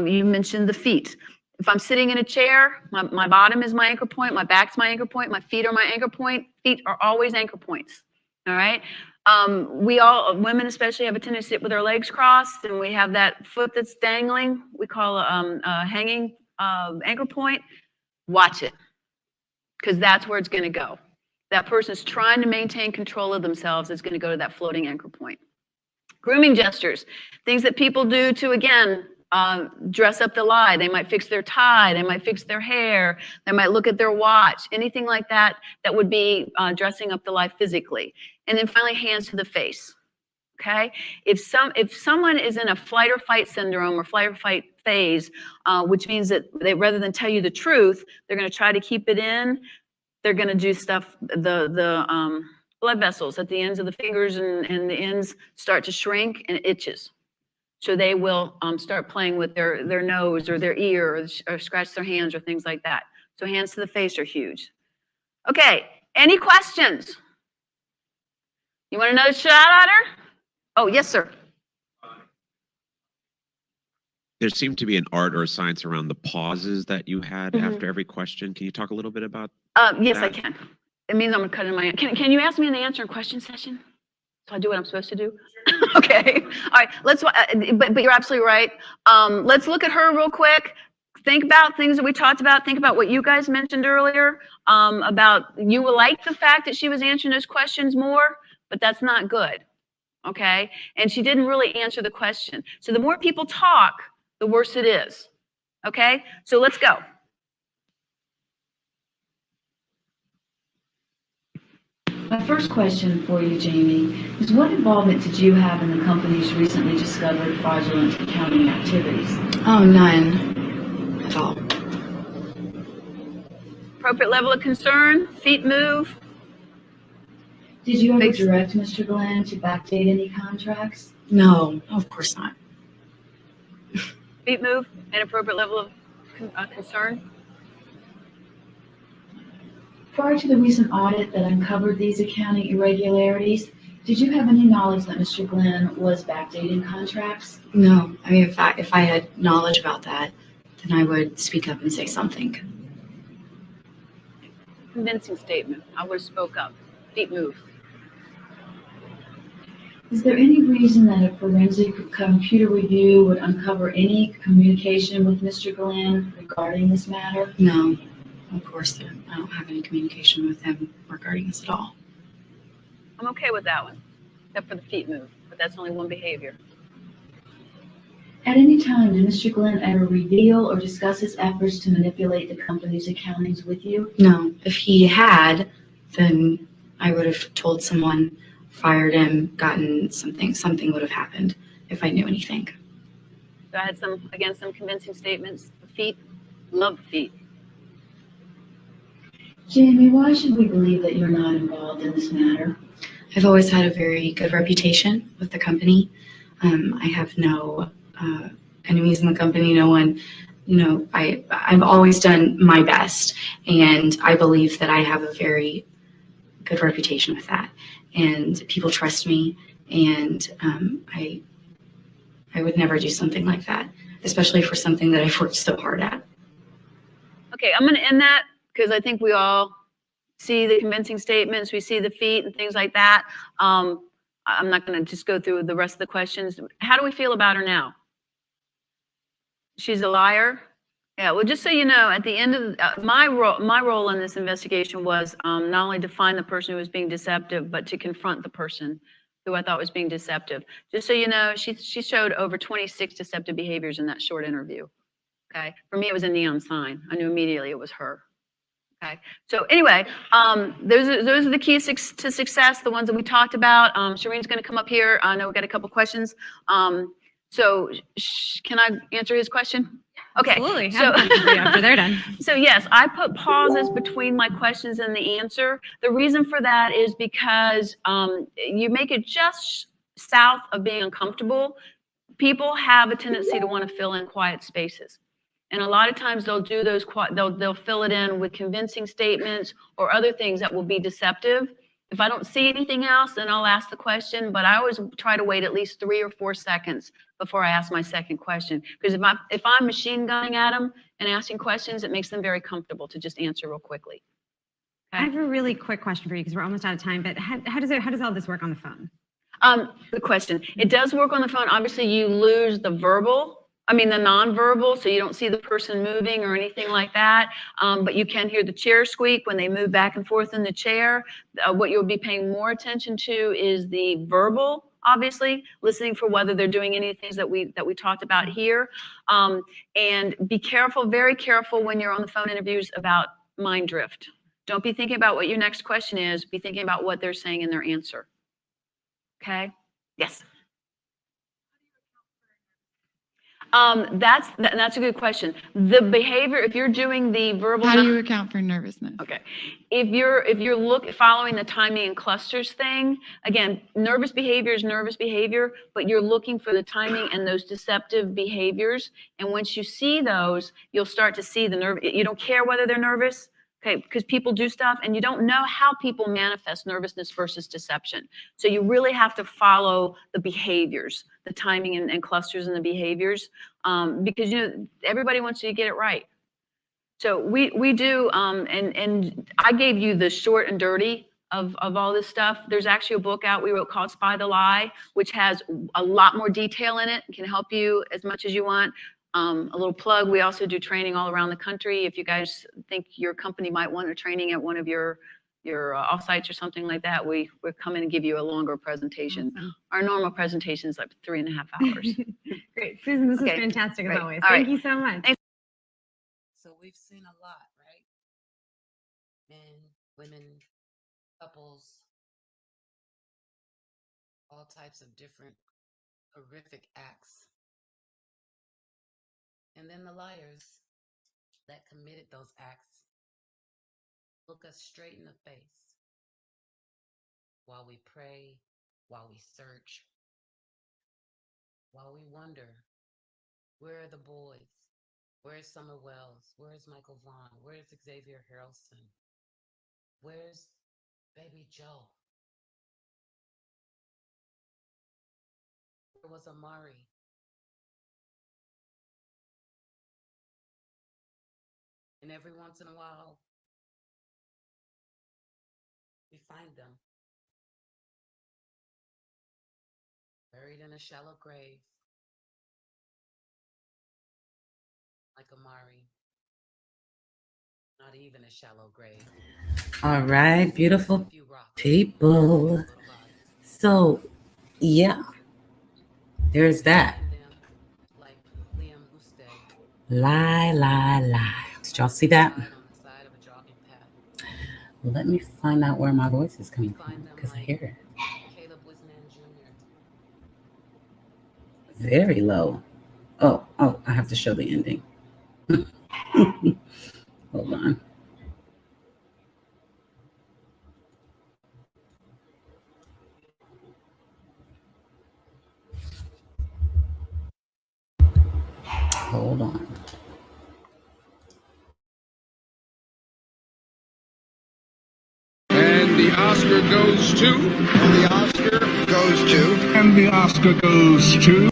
you mentioned the feet. If I'm sitting in a chair, my bottom is my anchor point, my back's my anchor point, my feet are my anchor point. Feet are always anchor points, all right? We all, women especially, have a tendency to sit with our legs crossed, and we have that foot that's dangling. We call a hanging anchor point. Watch it, because that's where it's gonna go. That person's trying to maintain control of themselves. It's gonna go to that floating anchor point. Grooming gestures, things that people do to, again, dress up the lie. They might fix their tie, they might fix their hair, they might look at their watch, anything like that that would be dressing up the lie physically. And then finally, hands to the face. Okay, if someone is in a flight or fight syndrome or flight or fight phase, which means that they, rather than tell you the truth, they're going to try to keep it in. They're going to do stuff, the blood vessels at the ends of the fingers and the ends start to shrink and it itches. So they will start playing with their nose or their ear or scratch their hands or things like that. So hands to the face are huge. Okay, any questions? You want another shot at her? Oh, yes, sir. There seemed to be an art or a science around the pauses that you had after every question. Can you talk a little bit about Yes, that? I can. It means I'm going to cut in my, can you ask me an answer and question session? So I do what I'm supposed to do? Okay. All right. Let's, but you're absolutely right. Let's look at her real quick. Think about things that we talked about. Think about what you guys mentioned earlier, about you will like the fact that she was answering those questions more, but that's not good. Okay. And she didn't really answer the question. So the more people talk, the worse it is. Okay. So let's go. My first question for you, Jamie, is what involvement did you have in the company's recently discovered fraudulent accounting activities? Oh, none at all. Appropriate level of concern, feet move. Did you ever direct Mr. Glenn to backdate any contracts? No, of course not. Feet move, inappropriate level of concern. Prior to the recent audit that uncovered these accounting irregularities, did you have any knowledge that Mr. Glenn was backdating contracts? No, I mean, if I had knowledge about that, then I would speak up and say something. Convincing statement. I would have spoke up. Feet move. Is there any reason that a forensic computer review would uncover any communication with Mr. Glenn regarding this matter? No, of course, I don't have any communication with him regarding this at all. I'm okay with that one, except for the feet move, but that's only one behavior. At any time, did Mr. Glenn ever reveal or discuss his efforts to manipulate the company's accountings with you? No, if he had, then I would have told someone, fired him, gotten something would have happened if I knew anything. So I had some convincing statements. The feet, love the feet. Jamie, why should we believe that you're not involved in this matter? I've always had a very good reputation with the company. I have no enemies in the company, no one, I've always done my best, and I believe that I have a very good reputation with that. And people trust me, and I would never do something like that, especially for something that I've worked so hard at. Okay, I'm going to end that because I think we all see the convincing statements, we see the feet and things like that. I'm not going to just go through the rest of the questions. How do we feel about her now? She's a liar? Yeah, well, just so you know, at the end of my role in this investigation was not only to find the person who was being deceptive, but to confront the person who I thought was being deceptive. Just so you know, she showed over 26 deceptive behaviors in that short interview. Okay, for me, it was a neon sign. I knew immediately it was her. Okay. So anyway, those are the keys to success, the ones that we talked about. Shireen's going to come up here. I know we've got a couple questions. So can I answer his question? Okay. Absolutely. So After they're done. So yes, I put pauses between my questions and the answer. The reason for that is because you make it just south of being uncomfortable. People have a tendency to want to fill in quiet spaces. And a lot of times they'll do those, they'll fill it in with convincing statements or other things that will be deceptive. If I don't see anything else, then I'll ask the question, but I always try to wait at least 3 or 4 seconds before I ask my second question. Because if I'm machine gunning at them and asking questions, it makes them very comfortable to just answer real quickly. Okay. I have a really quick question for you because we're almost out of time, but how does all this work on the phone? Good question. It does work on the phone. Obviously, you lose the nonverbal, so you don't see the person moving or anything like that. But you can hear the chair squeak when they move back and forth in the chair. What you'll be paying more attention to is the verbal, obviously, listening for whether they're doing any things that we talked about here. And be careful, very careful when you're on the phone interviews about mind drift. Don't be thinking about what your next question is. Be thinking about what they're saying in their answer. Okay? Yes. That's a good question. The behavior, if you're doing the verbal. How do you account for nervousness? Okay. If you're following the timing and clusters thing, again, nervous behavior is nervous behavior, but you're looking for the timing and those deceptive behaviors. And once you see those, you'll start to see the nerve. You don't care whether they're nervous. Okay, because people do stuff and you don't know how people manifest nervousness versus deception. So you really have to follow the behaviors, the timing and clusters and the behaviors, because everybody wants you to get it right. So we do, and I gave you the short and dirty of all this stuff. There's actually a book out we wrote called Spy the Lie, which has a lot more detail in it and can help you as much as you want. A little plug, we also do training all around the country. If you guys think your company might want a training at one of your offsites or something like that, we're coming and give you a longer presentation. Awesome. Our normal presentation is like 3.5 hours. Great. Susan, this is fantastic as always. All Thank you so much. Thanks. So we've seen a lot, right? Men, women, couples, all types of different horrific acts. And then the liars that committed those acts look us straight in the face while we pray, while we search, while we wonder, where are the boys? Where's Summer Wells? Where's Michael Vaughn? Where's Xavier Harrelson? Where's baby Joe? Where was Amari? And every once in a while, we find them buried in a shallow grave, like Amari. Not even a shallow grave. All right, beautiful people. So, yeah, there's that. Lie. Did y'all see that? Let me find out where my voice is coming from, because I hear it very low. Oh, I have to show the ending. Hold on. Hold on. And the Oscar goes to. And the Oscar goes to. And the Oscar goes to.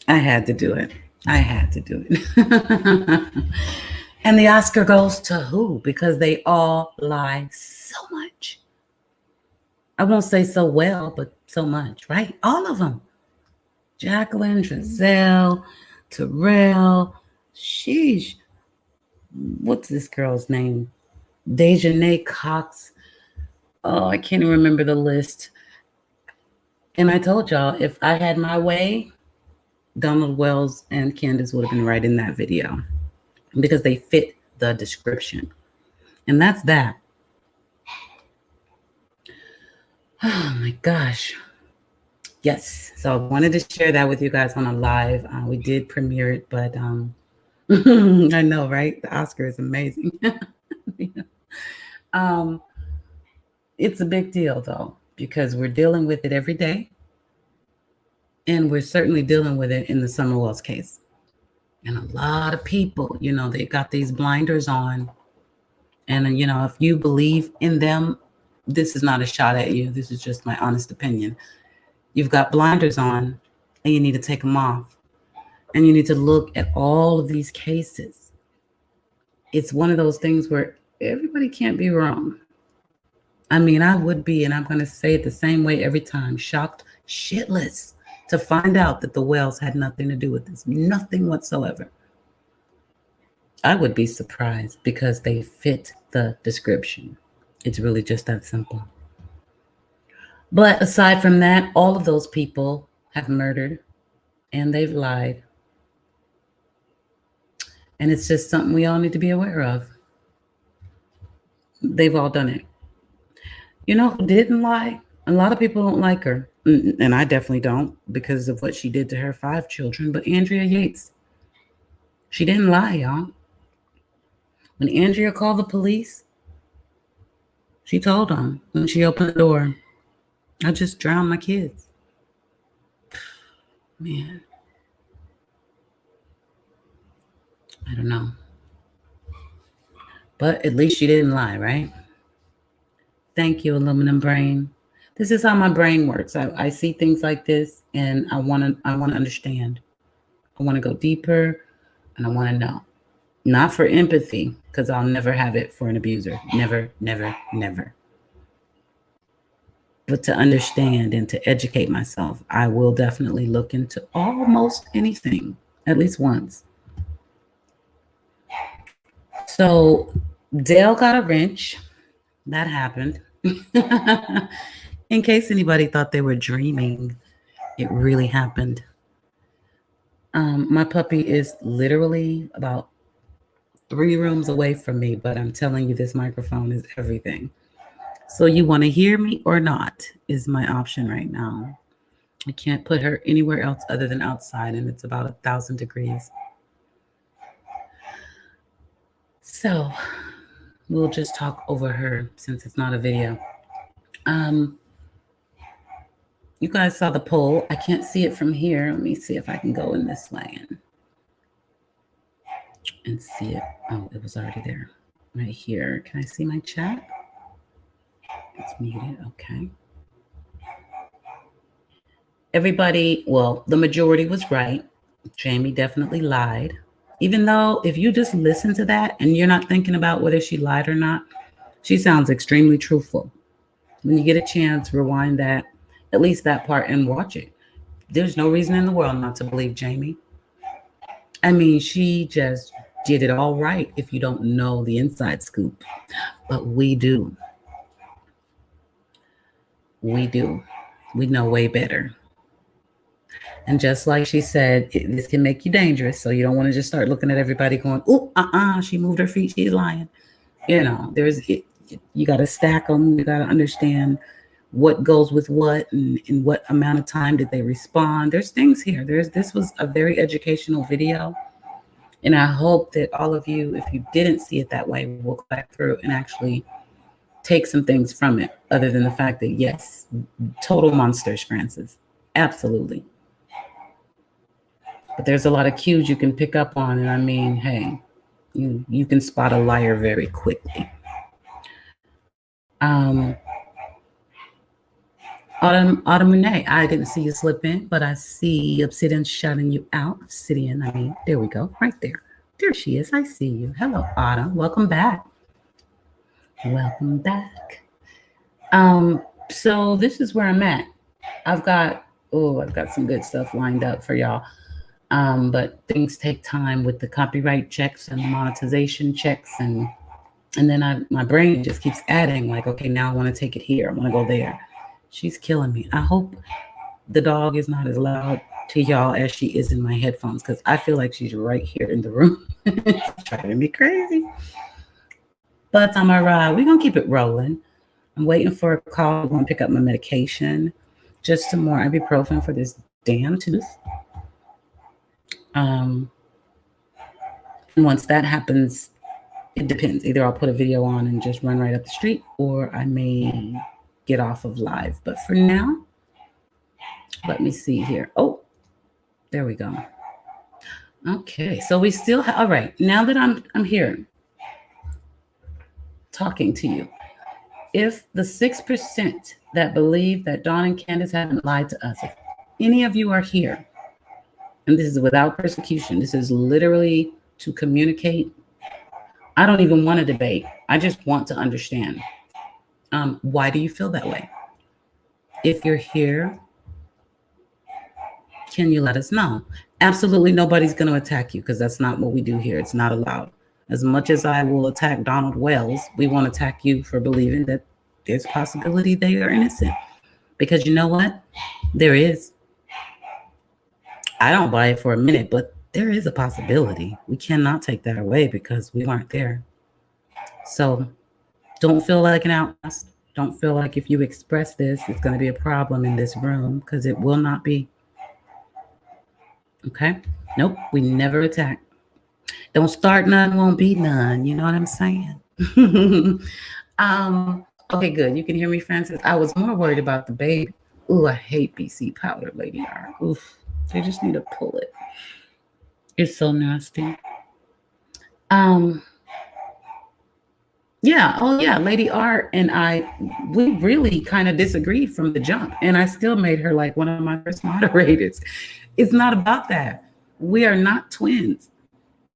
I had to do it. And the Oscar goes to who? Because they all lie so much. I won't say so well, but so much, right? All of them. Jacqueline, Giselle, Terrell, sheesh. What's this girl's name? Dejanay Cox. Oh, I can't even remember the list. And I told y'all, if I had my way, Donald Wells and Candace would have been right in that video because they fit the description. And that's that. Oh my gosh. Yes. So I wanted to share that with you guys on a live. We did premiere it, but I know, right? The Oscar is amazing. It's a big deal though, because we're dealing with it every day. And we're certainly dealing with it in the Summer Wells case. And a lot of people, you know, they got these blinders on. And, you know, if you believe in them, this is not a shot at you. This is just my honest opinion. You've got blinders on and you need to take them off. And you need to look at all of these cases. It's one of those things where everybody can't be wrong. I mean, I would be, and I'm going to say it the same way every time, shocked shitless to find out that the Wells had nothing to do with this. Nothing whatsoever. I would be surprised because they fit the description. It's really just that simple. But aside from that, all of those people have murdered and they've lied. And it's just something we all need to be aware of. They've all done it. You know who didn't lie? A lot of people don't like her. And I definitely don't because of what she did to her 5 children. But Andrea Yates, she didn't lie, y'all. When Andrea called the police, she told them when she opened the door, I just drowned my kids. Man. I don't know. But at least she didn't lie, right? Thank you, Aluminum Brain. This is how my brain works. I see things like this and I want to understand. I want to go deeper and I want to know. Not for empathy, because I'll never have it for an abuser. Never, never, never. But to understand and to educate myself, I will definitely look into almost anything, at least once. So Dale got a wrench. That happened. In case anybody thought they were dreaming, it really happened. My puppy is literally about 3 rooms away from me, but I'm telling you, this microphone is everything. So you want to hear me or not is my option right now. I can't put her anywhere else other than outside, and it's about 1,000 degrees. So we'll just talk over her since it's not a video. You guys saw the poll. I can't see it from here. Let me see if I can go in this lane and see it. Oh, it was already there. Right here. Can I see my chat? It's muted. Okay. Everybody, well, the majority was right. Jamie definitely lied. Even though if you just listen to that and you're not thinking about whether she lied or not, she sounds extremely truthful. When you get a chance, rewind that, at least that part, and watch it. There's no reason in the world not to believe Jamie. I mean, she just did it all right if you don't know the inside scoop. But we do. We do. We know way better. And just like she said, this can make you dangerous. So you don't want to just start looking at everybody going, oh, she moved her feet, she's lying. You know, you got to stack them. You got to understand what goes with what and in what amount of time did they respond. There's things here. This was a very educational video. And I hope that all of you, if you didn't see it that way, will go back through and actually take some things from it, other than the fact that, yes, total monsters, Francis. Absolutely. But there's a lot of cues you can pick up on. And I mean, hey, you can spot a liar very quickly. Autumn Renee, I didn't see you slip in, but I see Obsidian shouting you out. Obsidian, there we go, right there. There she is. I see you. Hello, Autumn. Welcome back. Welcome back. So this is where I'm at. I've got some good stuff lined up for y'all. But things take time with the copyright checks and the monetization checks, and then my brain just keeps adding, like, okay, now I want to take it here. I want to go there. She's killing me. I hope the dog is not as loud to y'all as she is in my headphones because I feel like she's right here in the room. It's driving me crazy. But I'm all right. We're going to keep it rolling. I'm waiting for a call. I'm going to pick up my medication. Just some more ibuprofen for this damn tooth. And once that happens, it depends. Either I'll put a video on and just run right up the street, or I may get off of live. But for now, let me see here. Oh, there we go. Okay, so we still have, all right, now that I'm here talking to you, if the 6% that believe that Dawn and Candace haven't lied to us, if any of you are here, and this is without persecution, this is literally to communicate. I don't even want to debate. I just want to understand. Why do you feel that way? If you're here, can you let us know? Absolutely nobody's going to attack you because that's not what we do here. It's not allowed. As much as I will attack Donald Wells, we won't attack you for believing that there's a possibility they are innocent. Because you know what? There is. I don't buy it for a minute, but there is a possibility. We cannot take that away because we weren't there. So don't feel like an outcast. Don't feel like if you express this, it's going to be a problem in this room because it will not be. Okay? Nope, we never attack. Don't start none, won't be none. You know what I'm saying? Okay, good. You can hear me, Francis. I was more worried about the baby. Ooh, I hate BC powder, Lady R. Oof, they just need to pull it. It's so nasty. Yeah, oh yeah, Lady R and we really kind of disagreed from the jump, and I still made her like one of my first moderators. It's not about that. We are not twins.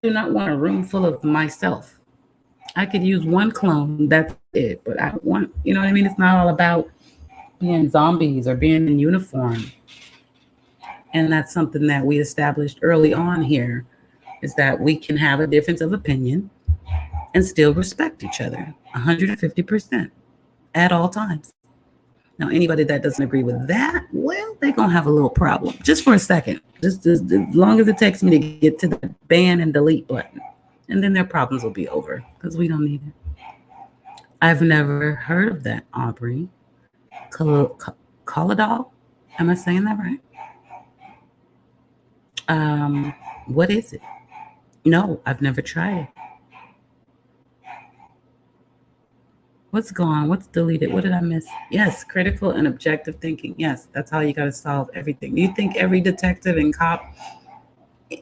I do not want a room full of myself. I could use one clone, that's it, but I don't want, you know what I mean? It's not all about being zombies or being in uniform. And that's something that we established early on here, is that we can have a difference of opinion and still respect each other 150% at all times. Now, anybody that doesn't agree with that, well, they're going to have a little problem just for a second. Just as long as it takes me to get to the ban and delete button. And then their problems will be over because we don't need it. I've never heard of that, Aubrey. Colladol? Am I saying that right? What is it? No, I've never tried it. What's gone? What's deleted? What did I miss? Yes, critical and objective thinking. Yes, that's how you got to solve everything. Do you think every detective and cop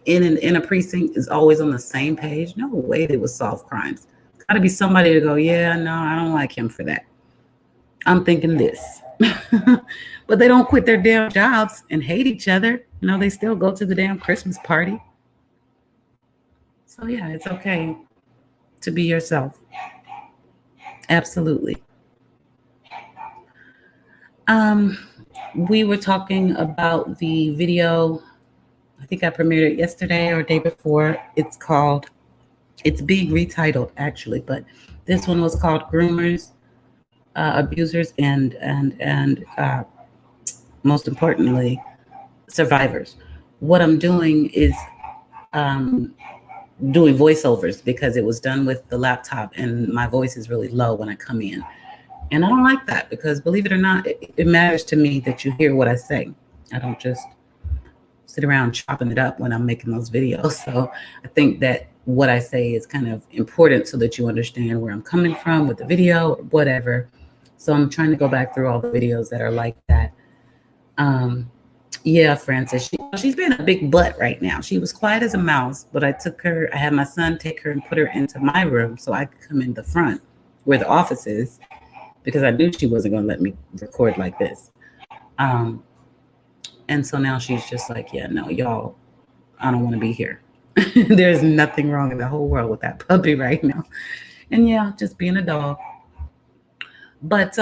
in a precinct is always on the same page? No way they would solve crimes. Got to be somebody to go, yeah, no, I don't like him for that. I'm thinking this. But they don't quit their damn jobs and hate each other. You know, they still go to the damn Christmas party. So yeah, it's okay to be yourself. Absolutely. We were talking about the video. I think I premiered it yesterday or day before. It's being retitled actually, but this one was called Groomers, Abusers, and most importantly, Survivors. What I'm doing is doing voiceovers because it was done with the laptop and my voice is really low when I come in. And I don't like that because, believe it or not, it matters to me that you hear what I say. I don't just sit around chopping it up when I'm making those videos. So I think that what I say is kind of important so that you understand where I'm coming from with the video or whatever. So I'm trying to go back through all the videos that are like that. Yeah, Francis, she's been a big butt right now. She was quiet as a mouse, but I had my son take her and put her into my room so I could come in the front where the office is because I knew she wasn't going to let me record like this. And so now she's just like, yeah, no, y'all, I don't want to be here. There's nothing wrong in the whole world with that puppy right now. And yeah, just being a dog. But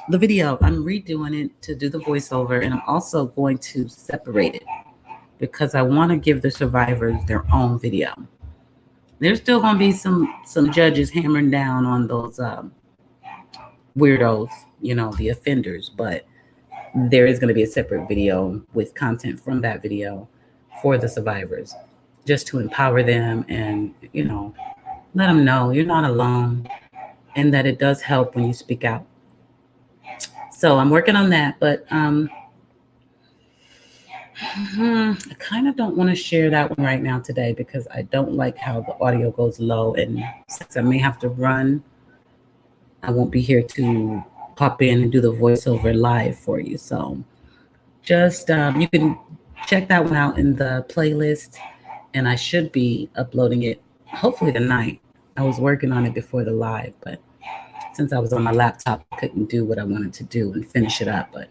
the video, I'm redoing it to do the voiceover, and I'm also going to separate it because I want to give the survivors their own video. There's still going to be some judges hammering down on those weirdos, you know, the offenders, but there is going to be a separate video with content from that video for the survivors, just to empower them and, let them know you're not alone and that it does help when you speak out. So I'm working on that, but I kind of don't want to share that one right now today because I don't like how the audio goes low, and since I may have to run, I won't be here to pop in and do the voiceover live for you. So just you can check that one out in the playlist, and I should be uploading it hopefully tonight. I was working on it before the live, but since I was on my laptop, I couldn't do what I wanted to do and finish it up. But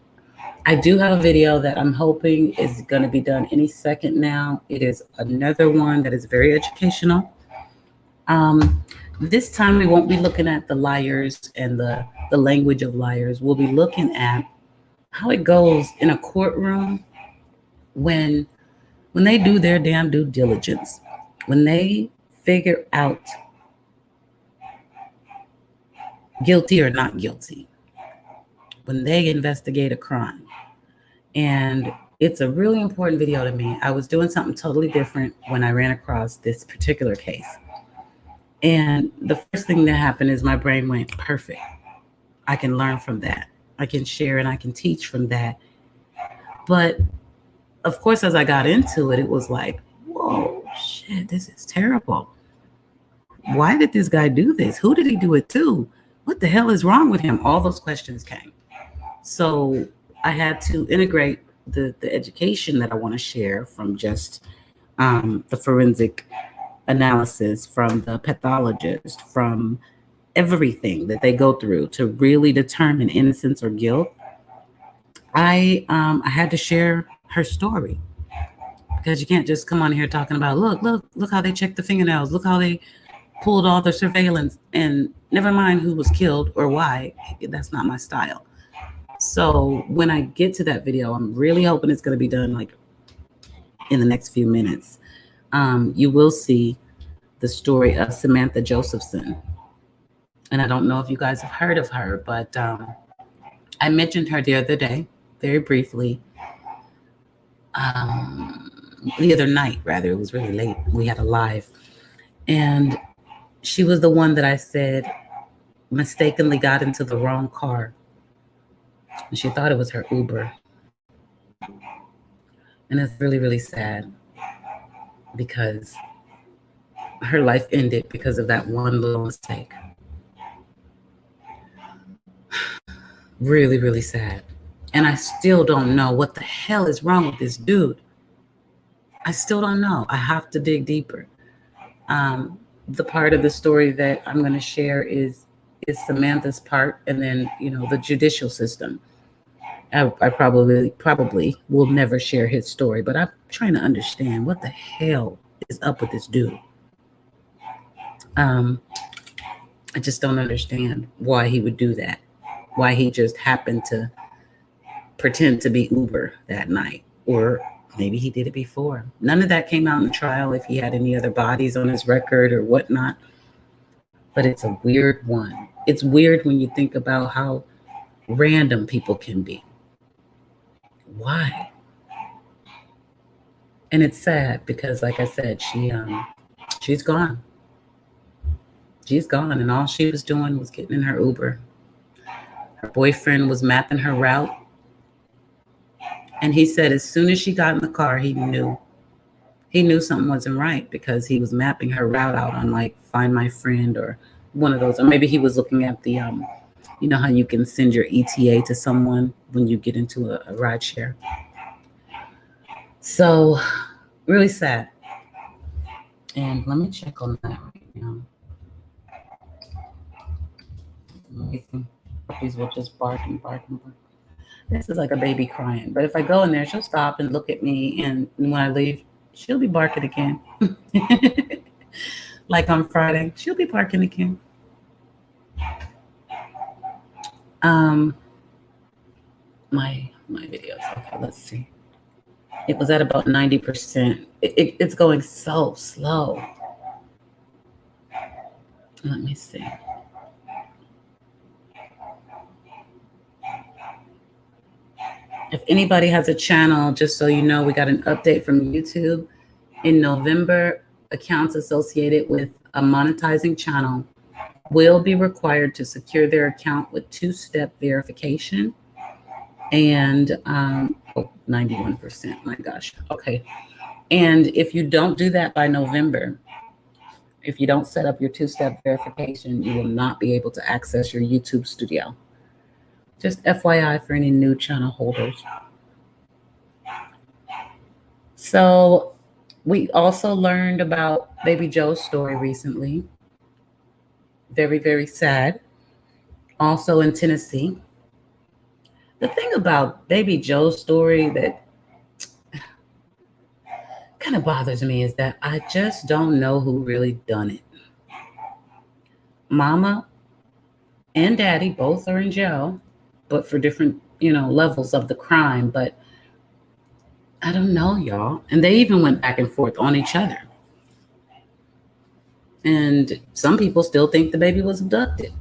I do have a video that I'm hoping is going to be done any second now. It is another one that is very educational. This time we won't be looking at the liars and the language of liars. We'll be looking at how it goes in a courtroom when they do their damn due diligence, when they figure out guilty or not guilty, when they investigate a crime. And it's a really important video to me. I was doing something totally different when I ran across this particular case. And the first thing that happened is my brain went, perfect. I can learn from that. I can share and I can teach from that. But of course, as I got into it, it was like, whoa, shit, this is terrible. Why did this guy do this? Who did he do it to? What the hell is wrong with him? All those questions came. So I had to integrate the education that I want to share from just the forensic analysis, from the pathologist, from everything that they go through to really determine innocence or guilt. I had to share her story, because you can't just come on here talking about, look how they checked the fingernails, look how they pulled all the surveillance, and never mind who was killed or why. That's not my style. So when I get to that video, I'm really hoping it's going to be done like in the next few minutes. You will see the story of Samantha Josephson. And I don't know if you guys have heard of her, but I mentioned her the other day, very briefly. The other night, rather, it was really late. We had a live. And she was the one that I said mistakenly got into the wrong car. And she thought it was her Uber. And it's really, really sad because her life ended because of that one little mistake. Really, really sad. And I still don't know what the hell is wrong with this dude. I still don't know. I have to dig deeper. The part of the story that I'm going to share is Samantha's part, and then, the judicial system. I probably will never share his story, but I'm trying to understand what the hell is up with this dude. I just don't understand why he would do that. Why he just happened to pretend to be Uber that night, or maybe he did it before. None of that came out in the trial, if he had any other bodies on his record or whatnot. But it's a weird one. It's weird when you think about how random people can be. Why? And it's sad because, like I said, she's gone. She's gone, and all she was doing was getting in her Uber. Her boyfriend was mapping her route. And he said as soon as she got in the car, he knew something wasn't right, because he was mapping her route out on like Find My Friend or one of those. Or maybe he was looking at the, you know how you can send your ETA to someone when you get into a ride share. So really sad. And let me check on that right now. Amazing. Puppies will just bark and bark and bark. This is like a baby crying. But if I go in there, she'll stop and look at me. And when I leave, she'll be barking again. Like on Friday, she'll be barking again. My videos. Okay, let's see. It was at about 90%. It's going so slow. Let me see. If anybody has a channel, just so you know, we got an update from YouTube. In November, accounts associated with a monetizing channel will be required to secure their account with two-step verification. And 91%, my gosh. Okay. And if you don't do that by November, if you don't set up your two-step verification, you will not be able to access your YouTube studio. Just FYI for any new channel holders. So we also learned about Baby Joe's story recently. Very, very sad. Also in Tennessee. The thing about Baby Joe's story that kind of bothers me is that I just don't know who really done it. Mama and Daddy both are in jail, but for different, levels of the crime. But I don't know, y'all. And they even went back and forth on each other. And some people still think the baby was abducted.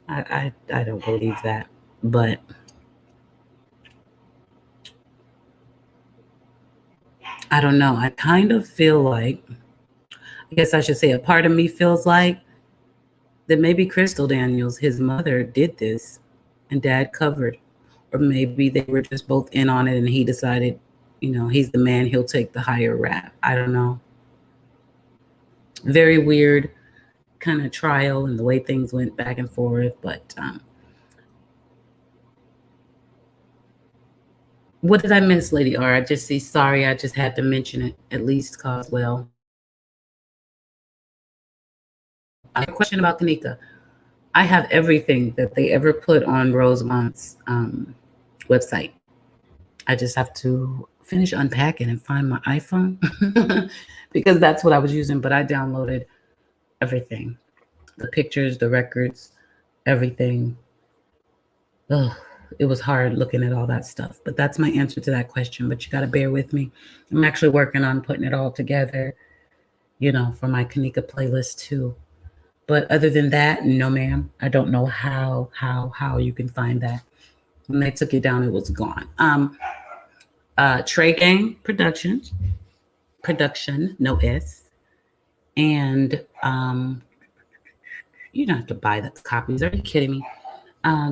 I don't believe that, but I don't know. I kind of feel like, I guess I should say, a part of me feels like that maybe Crystal Daniels, his mother, did this and Dad covered. Or maybe they were just both in on it and he decided, he's the man, he'll take the higher rap. I don't know. Very weird kind of trial and the way things went back and forth. But what did I miss, Lady R? I just see, sorry, I just had to mention it, at least cause, well. I have a question about Kanika. I have everything that they ever put on Rosemont's website. I just have to finish unpacking and find my iPhone because that's what I was using, but I downloaded everything. The pictures, the records, everything. Ugh, it was hard looking at all that stuff, but that's my answer to that question, but you got to bear with me. I'm actually working on putting it all together, for my Kanika playlist too. But other than that, no, ma'am. I don't know how you can find that. When they took it down, it was gone. Trey Gang Productions, production, no S. And you don't have to buy the copies. Are you kidding me?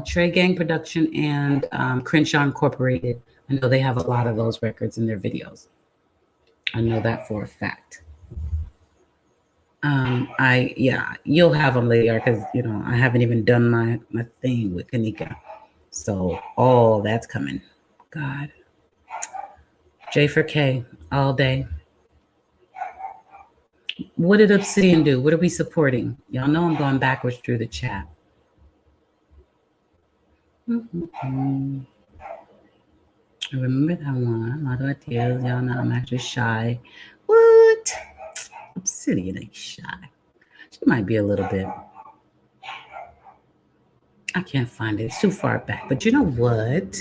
Trey Gang Production and Crenshaw Incorporated. I know they have a lot of those records in their videos. I know that for a fact. You'll have them later because I haven't even done my thing with Kanika, so all that's coming. God, J for K all day. What did Obsidian do? What are we supporting? Y'all know I'm going backwards through the chat. I remember that one. How do I tell y'all know I'm actually shy? What? Obsidian ain't shy. She might be a little bit. I can't find it. It's too far back. But you know what?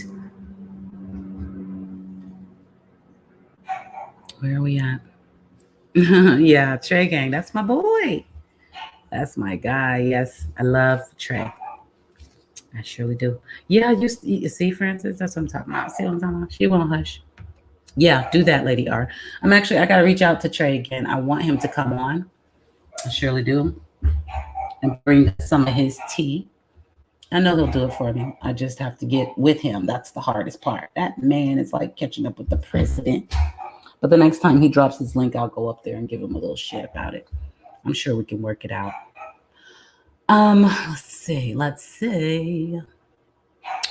Where are we at? Yeah, Trey Gang. That's my boy. That's my guy. Yes, I love Trey. I surely do. Yeah, you see, Francis? That's what I'm talking about. See what I'm talking about? She won't hush. Yeah, do that, Lady R. I got to reach out to Trey again. I want him to come on. I surely do. And bring some of his tea. I know he'll do it for me. I just have to get with him. That's the hardest part. That man is like catching up with the president. But the next time he drops his link, I'll go up there and give him a little shit about it. I'm sure we can work it out. Let's see.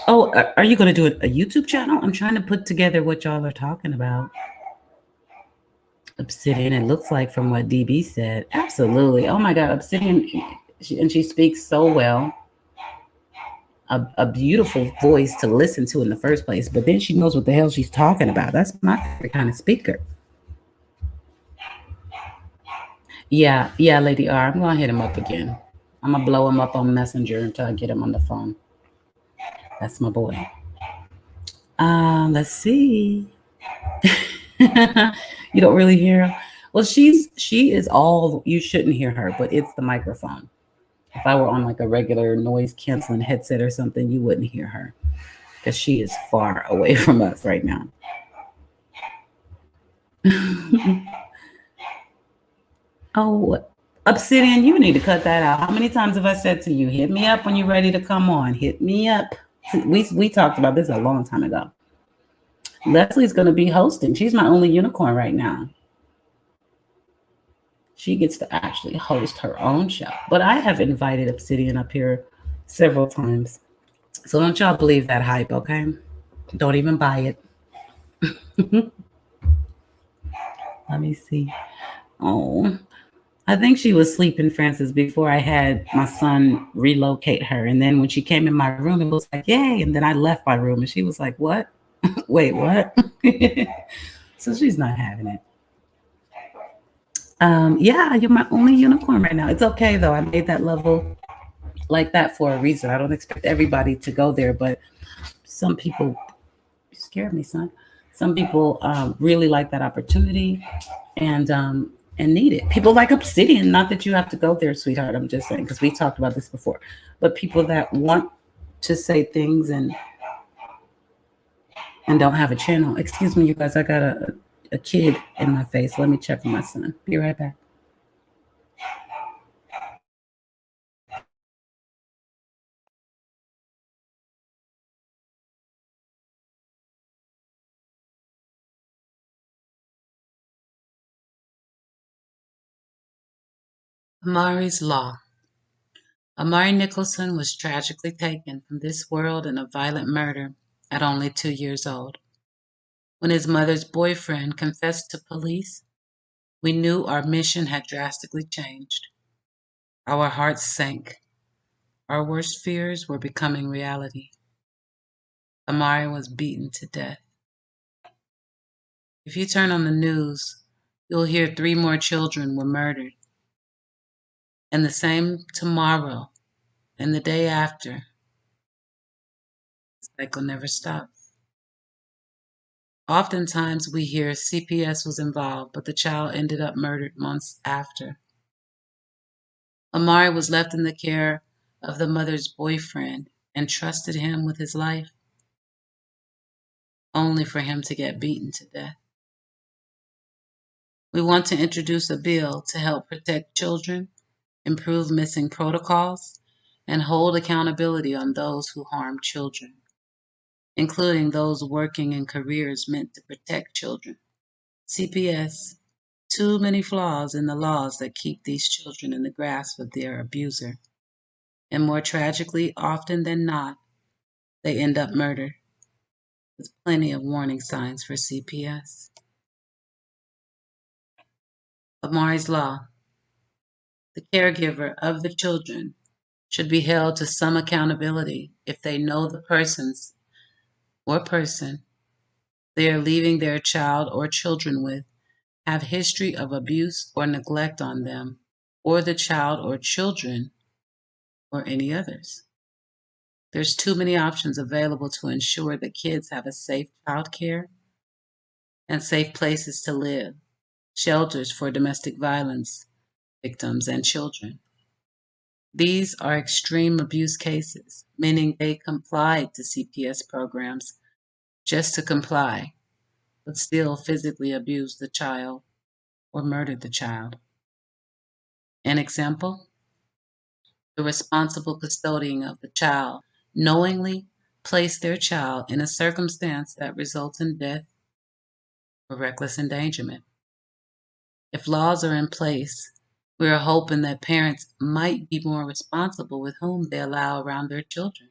Oh, are you going to do a YouTube channel? I'm trying to put together what y'all are talking about. Obsidian, it looks like from what DB said. Absolutely. Oh my God, Obsidian, she speaks so well. A beautiful voice to listen to in the first place, but then she knows what the hell she's talking about. That's my favorite kind of speaker. Yeah, Lady R, I'm going to hit him up again. I'm going to blow him up on Messenger until I get him on the phone. That's my boy. Let's see. You don't really hear her? Well, she is all, you shouldn't hear her, but it's the microphone. If I were on like a regular noise canceling headset or something, you wouldn't hear her. because she is far away from us right now. Oh, Obsidian, you need to cut that out. How many times have I said to you, hit me up when you're ready to come on? Hit me up. We talked about this a long time ago. Leslie's going to be hosting. She's my only unicorn right now. She gets to actually host her own show. But I have invited Obsidian up here several times. So don't y'all believe that hype, okay? Don't even buy it. Let me see. Oh, I think she was sleeping, Francis, before I had my son relocate her. And then when she came in my room, it was like, yay. And then I left my room and she was like, what? Wait, what? So she's not having it. Yeah, you're my only unicorn right now. It's okay, though. I made that level like that for a reason. I don't expect everybody to go there, but some people, you scared me, son. Some people really like that opportunity and need it. People like Obsidian, not that you have to go there, sweetheart. I'm just saying, because we talked about this before. But people that want to say things and don't have a channel. Excuse me, you guys, I got a kid in my face. Let me check on my son. Be right back. Amari's Law. Amari Nicholson was tragically taken from this world in a violent murder at only 2 years old. When his mother's boyfriend confessed to police, we knew our mission had drastically changed. Our hearts sank. Our worst fears were becoming reality. Amari was beaten to death. If you turn on the news, you'll hear 3 more children were murdered. And the same tomorrow and the day after, the cycle never stops. Oftentimes we hear CPS was involved, but the child ended up murdered months after. Amari was left in the care of the mother's boyfriend and trusted him with his life, only for him to get beaten to death. We want to introduce a bill to help protect children, improve missing protocols, and hold accountability on those who harm children, including those working in careers meant to protect children. CPS, too many flaws in the laws that keep these children in the grasp of their abuser. And more tragically, often than not, they end up murdered, with plenty of warning signs for CPS. Amari's Law. The caregiver of the children should be held to some accountability if they know the persons or person they are leaving their child or children with have history of abuse or neglect on them, or the child or children, or any others. There's too many options available to ensure that kids have a safe childcare and safe places to live, shelters for domestic violence victims and children. These are extreme abuse cases, meaning they complied to CPS programs just to comply, but still physically abused the child or murdered the child. An example? The responsible custodian of the child knowingly placed their child in a circumstance that results in death or reckless endangerment. If laws are in place, we are hoping that parents might be more responsible with whom they allow around their children.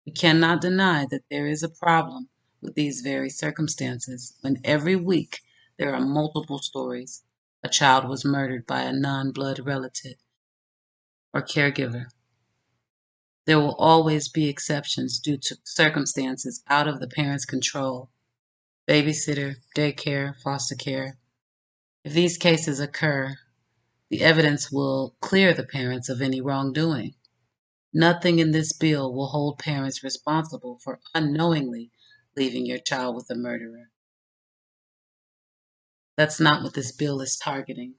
We cannot deny that there is a problem with these very circumstances when every week there are multiple stories. A child was murdered by a non-blood relative or caregiver. There will always be exceptions due to circumstances out of the parent's control. Babysitter, daycare, foster care. If these cases occur, the evidence will clear the parents of any wrongdoing. Nothing in this bill will hold parents responsible for unknowingly leaving your child with a murderer. That's not what this bill is targeting.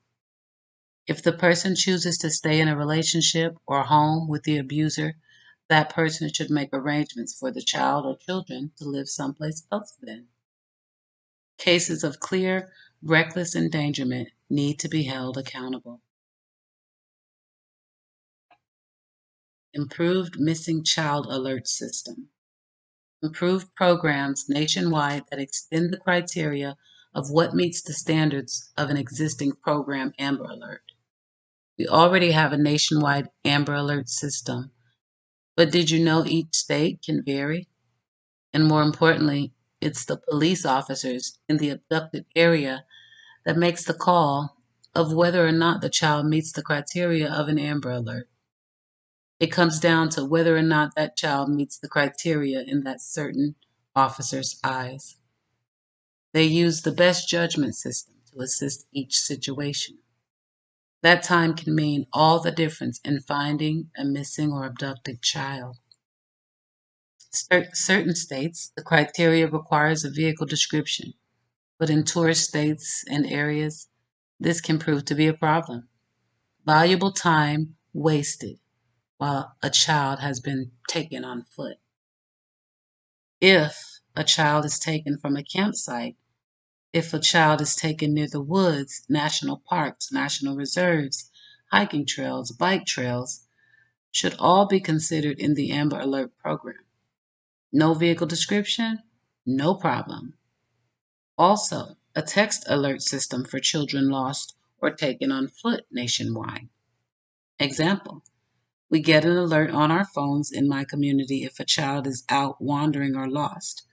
If the person chooses to stay in a relationship or home with the abuser, that person should make arrangements for the child or children to live someplace else then. Cases of clear, reckless endangerment need to be held accountable. Improved missing child alert system. Improved programs nationwide that extend the criteria of what meets the standards of an existing program Amber Alert. We already have a nationwide Amber Alert system, but did you know each state can vary? And more importantly, it's the police officers in the abducted area that makes the call of whether or not the child meets the criteria of an Amber Alert. It comes down to whether or not that child meets the criteria in that certain officer's eyes. They use the best judgment system to assist each situation. That time can mean all the difference in finding a missing or abducted child. Certain states, the criteria requires a vehicle description, but in tourist states and areas, this can prove to be a problem. Valuable time wasted while a child has been taken on foot. If a child is taken from a campsite, if a child is taken near the woods, national parks, national reserves, hiking trails, bike trails, should all be considered in the Amber Alert program. No vehicle description? No problem. Also, a text alert system for children lost or taken on foot nationwide. Example, we get an alert on our phones in my community if a child is out wandering or lost.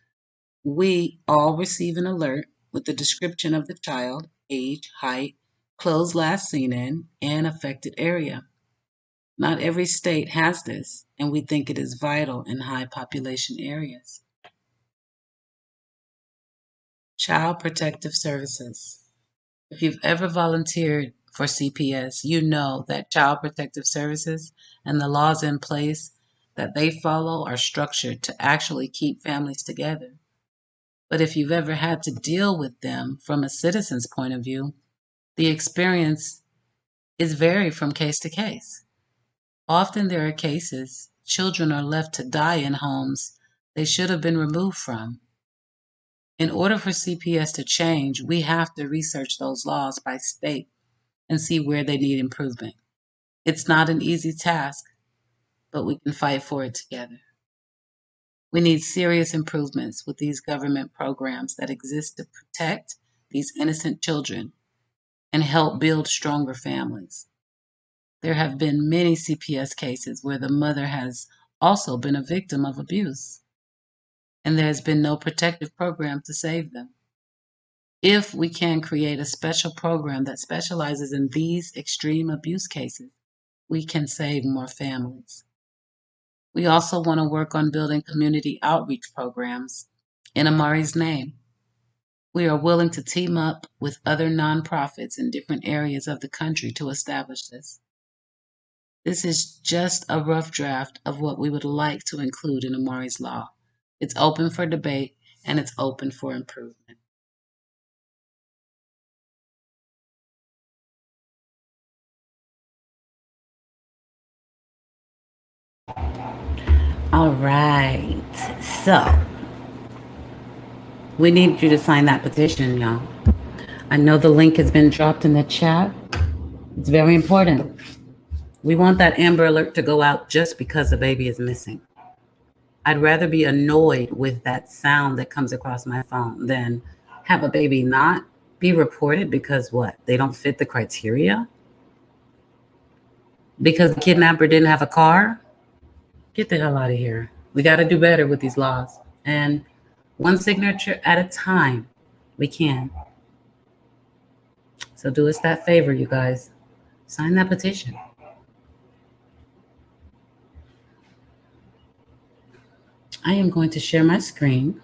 We all receive an alert with the description of the child, age, height, clothes last seen in, and affected area. Not every state has this, and we think it is vital in high population areas. Child Protective Services. If you've ever volunteered for CPS, you know that Child Protective Services and the laws in place that they follow are structured to actually keep families together. But if you've ever had to deal with them from a citizen's point of view, the experience is varied from case to case. Often there are cases children are left to die in homes they should have been removed from. In order for CPS to change, we have to research those laws by state and see where they need improvement. It's not an easy task, but we can fight for it together. We need serious improvements with these government programs that exist to protect these innocent children and help build stronger families. There have been many CPS cases where the mother has also been a victim of abuse, and there has been no protective program to save them. If we can create a special program that specializes in these extreme abuse cases, we can save more families. We also want to work on building community outreach programs in Amari's name. We are willing to team up with other nonprofits in different areas of the country to establish this. This is just a rough draft of what we would like to include in Amari's law. It's open for debate and it's open for improvement. All right, so we need you to sign that petition, y'all. I know the link has been dropped in the chat. It's very important. We want that Amber Alert to go out just because a baby is missing. I'd rather be annoyed with that sound that comes across my phone than have a baby not be reported because what? They don't fit the criteria? Because the kidnapper didn't have a car? Get the hell out of here. We got to do better with these laws. And one signature at a time, we can. So do us that favor, you guys. Sign that petition. I am going to share my screen.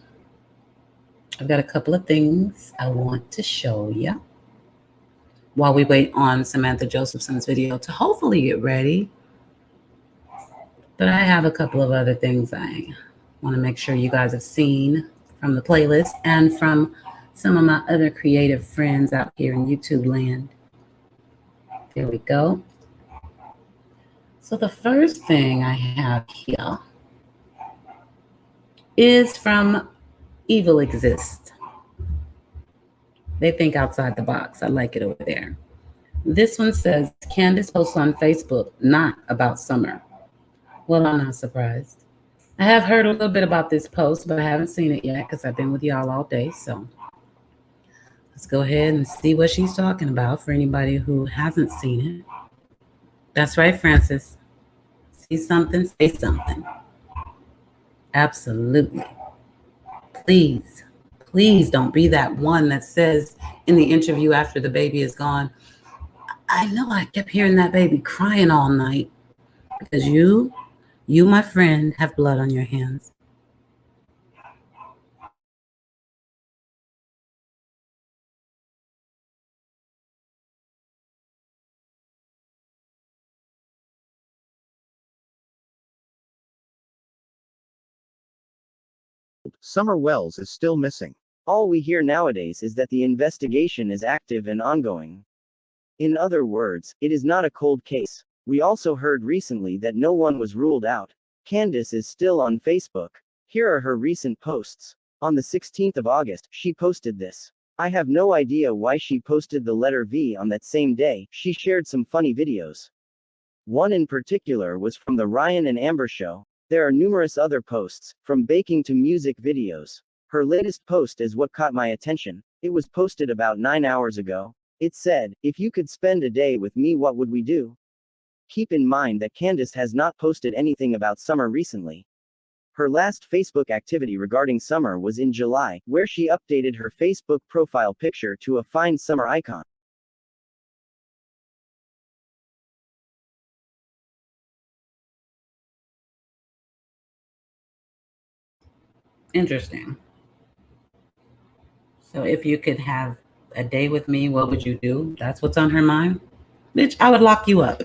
I've got a couple of things I want to show you while we wait on Samantha Josephson's video to hopefully get ready. But I have a couple of other things I want to make sure you guys have seen from the playlist and from some of my other creative friends out here in YouTube land. There we go. So the first thing I have here is from Evil Exists. They think outside the box. I like it over there. This one says, Candace posts on Facebook, not about summer. Well, I'm not surprised. I have heard a little bit about this post, but I haven't seen it yet because I've been with y'all all day. So let's go ahead and see what she's talking about for anybody who hasn't seen it. That's right, Francis. See something, say something. Absolutely. Please, please don't be that one that says in the interview after the baby is gone, I know I kept hearing that baby crying all night, because you, my friend, have blood on your hands. Summer Wells is still missing. All we hear nowadays is that the investigation is active and ongoing. In other words, it is not a cold case. We also heard recently that no one was ruled out. Candace is still on Facebook. Here are her recent posts. On the 16th of August, she posted this. I have no idea why she posted the letter V on that same day. She shared some funny videos. One in particular was from the Ryan and Amber show. There are numerous other posts, from baking to music videos. Her latest post is what caught my attention. It was posted about 9 hours ago. It said, if you could spend a day with me, what would we do? Keep in mind that Candace has not posted anything about summer recently. Her last Facebook activity regarding summer was in July, where she updated her Facebook profile picture to a fine summer icon. Interesting. So if you could have a day with me, what would you do? That's what's on her mind? Bitch, I would lock you up.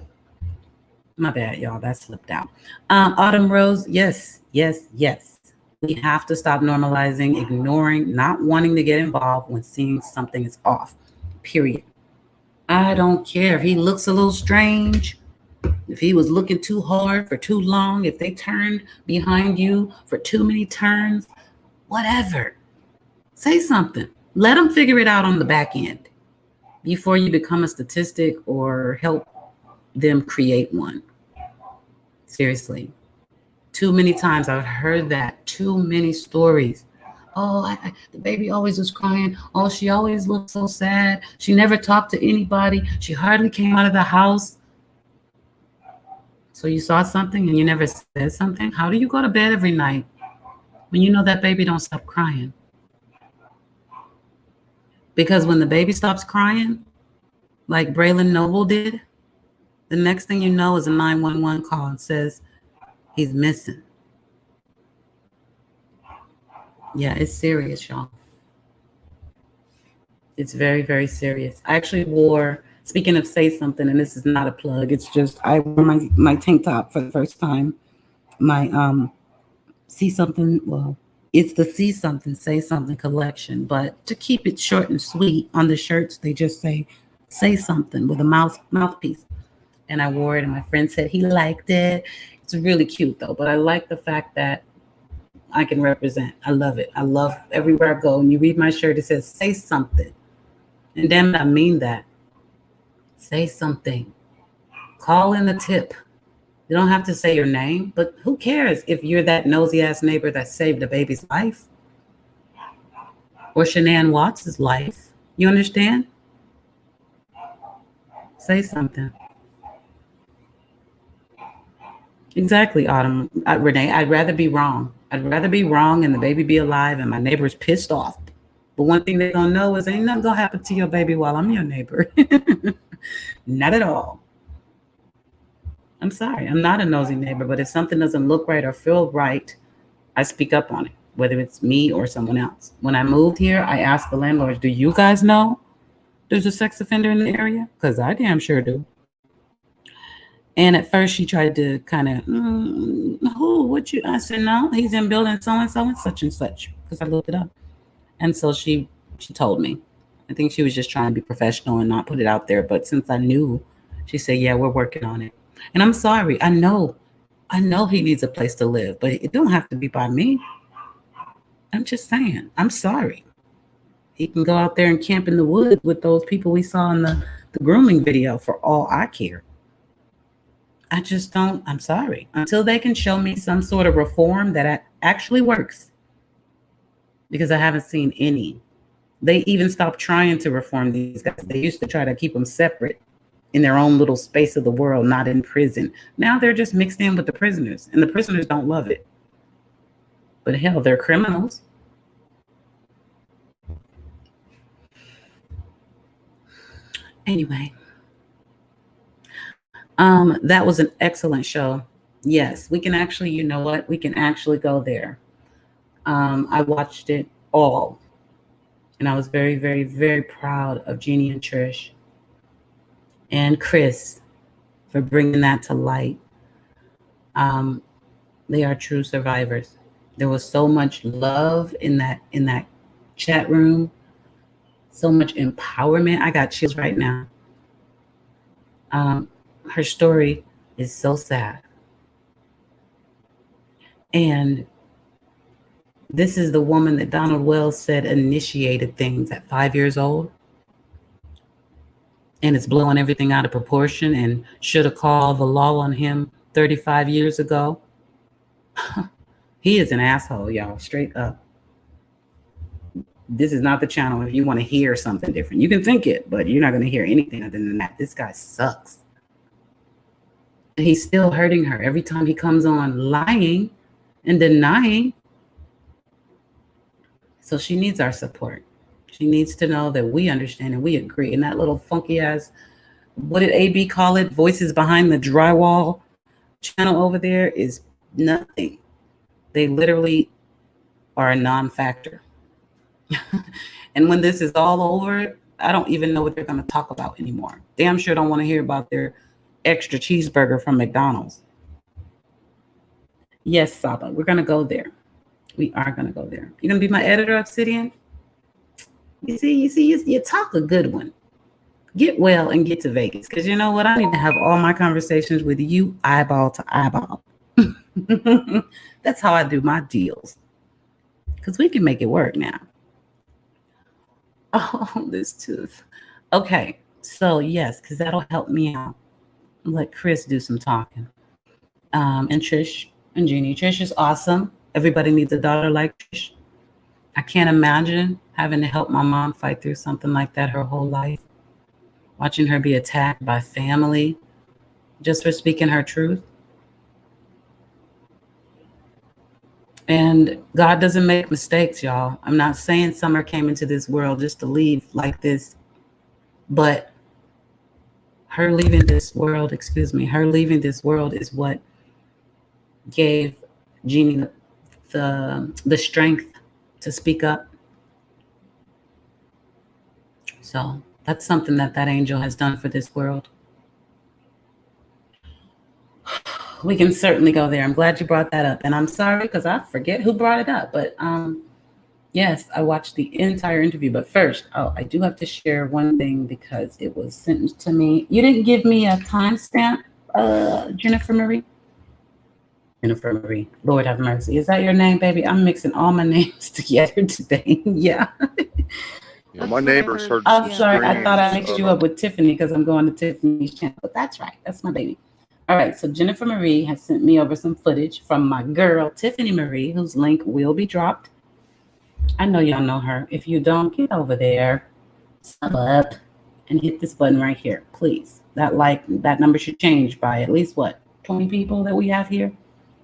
My bad, y'all. That slipped out. Autumn Rose, yes. We have to stop normalizing, ignoring, not wanting to get involved when seeing something is off. Period. I don't care if he looks a little strange, if he was looking too hard for too long, if they turned behind you for too many turns, whatever. Say something. Let them figure it out on the back end before you become a statistic or help them create one. Seriously. Too many times I've heard that. Too many stories. Oh, the baby always was crying. Oh, she always looked so sad. She never talked to anybody. She hardly came out of the house. So you saw something and you never said something? How do you go to bed every night when you know that baby don't stop crying? Because when the baby stops crying, like Brayan Noble did, the next thing you know is a 911 call and says he's missing. Yeah, it's serious, y'all. It's very, very serious. I actually wore, speaking of say something, and this is not a plug, it's just I wore my tank top for the first time. My see something, well, it's the see something, say something collection. But to keep it short and sweet, on the shirts, they just say something with a mouthpiece. And I wore it and my friend said he liked it. It's really cute though, but I like the fact that I can represent. I love it. I love everywhere I go. And you read my shirt, it says say something. And damn it, I mean that. Say something. Call in the tip. You don't have to say your name, but who cares if you're that nosy ass neighbor that saved a baby's life or Shanann Watts' life. You understand? Say something. Exactly, Autumn. Renee, I'd rather be wrong. I'd rather be wrong and the baby be alive and my neighbor's pissed off. But one thing they're going to know is ain't nothing going to happen to your baby while I'm your neighbor. Not at all. I'm sorry. I'm not a nosy neighbor, but if something doesn't look right or feel right, I speak up on it, whether it's me or someone else. When I moved here, I asked the landlords, do you guys know there's a sex offender in the area? Because I damn sure do. And at first she tried to kind of, I said, no, he's in building so-and-so and such, because I looked it up. And so she told me. I think she was just trying to be professional and not put it out there. But since I knew, she said, yeah, we're working on it. And I'm sorry. I know he needs a place to live, but it don't have to be by me. I'm just saying. I'm sorry. He can go out there and camp in the woods with those people we saw in the grooming video for all I care. I just don't. I'm sorry. Until they can show me some sort of reform that actually works, because I haven't seen any. They even stopped trying to reform these guys. They used to try to keep them separate in their own little space of the world, not in prison. Now they're just mixed in with the prisoners, and the prisoners don't love it. But hell, they're criminals. Anyway, that was an excellent show. Yes, we can actually, you know what? We can actually go there. I watched it all, and I was very, very, very proud of Jeannie and Trish and Chris for bringing that to light. They are true survivors. There was so much love in that chat room, so much empowerment. I got chills right now. Her story is so sad. And this is the woman that Donald Wells said initiated things at 5 years old. And it's blowing everything out of proportion and should have called the law on him 35 years ago. He is an asshole, y'all, straight up. This is not the channel if you want to hear something different. You can think it, but you're not going to hear anything other than that. This guy sucks. And he's still hurting her every time he comes on lying and denying. So she needs our support. She needs to know that we understand and we agree. And that little funky ass, what did AB call it? Voices behind the drywall channel over there is nothing. They literally are a non-factor. And when this is all over, I don't even know what they're going to talk about anymore. Damn sure don't want to hear about their extra cheeseburger from McDonald's. Yes, Saba, we're going to go there. We are going to go there. You're going to be my editor, Obsidian? You talk a good one. Get well and get to Vegas. Because you know what? I need to have all my conversations with you eyeball to eyeball. That's how I do my deals. Because we can make it work now. Oh, this tooth. Okay. So, yes, because that'll help me out. Let Chris do some talking. And Trish and Jeannie. Trish is awesome. Everybody needs a daughter like Trish. I can't imagine having to help my mom fight through something like that her whole life. Watching her be attacked by family just for speaking her truth. And God doesn't make mistakes, y'all. I'm not saying Summer came into this world just to leave like this, but her leaving this world is what gave Jeannie the strength to speak up. So that's something that angel has done for this world. We can certainly go there. I'm glad you brought that up. And I'm sorry because I forget who brought it up. But yes, I watched the entire interview. But first, I do have to share one thing because it was sent to me. You didn't give me a timestamp, Jennifer Marie? Jennifer Marie. Lord have mercy. Is that your name, baby? I'm mixing all my names together today. Yeah. Yeah, my neighbors heard. I'm sorry. I thought I mixed you up with Tiffany because I'm going to Tiffany's channel. But that's right. That's my baby. All right, so Jennifer Marie has sent me over some footage from my girl, Tiffany Marie, whose link will be dropped. I know y'all know her. If you don't, get over there, sub up, and hit this button right here, please. That number should change by at least, 20 people that we have here?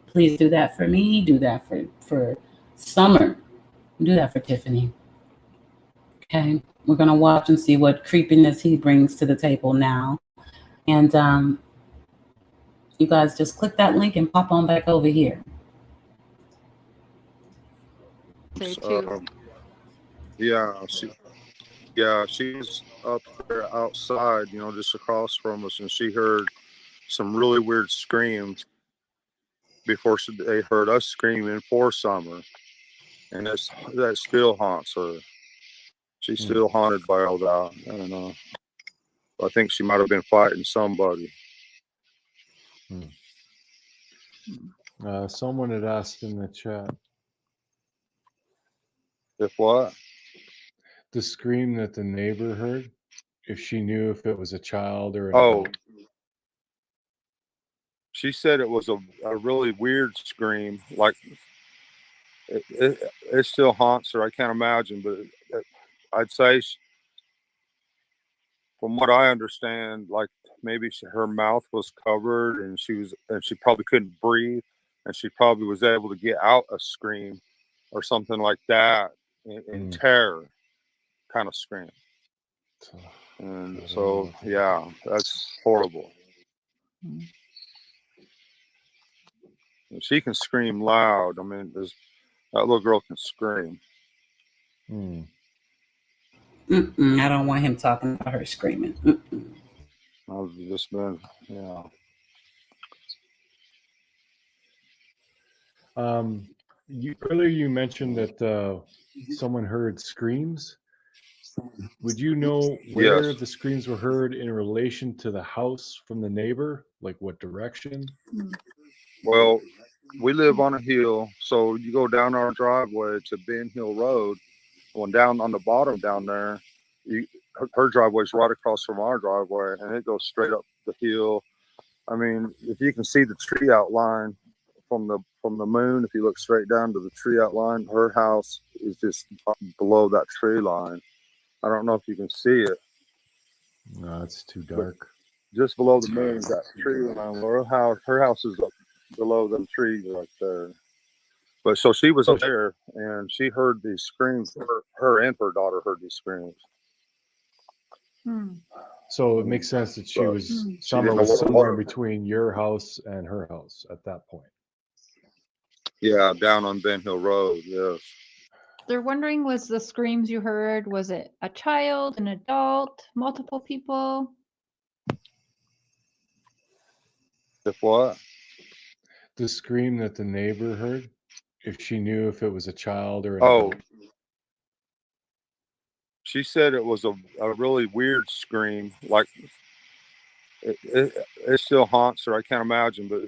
Please do that for me. Do that for Summer. Do that for Tiffany. Okay, we're going to watch and see what creepiness he brings to the table now. And, you guys just click that link and pop on back over here. She was up there outside, just across from us, and she heard some really weird screams before they heard us screaming for Summer, and that still haunts her. She's still haunted by all that. I don't know. I think she might have been fighting somebody. Someone had asked in the chat. If what? The scream that the neighbor heard, if she knew if it was a child or an Oh, adult. she said it was a really weird scream. Like it still haunts her. I can't imagine, but I'd say, from what I understand, like maybe her mouth was covered and she probably couldn't breathe, and she probably was able to get out a scream or something like that in terror, kind of scream. And so, yeah, that's horrible. And she can scream loud. I mean, that little girl can scream. I don't want him talking about her screaming. I've just been, yeah. Earlier you mentioned that someone heard screams. Would you know where Yes. the screams were heard in relation to the house from the neighbor? Like what direction? Well, we live on a hill, so you go down our driveway to Ben Hill Road. Going down on the bottom down there, her driveway's right across from our driveway, and it goes straight up the hill. I mean, if you can see the tree outline from the moon, if you look straight down to the tree outline, her house is just below that tree line. I don't know if you can see it. No, it's too dark. Just below the moon is that tree line. Well, her house is up below them trees right there. But so she was up there and she heard these screams. Her and her daughter heard these screams. So it makes sense that she was somewhere between your house and her house at that point. Yeah, down on Ben Hill Road. Yes. They're wondering, was the screams you heard, was it a child, an adult, multiple people? If what? The scream that the neighbor heard, if she knew if it was a child or an adult. adult. She said it was a really weird scream. Like it still haunts her. I can't imagine, but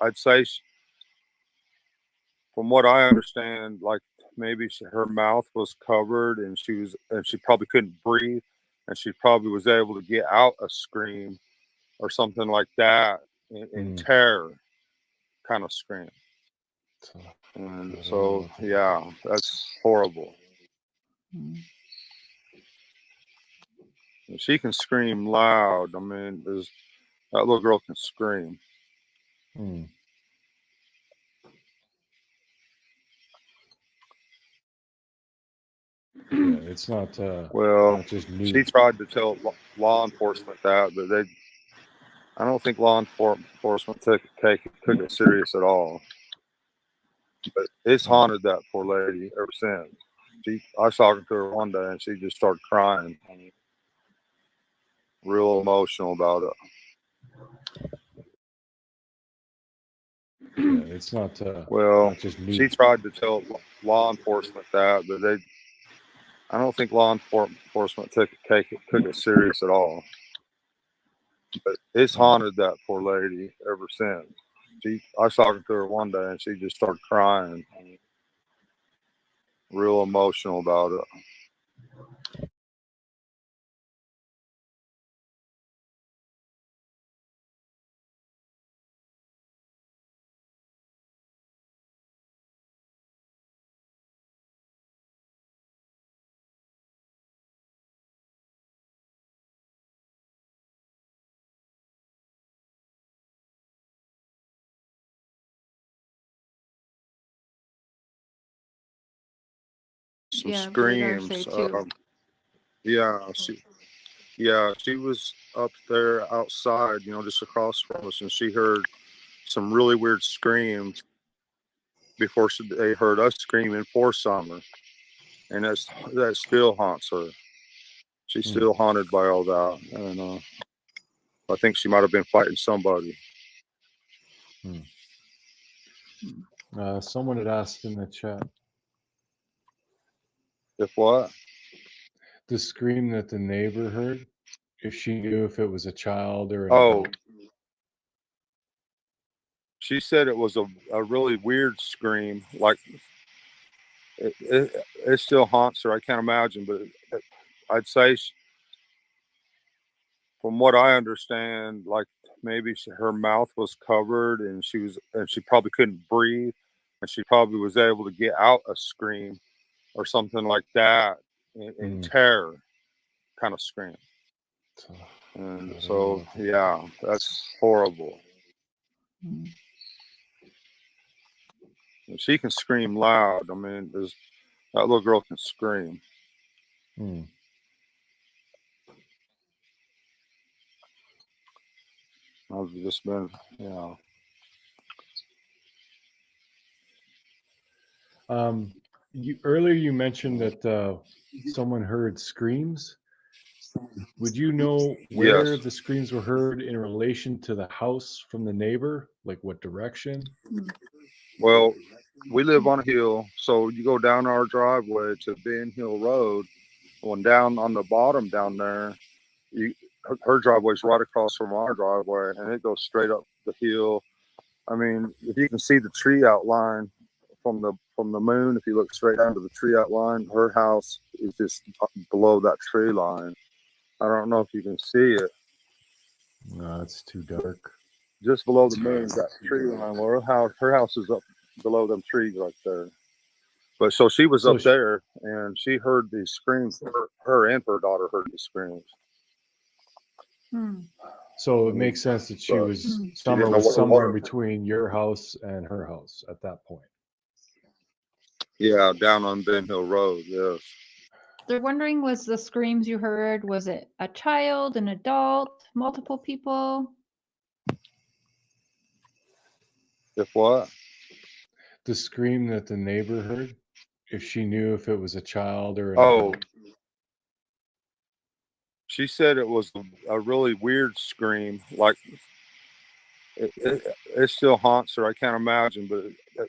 I'd say, from what I understand, like maybe her mouth was covered and she probably couldn't breathe, and she probably was able to get out a scream or something like that in terror, kind of scream. And so, yeah, that's horrible. And she can scream loud. I mean, that little girl can scream. Yeah, it's not. Well, not just she tried to tell law enforcement that, but I don't think law enforcement took it serious at all. But it's haunted that poor lady ever since. I was talking to her one day and she just started crying. Real emotional about it. Yeah, it's not. Well, not just she tried to tell law enforcement that, but I don't think law enforcement took it serious at all. But it's haunted that poor lady ever since. I was talking to her one day and she just started crying. Real emotional about it. Some screams. She was up there outside, just across from us, and she heard some really weird screams before they heard us screaming for summer, and that still haunts her. She's still haunted by all that, and I think she might have been fighting somebody. Someone had asked in the chat. If what? The scream that the neighbor heard, if she knew if it was a child or an Oh, adult. She said it was a really weird scream. Like it still haunts her. I can't imagine, but I'd say from what I understand, like maybe her mouth was covered and she probably couldn't breathe, and she probably was able to get out a scream or something like that in terror kind of scream. And so, yeah, that's horrible. And she can scream loud. I mean, that little girl can scream. I've just been, yeah. Earlier you mentioned that someone heard screams. Would you know where Yes. the screams were heard in relation to the house from the neighbor? Like what direction? Well, we live on a hill, so you go down our driveway to Ben Hill Road, going down on the bottom down there. Her driveway's right across from our driveway, and it goes straight up the hill. I mean, if you can see the tree outline from the moon, if you look straight down to the tree outline, her house is just below that tree line. I don't know if you can see it. No, it's too dark. Just below the moon, that tree line. Well, her house is up below them trees right there. But so she was up there, and she heard these screams. Her and her daughter heard these screams. So it makes sense that Summer was somewhere between your house and her house at that point. Yeah, down on Ben Hill Road, yes. They're wondering, was the screams you heard, was it a child, an adult, multiple people? If what? The scream that the neighbor heard, if she knew if it was a child or an adult. She said it was a really weird scream. Like it still haunts her. I can't imagine, but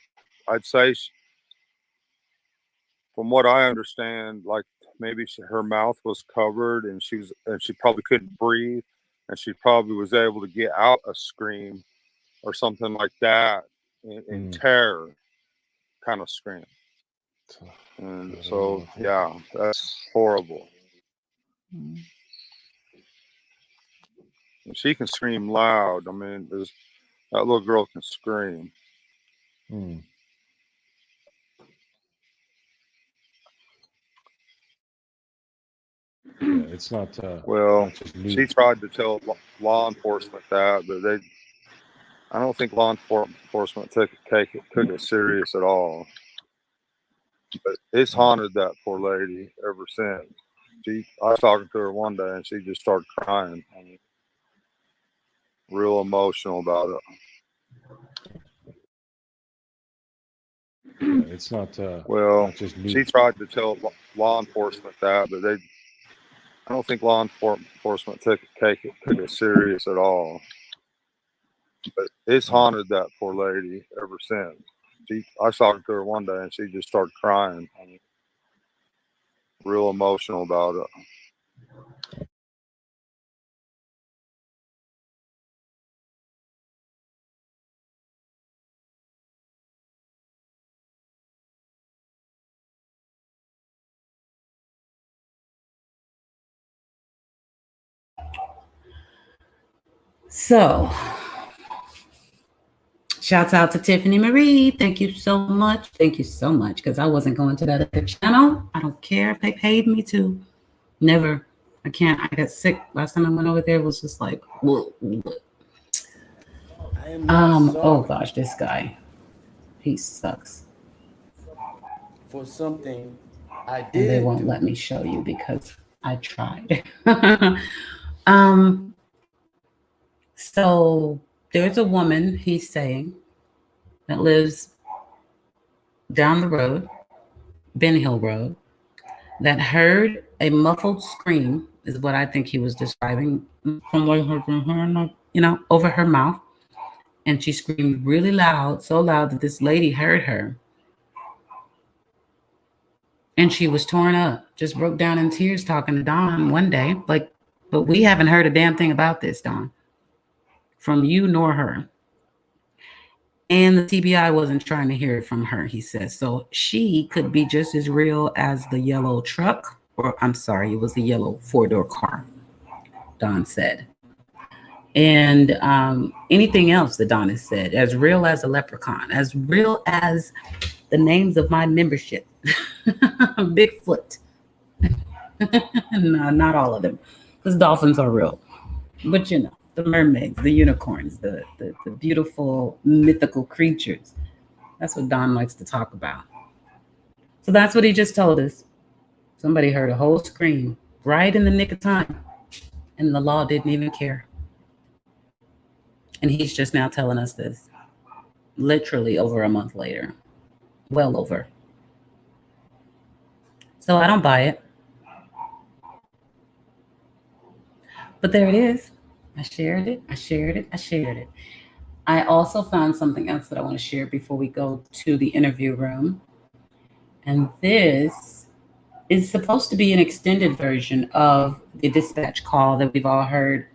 I'd say from what I understand, like maybe her mouth was covered and she probably couldn't breathe, and she probably was able to get out a scream or something like that in terror kind of scream. And so, yeah, that's horrible. And she can scream loud. I mean, that little girl can scream. Yeah, it's not. Well, she tried to tell law enforcement that, but I don't think law enforcement took it serious at all. But it's haunted that poor lady ever since. I was talking to her one day, and she just started crying. I mean, real emotional about it. Yeah, it's not. Well, just she tried to tell law enforcement that, but I don't think law enforcement took it serious at all. But it's haunted that poor lady ever since. I was talking to her one day, and she just started crying. I mean, real emotional about it. So, shouts out to Tiffany Marie. Thank you so much. Thank you so much, because I wasn't going to that other channel. I don't care if they paid me to. Never. I can't. I got sick. Last time I went over there, it was just like, whoa. Oh gosh, this guy. He sucks. For something I did. And they won't let me show you because I tried. So there's a woman, he's saying, that lives down the road, Ben Hill Road, that heard a muffled scream, is what I think he was describing, from her, over her mouth. And she screamed really loud, so loud that this lady heard her. And she was torn up, just broke down in tears talking to Dawn one day. But we haven't heard a damn thing about this, Dawn, from you nor her. And the TBI wasn't trying to hear it from her, he says. So she could be just as real as the yellow truck, or I'm sorry, it was the yellow 4-door car, Don said. And anything else that Don has said, as real as a leprechaun, as real as the names of my membership, Bigfoot. No, not all of them, because dolphins are real. But you know, the mermaids, the unicorns, the beautiful mythical creatures. That's what Don likes to talk about. So that's what he just told us. Somebody heard a whole scream right in the nick of time, and the law didn't even care. And he's just now telling us this, literally over a month later. Well over. So I don't buy it. But there it is. I shared it. I also found something else that I want to share before we go to the interview room. And this is supposed to be an extended version of the dispatch call that we've all heard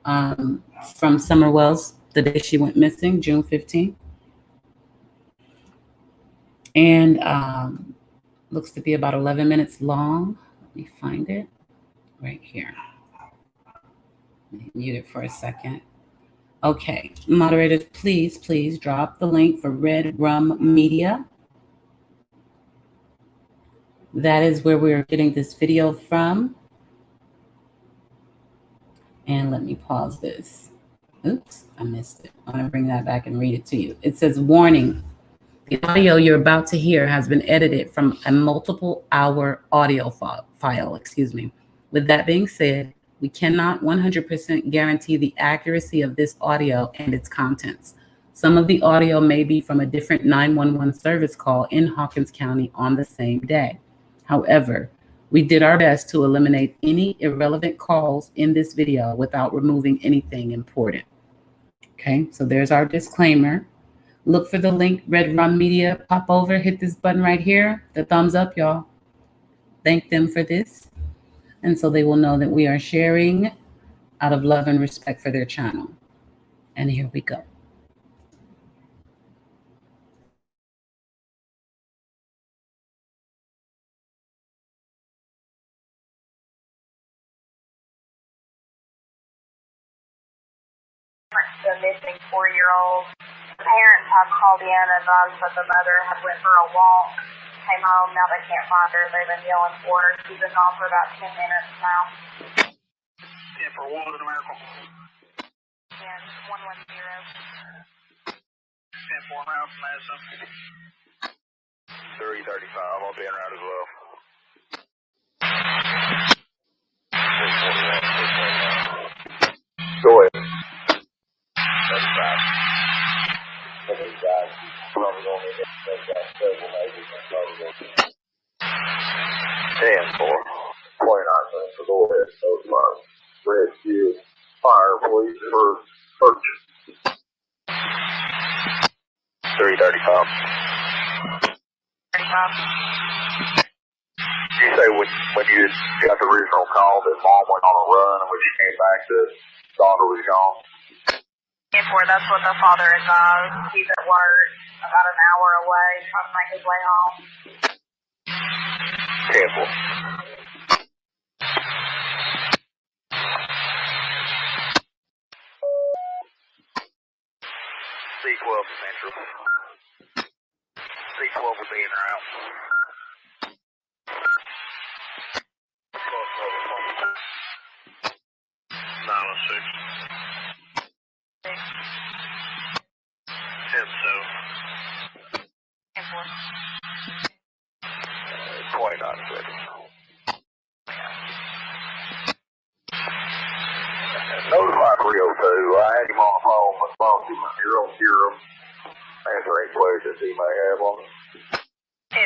from Summer Wells the day she went missing, June 15th. And looks to be about 11 minutes long. Let me find it right here. Let me mute it for a second. Okay, moderators, please drop the link for Red Rum Media. That is where we're getting this video from. And let me pause this. Oops, I missed it. I'm gonna bring that back and read it to you. It says, warning, the audio you're about to hear has been edited from a multiple hour audio file. With that being said, we cannot 100% guarantee the accuracy of this audio and its contents. Some of the audio may be from a different 911 service call in Hawkins County on the same day. However, we did our best to eliminate any irrelevant calls in this video without removing anything important. Okay, so there's our disclaimer. Look for the link, Red Rum Media. Pop over, hit this button right here, the thumbs up, y'all. Thank them for this. And so they will know that we are sharing out of love and respect for their channel. And here we go. The missing 4-year-old. The parents have called in and advised that the mother had went for a walk, came home, now they can't find her. They've been yelling for her. She's been gone for about 10 minutes now. 10 for what was an miracle? 10, 110. 10 for now from Madison. 335, I'll be in route as well. Go ahead. 10 for 29 minutes, so go ahead. So it's my rescue fire police for purchase. 335. 35. You say when you got the original call that mom went on a run and when she came back the daughter was gone? 10 for, that's what the father advised. He's at work about an hour away, trying to make his way home. 10 for. C12 Central. C12 will be in route. 906. 10-7. 29 seconds. Notify 302. I had him on the phone with Monty. You're on serum. Answer any questions he may have on it. 10-4.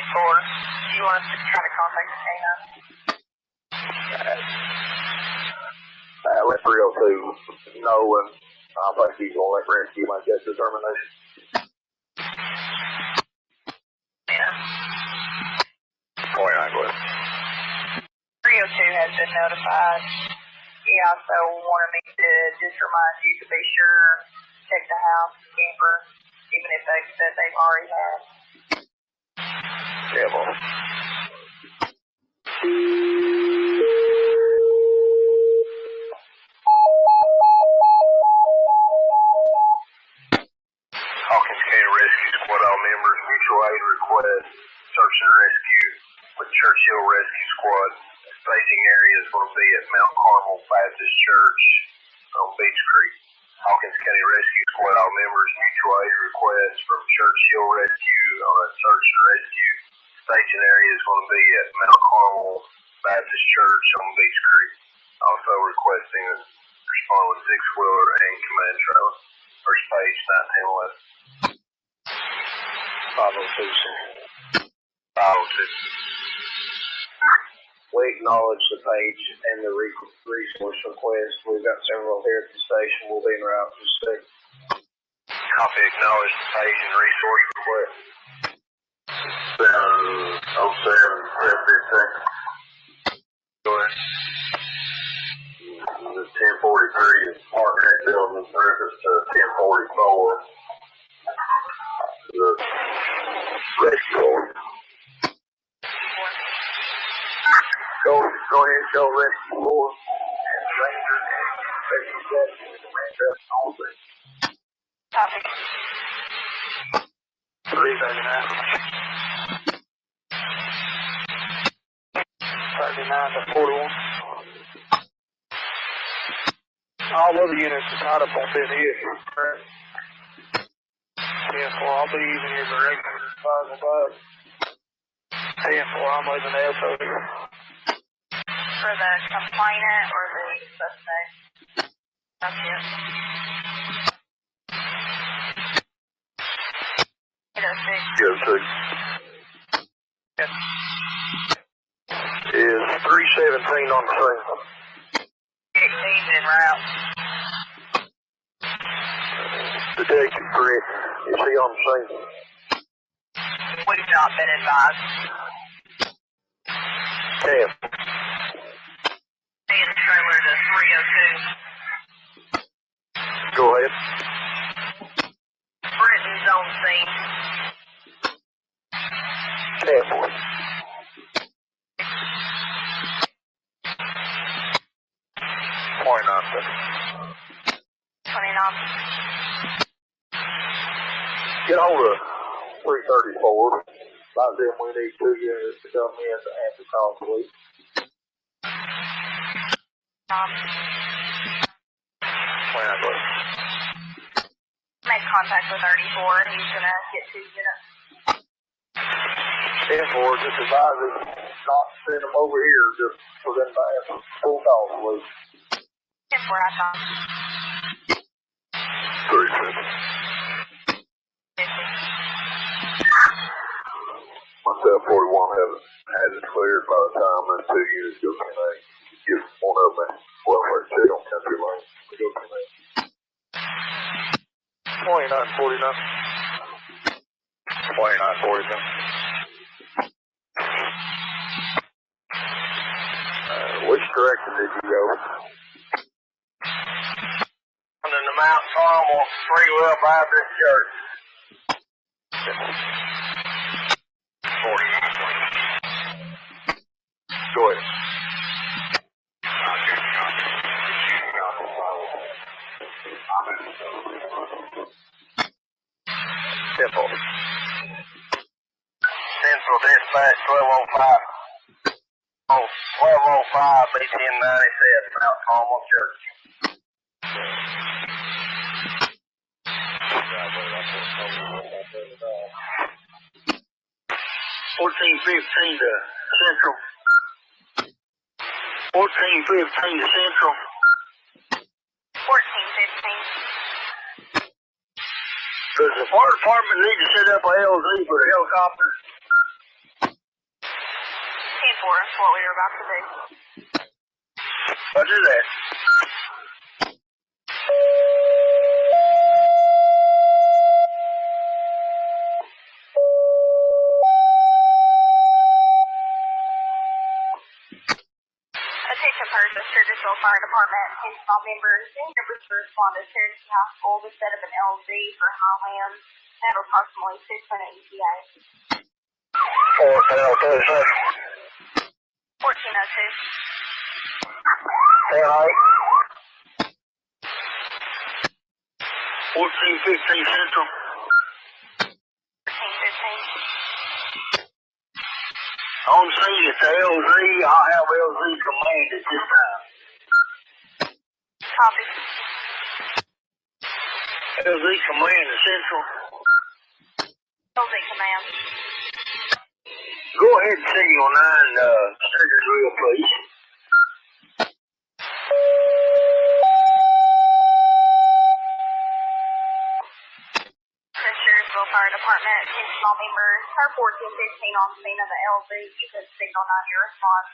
You want us to try to contact Dana? Let 302 know, and I think he's going to let rescue make that determination. Yeah. 29, go ahead. 302 has been notified. He also wanted me to just remind you to be sure check the house, camper, even if they said they've already had. Yeah, boy. Hawkins County Rescue Squad, all members, mutual aid request, search and rescue with Churchill Rescue Squad. Staging area is going to be at Mount Carmel Baptist Church on Beach Creek. Hawkins County Rescue Squad, all members, mutual aid request from Churchill Rescue on a search and rescue. Staging area is going to be at Mount Carmel Baptist Church on Beach Creek. Also requesting a respond with six-wheeler and command trailer. First page, 1911. 502, sir. 502. We acknowledge the page and the resource request. We've got several here at the station. We'll be en route in just a second. Copy, acknowledge the page and resource request. 707, 715. Go ahead. The 1043 is partner building in reference to 1044. The rescue. Go ahead, go rescue board. Ranger, special deputy, Ranger, all things. Copy. 339. 39 to 41. All other units are tied up on this here. Correct. Yeah, well, I'll be using your direction as far as above. 10-4, I'm leaving the LTO here. For the complainant or the suspect? That's it. 806. Yes. Is 317 on the scene. 16's en route. Detective Britt, is he on the scene? We've not been advised. 10. And trailer to 302. Go ahead. Britton's on scene. 10-4. 29 seconds. 29. Get hold of 334. About then we need 2 units to come in to answer call, please. 29, go ahead. Make contact with 34. He's gonna get 2 units. 10-4, just advise him not to send them over here, just for them to answer full call, please. 10-4, I thought. 37. Myself, 41, has it cleared by the time the 2 units go connect. Give one of them welfare check on country lane. We go connect. 29-49. 29-49. Which direction did you go? Under the Mount Carmel Freewell Baptist Church. 49. Go ahead. Temple. Central Dispatch 1205. Oh, 1205 B1097 Mount Carmel Church. 1415 to Central. 1415 to Central. 1415. Does the fire department need to set up a LZ for the helicopter? 10-4, that's what we were about to do. Roger that. Attention purchase, Churchville Fire Department, and all members to respond to Cherokee High School to set up an LZ for Highlands at approximately 600 ETA. 1402. 1415 Central. 1415. On scene, it's LZ. I'll have LZ command at this time. Copy. LZ command to Central. LZ command. Go ahead and signal 9 Triggersville, please. Triggersville Fire Department, attention all members. Car 1415 on scene of the LZ. You can signal 9 your response.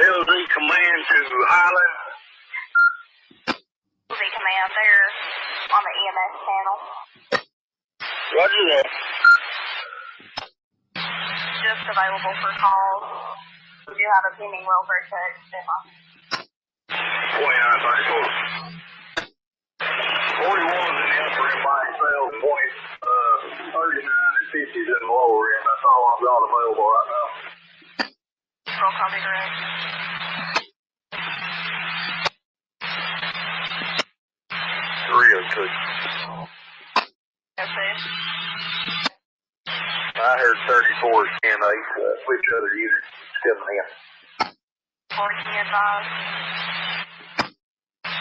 LZ command to Highland. LZ command there on the EMS channel. Roger that. Just available for calls. We do have a pending welfare check. 2934. 41's in the upper end by itself. 39 and 50's in the lower end. That's all I've got available right now. Roll copy direct. That's it. I heard 34 is 10-8. Which other unit is coming in? 14 advised.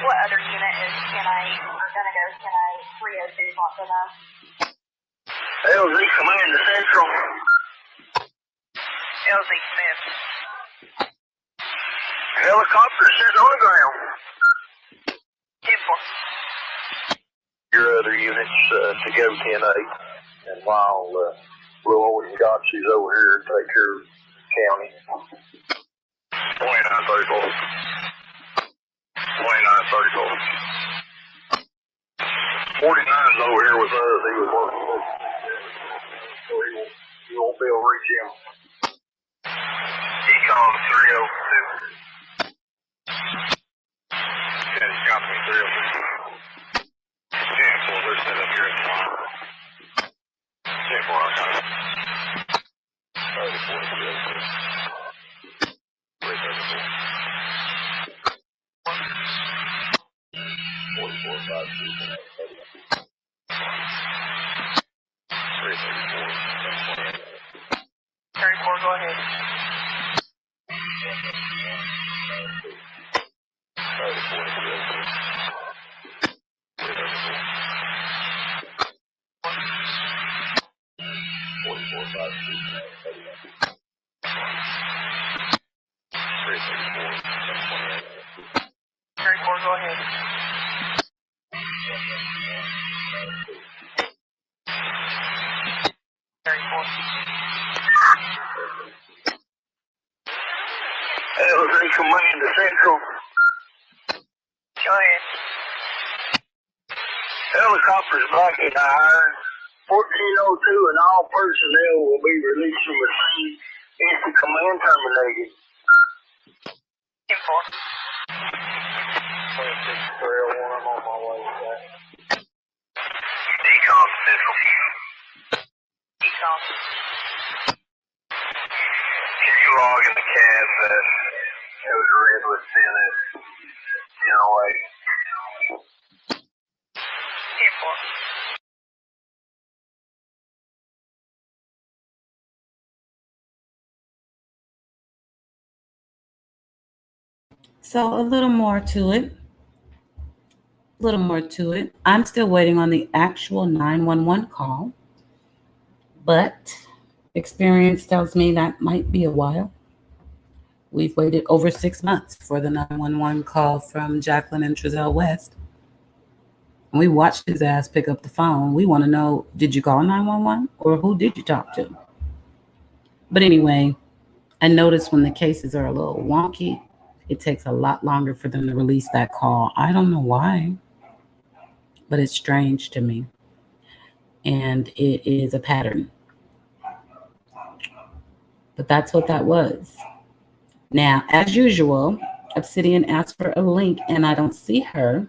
What other unit is 10-8? We're going to go 10-8. 302 wants to know. LZ command to Central. LZ Smith. Helicopter sitting on the ground. 10-4. Your other units to go 10-8. And while Blue Owen got she's over here to take care of county. 2934. 2934. 49's over here with us. He was working with us. So you won't be able to reach him. Econ 302. Yeah, he's got me 302. 10-4, they're set up here at the line. 10-4, I got it. 34, 44, 5, 34, go ahead. 34, go ahead. LZ command to Central. Go ahead. Helicopters back in iron. 1402 and all personnel will be released from the scene if the command terminated. 10-4. 26-301, I'm on my way with that. Decom Central. Decom. Can you log in the cab that shows red with 10-08? 10-4. So a little more to it. I'm still waiting on the actual 911 call, but experience tells me that might be a while. We've waited over 6 months for the 911 call from Jacqueline and Trezell West. And we watched his ass pick up the phone. We want to know, did you call 911 or who did you talk to? But anyway, I noticed when the cases are a little wonky, it takes a lot longer for them to release that call. I don't know why, but it's strange to me. And it is a pattern. But that's what that was. Now, as usual, Obsidian asked for a link and I don't see her.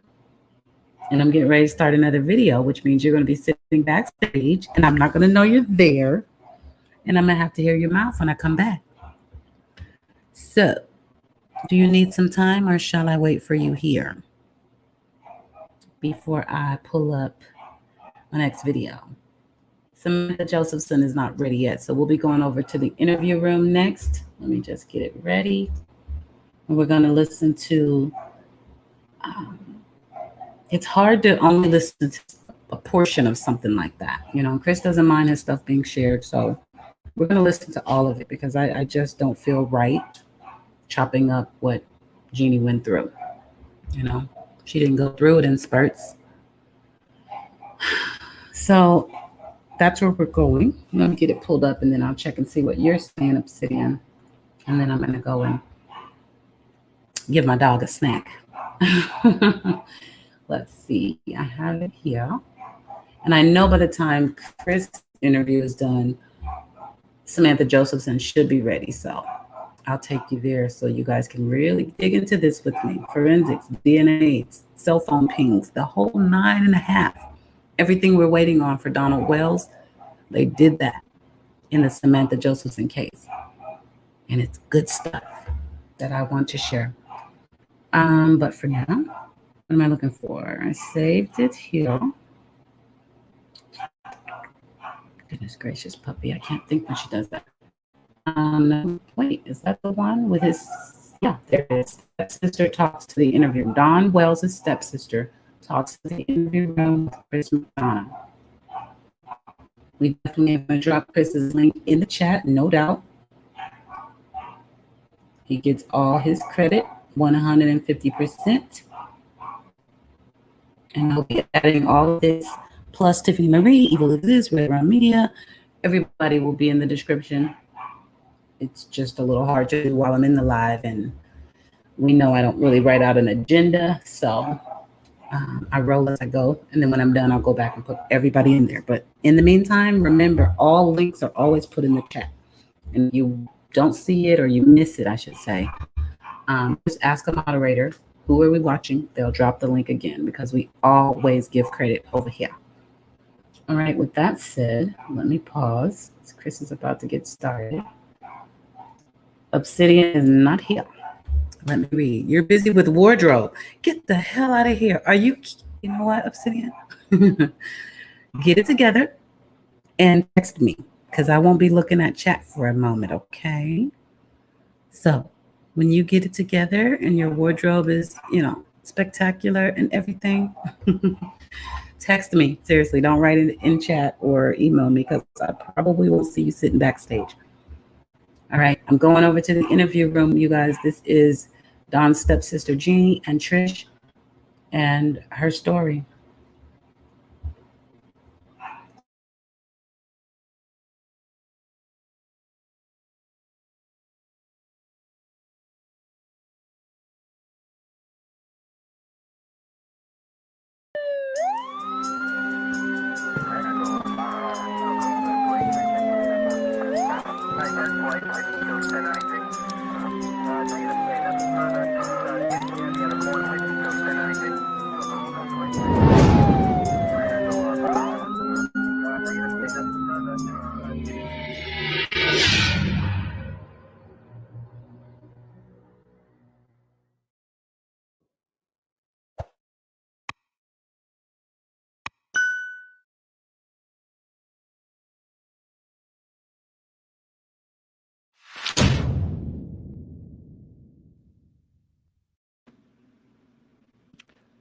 And I'm getting ready to start another video, which means you're going to be sitting sitting backstage, and I'm not going to know you're there, and I'm going to have to hear your mouth when I come back. So, do you need some time, or shall I wait for you here before I pull up my next video? Samantha Josephson is not ready yet, so we'll be going over to the interview room next. Let me just get it ready. And we're going to listen to, it's hard to only listen to a portion of something like that. You know, Chris doesn't mind his stuff being shared, so we're going to listen to all of it because I just don't feel right chopping up what Jeannie went through. You know, she didn't go through it in spurts. So that's where we're going. Let me get it pulled up and then I'll check and see what you're saying, Obsidian. And then I'm going to go and give my dog a snack. Let's see. I have it here. And I know by the time Chris' interview is done, Samantha Josephson should be ready. So I'll take you there so you guys can really dig into this with me. Forensics, DNA, cell phone pings, the whole 9.5. Everything we're waiting on for Donald Wells, they did that in the Samantha Josephson case. And it's good stuff that I want to share. But for now, what am I looking for? I saved it here. Goodness gracious, puppy. I can't think when she does that. Wait, is that the one with his, yeah, there it is. Stepsister talks to the interview. Don Wells' stepsister talks to the interview room with Chris McDonough. We definitely going to drop Chris's link in the chat, no doubt. He gets all his credit, 150%. And I'll be adding all of this, plus Tiffany Marie, Evil Exists, Red Round Media. Everybody will be in the description. It's just a little hard to do while I'm in the live, and we know I don't really write out an agenda, so I roll as I go, and then when I'm done, I'll go back and put everybody in there. But in the meantime, remember, all links are always put in the chat, and you don't see it or you miss it, I should say. Just ask a moderator, who are we watching? They'll drop the link again because we always give credit over here. All right, with that said, let me pause. Chris is about to get started. Obsidian is not here. Let me read. You're busy with wardrobe. Get the hell out of here. Are you know what, Obsidian? Get it together and text me because I won't be looking at chat for a moment, okay? So when you get it together and your wardrobe is, you know, spectacular and everything, text me. Seriously, don't write it in chat or email me because I probably won't see you sitting backstage. All right, I'm going over to the interview room, you guys. This is Don's stepsister, Jeannie, and Trish, and her story.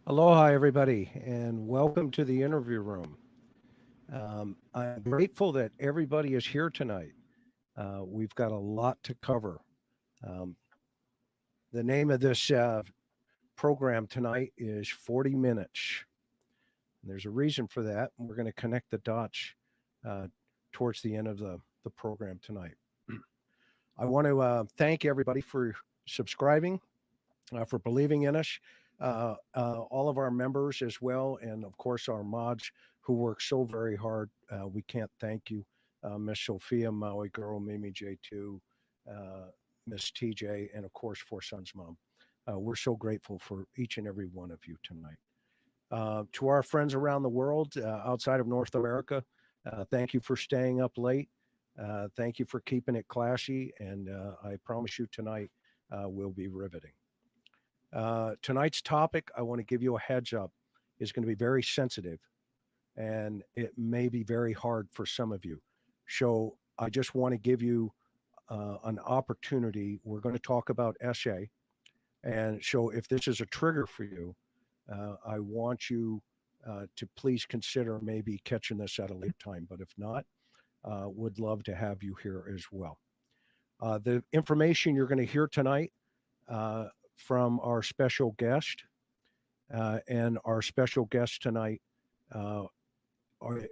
Aloha, everybody, and welcome to the interview room. I'm grateful that everybody is here tonight. We've got a lot to cover. The name of this program tonight is 40 Minutes. And there's a reason for that. And we're going to connect the dots towards the end of the program tonight. I want to thank everybody for subscribing, for believing in us. All of our members as well, and of course our mods who work so very hard. We can't thank you, Miss Sophia, Maui Girl, Mimi J2, Miss TJ, and of course Four Sons Mom. We're so grateful for each and every one of you tonight. To our friends around the world, outside of North America, thank you for staying up late. Thank you for keeping it classy. And I promise you tonight will be riveting. Tonight's topic, I want to give you a heads up, is going to be very sensitive, and it may be very hard for some of you. So I just want to give you an opportunity. We're going to talk about SA. And so if this is a trigger for you, I want you to please consider maybe catching this at a later time. But if not, would love to have you here as well. The information you're going to hear tonight from our special guest, and our special guest tonight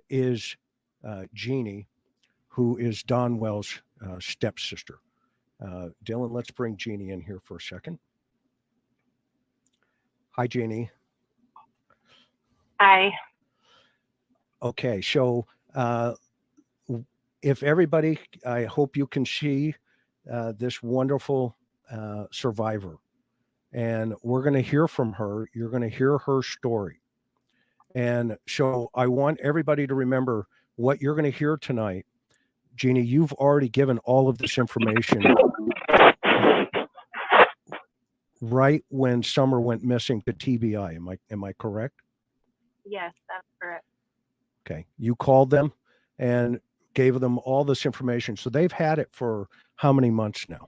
is Jeannie, who is Donwell's stepsister. Dylan, let's bring Jeannie in here for a second. Hi, Jeannie. Hi. Okay, so if everybody, I hope you can see this wonderful survivor, and we're going to hear from her. You're going to hear her story. And so I want everybody to remember what you're going to hear tonight. Jeannie, you've already given all of this information right when Summer went missing to TBI. Am I correct? Yes, that's correct. Okay. You called them and gave them all this information. So they've had it for how many months now?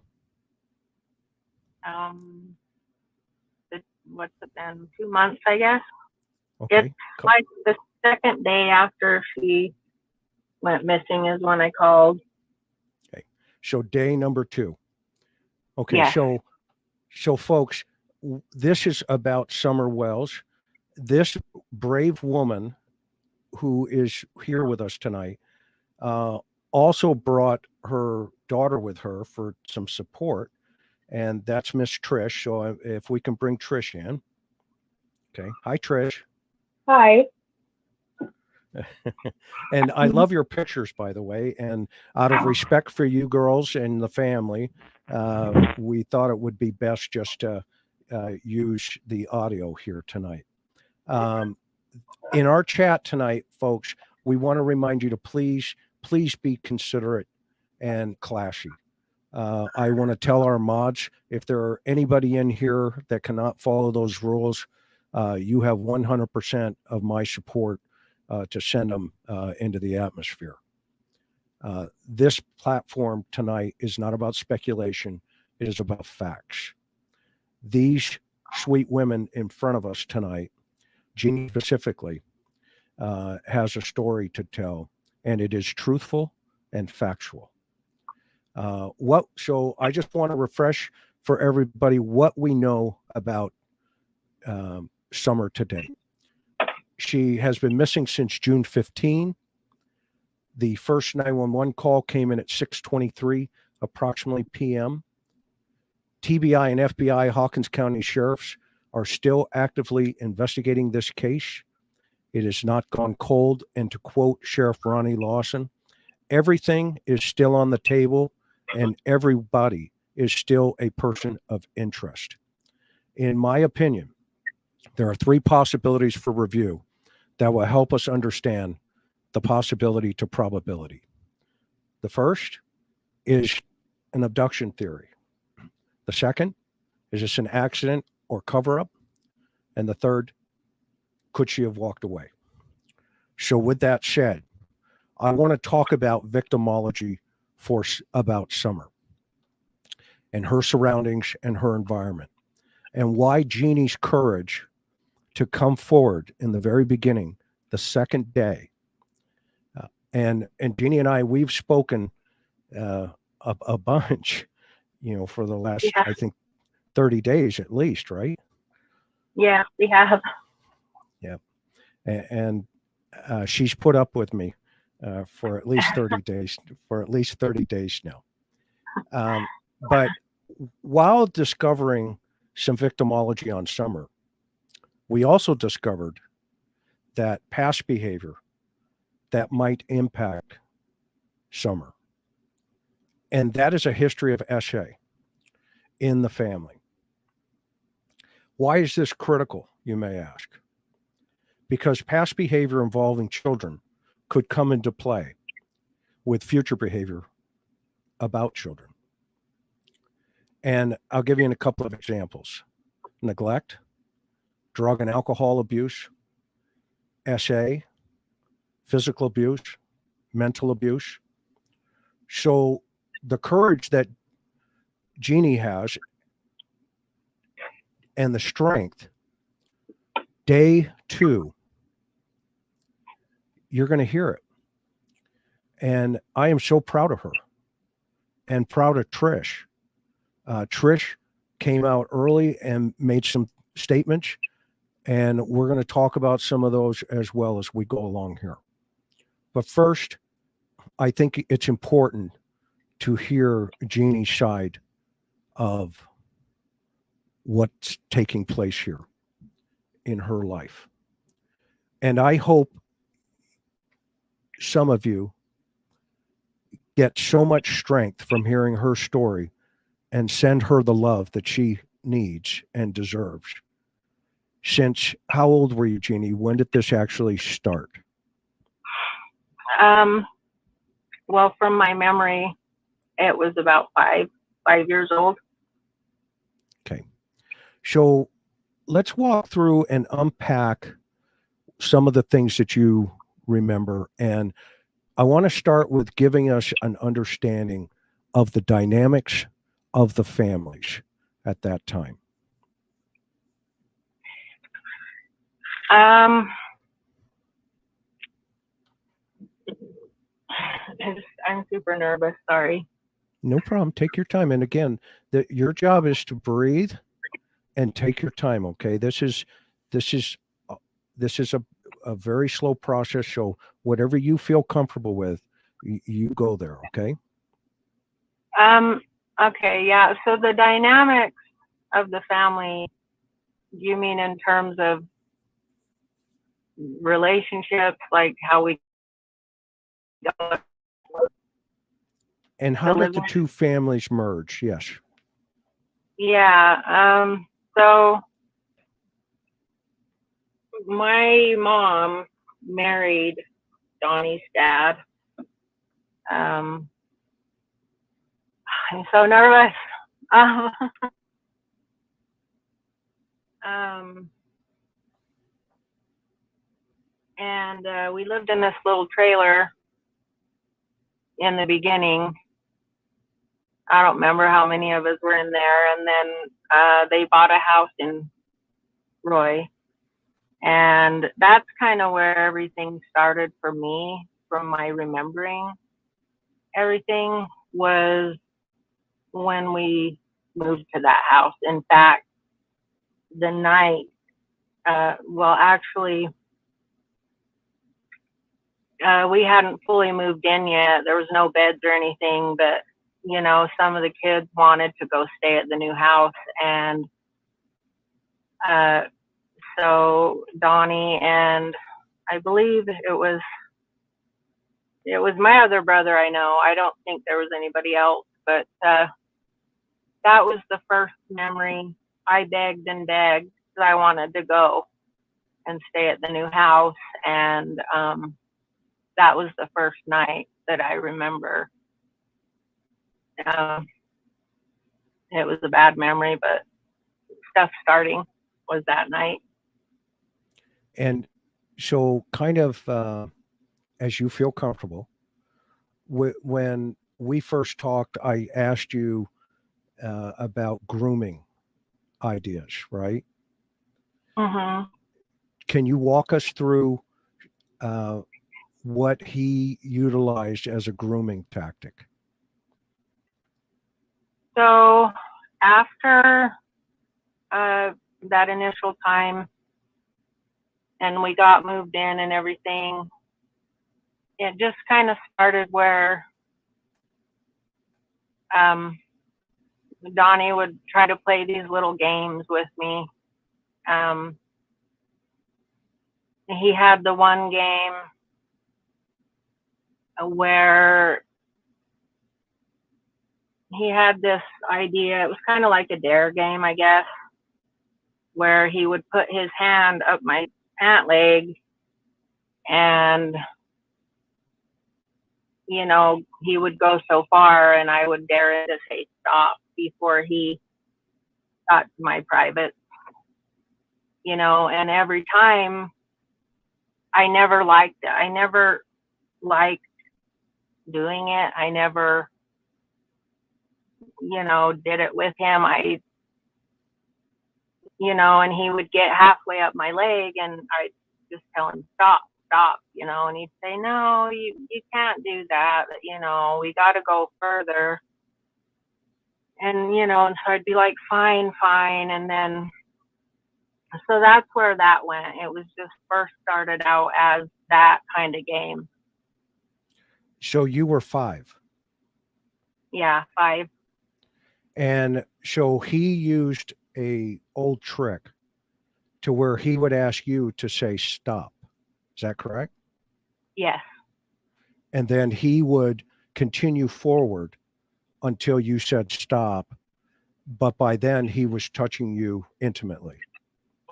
What's it been? 2 months, I guess. Okay. It's like the second day after she went missing is when I called. Okay. So day number 2. Okay. Yes. So folks, this is about Summer Wells. This brave woman who is here with us tonight also brought her daughter with her for some support, and that's Miss Trish. So if we can bring Trish in. Okay. Hi, Trish. Hi. And I love your pictures, by the way. And out of respect for you girls and the family, we thought it would be best just to use the audio here tonight. In our chat tonight, folks, we want to remind you to please be considerate and classy. I want to tell our mods, if there are anybody in here that cannot follow those rules, you have 100% of my support to send them into the atmosphere. This platform tonight is not about speculation. It is about facts. These sweet women in front of us tonight, Jeannie specifically, has a story to tell, and it is truthful and factual. So I just want to refresh for everybody what we know about Summer today. She has been missing since June 15. The first 911 call came in at 6:23 approximately p.m. TBI and FBI Hawkins County sheriffs are still actively investigating this case. It has not gone cold, and to quote Sheriff Ronnie Lawson, everything is still on the table and everybody is still a person of interest. In my opinion, there are 3 possibilities for review that will help us understand the possibility to probability. The first is an abduction theory. The second, is this an accident or cover-up? And the third, could she have walked away? So with that said, I want to talk about victimology about Summer and her surroundings and her environment, and why Jeannie's courage to come forward in the very beginning, the second day. And Jeannie and I, we've spoken a bunch, for the last, I think, 30 days at least, right? Yeah, we have. Yeah. And she's put up with me for at least 30 days, now. But while discovering some victimology on Summer, we also discovered that past behavior that might impact Summer. And that is a history of SA in the family. Why is this critical, you may ask? because past behavior involving children could come into play with future behavior about children. And I'll give you a couple of examples: neglect, drug and alcohol abuse, SA, physical abuse, mental abuse. So the courage that Jeannie has and the strength, day 2, you're going to hear it. And I am so proud of her and proud of Trish. Trish came out early and made some statements, and we're going to talk about some of those as well as we go along here. But first, I think it's important to hear Jeannie's side of what's taking place here in her life. And I hope some of you get so much strength from hearing her story and send her the love that she needs and deserves. Since, how old were you, Jeannie? When did this actually start? Well, from my memory, it was about 5 years old. Okay. So let's walk through and unpack some of the things that you remember. And I want to start with giving us an understanding of the dynamics of the families at that time. I'm super nervous. Sorry. No problem. Take your time. And again, your job is to breathe and take your time. Okay. This is a very slow process. So whatever you feel comfortable with, you go there. Okay. Okay. Yeah. So the dynamics of the family, you mean in terms of relationships, like how we. And how did the two families merge? Yes. Yeah. So my mom married Donnie's dad. I'm so nervous. And we lived in this little trailer in the beginning. I don't remember how many of us were in there. And then they bought a house in Roy. And that's kind of where everything started for me, from my remembering. Everything was when we moved to that house. In fact, the night, actually, we hadn't fully moved in yet. There was no beds or anything, but you know, some of the kids wanted to go stay at the new house. And so Donnie and I believe it was my other brother. I know, I don't think there was anybody else, but that was the first memory. I begged and begged because I wanted to go and stay at the new house. And that was the first night that I remember. It was a bad memory, but stuff starting was that night. And so kind of as you feel comfortable, when we first talked, I asked you about grooming ideas, right? Mm-hmm. Can you walk us through what he utilized as a grooming tactic? So after that initial time and we got moved in and everything, it just kind of started where Donnie would try to play these little games with me. He had the one game where he had this idea. It was kind of like a dare game, I guess, where he would put his hand up my pant leg, and you know, he would go so far and I would dare him to say stop before he got to my private, you know, and every time I never liked it. I never liked doing it. I never, you know, did it with him. You know, and he would get halfway up my leg and I'd just tell him, stop, stop, you know, and he'd say, no, you can't do that. You know, we got to go further. And, you know, and so I'd be like, fine, fine. And then, so that's where that went. It was just first started out as that kind of game. So you were 5. Yeah, 5. And so he used a old trick to where he would ask you to say stop. Is that correct? Yes. And then he would continue forward until you said stop. But by then he was touching you intimately.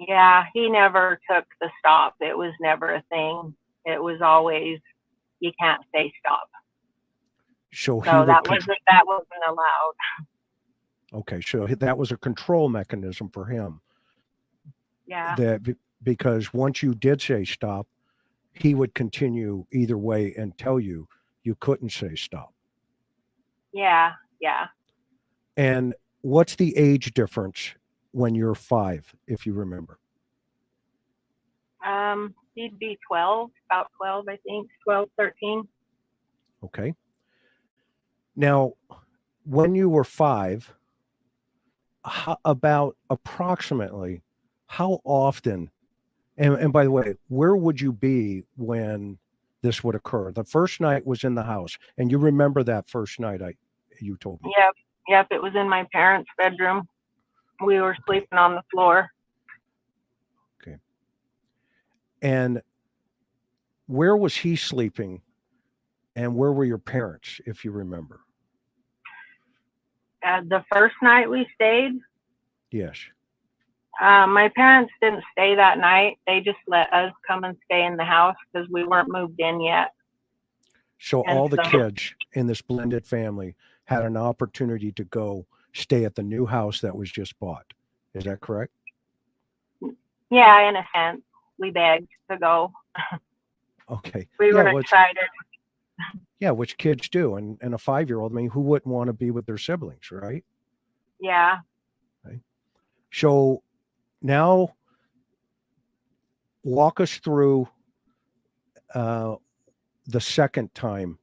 Yeah, he never took the stop. It was never a thing. It was always, you can't say stop. So he So would that wasn't allowed. Okay, so that was a control mechanism for him. Yeah. That because once you did say stop, he would continue either way and tell you you couldn't say stop. Yeah, yeah. And what's the age difference when you're 5, if you remember? He'd be 12, about 12, I think, 12, 13. Okay. Now, when you were 5, about approximately how often, and by the way, where would you be when this would occur? The first night was in the house, and you remember that first night you told me. Yep, it was in my parents' bedroom. We were sleeping on the floor. Okay. And where was he sleeping, and where were your parents, if you remember? The first night we stayed, Yes. my parents didn't stay that night. They just let us come and stay in the house because we weren't moved in yet. So And all the so- kids in this blended family had an opportunity to go stay at the new house that was just bought. Is that correct? Yeah, in a sense, we begged to go. Okay. We were excited. Yeah, which kids do. And a 5-year-old, I mean, who wouldn't want to be with their siblings, right? Yeah. Okay. So now walk us through the second time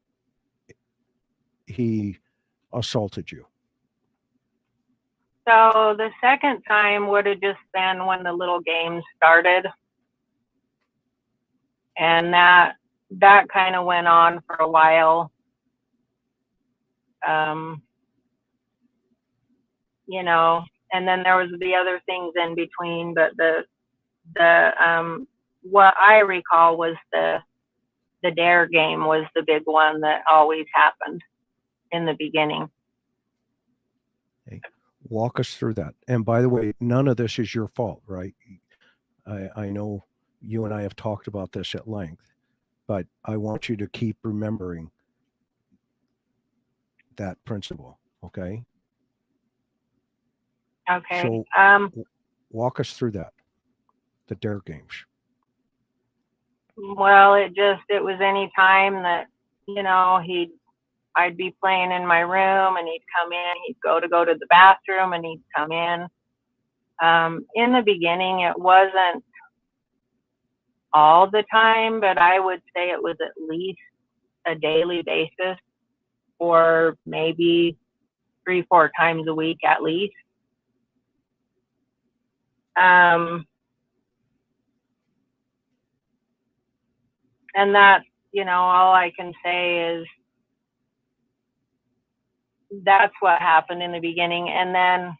he assaulted you. So the second time would have just been when the little games started. And that kind of went on for a while. You know, and then there was the other things in between, but the what I recall was the dare game was the big one that always happened in the beginning. Okay. Walk us through that. And by the way, none of this is your fault, right? I know you and I have talked about this at length, but I want you to keep remembering that principle. Okay. Okay. So walk us through that, the dare games. Well, it was any time that, you know, I'd be playing in my room and he'd come in, he'd go to the bathroom and he'd come in. In the beginning, it wasn't all the time, but I would say it was at least a daily basis, or maybe 3-4 times a week at least. And that's, you know, all I can say is that's what happened in the beginning. And then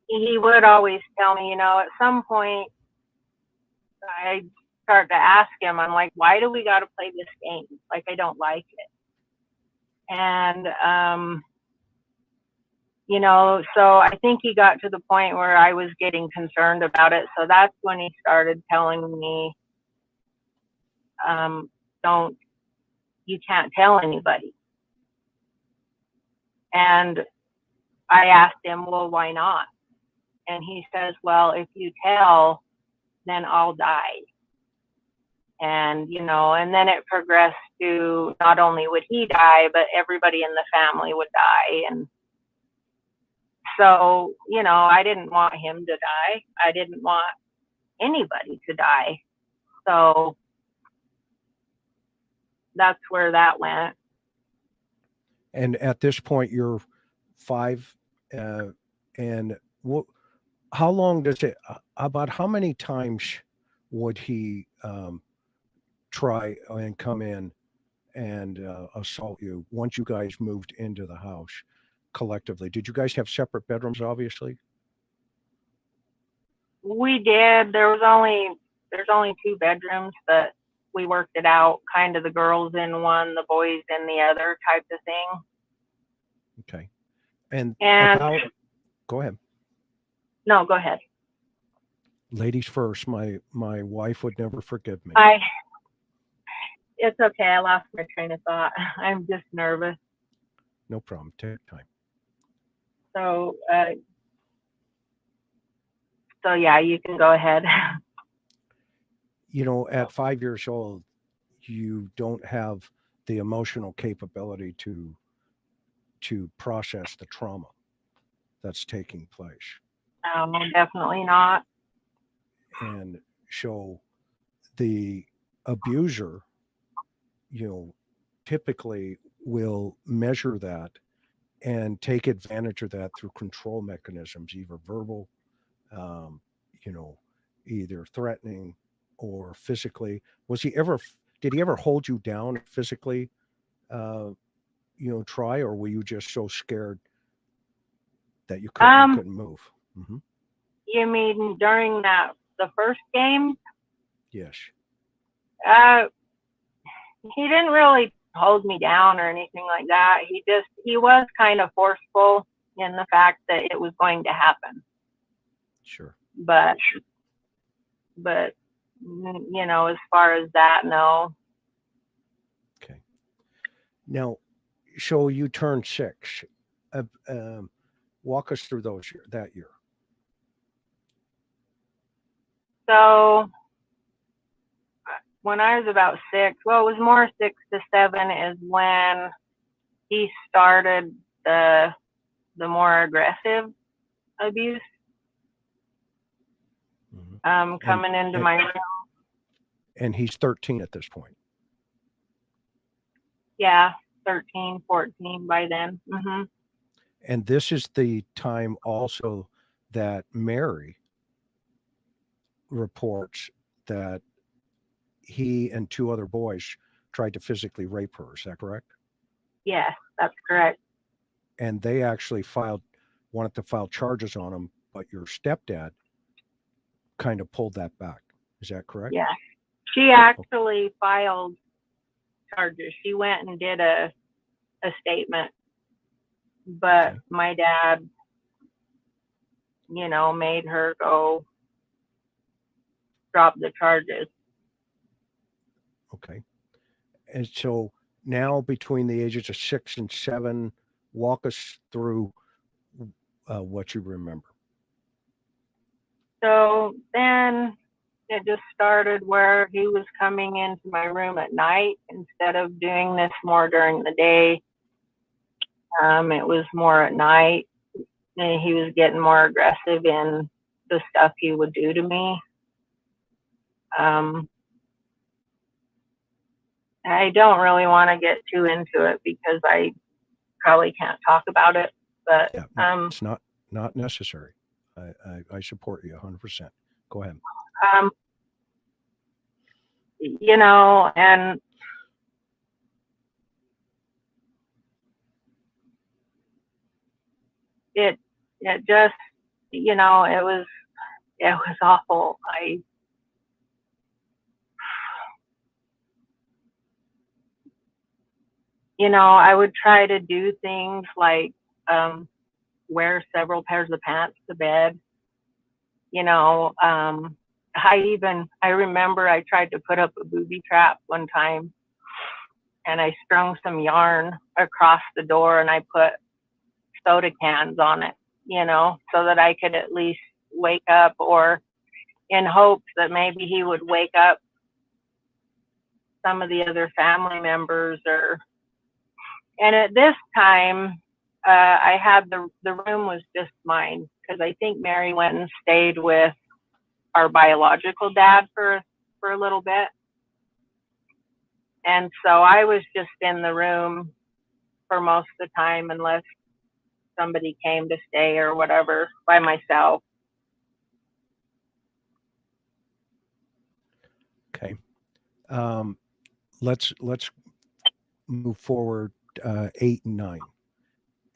he would always tell me, you know, at some point I start to ask him, I'm like, why do we got to play this game? Like, I don't like it. And, you know, so I think he got to the point where I was getting concerned about it. So that's when he started telling me, you can't tell anybody. And I asked him, well, why not? And he says, well, if you tell, then I'll die. And, you know, and then it progressed to not only would he die, but everybody in the family would die. And so, you know, I didn't want him to die. I didn't want anybody to die. So that's where that went. And at this point, you're 5, and how long does it? About how many times would he try and come in and assault you once you guys moved into the house collectively? Did you guys have separate bedrooms? Obviously, We did. There's only 2 bedrooms, but we worked it out. Kind of the girls in one, the boys in the other, type of thing. okay. And And go ahead. no, go ahead. Ladies first. My wife would never forgive me. It's okay. I lost my train of thought. I'm just nervous. No problem. Take time. So, so yeah, you can go ahead. You know, at 5 years old, you don't have the emotional capability to process the trauma that's taking place. No, definitely not. And so the abuser, you know, typically will measure that and take advantage of that through control mechanisms, either verbal, you know, either threatening or physically. Did he ever hold you down physically, you know, try, or were you just so scared that you couldn't move? Mm-hmm. You mean during the first game? Yes. He didn't really hold me down or anything like that. He was kind of forceful in the fact that it was going to happen. Sure. But you know, as far as that, no. Okay. Now, so you turned 6. Walk us through that year. So when I was about 6, well, it was more 6 to 7 is when he started the more aggressive abuse. Coming into my room. And he's 13 at this point. Yeah, 13, 14 by then. Mm-hmm. And this is the time also that Mary reports that he and 2 other boys tried to physically rape her. Is that correct? Yes, that's correct. And they actually wanted to file charges on him, but your stepdad kind of pulled that back. Is that correct? Yeah. She actually filed charges. She went and did a statement, but my dad, you know, made her go drop the charges. Okay. And so now between the ages of 6 and 7, walk us through what you remember. So then it just started where he was coming into my room at night instead of doing this more during the day. It was more at night, and he was getting more aggressive in the stuff he would do to me. I don't really want to get too into it because I probably can't talk about it, but it's not necessary. I support you 100%. Go ahead. You know, and it just, you know, it was awful. You know, I would try to do things like wear several pairs of pants to bed. You know, I remember I tried to put up a booby trap one time, and I strung some yarn across the door and I put soda cans on it, you know, so that I could at least wake up, or in hopes that maybe he would wake up some of the other family members. And at this time, I had the room was just mine, because I think Mary went and stayed with our biological dad for a little bit. And so I was just in the room for most of the time, unless somebody came to stay or whatever, by myself. Okay. Let's move forward 8 and 9.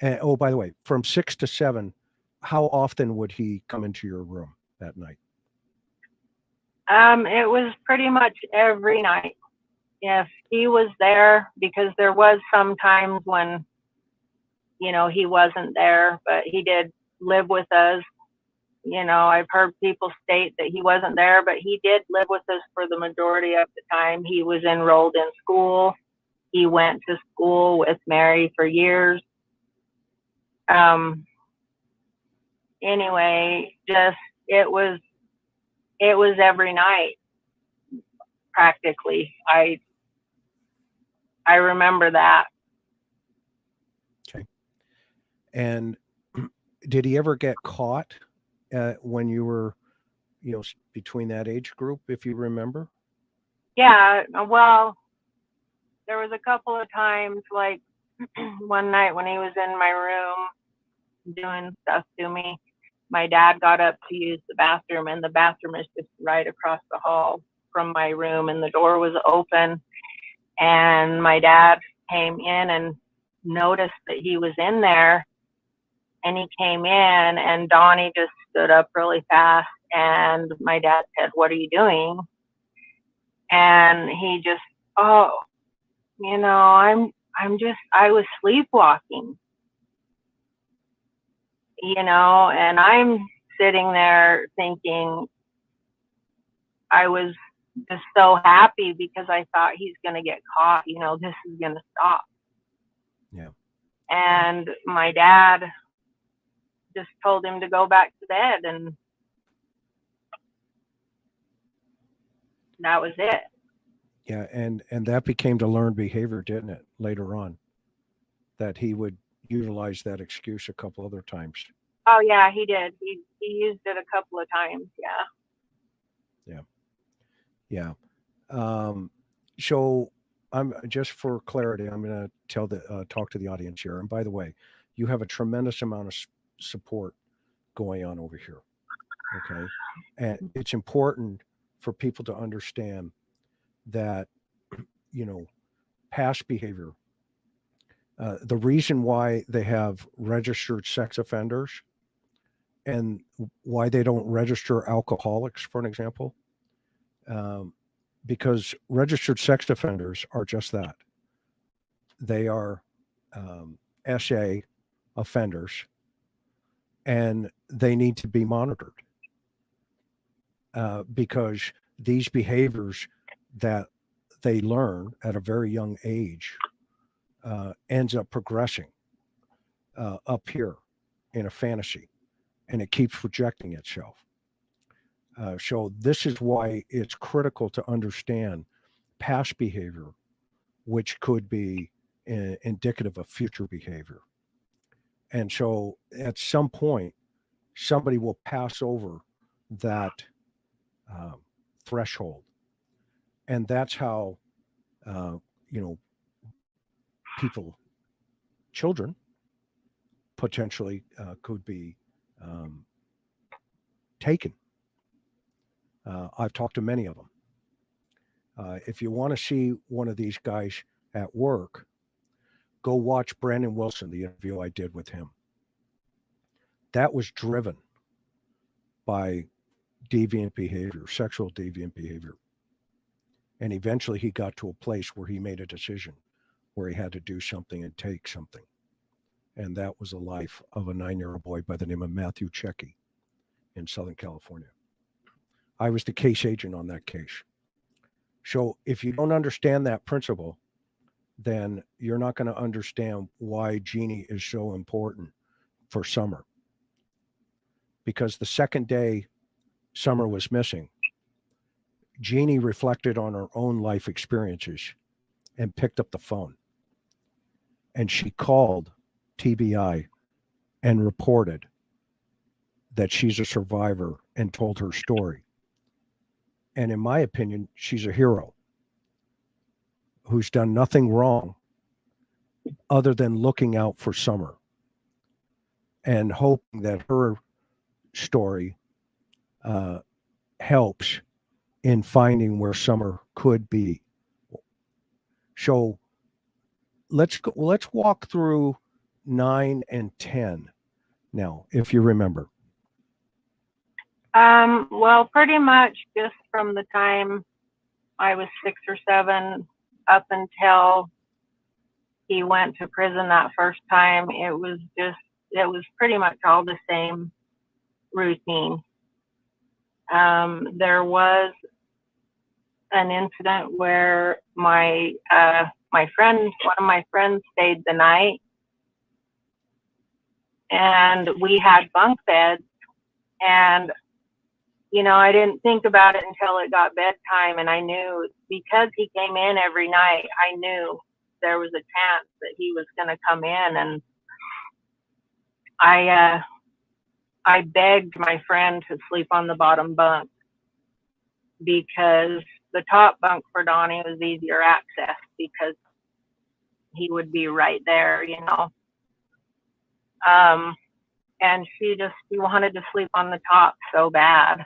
And oh, by the way, from 6 to 7, how often would he come into your room that night? It was pretty much every night. If he was there, because there was some times when, you know, he wasn't there, but he did live with us. You know, I've heard people state that he wasn't there, but he did live with us for the majority of the time. He was enrolled in school. He went to school with Mary for years. Anyway, just it was every night practically. I remember that. Okay. And did he ever get caught when you were, you know, between that age group, if you remember? Yeah, well, there was a couple of times, like one night when he was in my room doing stuff to me, my dad got up to use the bathroom, and the bathroom is just right across the hall from my room, and the door was open, and my dad came in and noticed that he was in there, and he came in, and Donnie just stood up really fast, and my dad said, "What are you doing?" And he just, "Oh, you know, I was sleepwalking." You know, and I'm sitting there thinking, I was just so happy because I thought he's going to get caught, you know, this is going to stop. Yeah. And my dad just told him to go back to bed, and that was it. Yeah, and that became the learned behavior, didn't it, later on? That he would utilize that excuse a couple other times. Oh yeah, he did. He used it a couple of times, yeah. Yeah. So I'm just for clarity, I'm going to talk to the audience here. And by the way, you have a tremendous amount of support going on over here. Okay. And it's important for people to understand that, you know, past behavior, the reason why they have registered sex offenders and why they don't register alcoholics, for an example, because registered sex offenders are just that. They are SA offenders, and they need to be monitored because these behaviors that they learn at a very young age ends up progressing up here in a fantasy, and it keeps projecting itself. So this is why it's critical to understand past behavior, which could be indicative of future behavior. And so at some point, somebody will pass over that threshold. And that's how, you know, people, children, potentially could be taken. I've talked to many of them. If you want to see one of these guys at work, go watch Brandon Wilson, the interview I did with him. That was driven by deviant behavior, sexual deviant behavior. And eventually he got to a place where he made a decision where he had to do something and take something. And that was the life of a 9-year-old boy by the name of Matthew Checky in Southern California. I was the case agent on that case. So if you don't understand that principle, then you're not going to understand why Jeannie is so important for Summer. Because the second day Summer was missing, Jeannie reflected on her own life experiences and picked up the phone. And she called TBI and reported that she's a survivor and told her story. And in my opinion, she's a hero who's done nothing wrong other than looking out for Summer and hoping that her story helps in finding where Summer could be. So let's walk through 9 and 10 now, if you remember. Well, pretty much just from the time I was 6 or 7 up until he went to prison that first time, it was pretty much all the same routine. There was an incident where my friend, one of my friends, stayed the night, and we had bunk beds, and I didn't think about it until it got bedtime, and I knew because he came in every night, I knew there was a chance that he was going to come in, and I begged my friend to sleep on the bottom bunk because the top bunk for Donnie was easier access because he would be right there, and she wanted to sleep on the top so bad.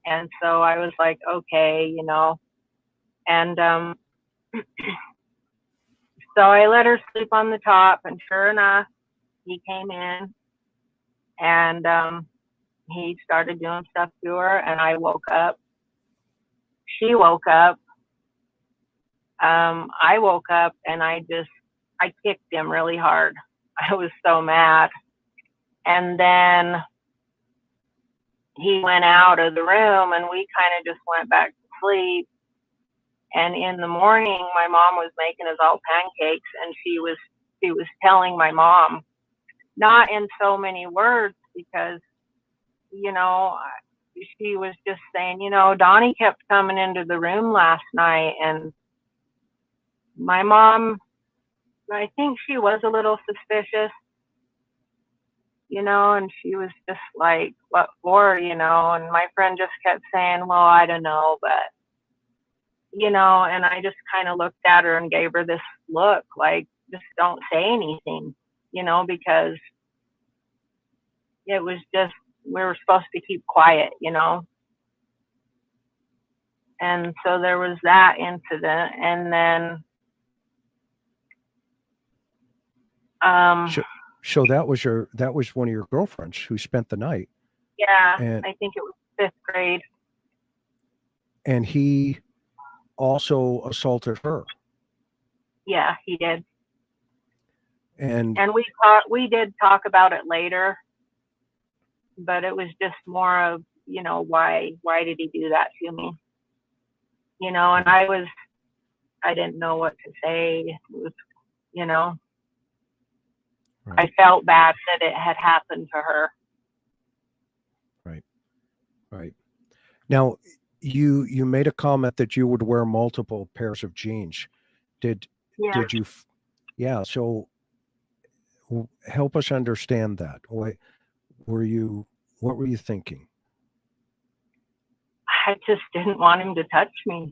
And so I was like, okay, and so I let her sleep on the top, and sure enough, he came in, and he started doing stuff to her, and I woke up. She woke up. I woke up, and I kicked him really hard. I was so mad. And then he went out of the room, and we kind of just went back to sleep. And in the morning, my mom was making us all pancakes, and she was telling my mom, not in so many words, because, she was just saying, Donnie kept coming into the room last night, and my mom, I think she was a little suspicious, and she was just like, what for, and my friend just kept saying, well, I don't know, but, and I just kind of looked at her and gave her this look, like, just don't say anything, because it was just, we were supposed to keep quiet, and so there was that incident, and then So that was one of your girlfriends who spent the night. yeah, And I think it was 5th grade. And he also assaulted her. Yeah, he did. And we did talk about it later, but it was just more of, why did he do that to me? And I didn't know what to say. It was, Right. I felt bad that it had happened to her. Right. Now, you made a comment that you would wear multiple pairs of jeans. Did you? Yeah. So help us understand that. What were you thinking? I just didn't want him to touch me.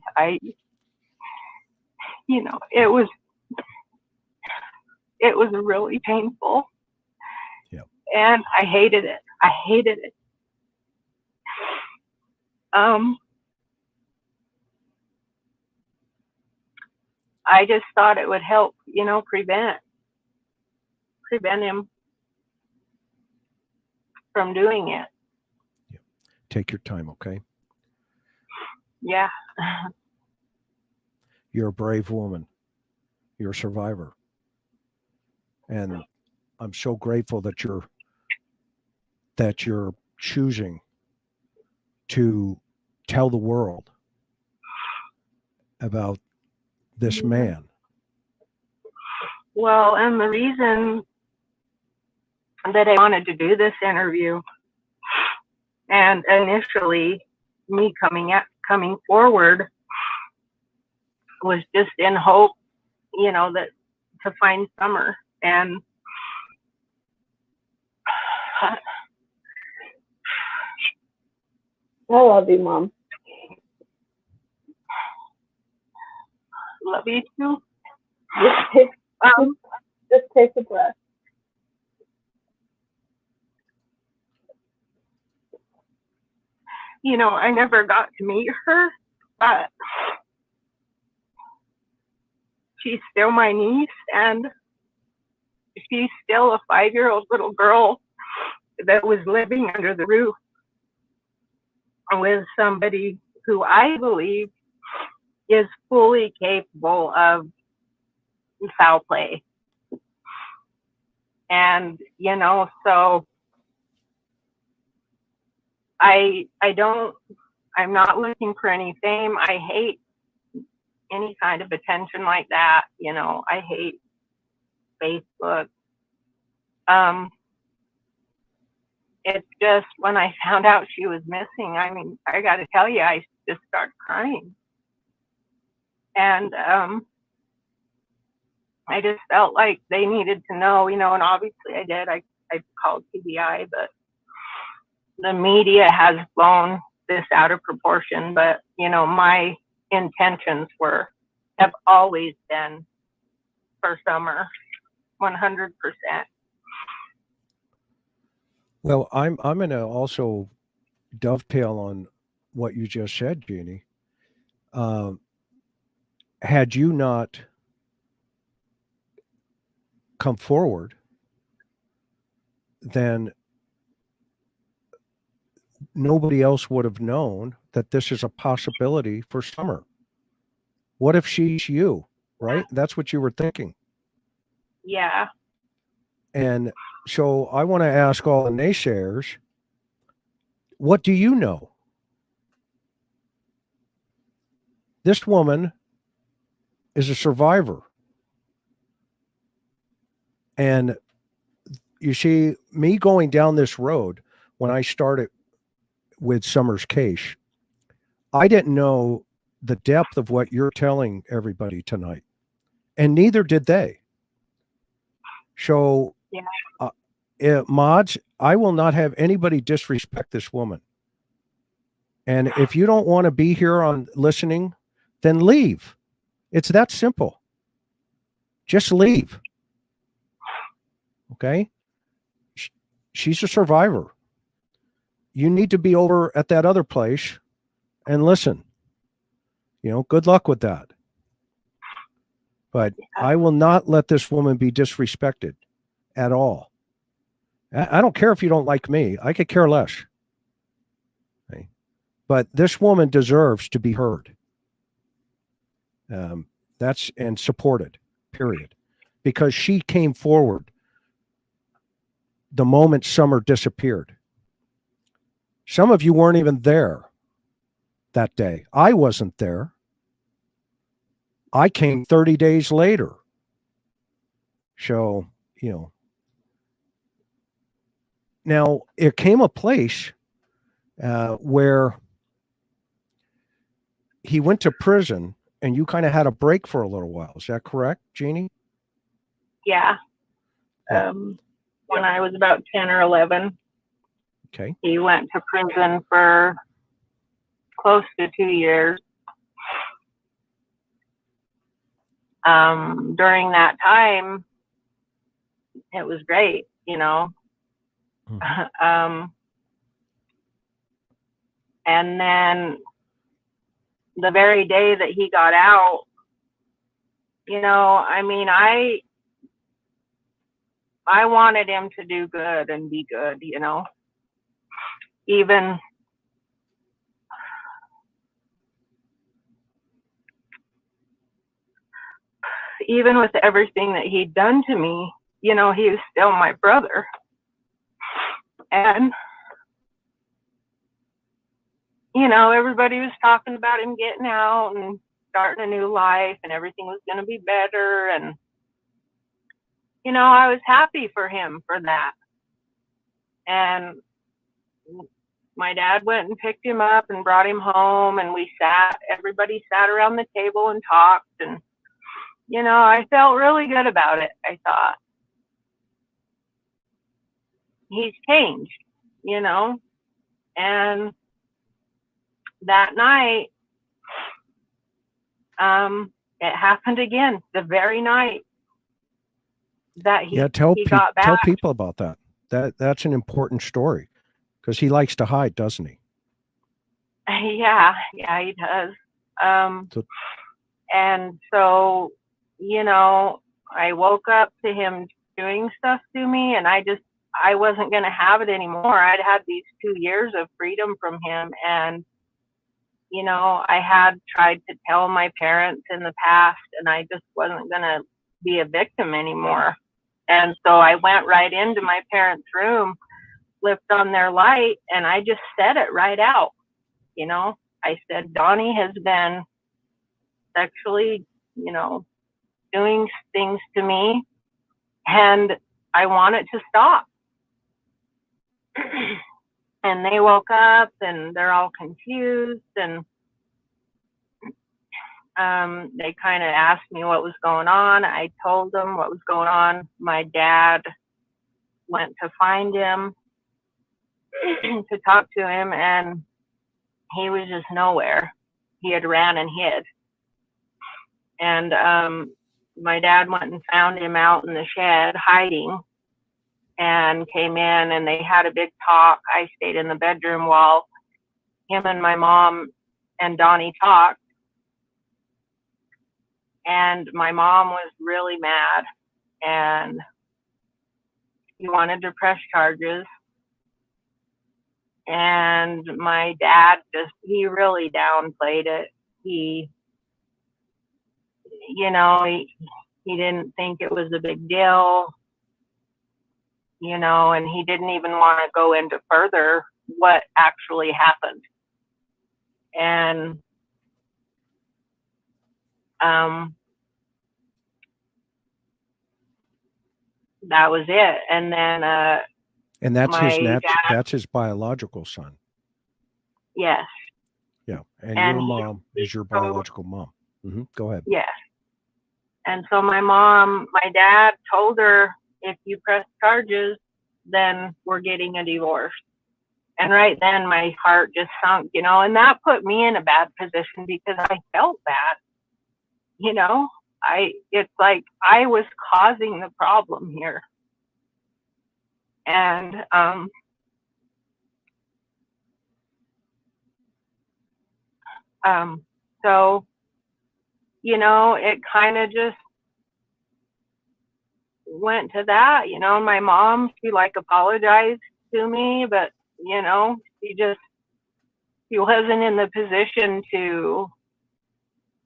It was really painful. Yeah. And I hated it. I just thought it would help, prevent him from doing it. Take your time, okay? Yeah. You're a brave woman. You're a survivor. And I'm so grateful that you're choosing to tell the world about this man. Well, and the reason that I wanted to do this interview, and initially me coming forward, was just in hope, that to find Summer. And I love you, Mom. Love you too. Just take a breath. I never got to meet her, but she's still my niece, and she's still a 5-year-old little girl that was living under the roof with somebody who I believe is fully capable of foul play. And, so I'm not looking for any fame. I hate any kind of attention like that. I hate Facebook. It's just when I found out she was missing, I got to tell you, I just started crying. And I just felt like they needed to know, and obviously I did. I called TBI, but the media has blown this out of proportion. But, my intentions have always been for Summer, 100%. Well, I'm going to also dovetail on what you just said, Jeannie. Had you not come forward, then nobody else would have known that this is a possibility for Summer. What if she's you, right? That's what you were thinking. Yeah. And so I want to ask all the naysayers, what do you know? This woman is a survivor. And you see, me going down this road, when I started with Summer's case, I didn't know the depth of what you're telling everybody tonight. And neither did they. So, mods, I will not have anybody disrespect this woman. And if you don't want to be here on listening, then leave. It's that simple. Just leave. Okay? She's a survivor. You need to be over at that other place and listen. Good luck with that. But I will not let this woman be disrespected at all. I don't care if you don't like me. I could care less. Okay? But this woman deserves to be heard. That's and supported, period. Because she came forward the moment Summer disappeared. Some of you weren't even there that day. I wasn't there. I came 30 days later. So, now it came a place where he went to prison and you kind of had a break for a little while. Is that correct, Jeannie? Yeah. When I was about 10 or 11. Okay. He went to prison for close to 2 years. During that time, it was great, and then the very day that he got out, I wanted him to do good and be good, even with everything that he'd done to me, you know, he was still my brother. And, you know, everybody was talking about him getting out and starting a new life and everything was going to be better. And, you know, I was happy for him for that. And my dad went and picked him up and brought him home, and everybody sat around the table and talked. And, you know, I felt really good about it. I thought, he's changed, you know. And that night, it happened again, the very night that he tell got back. tell people about that. That's an important story, because he likes to hide, doesn't he? Yeah, he does. So- And so, you know, I woke up to him doing stuff to me, and I wasn't going to have it anymore. I'd had these 2 years of freedom from him, and, you know, I had tried to tell my parents in the past, and I just wasn't going to be a victim anymore. And so I went right into my parents' room, flipped on their light, and I just said it right out. You know, I said, Donnie has been sexually, you know, doing things to me, and I want it to stop. And they woke up and they're all confused, and they kind of asked me what was going on. I told them what was going on. My dad went to find him to talk to him, and he was just nowhere. He had ran and hid. And my dad went and found him out in the shed hiding, and came in, and they had a big talk. I stayed in the bedroom while him and my mom and Donnie talked. And my mom was really mad, and he wanted to press charges. And my dad he really downplayed it. He, you know, he didn't think it was a big deal, you know, and he didn't even want to go into further what actually happened. And that was it. And then And that's my his dad, that's his biological son. yes. Yeah. And And your mom is your biological mom. Go ahead. Yes. And so my dad told her, if you press charges, then we're getting a divorce. And right then my heart just sunk, you know, and that put me in a bad position because I felt bad. You know, it's like I was causing the problem here. And so, you know, it kind of just went to that. You know, my mom, she like apologized to me, but you know, she wasn't in the position to,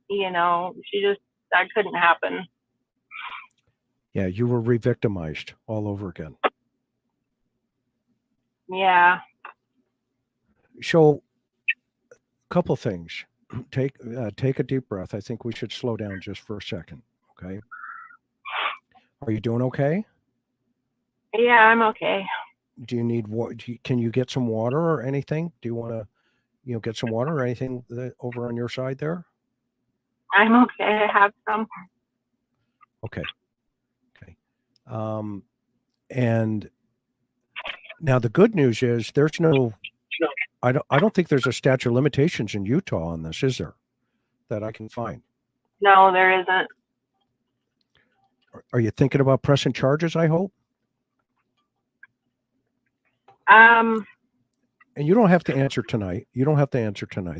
you know, that couldn't happen. Yeah, you were re-victimized all over again. Yeah. So, a couple things. Take a deep breath. I think we should slow down just for a second. Okay. Are you doing okay? Yeah, I'm okay. Do you need can you get some water or anything? Do you want to, you know, get some water or anything over on your side there? I'm okay. I have some. Okay. And now the good news is there's no, I don't think there's a statute of limitations in Utah on this, is there? That I can find. No, there isn't. Are you thinking about pressing charges, I hope? And you don't have to answer tonight.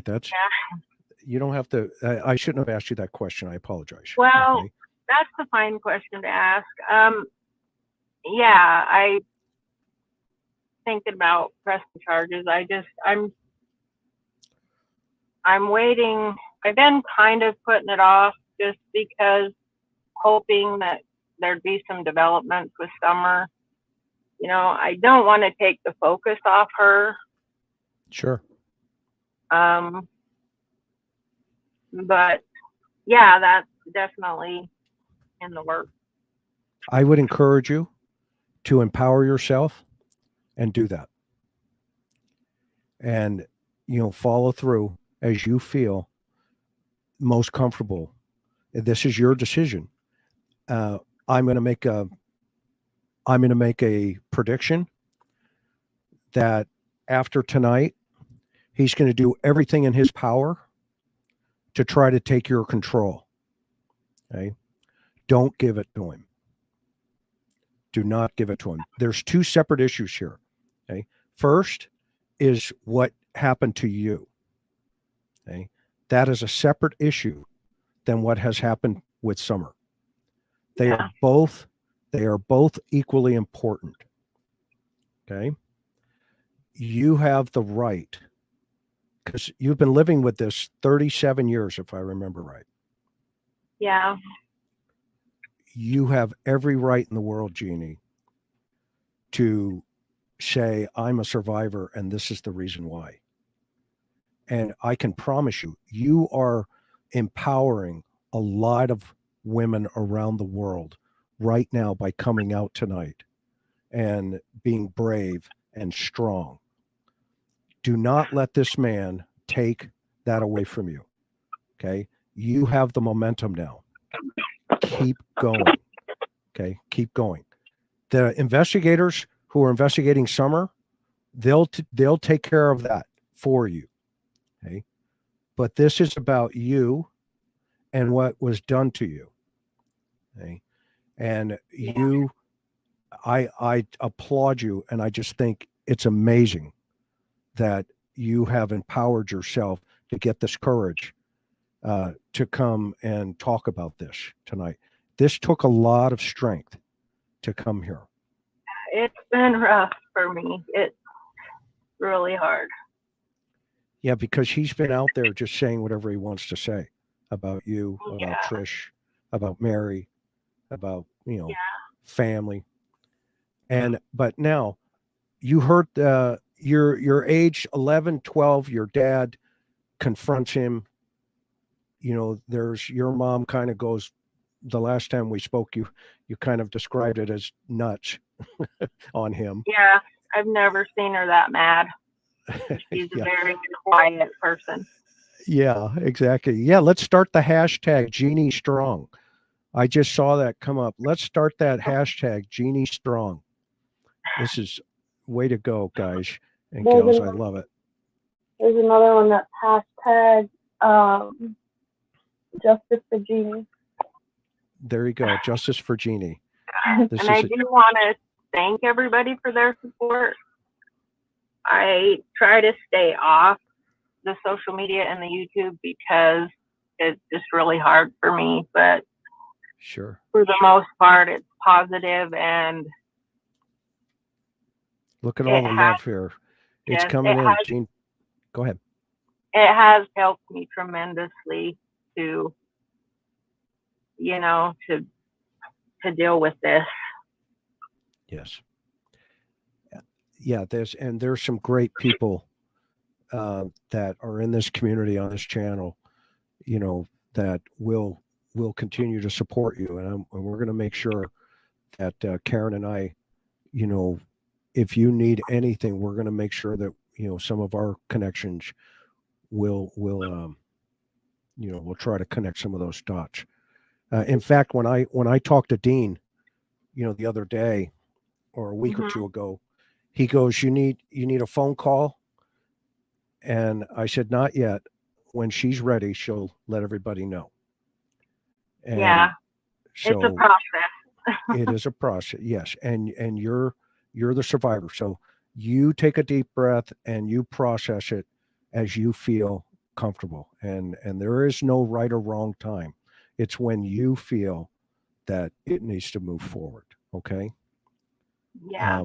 That's, you don't have to, I shouldn't have asked you that question. I apologize. Well, okay? That's a fine question to ask. Yeah, I thinking about pressing charges. I'm waiting. I've been kind of putting it off just because hoping that there'd be some developments with Summer. You know, I don't want to take the focus off her. Sure. But yeah, that's definitely in the works. I would encourage you to empower yourself and do that. And, you know, follow through as you feel most comfortable. This is your decision. I'm going to make a prediction that after tonight, he's going to do everything in his power to try to take your control. Okay. Don't give it to him. Do not give it to him. There's two separate issues here. Okay. First is what happened to you. Okay. That is a separate issue than what has happened with Summer. They are both equally important. Okay. You have the right, because you've been living with this 37 years, if I remember right. Yeah. You have every right in the world, Jeannie, to say, I'm a survivor and this is the reason why. And I can promise you, you are empowering a lot of women around the world right now by coming out tonight and being brave and strong. Do not let this man take that away from you. Okay. You have the momentum now. Keep going. Okay. Keep going. The investigators who are investigating Summer, they'll take care of that for you. Okay. But this is about you and what was done to you. Okay. And you, I applaud you. And I just think it's amazing that you have empowered yourself to get this courage to come and talk about this tonight. This took a lot of strength to come here. It's been rough for me. It's really hard. Yeah, because he's been out there just saying whatever he wants to say about you, about Trish, about Mary, about, you know, family. And, but now you heard your age 11, 12, your dad confronts him. You know, there's your mom kind of goes, the last time we spoke, you kind of described it as nuts on him. Yeah. I've never seen her that mad. She's a very quiet person. Yeah, exactly. Yeah, let's start the hashtag Jeannie Strong. I just saw that come up. Let's start that hashtag Jeannie Strong. This is way to go, guys and gals. I love it. There's another one that's hashtag Justice for Jeannie. There you go. Justice for Jeannie. And I do want to thank everybody for their support. I try to stay off the social media and the YouTube because it's just really hard for me. But sure, for the most part, it's positive, and look at all the love here. It's coming in. Jean, go ahead. It has helped me tremendously to, you know, to deal with this. Yes. Yeah, there's some great people that are in this community on this channel, you know, that will continue to support you, and we're going to make sure that Karen and I, you know, if you need anything, we're going to make sure that, you know, some of our connections will you know, we'll try to connect some of those dots. In fact, when I talked to Dean, you know, the other day or a week or two ago, he goes, you need a phone call. And I said, not yet. When she's ready, she'll let everybody know. And yeah, so it's a process. It is a process. Yes. And you're the survivor. So you take a deep breath and you process it as you feel comfortable. And there is no right or wrong time. It's when you feel that it needs to move forward. Okay. Yeah.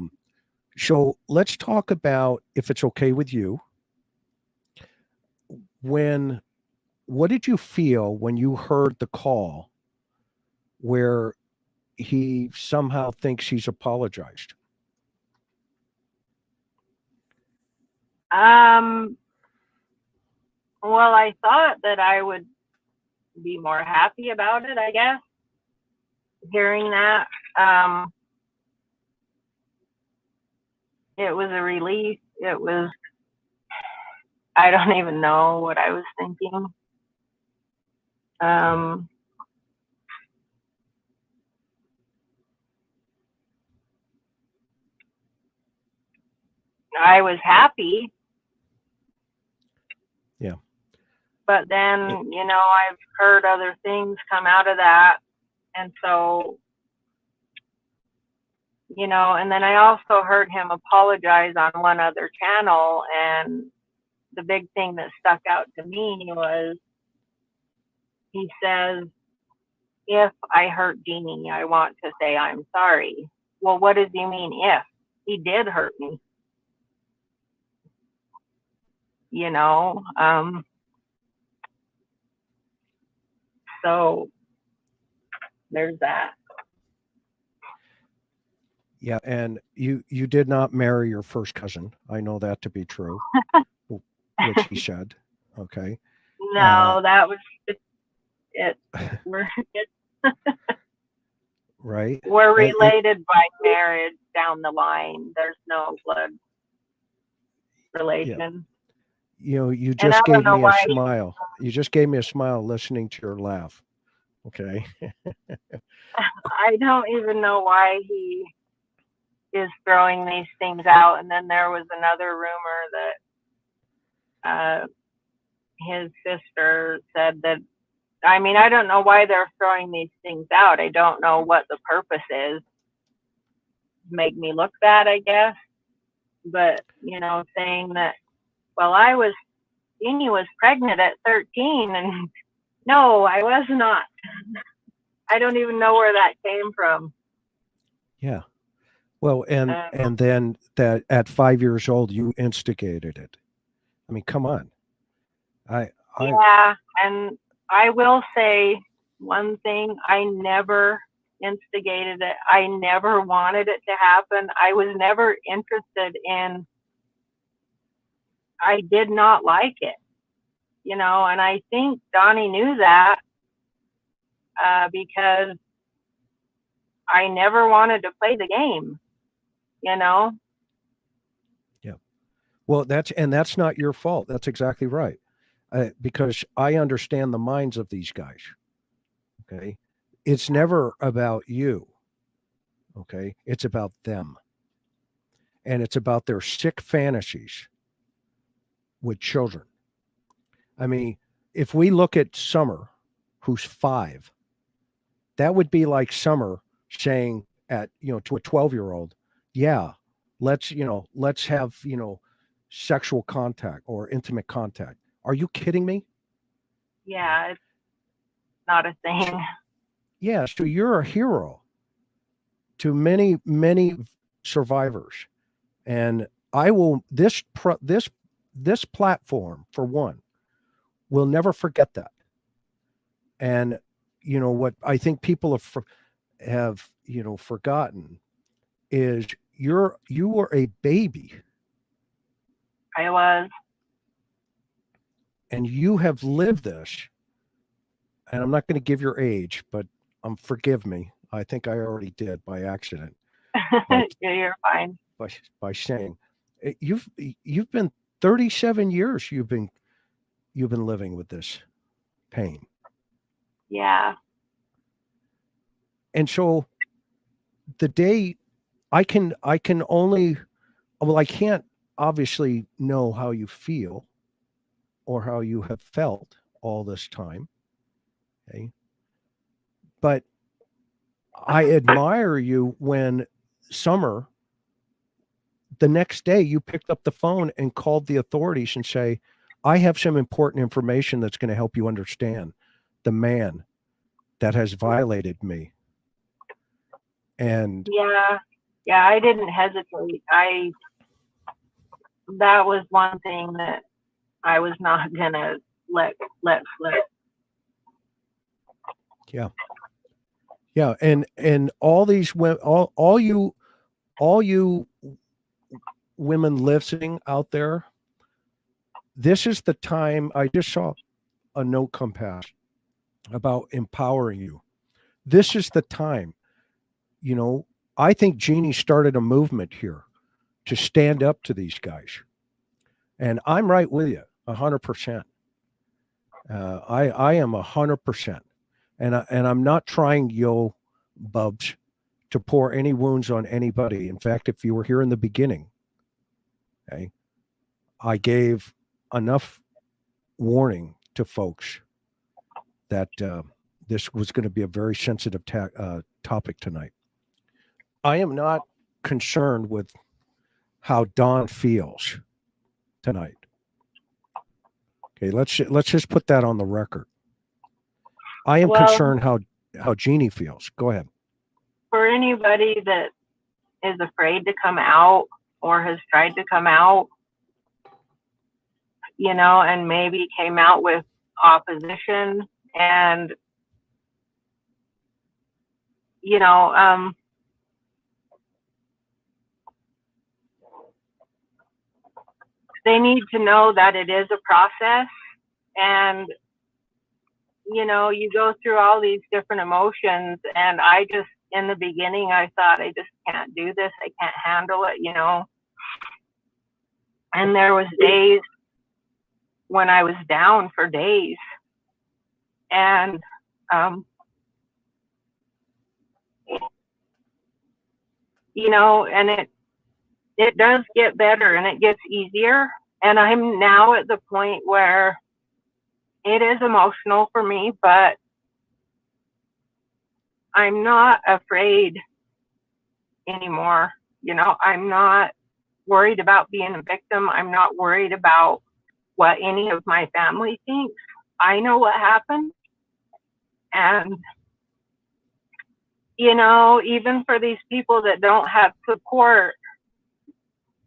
So let's talk about, if it's okay with you, what did you feel when you heard the call where he somehow thinks he's apologized? Well, I thought that I would be more happy about it, I guess, hearing that. It was a relief. It was, I don't even know what I was thinking. I was happy. Yeah. But then, you know, I've heard other things come out of that. And so, you know, and then I also heard him apologize on one other channel. And the big thing that stuck out to me was he says, if I hurt Jeannie, I want to say I'm sorry. Well, what does he mean if? He did hurt me. You know, so there's that. Yeah, and you did not marry your first cousin. I know that to be true, which he said. Okay. No, that was it. We're right. We're related by marriage down the line. There's no blood relation. Yeah. You know, you just gave me a smile. You just gave me a smile listening to your laugh. Okay. I don't even know why he is throwing these things out. And then there was another rumor that his sister said that, I mean, I don't know why they're throwing these things out. I don't know what the purpose is. Make me look bad, I guess. But, you know, saying that, well, Jeannie was pregnant at 13, and no, I was not. I don't even know where that came from. Yeah. Well, and then that at 5 years old, you instigated it. I mean, come on. Yeah, and I will say one thing, I never instigated it. I never wanted it to happen. I was never interested in, I did not like it, you know, and I think Donnie knew that because I never wanted to play the game, you know? Yeah. Well, that's not your fault. That's exactly right. Because I understand the minds of these guys. Okay. It's never about you. Okay. It's about them. And it's about their sick fantasies with children. I mean, if we look at Summer, who's 5, that would be like Summer saying to a 12-year-old, yeah, let's have, sexual contact or intimate contact. Are you kidding me? Yeah, it's not a thing. Yeah, so you're a hero to many, many survivors. And I will, this platform, for one, will never forget that. And, what I think people have forgotten is you were a baby. I was. And you have lived this. And I'm not going to give your age, but forgive me. I think I already did by accident. Yeah, you're fine. By saying you've been 37 years you've been living with this pain. Yeah. And so the day I can't obviously know how you feel or how you have felt all this time. Okay. But I admire you when Summer, the next day you picked up the phone and called the authorities and say, I have some important information that's going to help you understand the man that has violated me. And yeah, I didn't hesitate. That was one thing that I was not gonna let slip. Yeah. Yeah, and all these women, all you women listening out there, this is the time. I just saw a note come past about empowering you. This is the time. You know, I think Jeannie started a movement here to stand up to these guys, and I'm right with you, 100%. I am 100%, and I'm not trying, yo, Bubs, to pour any wounds on anybody. In fact, if you were here in the beginning, okay, I gave enough warning to folks that this was going to be a very sensitive topic tonight. I am not concerned with how Dawn feels tonight. Okay, let's just put that on the record. I am Well, concerned how Jeannie feels. Go ahead. For anybody that is afraid to come out or has tried to come out, you know, and maybe came out with opposition and, you know, they need to know that it is a process, and, you know, you go through all these different emotions, and I just, in the beginning, I thought, I just can't do this. I can't handle it, you know. And there was days when I was down for days. And you know, and it does get better and it gets easier. And I'm now at the point where it is emotional for me, but I'm not afraid anymore. You know, I'm not worried about being a victim. I'm not worried about what any of my family thinks. I know what happened. And, you know, even for these people that don't have support,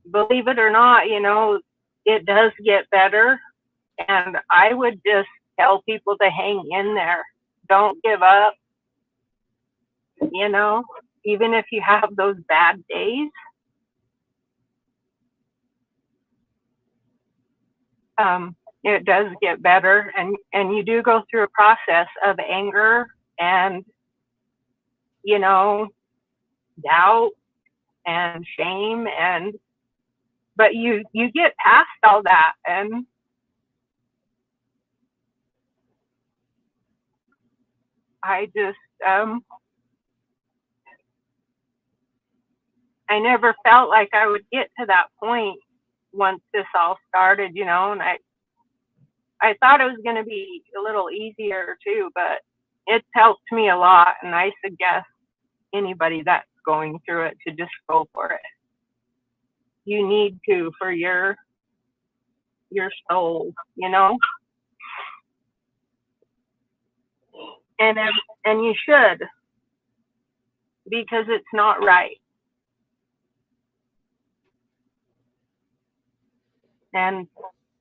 believe it or not, you know, it does get better. And I would just tell people to hang in there. Don't give up. You know, even if you have those bad days, it does get better. And you do go through a process of anger and, you know, doubt and shame, and but you get past all that. And I just I never felt like I would get to that point once this all started, you know, and I thought it was going to be a little easier too, but it's helped me a lot, and I suggest anybody that's going through it to just go for it. You need to, for your soul, you know. And you should, because it's not right. And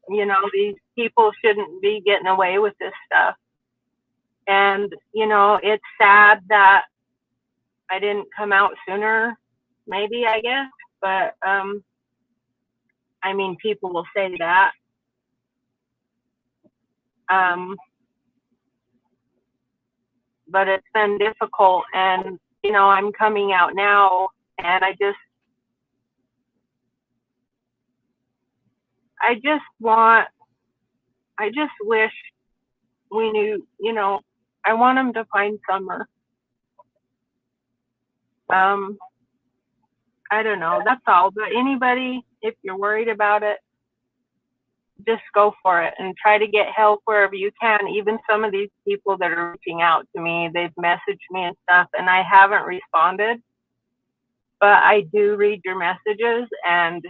you know, these people shouldn't be getting away with this stuff. And you know, it's sad that I didn't come out sooner, maybe, I guess, but I mean, people will say that. But it's been difficult, and you know, I'm coming out now, and I just wish we knew, you know, I want them to find Summer. I don't know, that's all. But anybody, if you're worried about it, just go for it and try to get help wherever you can. Even some of these people that are reaching out to me, they've messaged me and stuff, and I haven't responded, but I do read your messages, and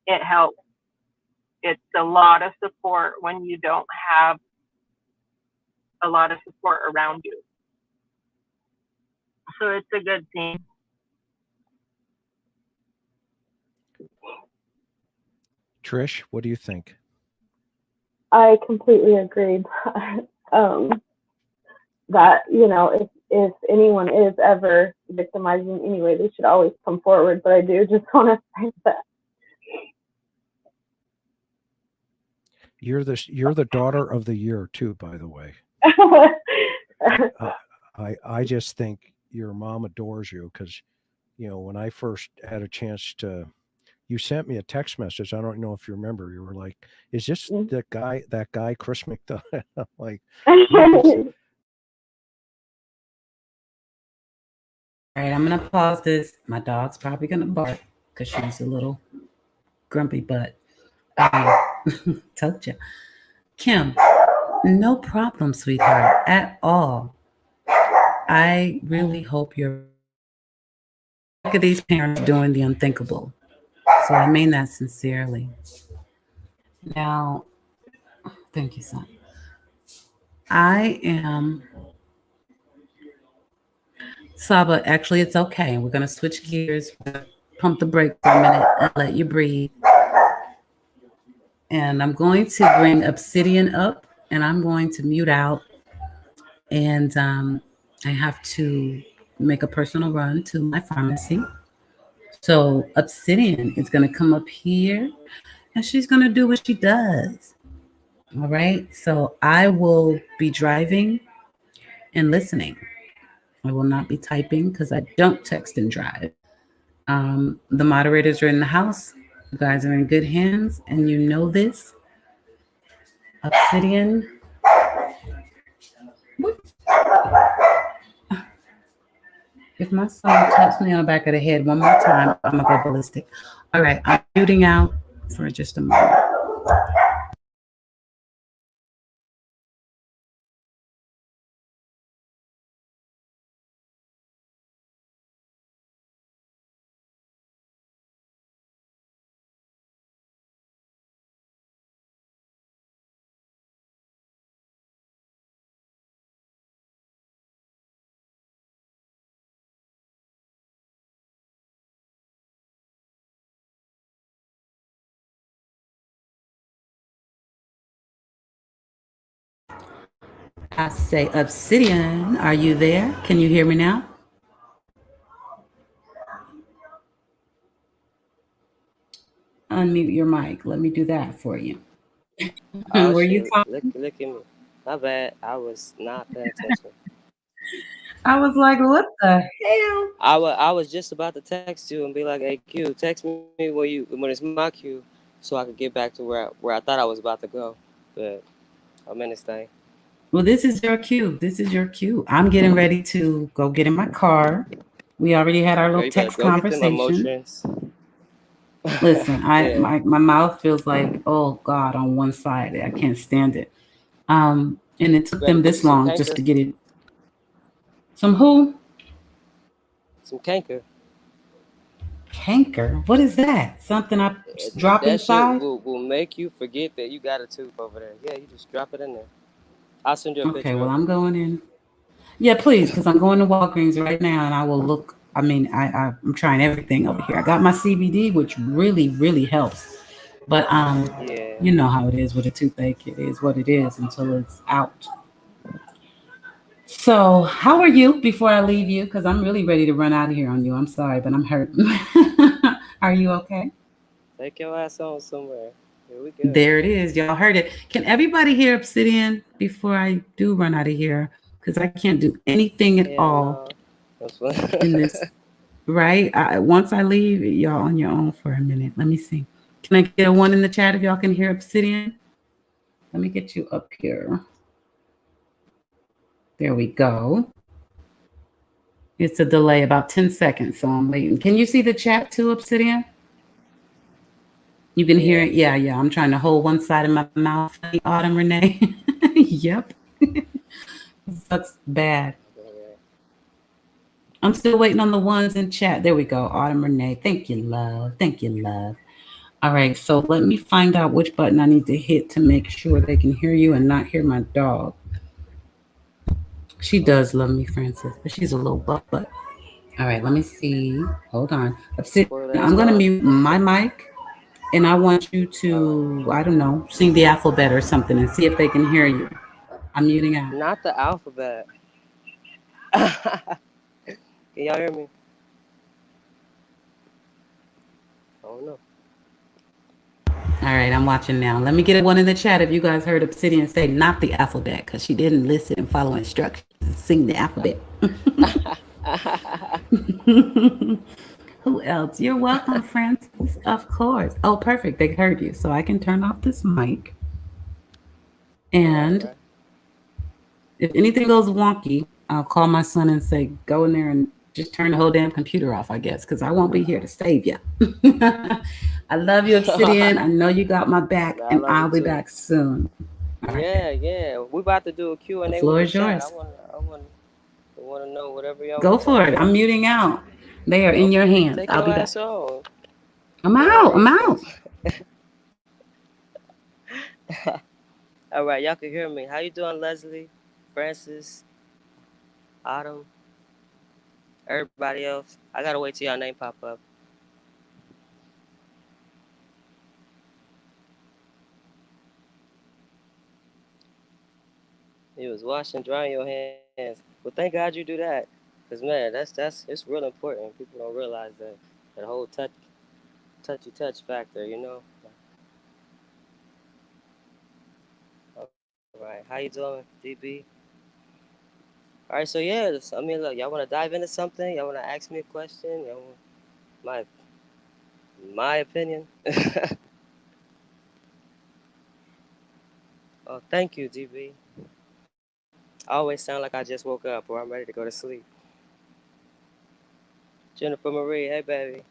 it helps. It's a lot of support when you don't have a lot of support around you. So it's a good thing. Trish, what do you think? I completely agree that, you know, if anyone is ever victimizing anyway, they should always come forward. But I do just want to say that. You're the daughter of the year too, by the way. I just think your mom adores you because, you know, when I first had a chance to, you sent me a text message. I don't know if you remember. You were like, "Is this that guy Chris McDonough?" I'm like, All right, I'm gonna pause this. My dog's probably gonna bark because she's a little grumpy, but told you. Kim, no problem, sweetheart, at all. I really hope you're. Look at these parents doing the unthinkable. So I mean that sincerely. Now, thank you, son. I am. Saba, actually, it's okay. We're going to switch gears, pump the brake for a minute, and let you breathe. And I'm going to bring Obsidian up, and I'm going to mute out. And I have to make a personal run to my pharmacy. So Obsidian is going to come up here, and she's going to do what she does. All right. So I will be driving and listening. I will not be typing because I don't text and drive. The moderators are in the house. You guys are in good hands, and you know this. Obsidian. If my son taps me on the back of the head one more time, I'm going to go ballistic. All right. I'm muting out for just a moment. I say, Obsidian, are you there? Can you hear me now? Unmute your mic. Let me do that for you. Oh Were you shoot! talking? Look at me. My bad. I was not paying attention. I was like, what the hell? I was just about to text you and be like, "Hey Q, text me when it's my cue, so I could get back to where I thought I was about to go." But I'm in this thing. Well, this is your cue. This is your cue. I'm getting ready to go get in my car. We already had our Girl, little you better text go get them conversation. emotions. Listen, Yeah. my mouth feels like, oh God, on one side. I can't stand it. And it took Better them get you this some long just canker. to get it. Some who? Some canker. Canker? What is that? Something I drop That shit inside? will make you forget that you got a tooth over there. Yeah, you just drop it in there. I'll send you a Okay, picture well, of I'm going in. Yeah, please, because I'm going to Walgreens right now, and I will look. I mean, I'm trying everything over here. I got my CBD, which really, really helps. But Yeah. you know how it is with a toothache. It is what it is until it's out. So, how are you before I leave you? Because I'm really ready to run out of here on you. I'm sorry, but I'm hurting. Are you okay? Take your ass on somewhere. Here we go. There it is. Y'all heard it. Can everybody hear Obsidian before I do run out of here? Because I can't do anything at all in this. Right? Once I leave, y'all on your own for a minute. Let me see. Can I get a one in the chat if y'all can hear Obsidian? Let me get you up here. There we go. It's a delay, about 10 seconds, so I'm waiting. Can you see the chat too, Obsidian? You can hear it? Yeah. I'm trying to hold one side of my mouth. Autumn Renee. Yep. That's bad. I'm still waiting on the ones in chat. There we go. Autumn Renee. Thank you, love. Thank you, love. All right. So let me find out which button I need to hit to make sure they can hear you and not hear my dog. She does love me, Francis, but she's a little butt. All right. Let me see. Hold on. I'm going to mute my mic. And I want you to, I don't know, sing the alphabet or something and see if they can hear you. I'm muting out. Not the alphabet. Can y'all hear me? I don't know. All right, I'm watching now. Let me get one in the chat if you guys heard Obsidian say not the alphabet, because she didn't listen and follow instructions and sing the alphabet. Who else? You're welcome, Francis. Of course. Oh, perfect. They heard you. So I can turn off this mic. And if anything goes wonky, I'll call my son and say, go in there and just turn the whole damn computer off, I guess, because I won't be here to save you. I love you, Obsidian. I know you got my back, I and love you I'll be too. back soon. All right, Yeah. We about to do a Q&A the with floor the is chat. yours. I want to know whatever y'all Go want to talk for it. about. I'm muting out. They are in your hands. Take I'll your be back. ass on. I'm No out. I'm worries, out. All right, y'all can hear me. How you doing, Leslie, Francis, Autumn, everybody else? I gotta wait till y'all name pop up. You was washing, drying your hands. Well, thank God you do that, cause man, that's it's real important. People don't realize that whole touchy touch factor, you know. All right, how you doing, DB? All right, so yeah, I mean, look, y'all want to dive into something? Y'all want to ask me a question? Y'all want my opinion? Oh, thank you, DB. I always sound like I just woke up or I'm ready to go to sleep. Jennifer Marie, hey baby.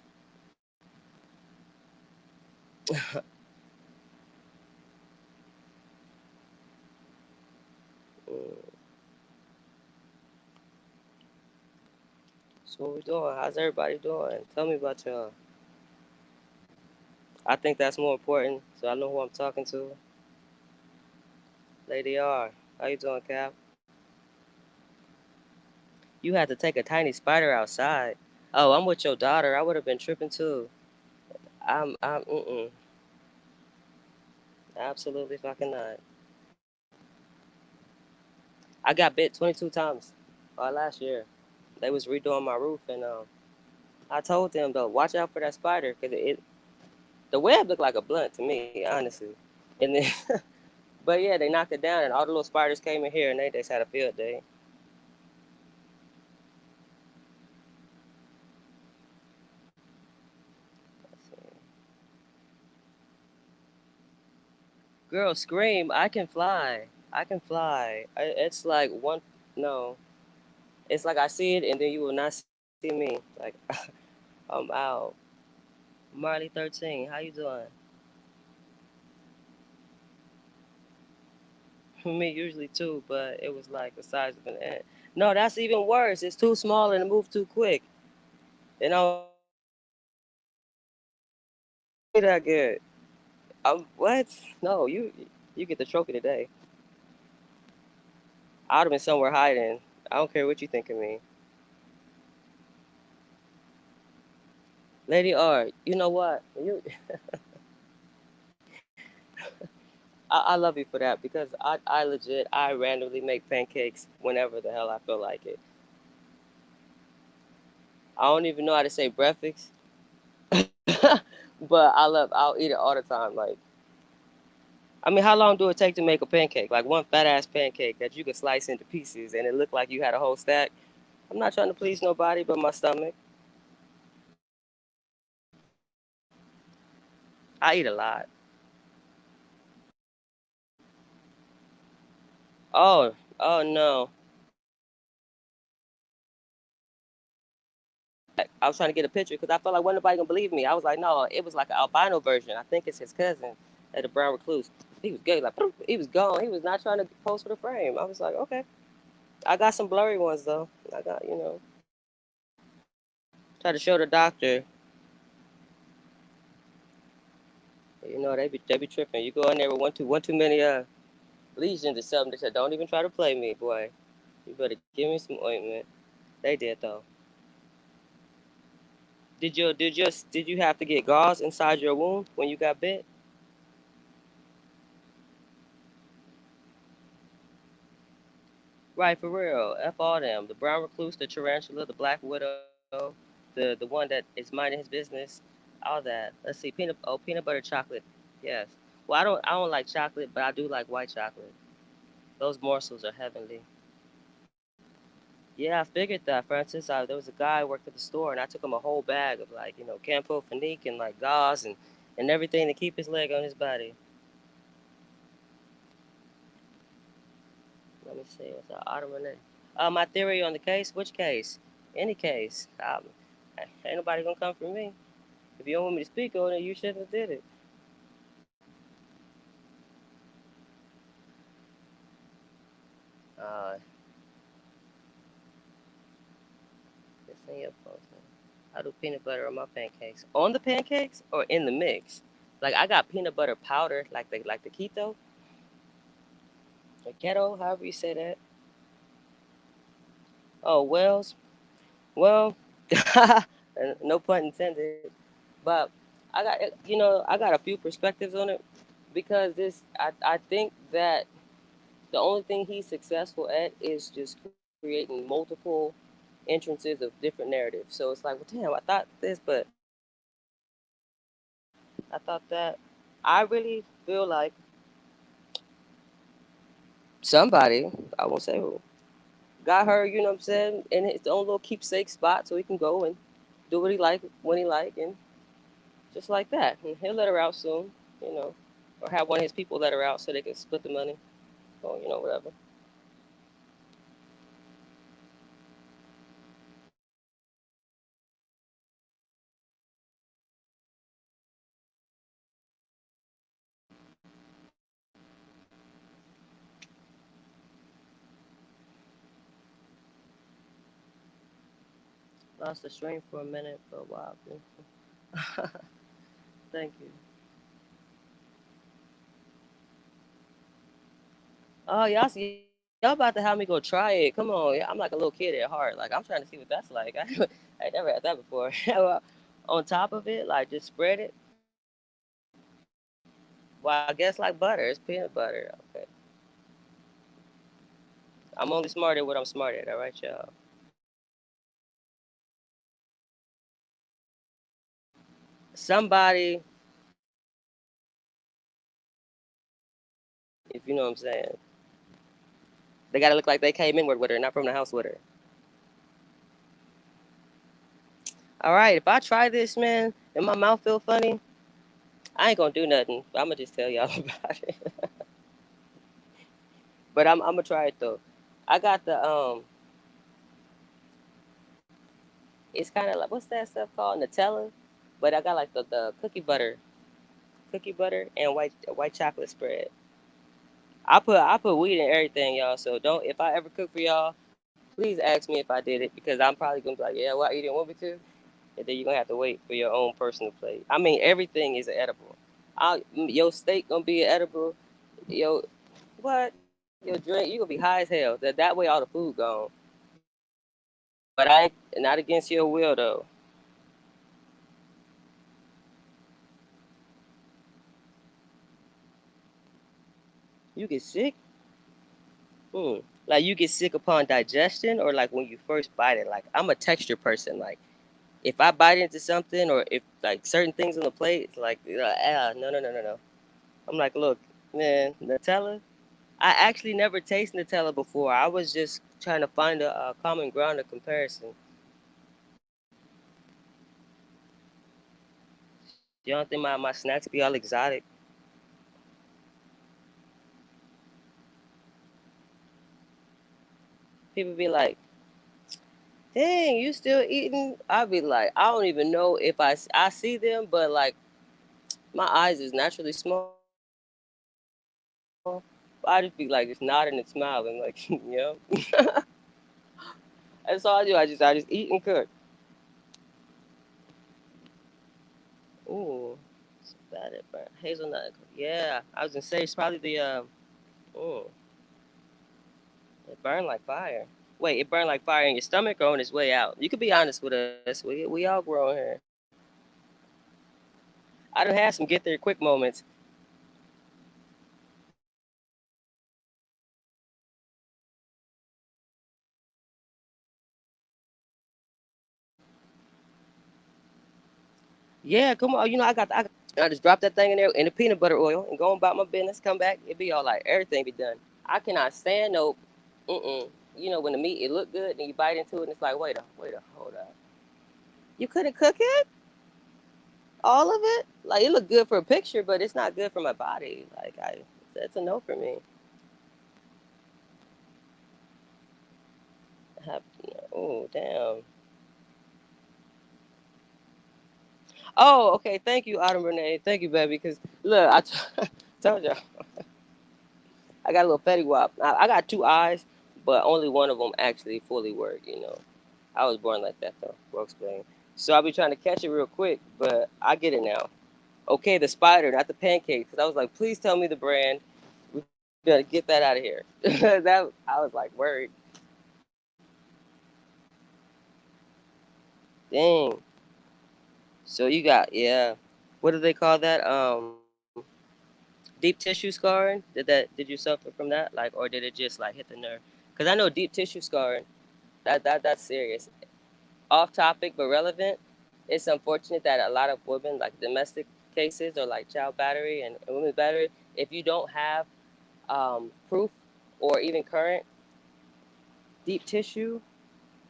So what we doing? How's everybody doing? Tell me about y'all. I think that's more important, so I know who I'm talking to. Lady R, how you doing, Cap? You had to take a tiny spider outside. Oh, I'm with your daughter. I would have been tripping too. I'm absolutely fucking not. I got bit 22 times last year. They was redoing my roof, and I told them though, watch out for that spider, cause the web looked like a blunt to me, honestly. And then, but yeah, they knocked it down, and all the little spiders came in here, and they just had a field day. Girl, scream! I can fly. I can fly. It's like one. No, it's like I see it, and then you will not see me. Like I'm out. Marley 13, how you doing? Me usually too, but it was like the size of an ant. No, that's even worse. It's too small and it moved too quick. And I don't that good. What? No, you get the trophy today. I'd have been somewhere hiding. I don't care what you think of me. Lady R, you know what? I love you for that because I legit, I randomly make pancakes whenever the hell I feel like it. I don't even know how to say breakfast, but I'll eat it all the time. Like, I mean, how long do it take to make a pancake? Like one fat ass pancake that you can slice into pieces and it looked like you had a whole stack. I'm not trying to please nobody but my stomach. I eat a lot. Oh no. I was trying to get a picture because I felt like wasn't nobody gonna believe me. I was like, no, it was like an albino version. I think it's his cousin at the brown recluse. He was gay, like he was gone. He was not trying to pose for the frame. I was like, okay. I got some blurry ones though. I got, try to show the doctor. They be tripping. You go in there with one too many lesions or something. They said, don't even try to play me, boy. You better give me some ointment. They did though. Did you have to get gauze inside your wound when you got bit? Right, for real. F all them. The brown recluse, the tarantula, the black widow, the one that is minding his business, all that. Let's see, peanut butter chocolate. Yes. Well, I don't like chocolate, but I do like white chocolate. Those morsels are heavenly. Yeah, I figured that, Francis. There was a guy who worked at the store, and I took him a whole bag of like Campo Finique and like gauze and everything to keep his leg on his body. Let me see. What's that? Ottoman. My theory on the case. Which case? Any case. Ain't nobody gonna come for me. If you don't want me to speak on it, you shouldn't have did it. Uh, it's in your post. I do peanut butter on my pancakes. On the pancakes or in the mix? Like I got peanut butter powder, like the keto, or keto, however you say that. Oh, Wells. Well, no pun intended. But I got a few perspectives on it because I think that the only thing he's successful at is just creating multiple entrances of different narratives. So it's like, well, damn, I thought this, but I thought that. I really feel like somebody, I won't say who, got her, you know what I'm saying, in his own little keepsake spot so he can go and do what he like when he like and just like that. And he'll let her out soon, you know, or have one of his people let her out so they can split the money or, whatever. Lost the stream for a minute, but wow. Thank you. Oh, y'all about to have me go try it. Come on. I'm like a little kid at heart. Like, I'm trying to see what that's like. I never had that before. Well, on top of it, like, just spread it. Well, I guess like butter. It's peanut butter. Okay. I'm only smart at what I'm smart at. All right, y'all. Somebody, if you know what I'm saying, they got to look like they came in with her, not from the house with her. All right. If I try this, man, and my mouth feel funny, I ain't going to do nothing. I'm going to just tell y'all about it. But I'm going to try it, though. I got it's kind of like, what's that stuff called? Nutella. But I got like the cookie butter and white chocolate spread. I put weed in everything, y'all. So don't if I ever cook for y'all, please ask me if I did it because I'm probably gonna be like, yeah, what you didn't want me to, and then you're gonna have to wait for your own personal plate. I mean, everything is edible. Your steak gonna be edible. Yo, what? Your drink, you gonna be high as hell. That way, all the food gone. But I ain't not against your will though. You get sick. Like you get sick upon digestion, or like when you first bite it. Like I'm a texture person. Like if I bite into something, or if like certain things on the plate, it's like no no no no no. I'm like, look, man, Nutella. I actually never tasted Nutella before. I was just trying to find a common ground of comparison. You don't think my snacks be all exotic? People be like, dang, you still eating? I be like, I don't even know if I see them, but like my eyes is naturally small. I just be like just nodding and smiling, like, yeah. That's all I do. I just eat and cook. Ooh, it's bad at burn. Hazelnut. Yeah, I was gonna say it's probably the ooh, it burned like fire. Wait, it burned like fire in your stomach or on its way out? You could be honest with us. We all grown here. I done had some get there quick moments. Yeah, come on. You know, I just drop that thing in there in the peanut butter oil and go about my business. Come back, it be all like everything be done. I cannot stand no, You know, when the meat it look good and you bite into it and it's like, hold up. You couldn't cook it, all of it. Like it looked good for a picture, but it's not good for my body. That's a no for me. Oh damn. Oh, okay. Thank you, Autumn Renee. Thank you, baby. Because look, told y'all, I got a little fetty wap. I got two eyes, but only one of them actually fully work. You know, I was born like that though. We'll explain. So I'll be trying to catch it real quick, but I get it now. Okay, the spider, not the pancake. Because I was like, please tell me the brand. We gotta get that out of here. That I was like, worried. Dang. So you got what do they call that? Deep tissue scarring. Did you suffer from that? Like, or did it just like hit the nerve? Because I know deep tissue scarring. That's serious. Off topic but relevant. It's unfortunate that a lot of women, like domestic cases or like child battery and women's battery, if you don't have proof or even current deep tissue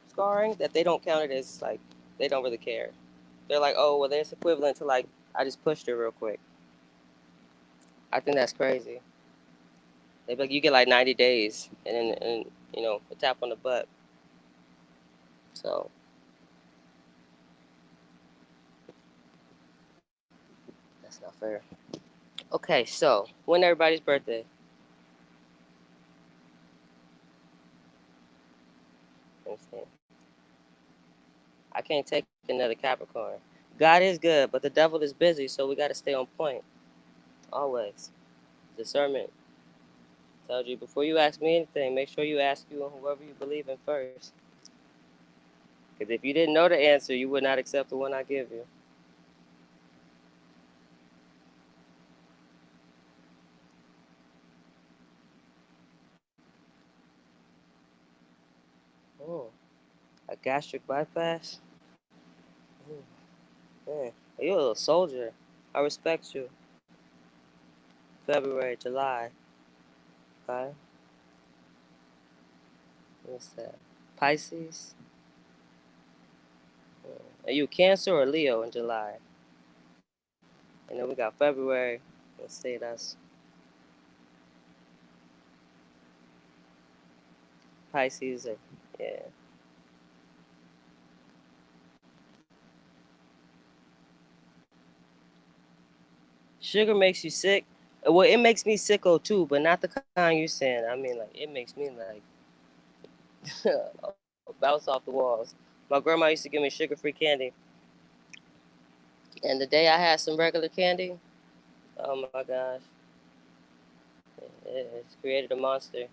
scarring, that they don't count it as like they don't really care. They're like, oh well, that's equivalent to like I just pushed her real quick. I think that's crazy. They be like you get like 90 days and you know a tap on the butt. So that's not fair. Okay, so when everybody's birthday? Let me see. I can't take another Capricorn. God is good, but the devil is busy, so we got to stay on point. Always. Discernment. Told you before you ask me anything, make sure you ask you whoever you believe in first. Because if you didn't know the answer, you would not accept the one I give you. Oh, a gastric bypass? Oh, man. You're a little soldier. I respect you. February, July. Okay. What's that? Pisces? Are you Cancer or Leo in July? And then we got February. Let's see, that's Pisces. Yeah. Sugar makes you sick. Well, it makes me sicko too, but not the kind you're saying. I mean, like, it makes me like bounce off the walls. My grandma used to give me sugar-free candy, and the day I had some regular candy, oh my gosh, it's created a monster.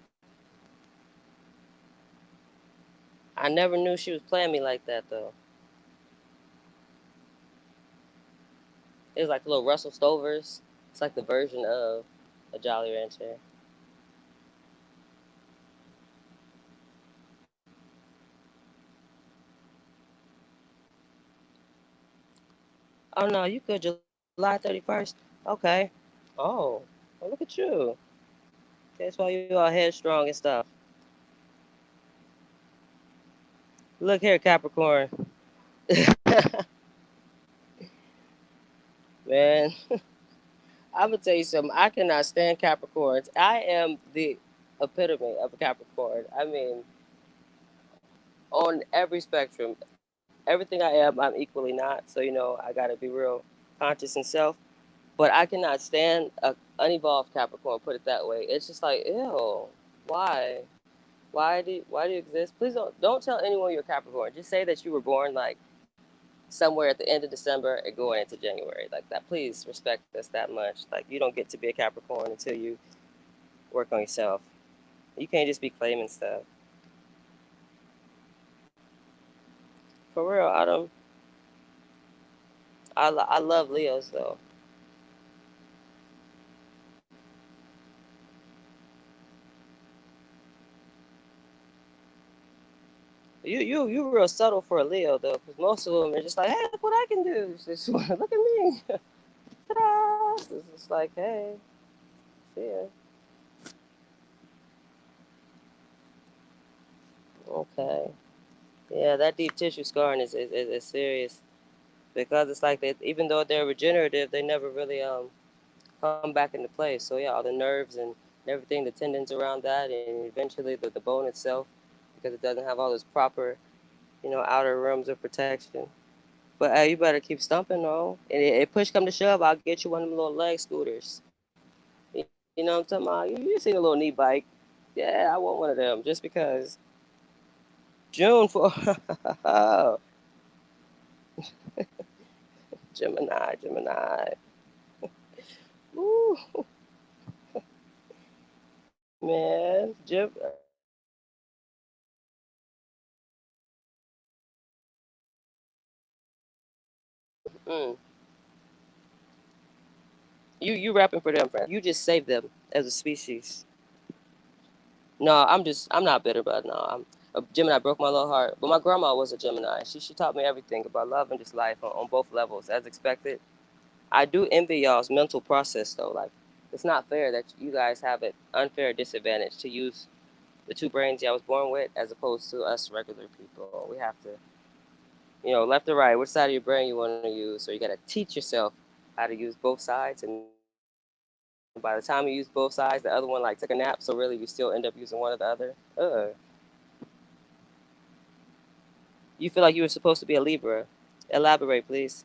I never knew she was playing me like that though. It was like little Russell Stovers. It's like the version of a Jolly Rancher. Oh no, you could July 31st. Okay. Oh, well, look at you. That's why you all headstrong and stuff. Look here, Capricorn. Man, I'm gonna tell you something. I cannot stand Capricorns. I am the epitome of a Capricorn. I mean, on every spectrum, everything I am, I'm equally not. So you know, I gotta be real conscious and self. But I cannot stand a unevolved Capricorn. Put it that way. It's just like, ew. Why? Why do you exist? Please don't tell anyone you're a Capricorn. Just say that you were born like somewhere at the end of December and going into January. Like that. Please respect us that much. Like you don't get to be a Capricorn until you work on yourself. You can't just be claiming stuff. For real, Autumn. I love Leos though. You real subtle for a Leo though, because most of them are just like, hey, look what I can do. It's just, look at me. Ta-da! It's just like, hey, see ya. Okay. Yeah, that deep tissue scarring is serious because it's like that. Even though they're regenerative, they never really come back into place. So yeah, all the nerves and everything, the tendons around that, and eventually the bone itself, because it doesn't have all those proper, outer rims of protection. But you better keep stumping though. And if push come to shove, I'll get you one of them little leg scooters. You know what I'm talking about? You seen a little knee bike? Yeah, I want one of them just because. June for Gemini. Ooh, man, mm. You rapping for them, friend. You just saved them as a species. No, I'm not bitter, but no, I'm a Gemini broke my little heart. But my grandma was a Gemini. She taught me everything about love and just life on both levels, as expected. I do envy y'all's mental process though. Like, it's not fair that you guys have an unfair disadvantage to use the two brains y'all was born with, as opposed to us regular people. We have to, left or right, which side of your brain you want to use. So you got to teach yourself how to use both sides, and by the time you use both sides, the other one like took a nap. So really, you still end up using one or the other. You feel like you were supposed to be a Libra. Elaborate, please.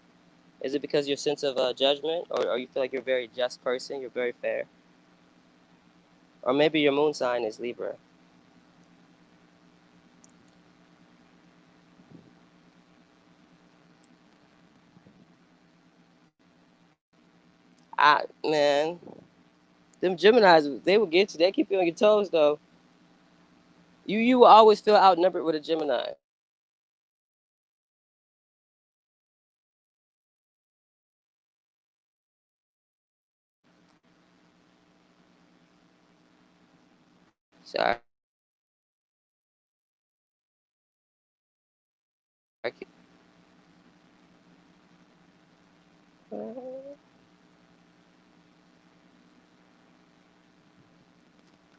Is it because your sense of judgment, or you feel like you're a very just person, you're very fair? Or maybe your moon sign is Libra. Man, them Geminis, they will get you. They keep you on your toes, though. You will always feel outnumbered with a Gemini. Sorry.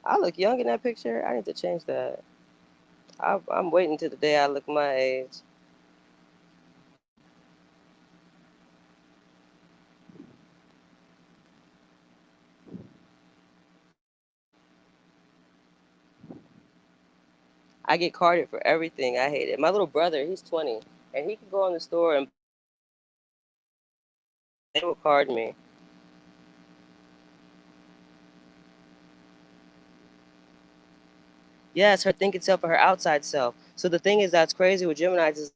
I look young in that picture. I need to change that. I'm waiting till the day I look my age. I get carded for everything. I hate it. My little brother, he's 20, and he can go in the store and they will card me. Yes, her thinking self and her outside self. So the thing is that's crazy with Geminis is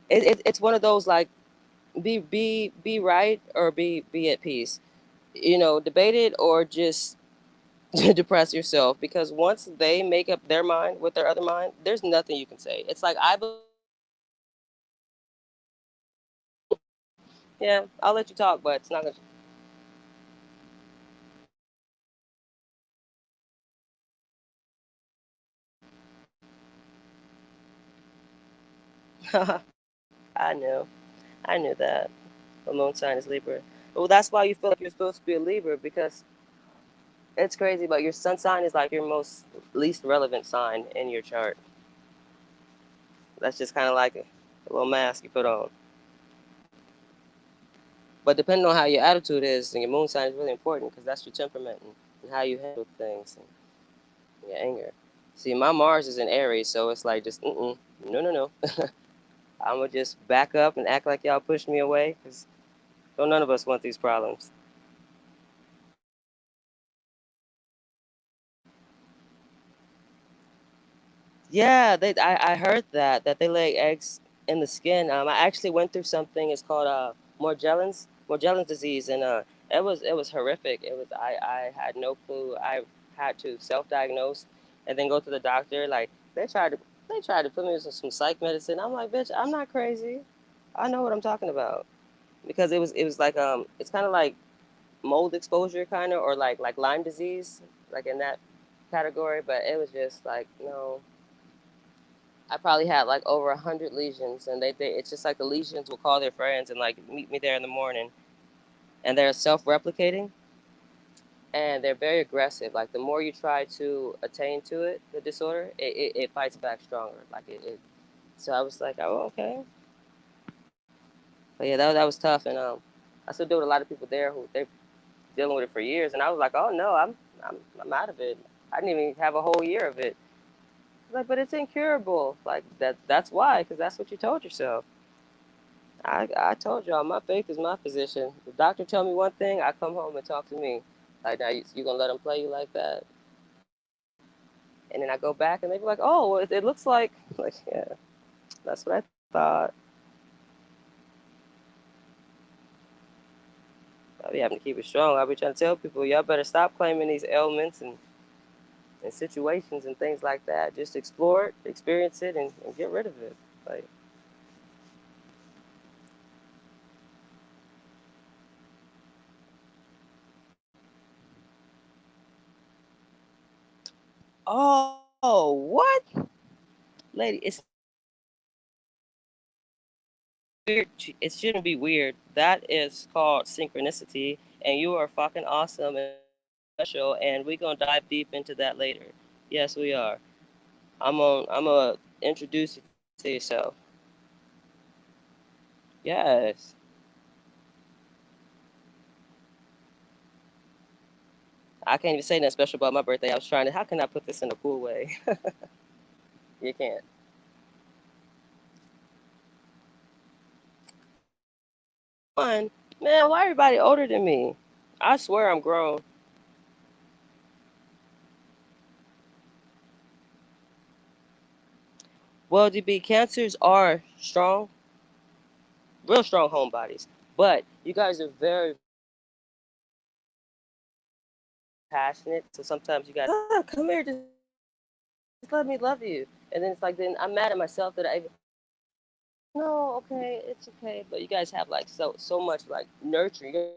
it's one of those like be right or be at peace. Debate it or just depress yourself because once they make up their mind with their other mind, there's nothing you can say. It's like yeah, I'll let you talk, but it's not gonna. I knew, I knew that. The moon sign is Libra. Well, that's why you feel like you're supposed to be a Libra because it's crazy, but your sun sign is like your most least relevant sign in your chart. That's just kind of like a little mask you put on. But depending on how your attitude is, and your moon sign is really important because that's your temperament and how you handle things and your anger. See, my Mars is in Aries, so it's like just no. I'm gonna just back up and act like y'all pushed me away because don't none of us want these problems. Yeah, I heard that they lay eggs in the skin. I actually went through something. It's called Morgellons disease, and it was horrific. I had no clue. I had to self-diagnose, and then go to the doctor. Like they tried to put me on some psych medicine. I'm like, bitch, I'm not crazy. I know what I'm talking about because it was like it's kind of like mold exposure kind of or like Lyme disease like in that category, but it was just like no. I probably had like over 100 lesions, and they it's just like the lesions will call their friends and like meet me there in the morning, and they're self-replicating, and they're very aggressive. Like the more you try to attain to it, the disorder, it fights back stronger. Like it. So I was like, oh, okay. But yeah, that was tough, and I still deal with a lot of people there who they're dealing with it for years, and I was like, oh no, I'm out of it. I didn't even have a whole year of it. Like, but it's incurable. Like that's why, because that's what you told yourself. I told y'all my faith is my physician. The doctor tell me one thing, I come home and talk to me. Like now you gonna let them play you like that? And then I go back and they be like, oh, well, it looks like yeah, that's what I thought. I'll be having to keep it strong. I'll be trying to tell people, y'all better stop claiming these ailments and situations and things like that. Just explore it, experience it, and get rid of it. Like, oh, what? Lady, it's weird. It shouldn't be weird. That is called synchronicity, and you are fucking awesome and special, and we're gonna dive deep into that later. Yes, we are. I'm gonna introduce you to yourself. Yes. I can't even say nothing special about my birthday. I was trying to, how can I put this in a cool way? You can't. Man, why everybody older than me? I swear I'm grown. Well, DB, cancers are strong, real strong homebodies. But you guys are very passionate. So sometimes you guys, come here, just let me love you. And then it's like, then I'm mad at myself that I, no, okay, it's okay. But you guys have like so much like nurturing. You're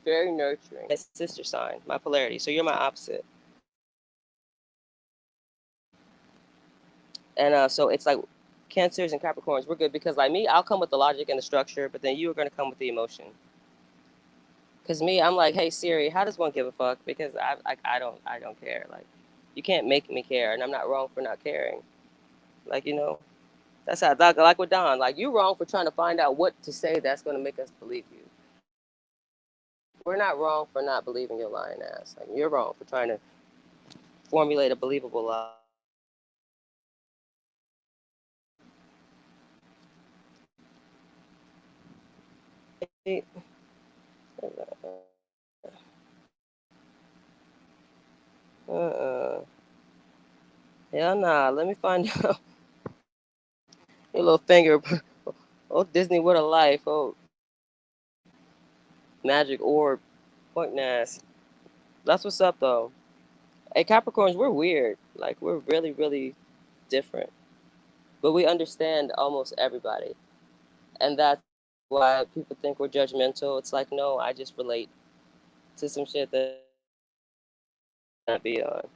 very nurturing. My sister sign, my polarity. So you're my opposite. And so it's like Cancers and Capricorns, we're good because like me, I'll come with the logic and the structure, but then you are going to come with the emotion. Because me, I'm like, hey Siri, how does one give a fuck? Because I don't care. Like, you can't make me care, and I'm not wrong for not caring. Like, that's how like with Don. Like, you're wrong for trying to find out what to say that's going to make us believe you. We're not wrong for not believing your lying ass. Like, you're wrong for trying to formulate a believable lie. Hell nah. Let me find out. Your little finger. Oh, Disney, what a life. Oh, magic orb. Point ass. That's what's up, though. Hey, Capricorns, we're weird. Like, we're really, really different. But we understand almost everybody. And that's why people think we're judgmental. It's like, no, I just relate to some shit that not be on.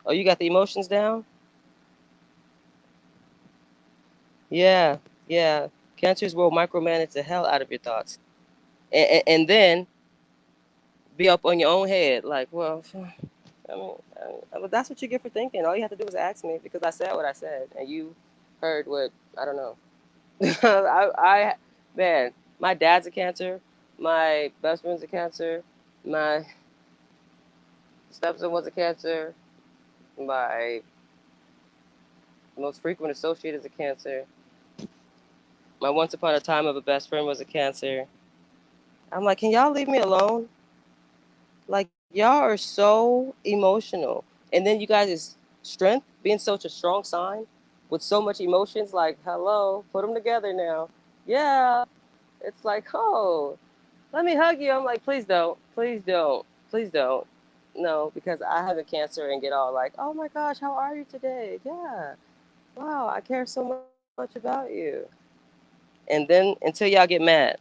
Oh, you got the emotions down? Yeah, yeah. Cancers will micromanage the hell out of your thoughts. And then be up on your own head. Like, well, but that's what you get for thinking. All you have to do is ask me because I said what I said. And you heard what, I don't know. Man, my dad's a Cancer. My best friend's a Cancer. My stepson was a Cancer. My most frequent associate is a Cancer. My once upon a time of a best friend was a Cancer. I'm like, can y'all leave me alone? Like, y'all are so emotional. And then you guys' strength, being such a strong sign with so much emotions, like, hello, put them together now. Yeah. It's like, oh, let me hug you. I'm like, please don't, please don't, please don't. No, because I have a Cancer and get all like, oh my gosh, how are you today? Yeah. Wow, I care so much about you. And then until y'all get mad.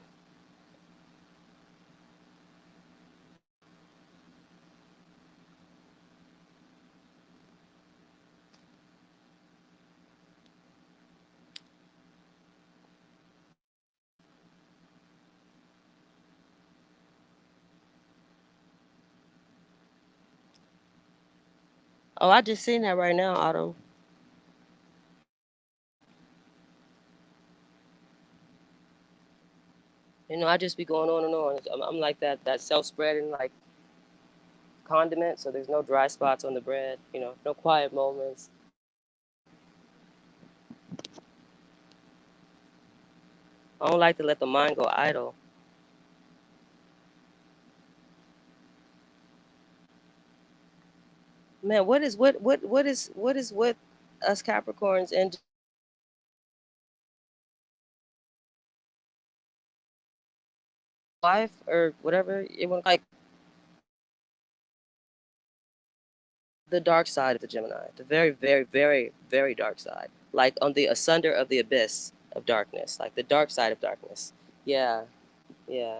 Oh, I just seen that right now, Autumn. You know, I just be going on and on. I'm like that self-spreading like condiment, so there's no dry spots on the bread, you know, no quiet moments. I don't like to let the mind go idle. Man, what is what us Capricorns and life or whatever you want, like the dark side of the Gemini, the very, very, very, very dark side, like on the asunder of the abyss of darkness, like the dark side of darkness. Yeah, yeah.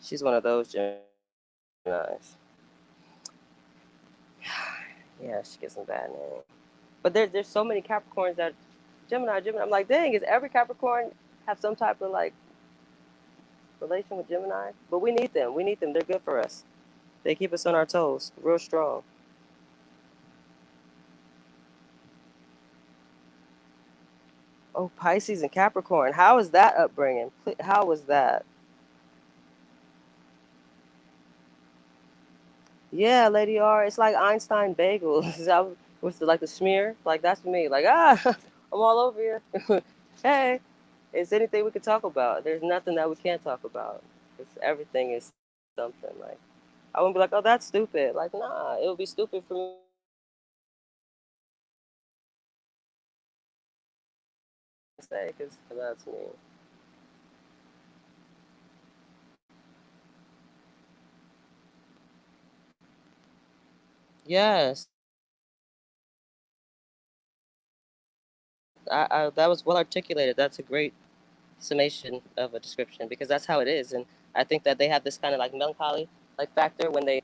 She's one of those Geminis. Yeah, she gets some bad name. But there's so many Capricorns that Gemini. I'm like, dang, is every Capricorn have some type of like relation with Gemini? But we need them. We need them. They're good for us. They keep us on our toes, real strong. Oh, Pisces and Capricorn. How is that upbringing? How was that? Yeah, Lady R. It's like Einstein bagels. With like the smear. Like that's me. Like I'm all over here. Hey, it's anything we can talk about. There's nothing that we can't talk about. It's everything is something. Like I wouldn't be like, oh, that's stupid. Like nah, it would be stupid for me to say because that's me. Yes, that was well articulated. That's a great summation of a description because that's how it is. And I think that they have this kind of like melancholy like factor when they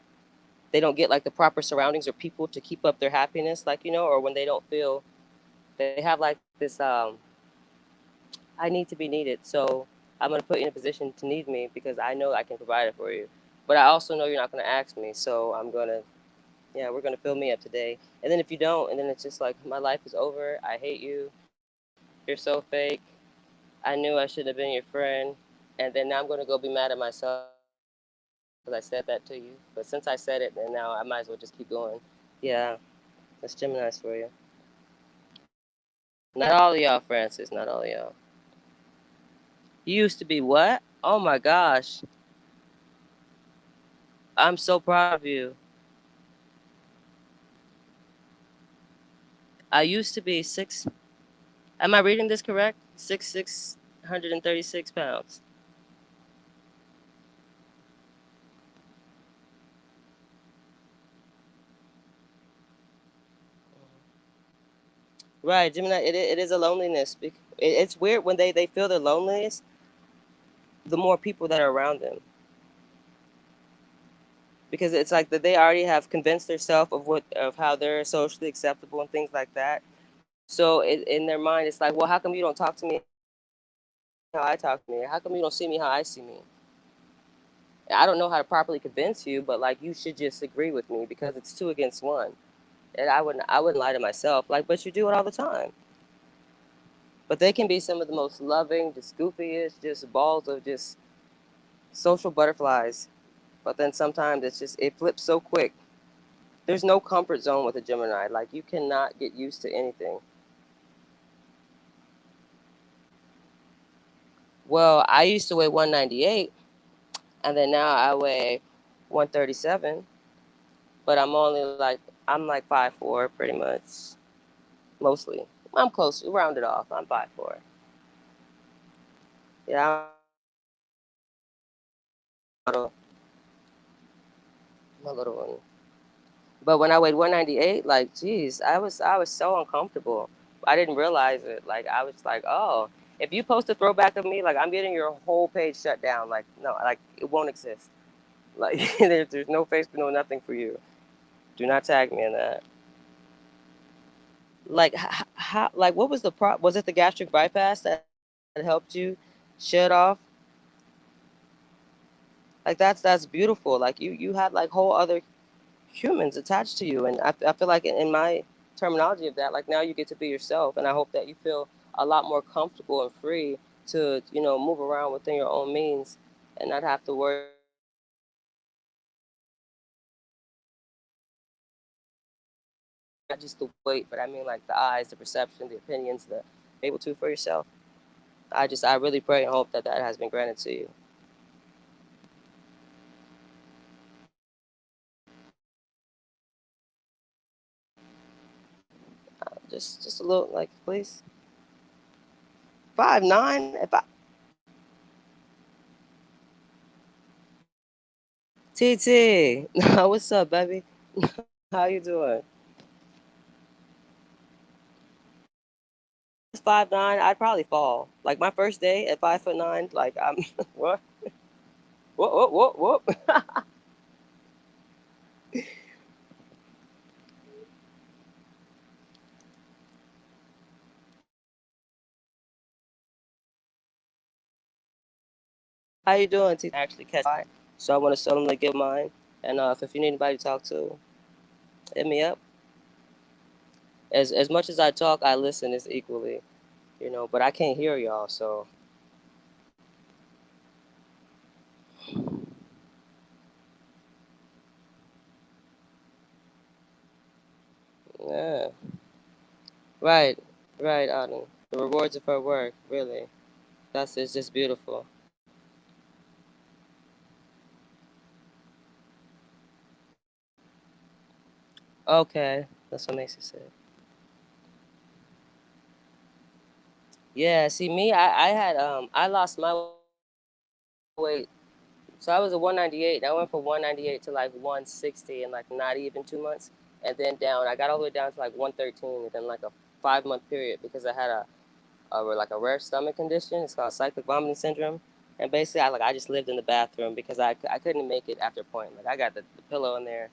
don't get like the proper surroundings or people to keep up their happiness, like you know, or when they don't feel they have like this I need to be needed. So I'm gonna put you in a position to need me because I know I can provide it for you. But I also know you're not gonna ask me, so I'm gonna yeah, we're gonna fill me up today. And then if you don't, and then it's just like my life is over. I hate you. You're so fake. I knew I shouldn't have been your friend. And then now I'm gonna go be mad at myself because I said that to you. But since I said it, then now I might as well just keep going. Yeah, that's Gemini's for you. Not all of y'all, Francis. Not all of y'all. You used to be what? Oh my gosh. I'm so proud of you. I used to be six. Am I reading this correct? 636 pounds. Right, Gemini. It is a loneliness. It's weird when they feel their loneliness. The more people that are around them, because it's like that they already have convinced themselves of how they're socially acceptable and things like that. So in their mind, it's like, well, how come you don't talk to me how I talk to me? How come you don't see me how I see me? I don't know how to properly convince you, but like you should just agree with me because it's two against one. And I wouldn't lie to myself. Like, but you do it all the time. But they can be some of the most loving, just goofiest, just balls of just social butterflies. But then sometimes it flips so quick. There's no comfort zone with a Gemini. Like you cannot get used to anything. Well, I used to weigh 198, and then now I weigh 137. But I'm like 5'4", pretty much, mostly. I'm close, round it off. I'm 5'4". Yeah, I'm a little one. But when I weighed 198, like, geez, I was so uncomfortable. I didn't realize it. Like, I was like, oh, if you post a throwback of me, like, I'm getting your whole page shut down. Like, no, like, it won't exist. Like, there's no Facebook, no nothing for you. Do not tag me in that. Like, how, like, what was the was it the gastric bypass that helped you shed off? Like, that's beautiful. Like, you had like whole other humans attached to you. And I feel like in my terminology of that, like now you get to be yourself. And I hope that you feel a lot more comfortable and free to, you know, move around within your own means and not have to worry not just the weight, but I mean like the eyes, the perception, the opinions, the able to for yourself. I really pray and hope that that has been granted to you. Just a little, like, please. 5'9". If I TT, what's up, baby? How you doing? 5'9", I'd probably fall. Like my first day at 5'9", like I'm what? Whoop. How you doing, TT? Actually catch my, so I want to suddenly give mine. And if you need anybody to talk to, hit me up. As much as I talk, I listen is equally, you know, but I can't hear y'all, so yeah. Right, Autumn. The rewards of her work, really. It's just beautiful. Okay, that's what makes it sick. Yeah, see me, I had I lost my weight. So I was a 198. I went from 198 to like 160 in like not even 2 months, and then down. I got all the way down to like 113 within like a 5 month period because I had a rare stomach condition. It's called cyclic vomiting syndrome, and basically I just lived in the bathroom because I couldn't make it after a point. Like I got the pillow in there,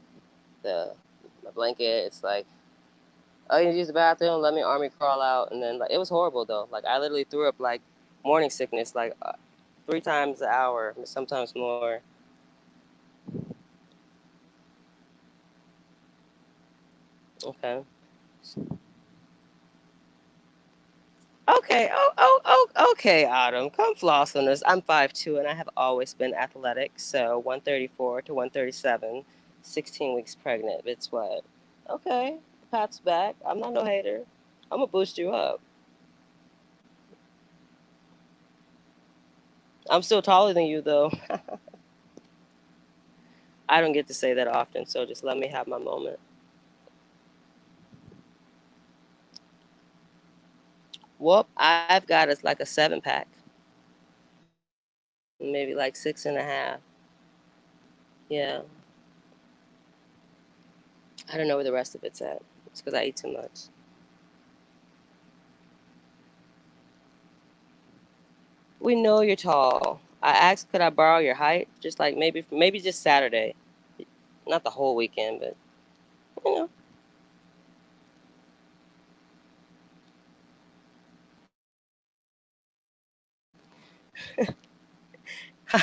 the blanket. It's like, oh, you use the bathroom, let me army crawl out, and then like it was horrible though. Like I literally threw up like morning sickness like 3 times an hour, sometimes more. Okay. Okay. Okay, Autumn. Come floss on us. I'm 5'2", and I have always been athletic. So 134 to 137, 16 weeks pregnant. It's what? Okay. Pat's back. I'm not no hater. I'm gonna boost you up. I'm still taller than you though. I don't get to say that often, so just let me have my moment. Whoop, I've got us like a 7-pack, maybe like 6.5. Yeah, I don't know where the rest of it's at. It's because I eat too much. We know you're tall. I asked, could I borrow your height? Just like maybe just Saturday, not the whole weekend, but you know.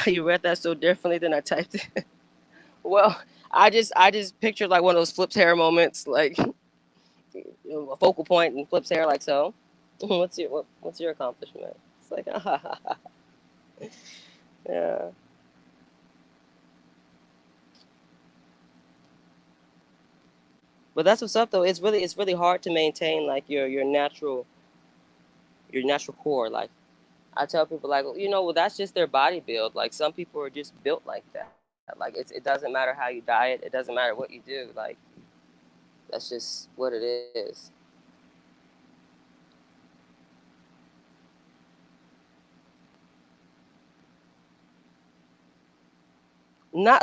You read that so differently than I typed it. Well, I just pictured like one of those flips hair moments, like you know, a focal point and flips hair like so. What's your accomplishment? It's like yeah. But that's what's up though. It's really hard to maintain like your natural core. Like I tell people like, you know, well that's just their body build. Like some people are just built like that. Like it doesn't matter how you diet, it doesn't matter what you do. Like that's just what it is. Not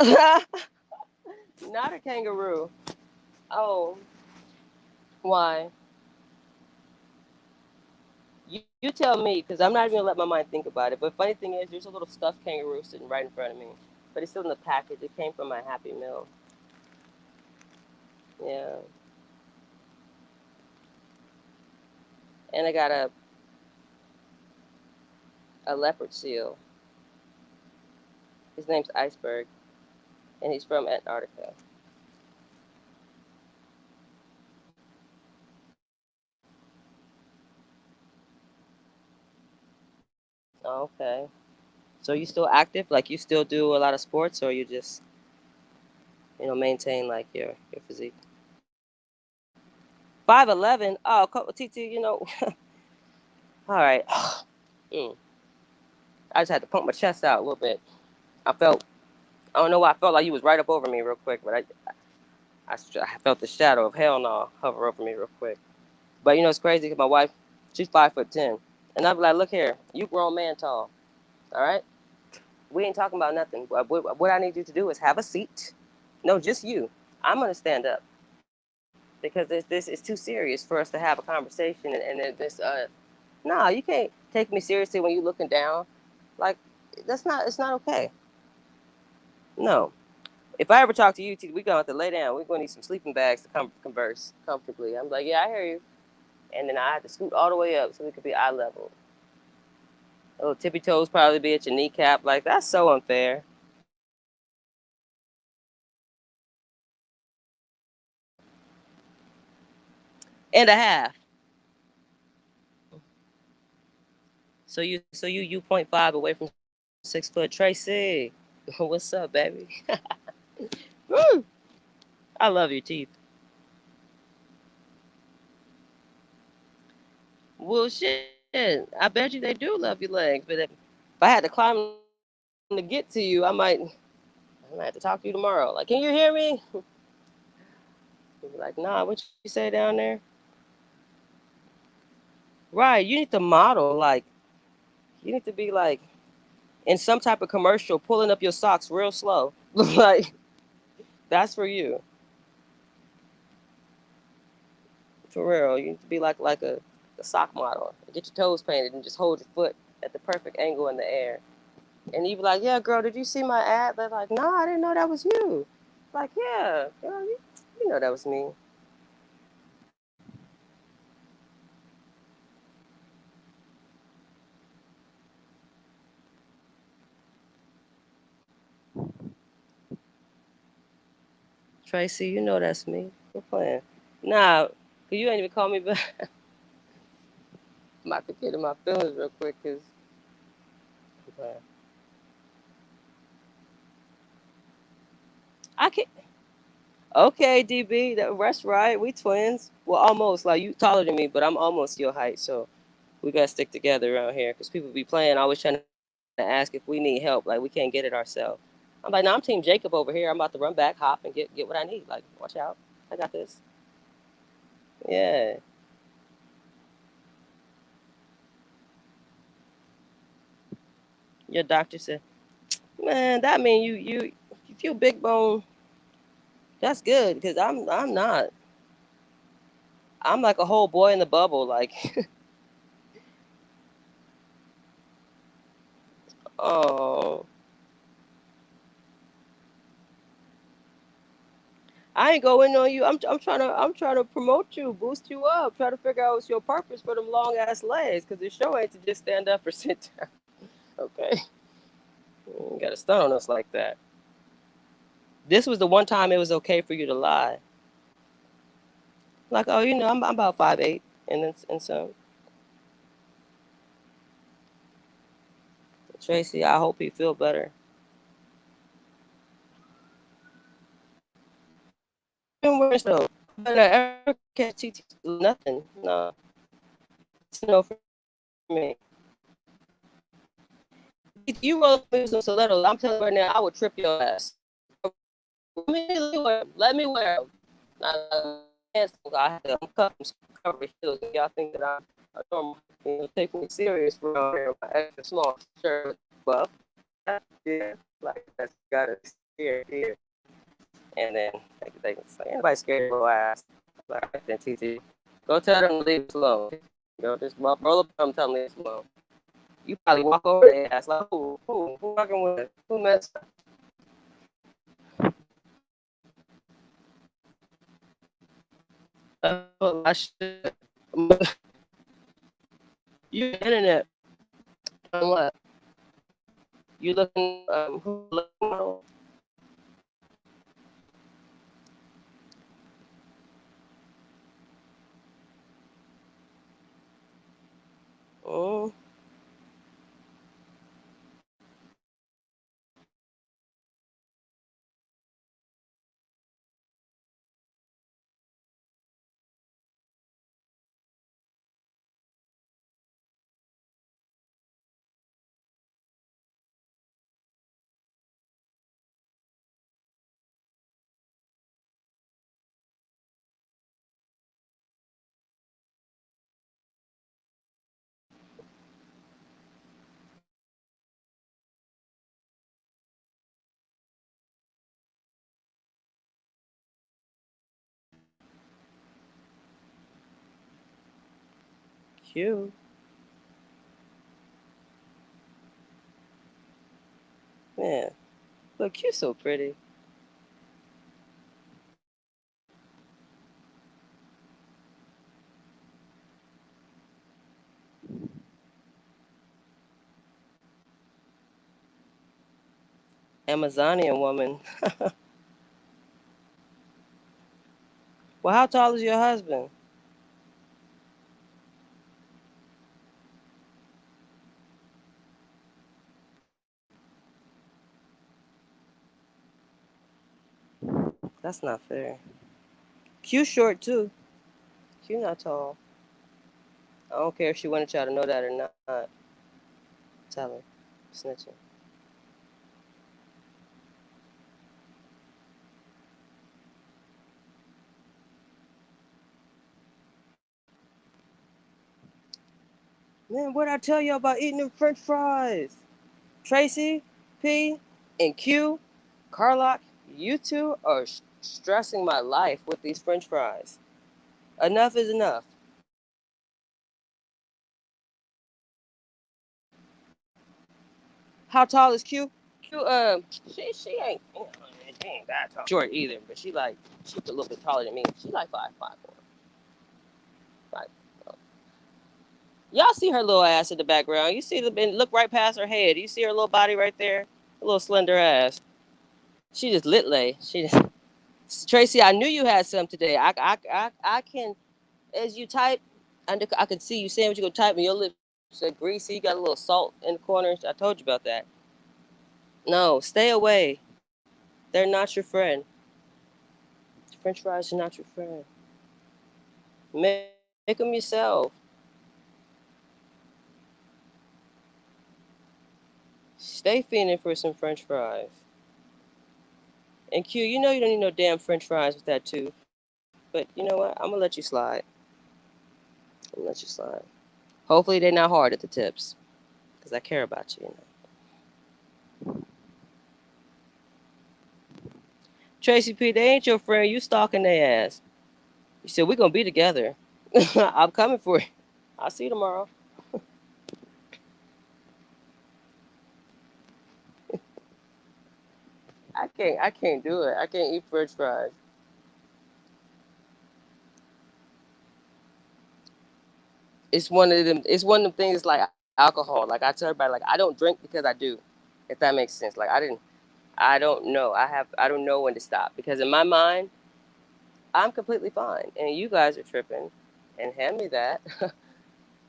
not a kangaroo. Oh, why? You tell me, because I'm not even gonna let my mind think about it. But funny thing is, there's a little stuffed kangaroo sitting right in front of me, but it's still in the package. It came from my Happy Meal. Yeah, and I got a leopard seal. His name's Iceberg, and he's from Antarctica. Okay. So you still active? Like you still do a lot of sports, or you just, maintain like your physique? 5'11". Oh, TT, all right. Mm. I just had to pump my chest out a little bit. I don't know why I felt like you was right up over me real quick, but I felt the shadow of hell no hover over me real quick. But it's crazy because my wife, she's 5'10", and I'd be like, look here, you grown man tall, all right? We ain't talking about nothing. What I need you to do is have a seat. No, just you. I'm gonna stand up because this is too serious for us to have a conversation. And this, no, you can't take me seriously when you looking down. Like, it's not okay. No. If I ever talk to you, we gonna have to lay down. We're gonna need some sleeping bags to converse comfortably. I'm like, yeah, I hear you. And then I have to scoot all the way up so we could be eye level. Oh, tippy toes probably be at your kneecap. Like, that's so unfair. And a half. So you 0.5 away from 6 foot. Tracy, what's up, baby? Woo! I love your teeth. Well, shit. I bet you they do love your legs. But if I had to climb to get to you, I might have to talk to you tomorrow. Like, can you hear me? You'll be like, nah, what you say down there? Right, you need to model. Like, you need to be like in some type of commercial, pulling up your socks real slow. Like, that's for you. For real, you need to be like a sock model. Get your toes painted and just hold your foot at the perfect angle in the air. And you be like, yeah, girl, did you see my ad? They're like, no, I didn't know that was you. Like, yeah, girl, you know that was me. Tracy, you know that's me. We're playing. Nah, you ain't even call me back. I'm about to get in my feelings real quick, because I can't. Okay, DB, that's right. We twins. Well, almost. Like, you taller than me, but I'm almost your height, so we gotta stick together around here, because people be playing, always trying to ask if we need help. Like, we can't get it ourselves. I'm like, no, I'm Team Jacob over here. I'm about to run back, hop, and get what I need. Like, watch out. I got this. Yeah. Your doctor said, man, that mean you feel big bone. That's good, because I'm not. I'm like a whole boy in the bubble. Like, oh. I ain't going on you. I'm trying to promote you, boost you up, try to figure out what's your purpose for them long ass legs. Cause the show ain't to just stand up or sit down. Okay, you gotta stun on us like that. This was the one time it was okay for you to lie. Like, oh, I'm about 5'8", and some. Tracy, I hope you feel better. Been worse though. But I ever catch TT nothing. No, it's no for me. If you roll up with some stilettos, I'm telling you right now, I would trip your ass. Let me wear them. I'm cutting cover heels. Y'all think that I'm a normal, take me serious for wearing my extra small shirt, buff. Yeah, like that's got it here. And then they can say, anybody scared of your ass? Like, then TT, go tell them to leave us alone. Just roll up and tell them to leave us alone. You probably walk over their ass like, who working with? Who messed up? I should. You internet. On what? You looking? Who looking model? Oh. Cute. Man, look, you're so pretty. Amazonian woman. Well, how tall is your husband? That's not fair. Q short too. Q not tall. I don't care if she wanted y'all to know that or not. Tell her. Snitching. Man, what'd I tell you about eating them French fries? Tracy, P, and Q, Carlock, you two are stressing my life with these French fries. Enough is enough. How tall is Q? Q, she ain't that tall. Short either, but she's a little bit taller than me. She like 5'4". Y'all see her little ass in the background. You see look right past her head. You see her little body right there? A little slender ass. She just lit lay. She just Tracy, I knew you had some today. I can as you type, I can see you saying what you're gonna type and your lips are greasy, you got a little salt in the corners. I told you about that. No, stay away. They're not your friend. French fries are not your friend. Make them yourself. Stay fiending for some French fries. And Q, you know you don't need no damn French fries with that too. But you know what? I'm gonna let you slide. I'm gonna let you slide. Hopefully they're not hard at the tips, because I care about you. Tracy P, they ain't your friend. You stalking their ass. You said we're gonna be together. I'm coming for you. I'll see you tomorrow. I can't do it. I can't eat French fries. It's one of them things like alcohol. Like I tell everybody, like I don't drink because I do. If that makes sense. Like I don't know. I don't know when to stop. Because in my mind, I'm completely fine. And you guys are tripping. And hand me that.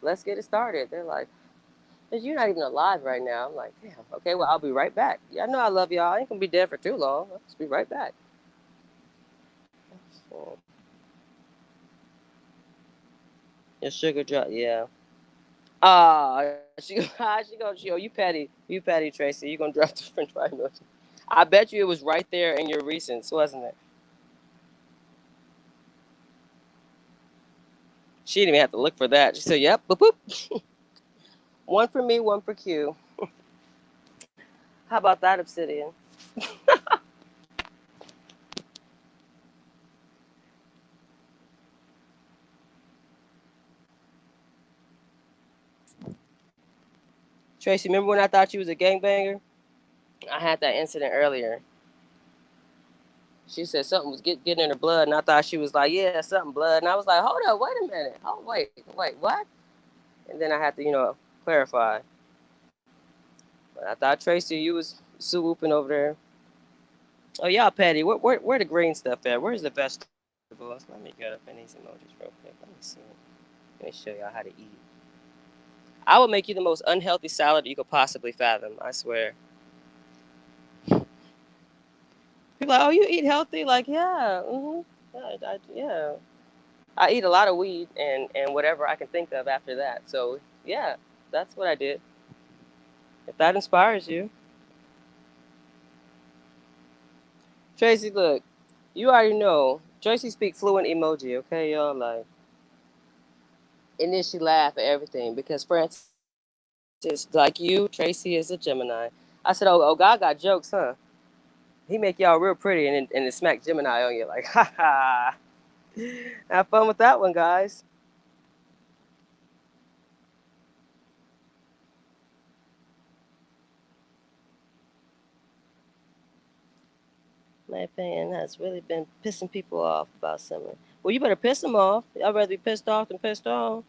Let's get it started. They're like, you're not even alive right now. I'm like, damn, okay, well, I'll be right back. Yeah, I know I love y'all. I ain't gonna be dead for too long. I'll just be right back. So, your sugar drop, yeah. She goes, yo, you petty, Tracy. You gonna drop the French fry emoji. I bet you it was right there in your recents, wasn't it? She didn't even have to look for that. She said, yep, boop, boop. One for me, one for Q. How about that, Obsidian? Tracy, remember when I thought you was a gangbanger? I had that incident earlier. She said something was getting in her blood, and I thought she was like, yeah, something blood. And I was like, hold up, wait a minute. Oh, wait, what? And then I had to, clarify. But I thought, Tracy, you was swooping over there. Oh, y'all petty. Where the green stuff at? Where's the vegetables? Let me get up in these emojis real quick. Let me see. Let me show y'all how to eat. I will make you the most unhealthy salad you could possibly fathom, I swear. People are like, oh, you eat healthy? Like, yeah, yeah. I eat a lot of weed and whatever I can think of after that. So, yeah, that's what I did. If that inspires you. Tracy, look, you already know. Tracy speaks fluent emoji, okay, y'all? Like, and then she laughed at everything because Francis, like you, Tracy is a Gemini. I said, oh, God got jokes, huh? He make y'all real pretty and then smack Gemini on you like, ha ha. Have fun with that one, guys. my opinion, has really been pissing people off about summer. Well, you better piss them off. I'd rather be pissed off than pissed off.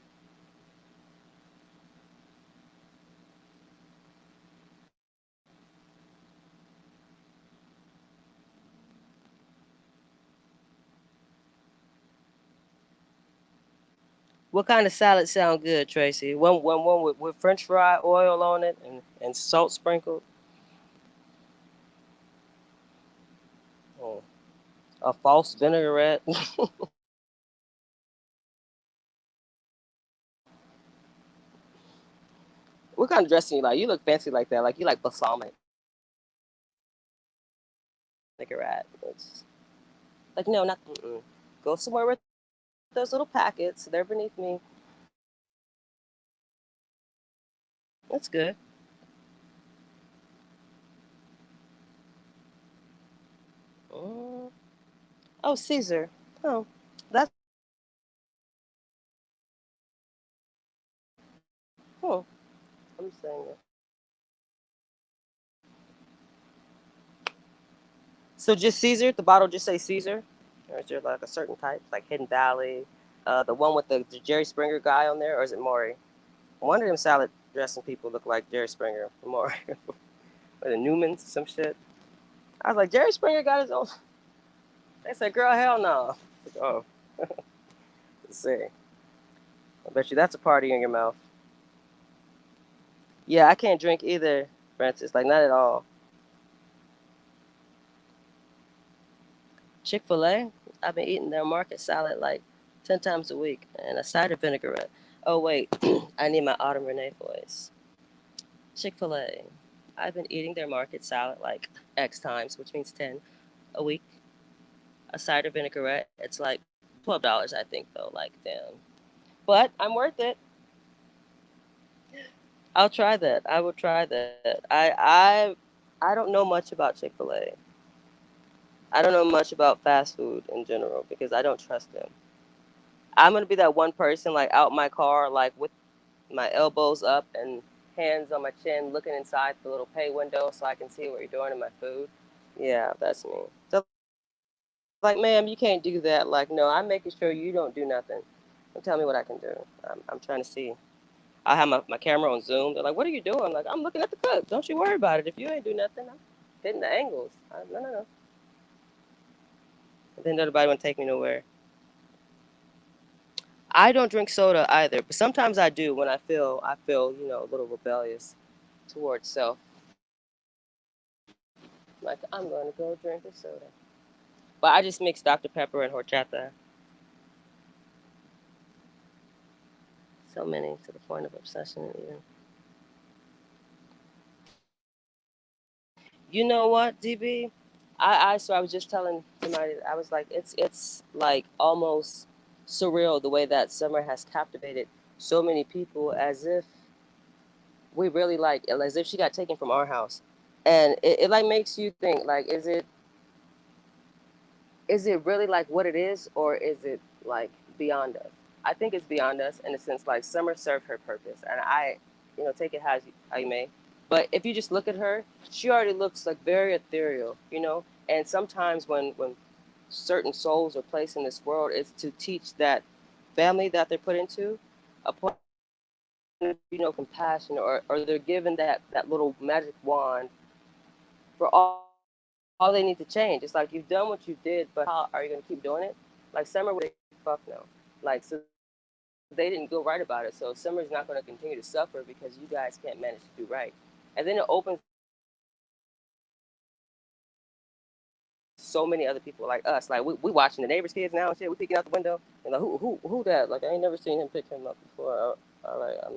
What kind of salad sound good, Tracy? One with French fry oil on it and salt sprinkled. Oh, a false vinaigrette. What kind of dressing you like? You look fancy like that. Like you like balsamic vinaigrette. It's like no, not. Mm-mm. Go somewhere with those little packets. They're beneath me. That's good. Mm. Oh, Caesar. Oh, that's. Oh, I'm saying it. So just Caesar? The bottle just say Caesar? Or is there like a certain type, like Hidden Valley, the one with the Jerry Springer guy on there, or is it Maury? One of them salad dressing people look like Jerry Springer from Maury. Or the Newmans, some shit. I was like, Jerry Springer got his own. They said, girl, hell no. Like, oh, let's see. I bet you that's a party in your mouth. Yeah, I can't drink either, Francis. Like, not at all. Chick-fil-A, I've been eating their market salad like 10 times a week and a cider vinaigrette. Oh, wait, I need my Autumn Renee voice. Chick-fil-A, I've been eating their market salad like X times, which means 10 a week. A cider vinaigrette, it's like $12, I think, though. Like, damn. But I'm worth it. I'll try that. I will try that. I don't know much about Chick-fil-A. I don't know much about fast food in general because I don't trust them. I'm gonna be that one person like out my car, like with my elbows up and hands on my chin, looking inside the little pay window so I can see what you're doing in my food. Yeah, that's me. So, like, ma'am, you can't do that. Like, no, I'm making sure you don't do nothing. Don't tell me what I can do. I'm trying to see. I have my camera on Zoom. They're like, what are you doing? Like, I'm looking at the cook. Don't you worry about it. If you ain't do nothing, I'm hitting the angles. No. And then nobody want to take me nowhere. I don't drink soda either, but sometimes I do when I feel a little rebellious towards self. Like I'm going to go drink a soda. But I just mix Dr. Pepper and horchata. So many to the point of obsession even. You know what, DB? So I was just telling somebody, I was like, it's like almost surreal the way that summer has captivated so many people as if we really like, as if she got taken from our house. And it like makes you think, like, is it really like what it is, or is it like beyond us? I think it's beyond us in a sense. Like Summer served her purpose, and take it how you may. But if you just look at her, she already looks like very ethereal, And sometimes when certain souls are placed in this world, it's to teach that family that they're put into a point of, compassion, or they're given that little magic wand for all they need to change. It's like you've done what you did, but how are you going to keep doing it? Like Summer would fuck no. Like, so they didn't go right about it. So Summer's not going to continue to suffer because you guys can't manage to do right. And then it opens so many other people like us. Like we watching the neighbors' kids now and shit. We peeking out the window and like who that? Like I ain't never seen him pick him up before. All right, I'm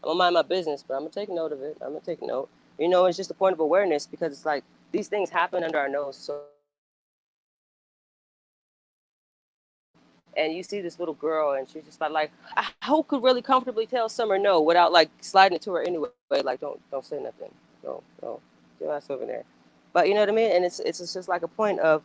gonna mind my business, but I'm gonna take note of it. I'm gonna take note. It's just a point of awareness because it's like these things happen under our nose. So and you see this little girl and she's just like who could really comfortably tell Summer no without like sliding it to her anyway. Like don't say nothing. Don't get your ass over there. But you know what I mean? And it's just like a point of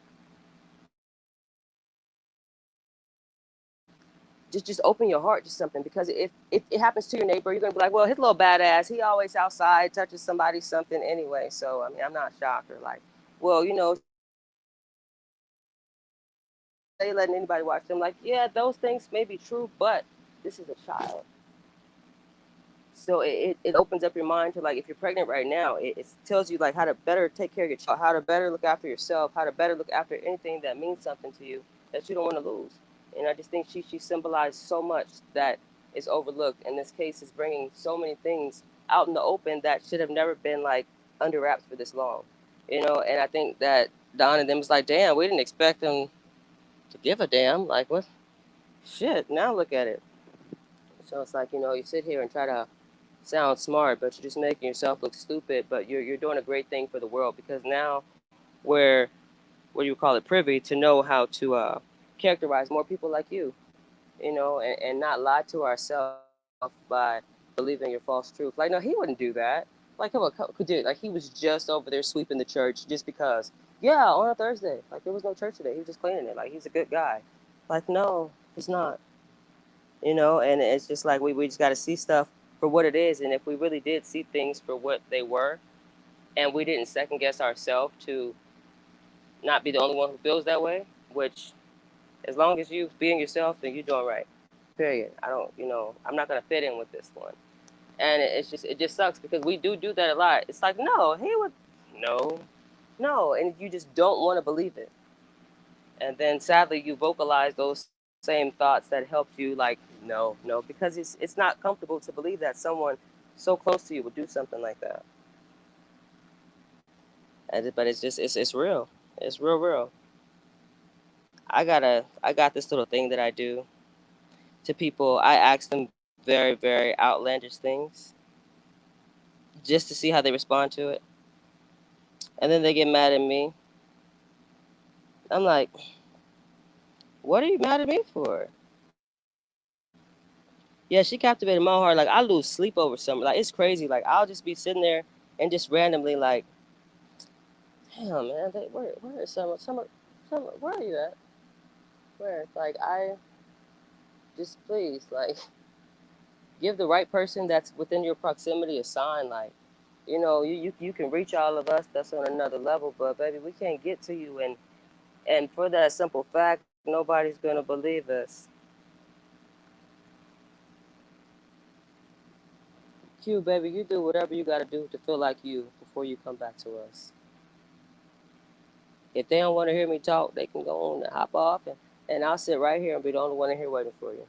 just open your heart to something, because if it happens to your neighbor, you're gonna be like, well, his little badass, he always outside touches somebody something anyway. So I mean, I'm not shocked, or like, well, letting anybody watch them. Like, yeah, those things may be true, but this is a child. So it opens up your mind to, like, if you're pregnant right now, it tells you like how to better take care of your child, how to better look after yourself, how to better look after anything that means something to you that you don't want to lose. And I just think she symbolized so much that is overlooked. In this case, is bringing so many things out in the open that should have never been like under wraps for this long, you know. And I think that Don and them was like, damn, we didn't expect them to give a damn. Like, what? Shit. Now look at it. So it's like, you know, you sit here and try to sound smart, but you're just making yourself look stupid. But you're doing a great thing for the world, because now we're, what do you call it, privy to know how to characterize more people like you know, and not lie to ourselves by believing your false truth. Like, no, he wouldn't do that. Like, come on, dude, like, he was just over there sweeping the church just because, yeah, on a Thursday. Like, there was no church today. He was just cleaning it. Like, he's a good guy. Like, no, he's not. You know, and it's just like we just got to see stuff for what it is. And if we really did see things for what they were, and we didn't second guess ourselves to not be the only one who feels that way, which, as long as you being yourself, then you're doing right. Period. I don't, you know, I'm not gonna fit in with this one. And it just sucks because we do that a lot. It's like, no, he would, no, and you just don't want to believe it. And then sadly, you vocalize those same thoughts that helped you, like, no, because it's not comfortable to believe that someone so close to you would do something like that. But it's just it's real. It's real. I got this little thing that I do to people. I ask them very, very outlandish things just to see how they respond to it. And then they get mad at me. I'm like, what are you mad at me for? Yeah, she captivated my heart. Like, I lose sleep over something. Like, it's crazy. Like, I'll just be sitting there and just randomly, like, damn, man, where is Summer? Summer, where are you at? Where? Like, I just, please, like, give the right person that's within your proximity a sign. Like, you know, you can reach all of us that's on another level, but baby, we can't get to you. And for that simple fact, nobody's gonna believe us. Q, baby, you do whatever you gotta do to feel like you before you come back to us. If they don't want to hear me talk, they can go on and hop off, and I'll sit right here and be the only one in here waiting for you.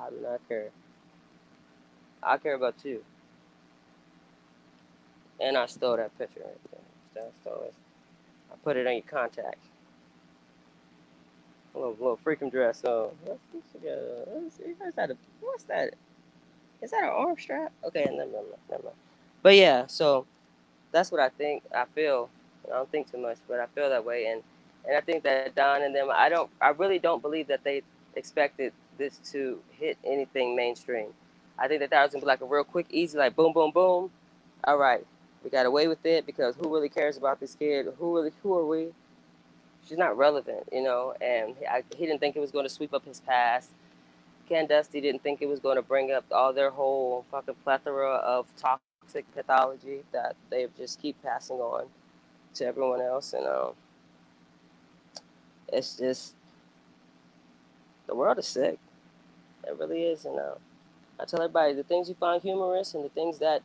I do not care. I care about you. And I stole that picture right there. I stole it. I put it on your contact. A little freakum dress on. Let's see. What's that? Is that an arm strap? Okay, never mind. But yeah, so that's what I think. I feel. I don't think too much, but I feel that way, and I think that Don and them. I really don't believe that they expected this to hit anything mainstream. I think that was gonna be like a real quick, easy, like boom, boom, boom. All right, we got away with it because who really cares about this kid? Who are we? She's not relevant, you know. And he didn't think it was going to sweep up his past. Ken Dusty didn't think it was going to bring up all their whole fucking plethora of toxic pathology that they just keep passing on to everyone else. And it's just, the world is sick. It really is. And I tell everybody, the things you find humorous and the things that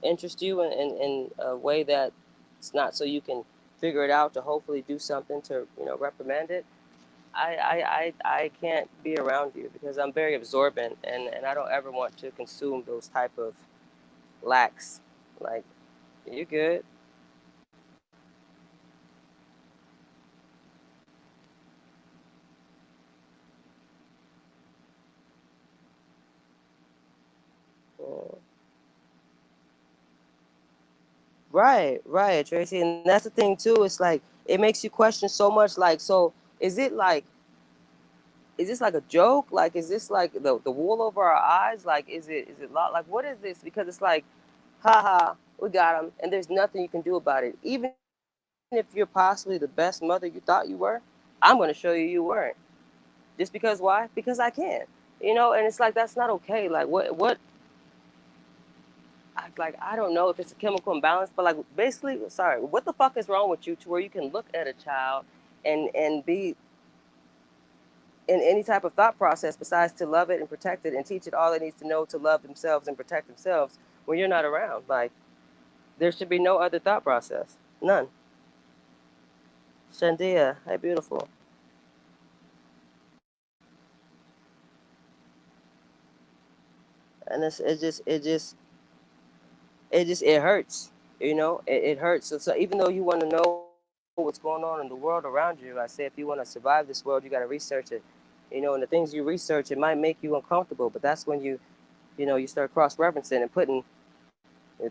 interest you in a way that it's not so you can figure it out to hopefully do something to, you know, reprimand it. I can't be around you because I'm very absorbent, and I don't ever want to consume those type of lacks. Like, you good? Yeah. Right, Tracy. And that's the thing too. It's like it makes you question so much. Like, so is it like, is this like a joke? Like, is this like the wool over our eyes? Like, is it like, what is this? Because it's like, haha, we got him, and there's nothing you can do about it. Even if you're possibly the best mother you thought you were, I'm going to show you you weren't. Just because why? Because I can. You know, and it's like, that's not okay. Like, I don't know if it's a chemical imbalance, but like, basically, sorry, what the fuck is wrong with you to where you can look at a child and be in any type of thought process besides to love it and protect it and teach it all it needs to know to love themselves and protect themselves when you're not around. Like, there should be no other thought process. None. Shandia, hey, beautiful. And it hurts. You know, it hurts. So even though you want to know what's going on in the world around you, I say if you want to survive this world, you got to research it. You know, and the things you research, it might make you uncomfortable, but that's when you start cross-referencing and putting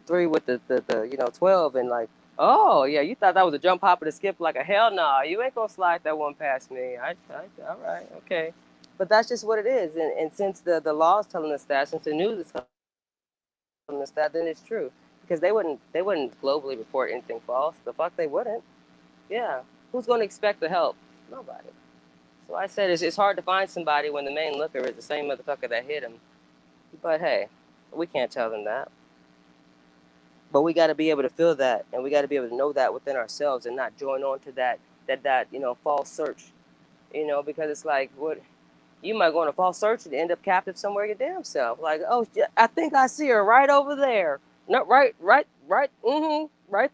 3 with the 12 and like, oh yeah, you thought that was a jump, hop, and a skip? Like a hell no, you ain't gonna slide that one past me. All right, okay. But that's just what it is, and since the law is telling us that, since the news is telling us that, then it's true. Because they wouldn't globally report anything false. The fuck they wouldn't. Yeah. Who's gonna expect the help? Nobody. So I said it's hard to find somebody when the main looker is the same motherfucker that hit him. But hey, we can't tell them that. But we got to be able to feel that, and we got to be able to know that within ourselves, and not join on to that false search, because it's like what you might go on a false search and end up captive somewhere your damn self. Like, oh, I think I see her right over there. No, right, right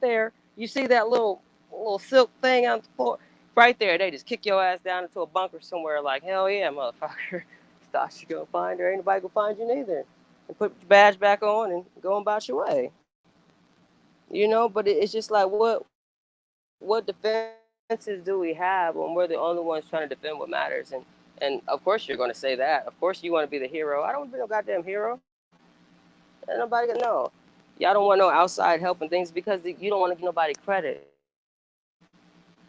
there. You see that little silk thing on the floor, right there. They just kick your ass down into a bunker somewhere. Like, hell yeah, motherfucker. Thought you gonna find her? Ain't nobody gonna find you neither. And put your badge back on and go about your way. But it's just like what defenses do we have when we're the only ones trying to defend what matters? And of course you're going to say that. Of course you want to be the hero. I don't want to be no goddamn hero. And nobody can know. Y'all don't want no outside help and things because you don't want to give nobody credit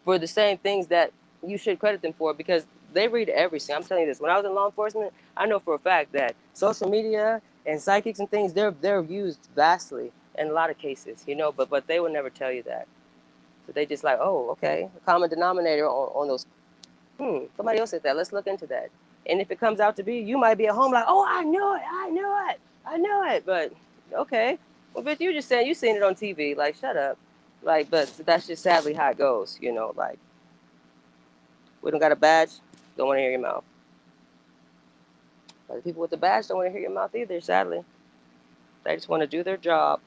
for the same things that you should credit them for, because they read everything. I'm telling you this. When I was in law enforcement, I know for a fact that social media and psychics and things, they're used vastly in a lot of cases, but they will never tell you that. So they just like, oh, okay, a common denominator on those. Somebody else said that. Let's look into that. And if it comes out to be, you might be at home like, oh, I knew it. But okay, well, bitch, you just saying you seen it on TV. Like, shut up. Like, but that's just sadly how it goes. Like, we don't got a badge, don't want to hear your mouth. But the people with the badge don't want to hear your mouth either. Sadly, they just want to do their job.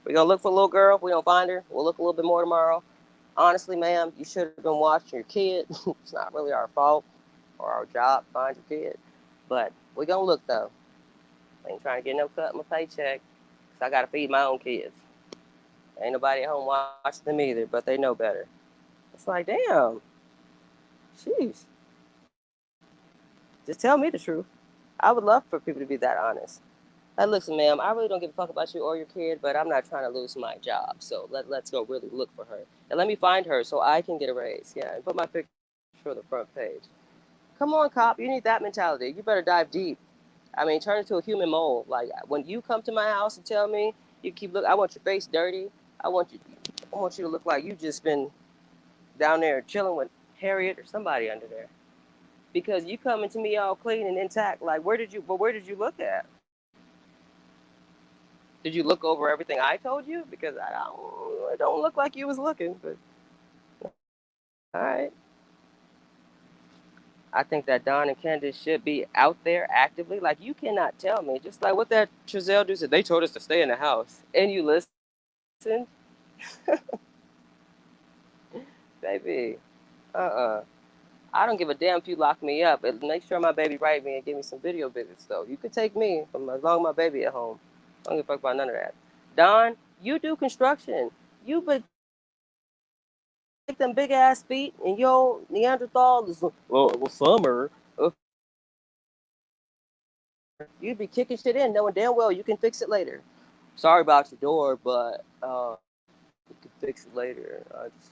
We're gonna look for a little girl. If we don't find her, we'll look a little bit more tomorrow. Honestly, ma'am, you should have been watching your kid. It's not really our fault or our job to find your kid. But we're going to look, though. I ain't trying to get no cut in my paycheck because I got to feed my own kids. Ain't nobody at home watching them either, but they know better. It's like, damn. Jeez. Just tell me the truth. I would love for people to be that honest. Like, listen, ma'am, I really don't give a fuck about you or your kid, but I'm not trying to lose my job. So let's go really look for her. And let me find her so I can get a raise. Yeah, and put my picture on the front page. Come on, cop. You need that mentality. You better dive deep. I mean, turn into a human mole. Like, when you come to my house and tell me you keep look, I want your face dirty. I want you to look like you just been down there chilling with Harriet or somebody under there. Because you coming to me all clean and intact. Like, where did you look at? Did you look over everything I told you? Because it don't look like you was looking. But all right. I think that Don and Candace should be out there actively. Like, you cannot tell me. Just like what that Trezell dude said. They told us to stay in the house. And you listen? Baby. I don't give a damn if you lock me up. Make sure my baby write me and give me some video visits, though. You could take me from as long as my baby at home. I don't give a fuck about none of that. Don, you do construction. You but take them big ass feet and your Neanderthal is well summer. You'd be kicking shit in, knowing damn well you can fix it later. Sorry about your door, but you can fix it later. Just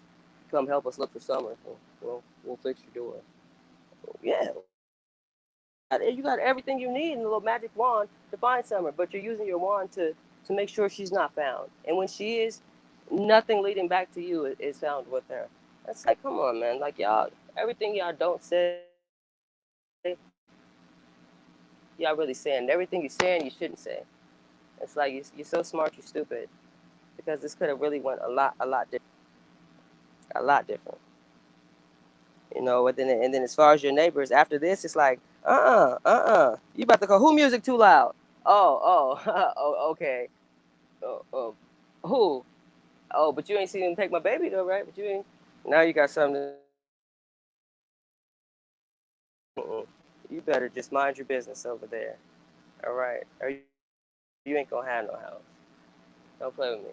come help us look for summer. We'll fix your door. Yeah. You got everything you need in a little magic wand to find summer, but you're using your wand to make sure she's not found. And when she is, nothing leading back to you is found with her. That's like, come on, man. Like, y'all, everything y'all don't say, y'all really saying. Everything you're saying, you shouldn't say. It's like you're so smart, you're stupid. Because this could have really went a lot different. A lot different. you know. And then as far as your neighbors, after this, it's like, you about to go, who music too loud? Oh, okay. Who? Oh, but you ain't seen him take my baby though, right? But you ain't. Now you got something. You better just mind your business over there. All right, or you ain't gonna have no house. Don't play with me.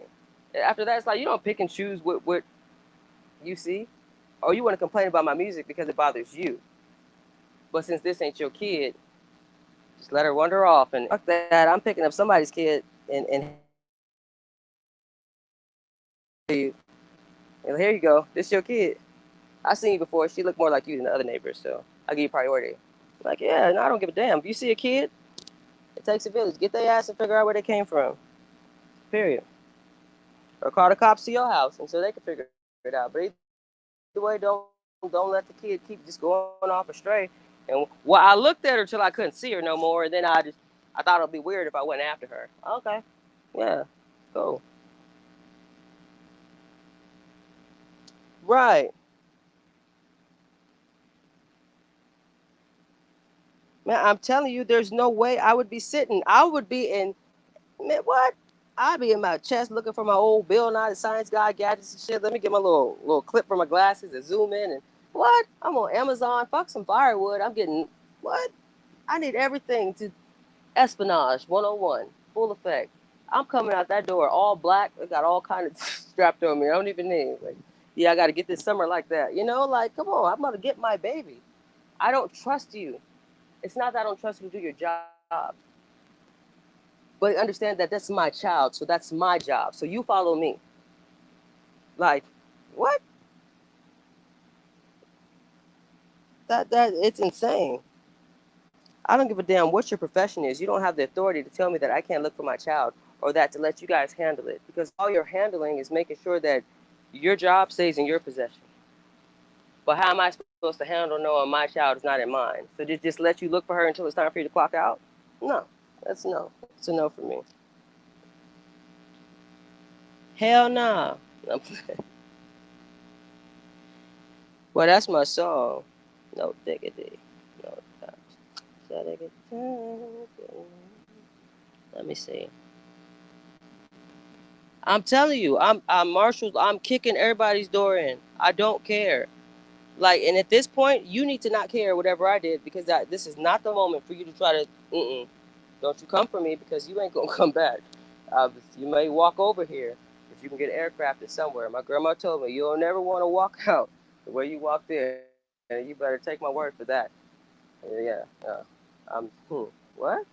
After that, it's like you don't pick and choose what you see, or you want to complain about my music because it bothers you. But since this ain't your kid, just let her wander off. And fuck that, I'm picking up somebody's kid and here you go. This your kid. I seen you before. She looked more like you than the other neighbors, so I give you priority. Like, yeah, no, I don't give a damn. If you see a kid, it takes a village. Get their ass and figure out where they came from. Period. Or call the cops to your house and so they can figure it out. But either way, don't let the kid keep just going off astray. And well, I looked at her till I couldn't see her no more, and then I thought it'd be weird if I went after her. Okay, yeah, cool. Right, man. I'm telling you, there's no way I would be sitting. I would be in. Man, what? I'd be in my chest looking for my old Bill Nye the Science Guy gadgets and shit. Let me get my little clip for my glasses and zoom in and what? I'm on Amazon. Fuck some firewood. I'm getting what? I need everything to espionage 101, full effect. I'm coming out that door all black. I got all kind of strapped on me. I don't even need like, yeah, I got to get this summer like that. You know, like come on, I'm gonna get my baby. I don't trust you. It's not that I don't trust you to do your job. But understand that that's my child, so that's my job. So you follow me. Like, what? That it's insane. I don't give a damn what your profession is. You don't have the authority to tell me that I can't look for my child or that to let you guys handle it. Because all you're handling is making sure that your job stays in your possession. But how am I supposed to handle knowing my child is not in mine? So just let you look for her until it's time for you to clock out? No. That's no. It's a no for me. Hell nah. Well, that's my song. No diggity. No touch. Let me see. I'm telling you, I'm Marshall. I'm kicking everybody's door in. I don't care. Like, and at this point, you need to not care whatever I did because this is not the moment for you to try to. Don't you come for me because you ain't gonna come back. You may walk over here, but you can get aircrafted somewhere. My grandma told me you'll never want to walk out the way you walked in, and you better take my word for that. Yeah. I'm. What?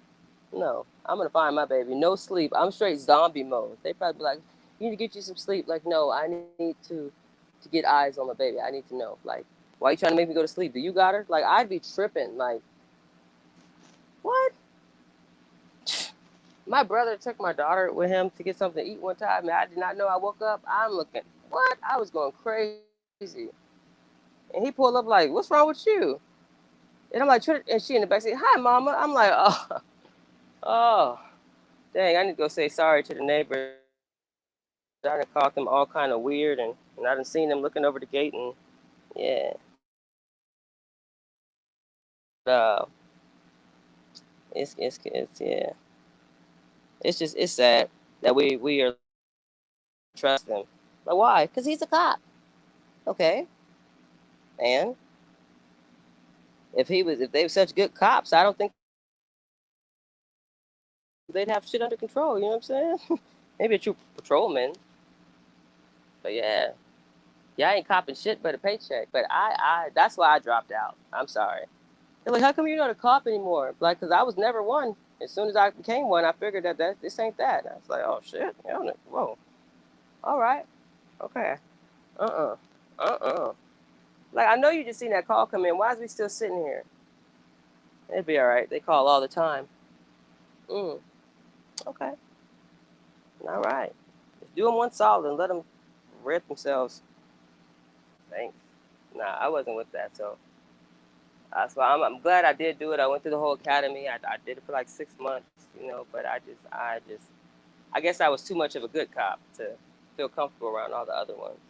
No, I'm gonna find my baby. No sleep. I'm straight zombie mode. They probably be like, "You need to get you some sleep." Like, no, I need to get eyes on my baby. I need to know. Like, why are you trying to make me go to sleep? Do you got her? Like, I'd be tripping. Like, what? My brother took my daughter with him to get something to eat one time, and I did not know. I woke up. I'm looking. What? I was going crazy. And he pulled up like, "What's wrong with you?" And I'm like, and she in the back saying, "Hi, mama." I'm like, oh, dang. I need to go say sorry to the neighbors. I done caught them all kind of weird, and I done seen them looking over the gate, and yeah. Uh, it's yeah. It's sad that we are trusting him. Like why? Because he's a cop. Okay. And if they were such good cops, I don't think they'd have shit under control. You know what I'm saying? Maybe a true patrolman. But yeah, I ain't copping shit but a paycheck. But I that's why I dropped out. I'm sorry. They're like, how come you're not a cop anymore? Like, because I was never one. As soon as I became one, I figured that this ain't that. And I was like, oh, shit. Whoa. All right. Okay. Like, I know you just seen that call come in. Why is we still sitting here? It'd be all right. They call all the time. Okay. All right. Just do them one solid and let them rip themselves. Thanks. Nah, I wasn't with that. So that's why I'm glad I did do it. I went through the whole academy. I did it for like 6 months, but I guess I was too much of a good cop to feel comfortable around all the other ones.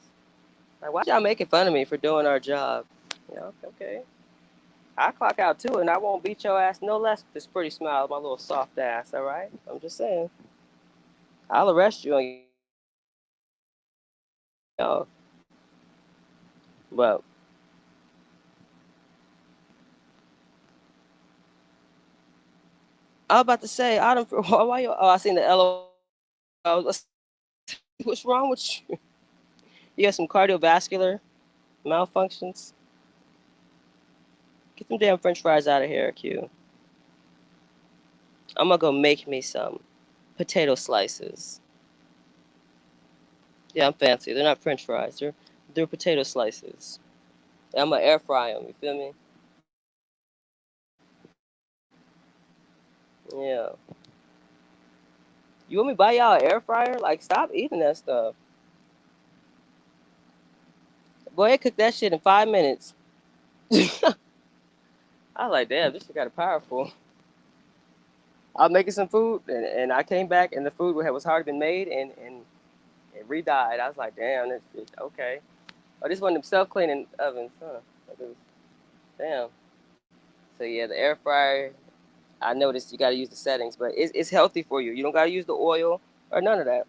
Like, why y'all making fun of me for doing our job? Yeah, okay. I clock out too, and I won't beat your ass no less with this pretty smile, my little soft ass. All right, I'm just saying. I'll arrest you on your. But I was about to say, I don't. Why you? Oh, I seen the LO. What's wrong with you? You got some cardiovascular malfunctions. Get them damn French fries out of here, Q. I'm gonna go make me some potato slices. Yeah, I'm fancy. They're not French fries. They're potato slices. And I'm gonna air fry them. You feel me? Yeah. You want me to buy y'all an air fryer? Like, stop eating that stuff. Go ahead, cook that shit in 5 minutes. I was like, damn, this shit got it powerful. I was making some food, and I came back, and the food was already been made, and it re-died. I was like, damn, this shit, okay. Oh, this one of them self-cleaning ovens, huh? Damn. So yeah, the air fryer. I noticed you got to use the settings, but it's healthy for you. You don't got to use the oil or none of that.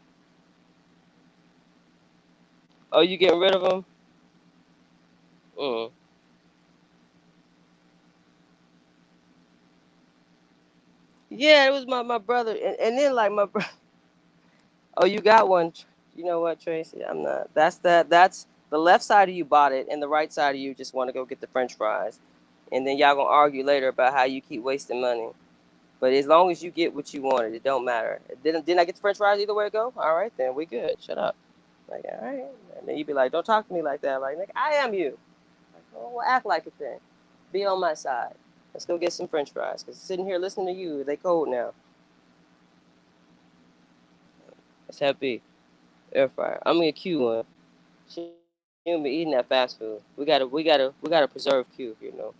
Oh, you getting rid of them? Mm. Yeah, it was my brother, and then like my brother. Oh, you got one. You know what, Tracy? I'm not. That's the left side of you bought it, and the right side of you just want to go get the French fries, and then y'all gonna argue later about how you keep wasting money. But as long as you get what you wanted, it don't matter. Didn't I get the French fries either way to go? All right, then we good. Shut up. Like, all right. And then you be like, don't talk to me like that. Like, nigga, I am you. Like, oh, well, act like it then. Be on my side. Let's go get some French fries. Cause sitting here listening to you, they cold now. Let's have beef. Air fryer. I'm gonna get Q one. She don't be eating that fast food. We gotta preserve Q. You know.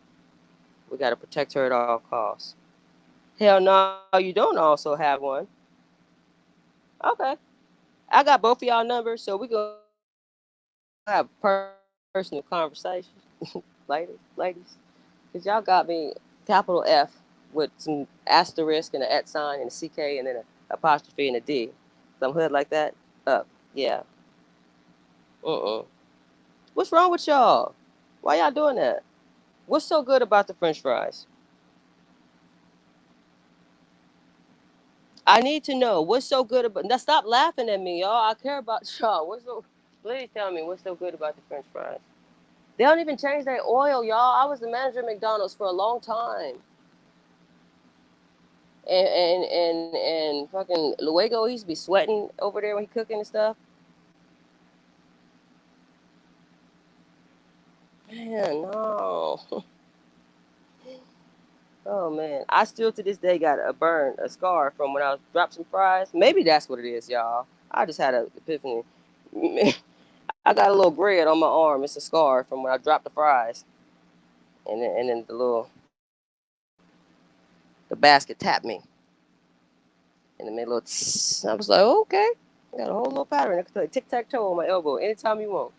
We gotta protect her at all costs. Hell no, you don't also have one. Okay. I got both of y'all numbers, so we gonna have personal conversations, ladies. Cause y'all got me capital F with some asterisk and an at sign and a CK and then a apostrophe and a D. Some hood like that. Up. Yeah. What's wrong with y'all? Why y'all doing that? What's so good about the French fries? I need to know what's so good about. Now stop laughing at me, y'all. I care about y'all. Please tell me what's so good about the French fries. They don't even change their oil, y'all. I was the manager at McDonald's for a long time. And fucking Luego, he used to be sweating over there when he cooking and stuff. Man, no. Oh man, I still to this day got a scar from when I was dropped some fries. Maybe that's what it is, y'all. I just had an epiphany. I got a little bread on my arm. It's a scar from when I dropped the fries, and then the basket tapped me, and it made a little. Tss. I was like, okay, I got a whole little pattern. I can play tic tac toe on my elbow anytime you want.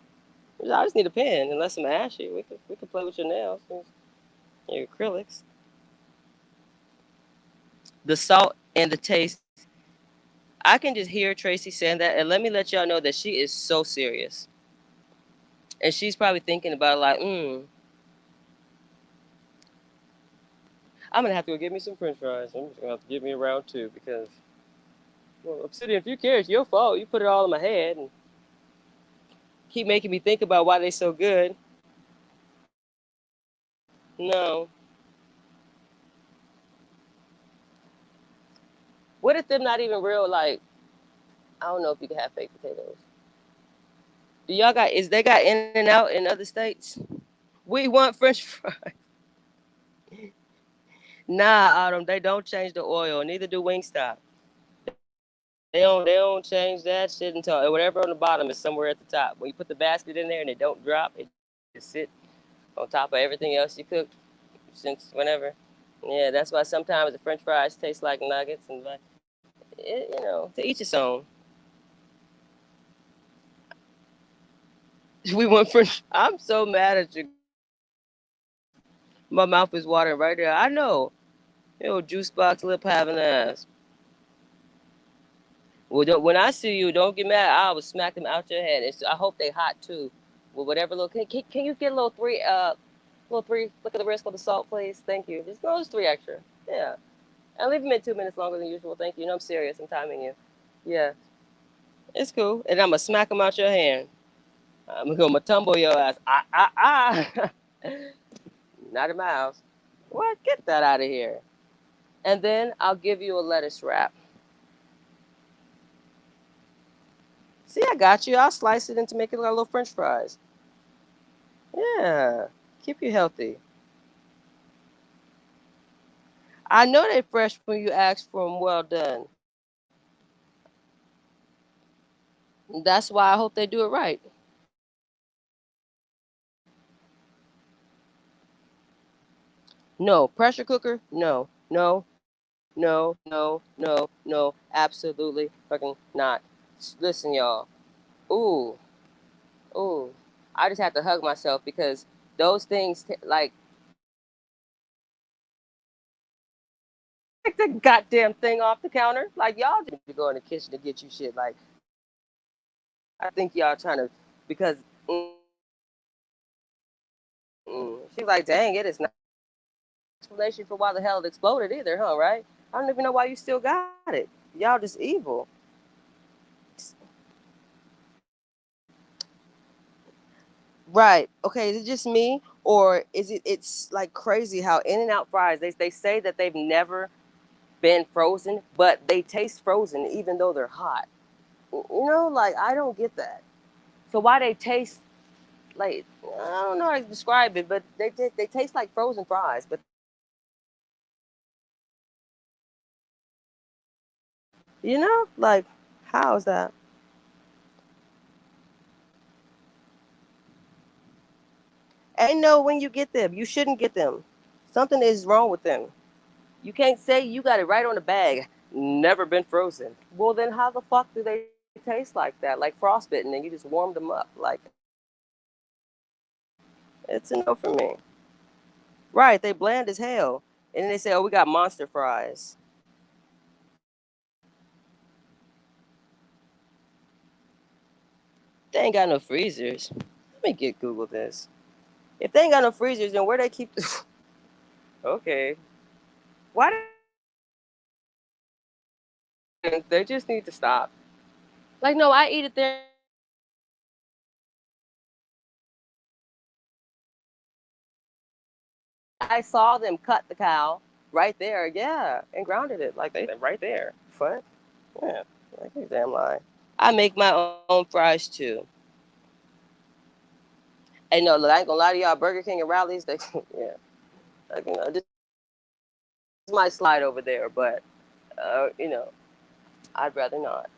I just need a pen and let some ashy. We could play with your nails, your acrylics. The salt and the taste. I can just hear Tracy saying that, and let me let y'all know that she is so serious, and she's probably thinking about like, I'm gonna have to go get me some French fries. I'm just gonna have to get me a round two because, well, Obsidian, if you care, it's your fault. You put it all in my head and keep making me think about why they so good. No. What if they're not even real? Like, I don't know if you can have fake potatoes. Do y'all got? Is they got In and Out in other states? We want French fries. Nah, Autumn. They don't change the oil. Neither do Wingstop. They don't change that shit until whatever on the bottom is somewhere at the top. When you put the basket in there and it don't drop, it just sit on top of everything else you cooked since whenever. Yeah, that's why sometimes the French fries taste like nuggets and like, to each its own. We want French. I'm so mad at you My mouth is watering right there. I know. Juice box lip having ass. Well, when I see you, don't get mad. I will smack them out your head. I hope they hot too. Well, whatever little. Can you get a little three? Little three. Look at the wrist with the salt, please. Thank you. Just 3 extra. Yeah. And leave them in 2 minutes longer than usual. Thank you. I'm serious. I'm timing you. Yeah. It's cool. And I'm gonna smack them out your hand. I'm gonna tumble your ass. Not in my house. What? Get that out of here. And then I'll give you a lettuce wrap. See, I got you. I'll slice it into make it like little French fries. Yeah. Keep you healthy. I know they're fresh when you ask for them well done. That's why I hope they do it right. No. Pressure cooker? No. No. No. No. No. No. Absolutely fucking not. Listen, y'all. Ooh. Ooh. I just have to hug myself because those things, like the goddamn thing off the counter. Like, y'all need to go in the kitchen to get you shit. Like, I think y'all trying to, because she's like, dang, it is not explanation for why the hell it exploded either, huh? Right? I don't even know why you still got it. Y'all just evil. Right. Okay, is it just me? Or is it's like crazy how In-N-Out fries, they say that they've never been frozen, but they taste frozen even though they're hot. Like, I don't get that. So why they taste like, I don't know how to describe it, but they taste like frozen fries. But like, how is that? And know when you get them, you shouldn't get them. Something is wrong with them. You can't say you got it right on the bag. Never been frozen. Well, then how the fuck do they taste like that? Like frostbitten, and you just warmed them up. Like, it's a no for me. Right? They bland as hell, and then they say, "Oh, we got monster fries." They ain't got no freezers. Let me get Google this. If they ain't got no freezers, then where they keep the... Okay. Why they just need to stop. Like, no, I eat it there. I saw them cut the cow right there, yeah, and grounded it like they right there. What? Yeah, like you damn lie. I make my own fries too. Hey, no, look, I ain't gonna lie to y'all. Burger King and Rallies, they, yeah, like, this might slide over there, but I'd rather not.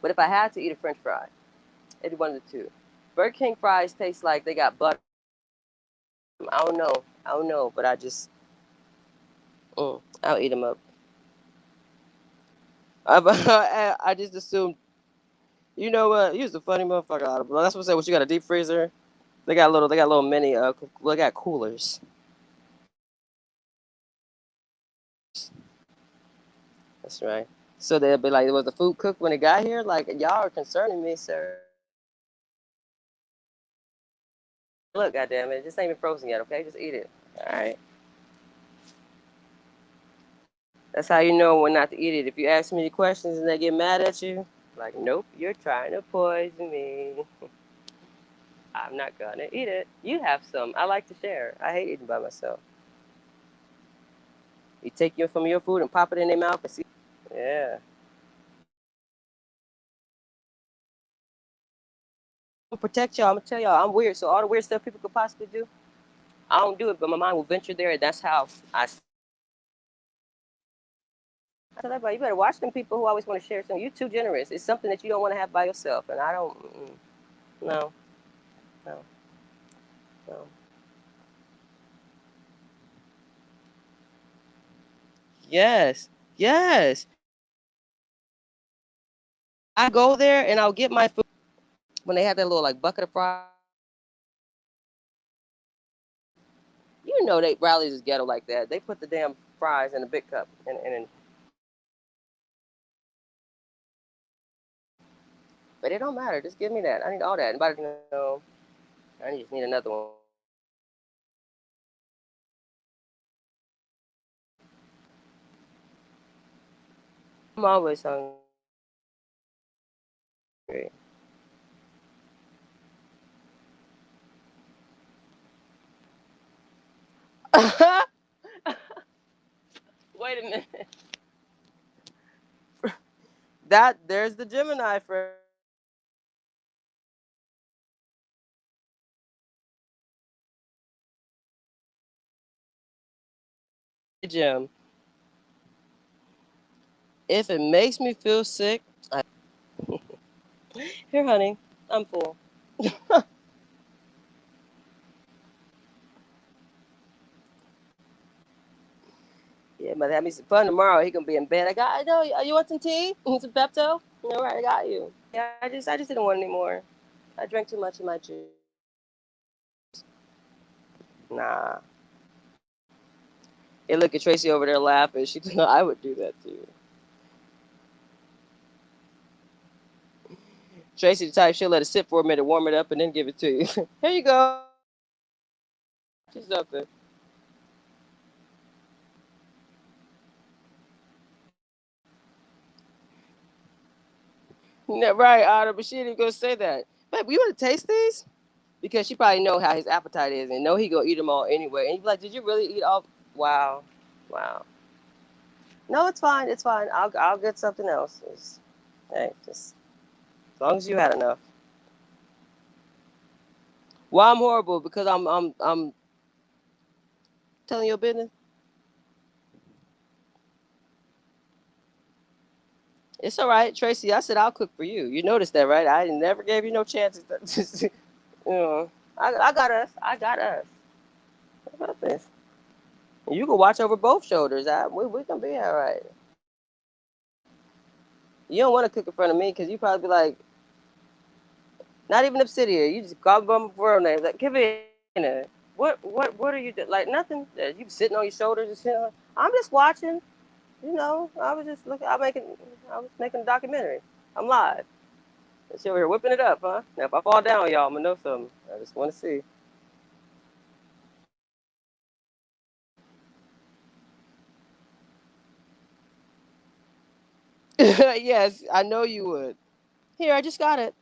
But if I had to eat a French fry, it'd be one of the two. Burger King fries taste like they got butter. I don't know, but I'll eat them up. I just assumed. You know what? You're a funny motherfucker out of blood. That's what I said. What, you got a deep freezer? They got little mini. They got coolers. That's right. So they'll be like, was the food cooked when it got here? Like, y'all are concerning me, sir. Look, goddamn it, this ain't even frozen yet. Okay, just eat it. All right. That's how you know when not to eat it. If you ask me the questions and they get mad at you, like, nope, you're trying to poison me. I'm not gonna eat it. You have some. I like to share. I hate eating by myself. You take some of your food and pop it in their mouth and see. Yeah. Protect y'all. I'm gonna tell y'all, I'm weird. So all the weird stuff people could possibly do, I don't do it, but my mind will venture there, and that's how I tell everybody, you better watch them people who always want to share something. You're too generous. It's something that you don't want to have by yourself, and I don't. No, no, no. Yes, yes. I go there and I'll get my food when they have that little like bucket of fries. even know they Rallies is ghetto like that. They put the damn fries in a big cup and but it don't matter. Just give me that. I need all that. Anybody know? I just need another one. I'm always hungry. Wait a minute. There's the Gemini for Jim. If it makes me feel sick, here, honey, I'm full. Yeah, but have me some fun tomorrow. He gonna be in bed. I know. You want some tea? Some Pepto? All right, I got you. Yeah, I just didn't want any more. I drank too much of my juice. Nah. And look at Tracy over there laughing. She thought I would do that too. Tracy the type she'll let it sit for a minute, warm it up, and then give it to you. Here you go. Just something. Yeah, right, Otter, but she ain't even gonna say that. Babe, you wanna taste these? Because she probably know how his appetite is and know he gonna eat them all anyway. And you be like, did you really eat all? Wow. No, it's fine. It's fine. I'll get something else. Hey, just as long as you had enough. Well, I'm horrible because I'm telling your business. It's all right, Tracy. I said I'll cook for you. You noticed that, right? I never gave you no chances. I got us. I got us. What about this? You can watch over both shoulders. We can be all right. You don't want to cook in front of me because you probably be like, not even obsidian. You just call them for real names. Like, give it in there. What are you doing? Like nothing. You sitting on your shoulders and shit. I'm just watching. You know, I was just looking. I was making a documentary. I'm live. And she over here whipping it up, huh? Now if I fall down, y'all, I'm gonna know something. I just want to see. Yes, I know you would. Here, I just got it.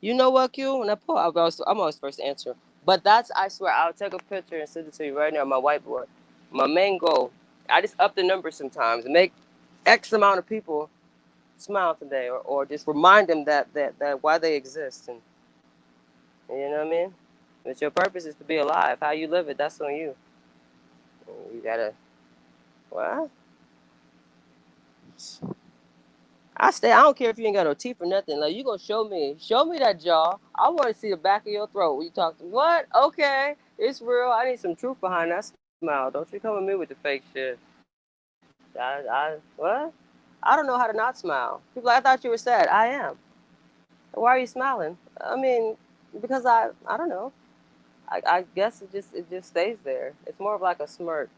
You know what, Q? When I pull, I'm always first to answer. But I swear, I'll take a picture and send it to you right now on my whiteboard. My main goal, I just up the numbers sometimes and make X amount of people smile today, or just remind them that why they exist, and you know what I mean. But your purpose is to be alive. How you live it, that's on you. You gotta. Well, I don't care if you ain't got no teeth or nothing. Like you gonna show me that jaw. I want to see the back of your throat when you talk to me. What? Okay, it's real. I need some truth behind that smile. Don't you come at me with the fake shit. What? I don't know how to not smile. People, I thought you were sad. I am. Why are you smiling? I mean, because I don't know. I guess it just stays there. It's more of like a smirk.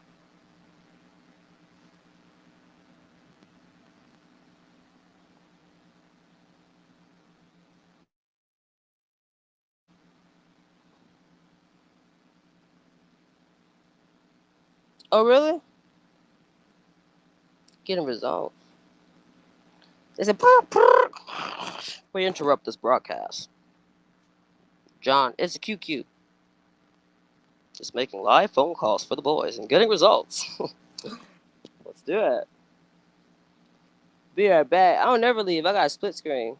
Oh really? Getting results. They said, we interrupt this broadcast. John, it's a QQ. Just making live phone calls for the boys and getting results. Let's do it. Be right back. I don't never leave. I got a split screen.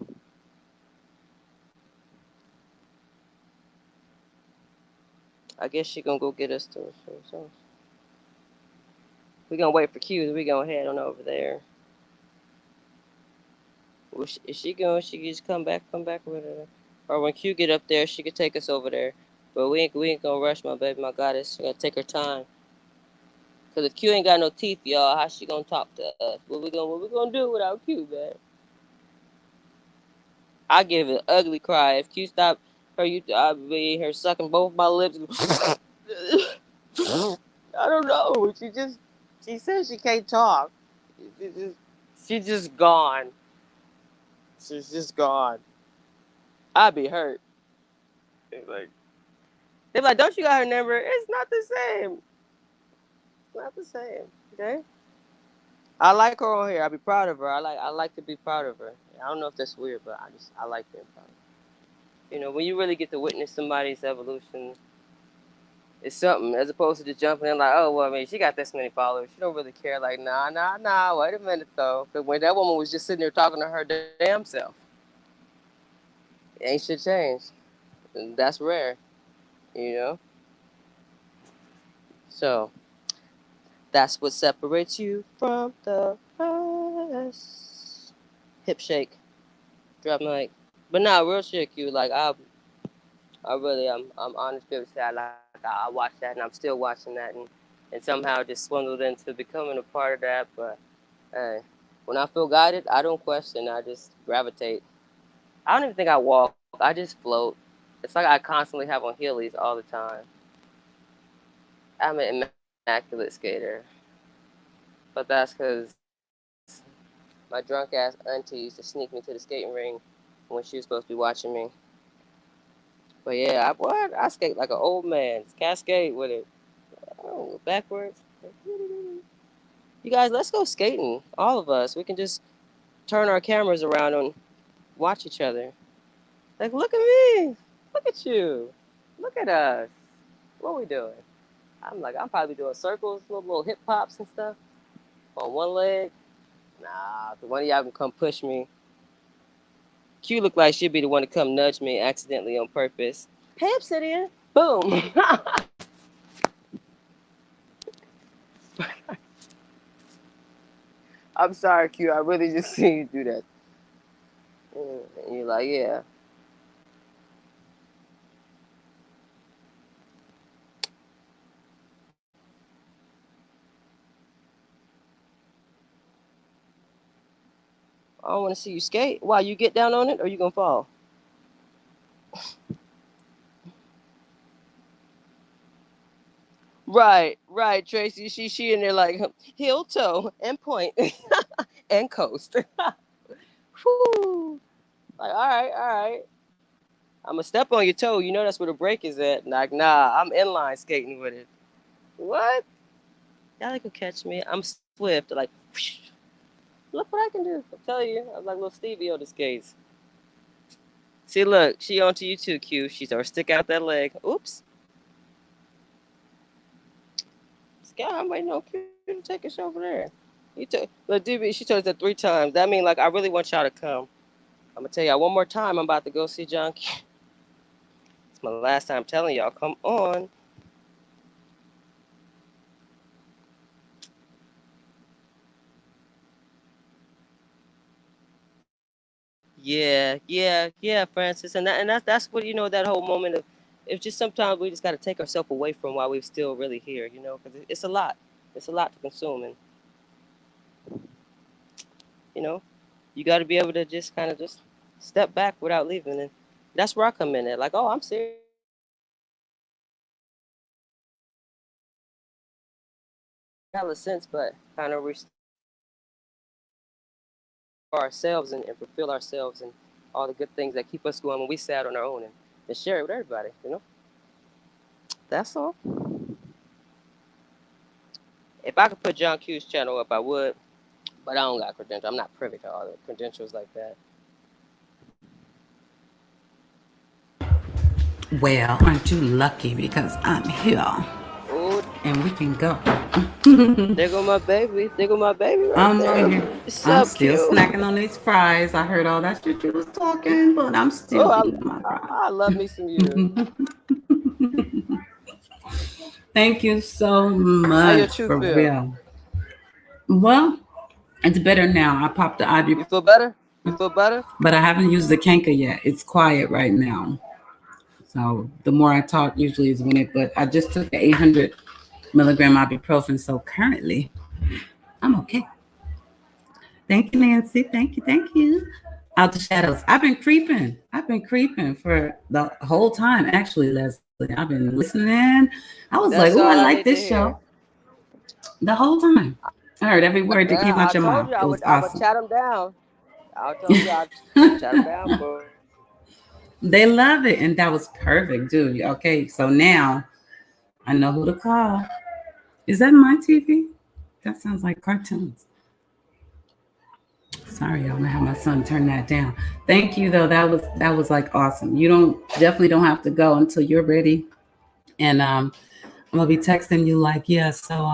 I guess she gonna go get us to. So. We gonna wait for Q. We gonna head on over there. Is she going? She can just come back with her. Or when Q get up there, she could take us over there. But we ain't gonna rush my baby, my goddess. She gotta take her time. Cause if Q ain't got no teeth, y'all, how she gonna talk to us? What we gonna do without Q, man? I give an ugly cry if Q stop. I be here sucking both my lips. I don't know. She says she can't talk. She's just gone. She's just gone. I'd be hurt. They're like, don't you got her number? It's not the same. It's not the same. Okay. I like her on here. I be proud of her. I like to be proud of her. I don't know if that's weird, but I like being proud of her. You know, when you really get to witness somebody's evolution, it's something, as opposed to just jumping in like, oh, well, I mean, she got this many followers. She don't really care. Like, nah, wait a minute, though. Because when that woman was just sitting there talking to her damn self, ain't shit changed. And that's rare, you know? So, that's what separates you from the rest. Hip shake, drop mic. But nah, real shit, you. Like, I'm honest to say, I watched that and I'm still watching that and somehow just swindled into becoming a part of that. But hey, when I feel guided, I don't question. I just gravitate. I don't even think I walk. I just float. It's like I constantly have on heelys all the time. I'm an immaculate skater, but that's because my drunk ass auntie used to sneak me to the skating ring when she was supposed to be watching me. But yeah, I skate like an old man. Cascade with it. Oh, backwards. You guys, let's go skating. All of us. We can just turn our cameras around and watch each other. Like, look at me. Look at you. Look at us. What we doing? I'm probably doing circles, little hip hops and stuff on one leg. Nah, if one of y'all can come push me. Q look like she'd be the one to come nudge me accidentally on purpose. Hey, Obsidian. Boom. I'm sorry, Q. I really just seen you do that. And you're like, yeah. I don't want to see you skate. Why, you get down on it or you gonna fall? Right, Tracy. She in there like heel toe and point and coast. Whew. Like, all right. I'm gonna step on your toe. You know that's where the break is at. Like, nah, I'm inline skating with it. What? Y'all can catch me. I'm swift. Like, whoosh. Look what I can do. I'm telling you, I'm like little Stevie on the skates. See, look, she onto you too, Q. She's gonna stick out that leg. Oops. Sky, I'm waiting on Q to take us over there. Look, DB, she told us that 3 times. That means, like, I really want y'all to come. I'm gonna tell y'all one more time. I'm about to go see John Q. It's my last time telling y'all. Come on. Yeah, Francis, and that's what that whole moment of. It's just sometimes we just got to take ourselves away from while we're still really here, because it's a lot. It's a lot to consume, and you got to be able to just kind of just step back without leaving, and that's where I come in at. Like, oh, I'm serious. Hella sense, but kind of restore ourselves and fulfill ourselves and all the good things that keep us going when we sat on our own and share it with everybody. That's all. If I could put John Q's channel up, I would, but I don't got credentials. I'm not privy to all the credentials like that. Well, aren't you lucky because I'm here. Ooh. And we can go. There go my baby. There go my baby right there. I'm still snacking on these fries. I heard all that shit you was talking, but I'm still eating my fries. I love me some you. Thank you so much. For real. Well, it's better now. I popped the IV. You feel better? You feel better? But I haven't used the canker yet. It's quiet right now. So the more I talk, usually is when but I just took the 800 milligram ibuprofen. So currently, I'm okay. Thank you, Nancy. Thank you. Out the shadows. I've been creeping. For the whole time. Actually, Leslie, I've been listening. I was like, That's oh, I all I like need to this hear. show. The whole time. I heard every word that Yeah, came I out your told mouth. you It was I would awesome. chat them down. I told you I'd chat them down for. They love it. And that was perfect, dude. Okay, so now I know who to call. Is that my TV? That sounds like cartoons. Sorry, I'm gonna have my son turn that down. Thank you though. That was like awesome. You definitely don't have to go until you're ready. And I'm gonna be texting you like, yeah, so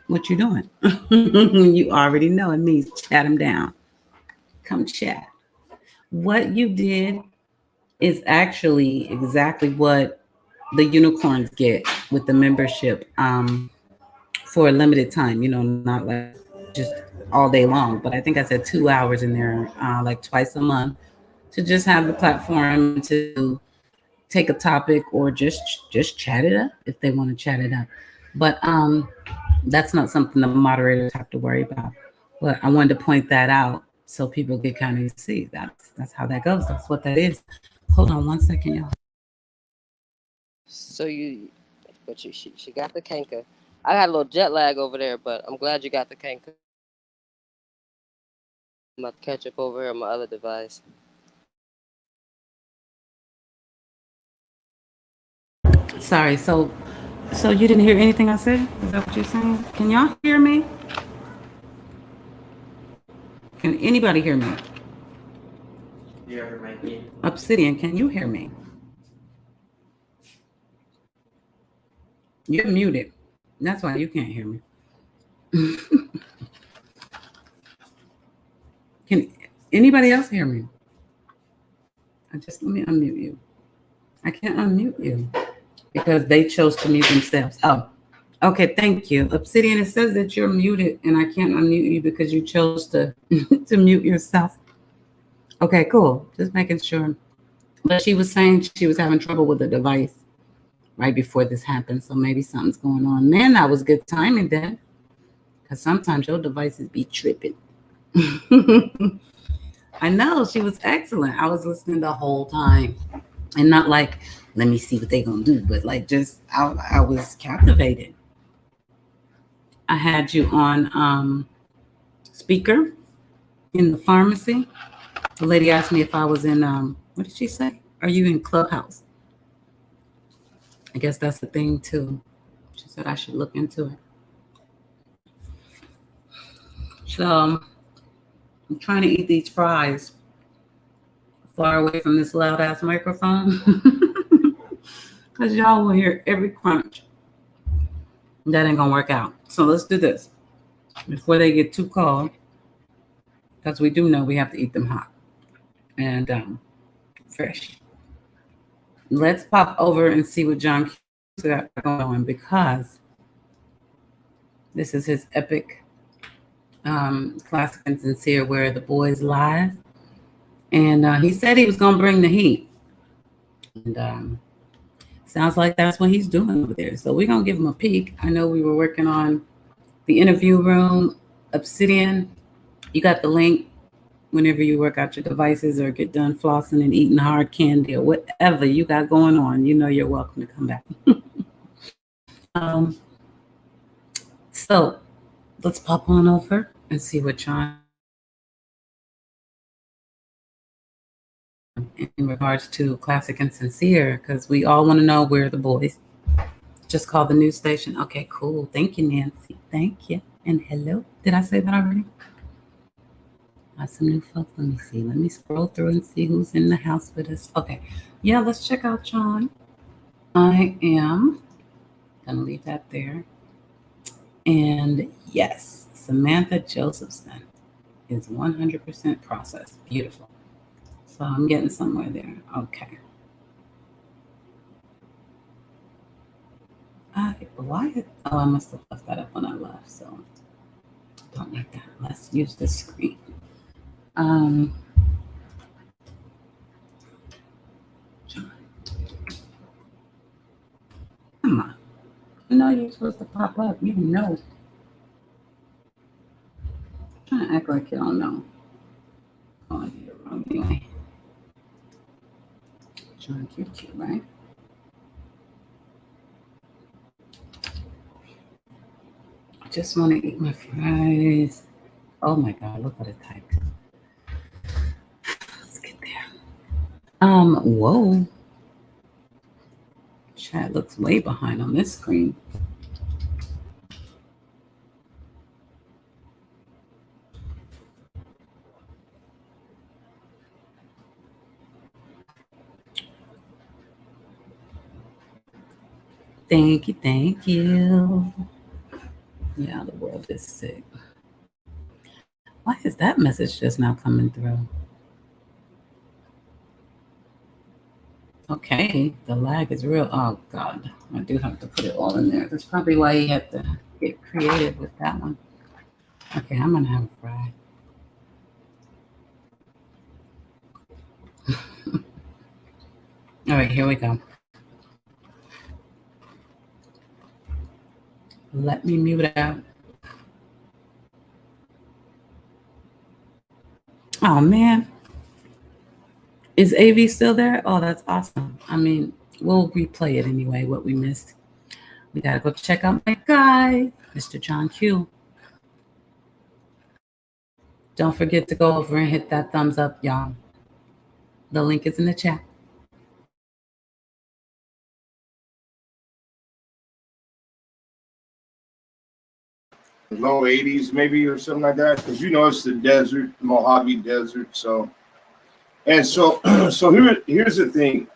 what you doing? You already know it means chat him down. Come chat. What you did is actually exactly what the unicorns get with the membership for a limited time, not like just all day long, but I think I said 2 hours in there, like twice a month, to just have the platform to take a topic or just chat it up if they want to chat it up. But that's not something the moderators have to worry about. But I wanted to point that out so people could kind of see that's how that goes. That's what that is. Hold on 1 second, y'all. So but she got the canker. I got a little jet lag over there, but I'm glad you got the canker. I'm about to catch up over here on my other device. Sorry. So you didn't hear anything I said? Is that what you're saying? Can y'all hear me? Can anybody hear me? Obsidian, can you hear me? You're muted. That's why you can't hear me. Can anybody else hear me? Let me unmute you. I can't unmute you because they chose to mute themselves. Oh, okay. Thank you. Obsidian, it says that you're muted and I can't unmute you because you chose to, to mute yourself. Okay, cool. Just making sure. But she was saying she was having trouble with the device right before this happened. So maybe something's going on. Man, that was good timing then. Because sometimes your devices be tripping. I know, she was excellent. I was listening the whole time. And not like, let me see what they're going to do. But like just, I was captivated. I had you on speaker in the pharmacy. The lady asked me if I was in, what did she say? Are you in Clubhouse? I guess that's the thing too. She said I should look into it. So I'm trying to eat these fries far away from this loud ass microphone because y'all will hear every crunch. That ain't gonna work out. So let's do this before they get too cold, because we do know we have to eat them hot and fresh. Let's pop over and see what John got going on, because this is his epic Classic and Sincere Where the Boys Live. And he said he was going to bring the heat. And sounds like that's what he's doing over there. So we're going to give him a peek. I know we were working on the interview room. Obsidian, you got the link. Whenever you work out your devices or get done flossing and eating hard candy or whatever you got going on, you know you're welcome to come back. So let's pop on over and see what John in regards to Classic and Sincere, because we all want to know where the boys. Just call the news station. Okay, cool. Thank you, Nancy. Thank you. And hello. Did I say that already? Some new folks. Let me see. Let me scroll through and see who's in the house with us. Okay. Yeah, let's check out John. I am going to leave that there. And yes, Samantha Josephson is 100% processed. Beautiful. So I'm getting somewhere there. Okay. Why? Oh, I must have left that up when I left. So don't like that. Let's use the screen. John. Come on. You know you're supposed to pop up. You know. I'm trying to act like you don't know. Oh, I did it wrong anyway. John Q, right? I just want to eat my fries. Oh my God, look what I typed. Let's get there. Whoa. Chat looks way behind on this screen. Thank you, thank you. Yeah, the world is sick. Why is that message just now coming through? Okay, the lag is real. Oh God, I do have to put it all in there. That's probably why you have to get creative with that one. Okay, I'm gonna have a fry. All right, here we go. Let me mute it out. Oh man, is AV still there? Oh, that's awesome. I mean, we'll replay it anyway, what we missed. We gotta go check out my guy, Mr. John Q. Don't forget to go over and hit that thumbs up, y'all. The link is in the chat. Low 80s maybe or something like that, because you know it's the desert, Mojave Desert. So here's the thing,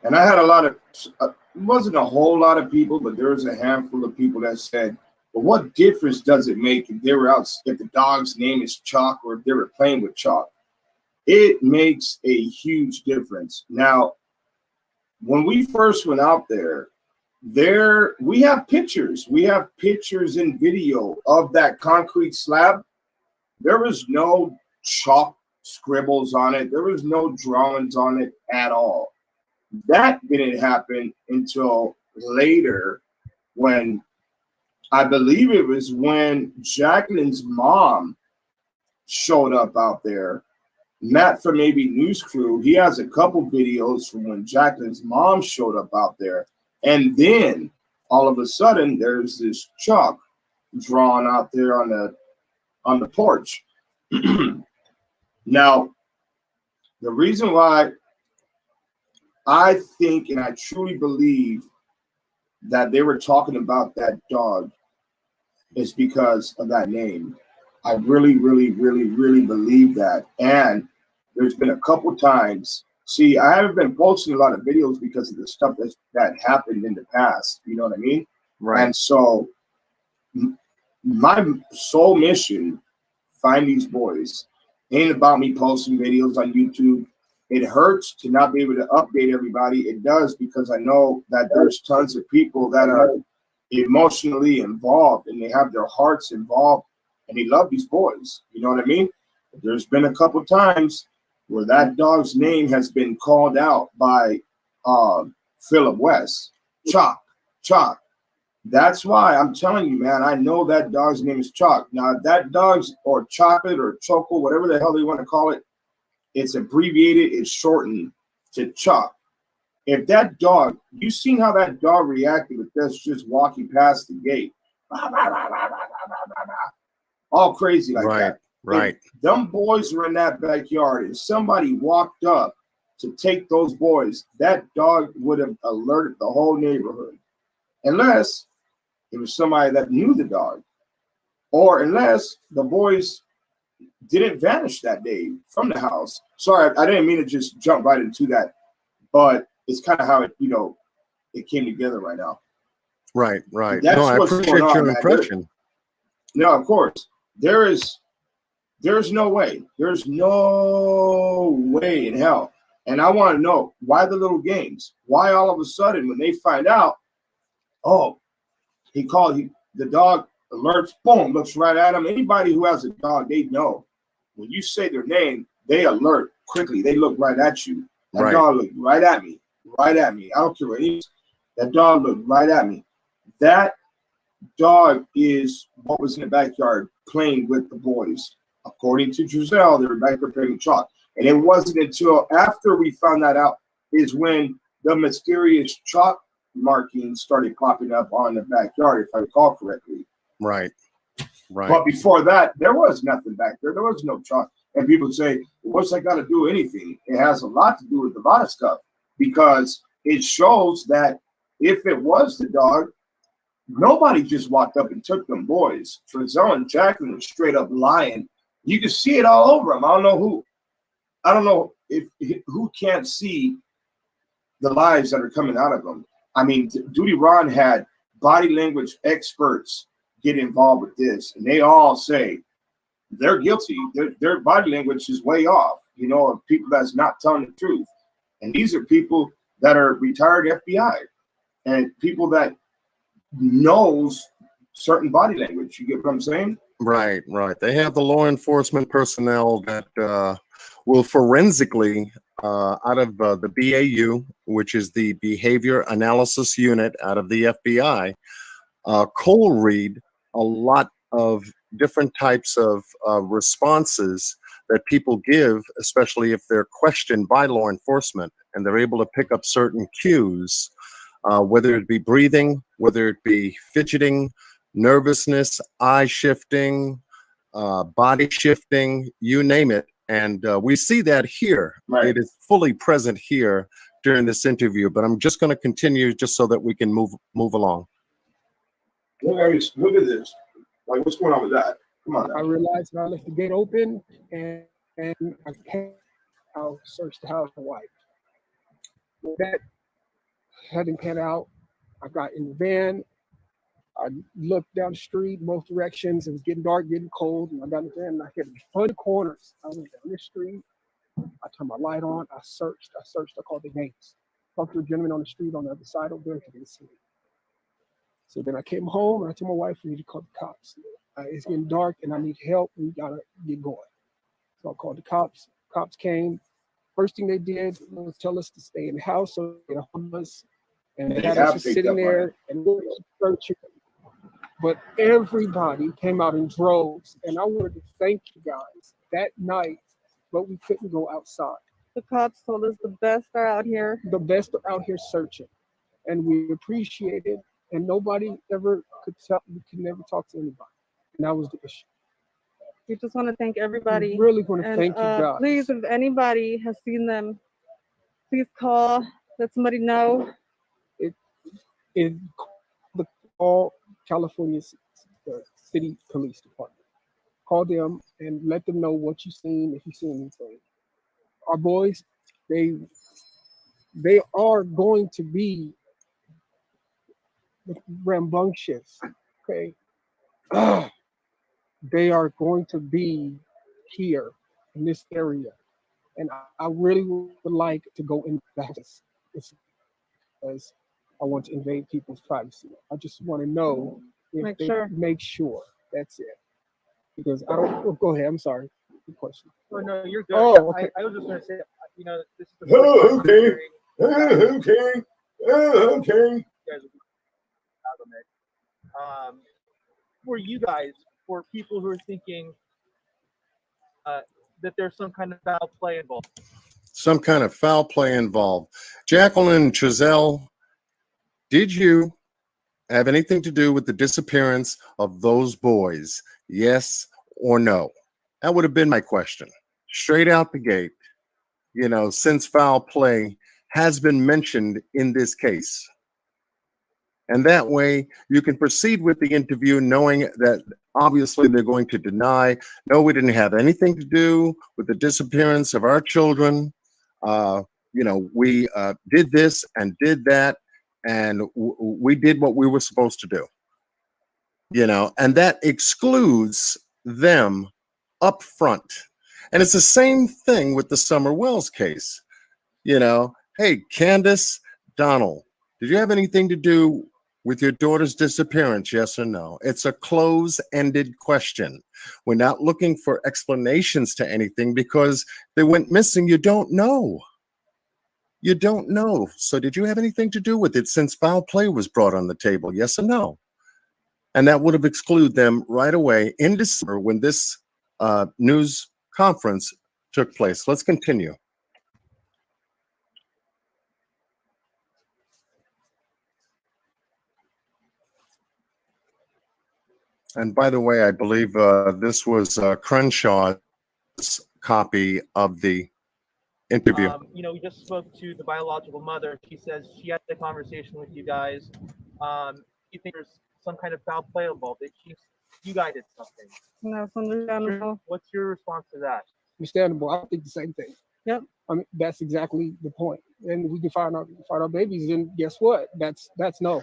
and I had a lot of it wasn't a whole lot of people, but there was a handful of people that said, well, what difference does it make if they were out, if the dog's name is Chalk or if they were playing with chalk? It makes a huge difference. Now, when we first went out there we have pictures and video of that concrete slab. There was no chalk scribbles on it. There was no drawings on it at all. That didn't happen until later, when I believe it was when Jacqueline's mom showed up out there. Matt from AB News Crew, he has a couple videos from when Jacqueline's mom showed up out there. And then all of a sudden there's this chalk drawn out there on the porch. Now, the reason why I think and I truly believe that they were talking about that dog is because of that name. I really, really, really, really believe that. And there's been a couple times. See, I haven't been posting a lot of videos because of the stuff that happened in the past. You know what I mean? Right. And so my sole mission, find these boys, ain't about me posting videos on YouTube. It hurts to not be able to update everybody. It does, because I know that there's tons of people that are emotionally involved and they have their hearts involved and they love these boys. You know what I mean? There's been a couple times where that dog's name has been called out by Philip West. Chalk. That's why I'm telling you, man, I know that dog's name is Chalk. Now, that dog's, or Chocolate or Choco, whatever the hell they want to call it, it's abbreviated, it's shortened to Chalk. If that dog, you seen how that dog reacted with this just walking past the gate. All crazy like that. Right. If them boys were in that backyard and somebody walked up to take those boys, that dog would have alerted the whole neighborhood. Unless it was somebody that knew the dog. Or unless the boys didn't vanish that day from the house. Sorry, I didn't mean to just jump right into that. But it's kind of how it, it came together right now. Right. That's No, I what's appreciate going on, your man. impression. No, of course. There's no way. There's no way in hell. And I want to know, why the little games? Why all of a sudden when they find out, oh, the dog alerts, boom, looks right at him. Anybody who has a dog, they know. When you say their name, they alert quickly. They look right at you. That dog looked right at me. I don't care what it is. That dog looked right at me. That dog is what was in the backyard playing with the boys. According to Giselle, they were back there playing chalk. And it wasn't until after we found that out is when the mysterious chalk markings started popping up on the backyard, if I recall correctly. Right. Right. But before that, there was nothing back there. There was no chalk. And people say, what's that got to do with anything? It has a lot to do with a lot of stuff, because it shows that if it was the dog, nobody just walked up and took them boys. Trezell and Jacqueline were straight up lying. You can see it all over them. I don't know if who can't see the lies that are coming out of them. I mean, Duty Ron had body language experts get involved with this, and they all say they're guilty. Their body language is way off, you know, of people that's not telling the truth. And these are people that are retired FBI and people that knows certain body language. You get what I'm saying? Right, right. They have the law enforcement personnel that will forensically, out of the BAU, which is the Behavior Analysis Unit out of the FBI, cold read a lot of different types of responses that people give, especially if they're questioned by law enforcement, and they're able to pick up certain cues, whether it be breathing, whether it be fidgeting, nervousness, eye shifting, body shifting, you name it. And we see that here. Right. It is fully present here during this interview, but I'm just going to continue just so that we can move along. Look at this. Like, what's going on with that? Come on now. I realized that I left the gate open, and I'll search the house for wife. With that hadn't pan out, I got in the van. I looked down the street, both directions. It was getting dark, getting cold, and I got in the van and I hit a bunch of corners. I went down this street. I turned my light on. I searched. I called the names. Talked to a gentleman on the street on the other side over there to get see. So then I came home and I told my wife we need to call the cops. It's getting dark and I need help. We gotta get going. So I called the cops. Cops came. First thing they did was tell us to stay in the house so they could hold us. And they had us just sitting there and we were searching. But everybody came out in droves, and I wanted to thank you guys that night, but we couldn't go outside. The cops told us the best are out here. The best are out here searching, and we appreciate it. And nobody ever could tell. We could never talk to anybody, and that was the issue. We just want to thank everybody. We really want to thank you guys. Please, if anybody has seen them, please call. Let somebody know. It call California City Police Department. Call them and let them know what you've seen, if you've seen anything. Our boys, they are going to be rambunctious, okay? They are going to be here in this area. And I really would like to go in the house because I want to invade people's privacy. I just want to know if make sure. That's it. Because I don't. Oh, go ahead. I'm sorry. Good question. Oh no, you're good. Oh, okay. I was just going to say, you know, this is the okay. For you guys, for people who are thinking that there's some kind of foul play involved. Some kind of foul play involved. Jacqueline and Trezell, did you have anything to do with the disappearance of those boys? Yes or no? That would have been my question. Straight out the gate, you know, since foul play has been mentioned in this case. And that way you can proceed with the interview knowing that obviously they're going to deny, no, we didn't have anything to do with the disappearance of our children. You know, we did this and did that, and we did what we were supposed to do. You know, and that excludes them up front. And it's the same thing with the Summer Wells case. You know, hey, Candace, Donald, did you have anything to do with your daughter's disappearance? Yes or no? It's a close-ended question. We're not looking for explanations to anything because they went missing. You don't know. You don't know. So did you have anything to do with it since foul play was brought on the table? Yes or no? And that would have excluded them right away in December when this news conference took place. Let's continue. And by the way, I believe this was Crenshaw's copy of the interview. You know, we just spoke to the biological mother. She says she had a conversation with you guys. You think there's some kind of foul play involved? That you guys did something. That's understandable. What's your response to that? Understandable. I think the same thing. Yep. I mean, that's exactly the point. And we can find our babies, and guess what? That's no.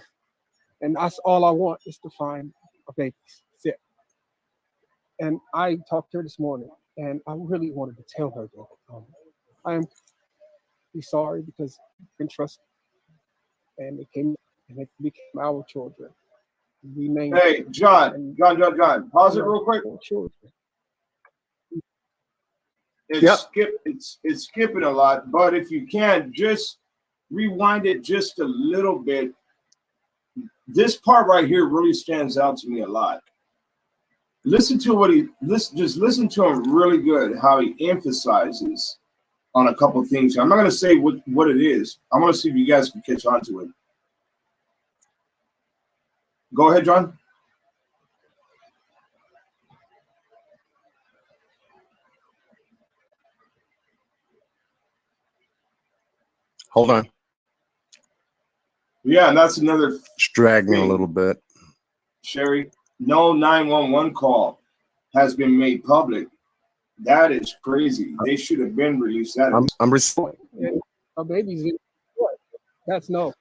And that's all I want is to find our babies. That's it. And I talked to her this morning, and I really wanted to tell her that I am sorry because I didn't trust them. And it became our children. We named Hey, John, pause it real quick. Children. It's skipping a lot, but if you can, just rewind it just a little bit. This part right here really stands out to me a lot. Listen to just listen to him really good, how he emphasizes on a couple of things. I'm not going to say what it is. I want to see if you guys can catch on to it. Go ahead, John. Hold on. Yeah, and that's another dragging a little bit. Sherry, no 911 call has been made public. That is crazy. They should have been released. I'm responding. Our babies didn't what? That's no.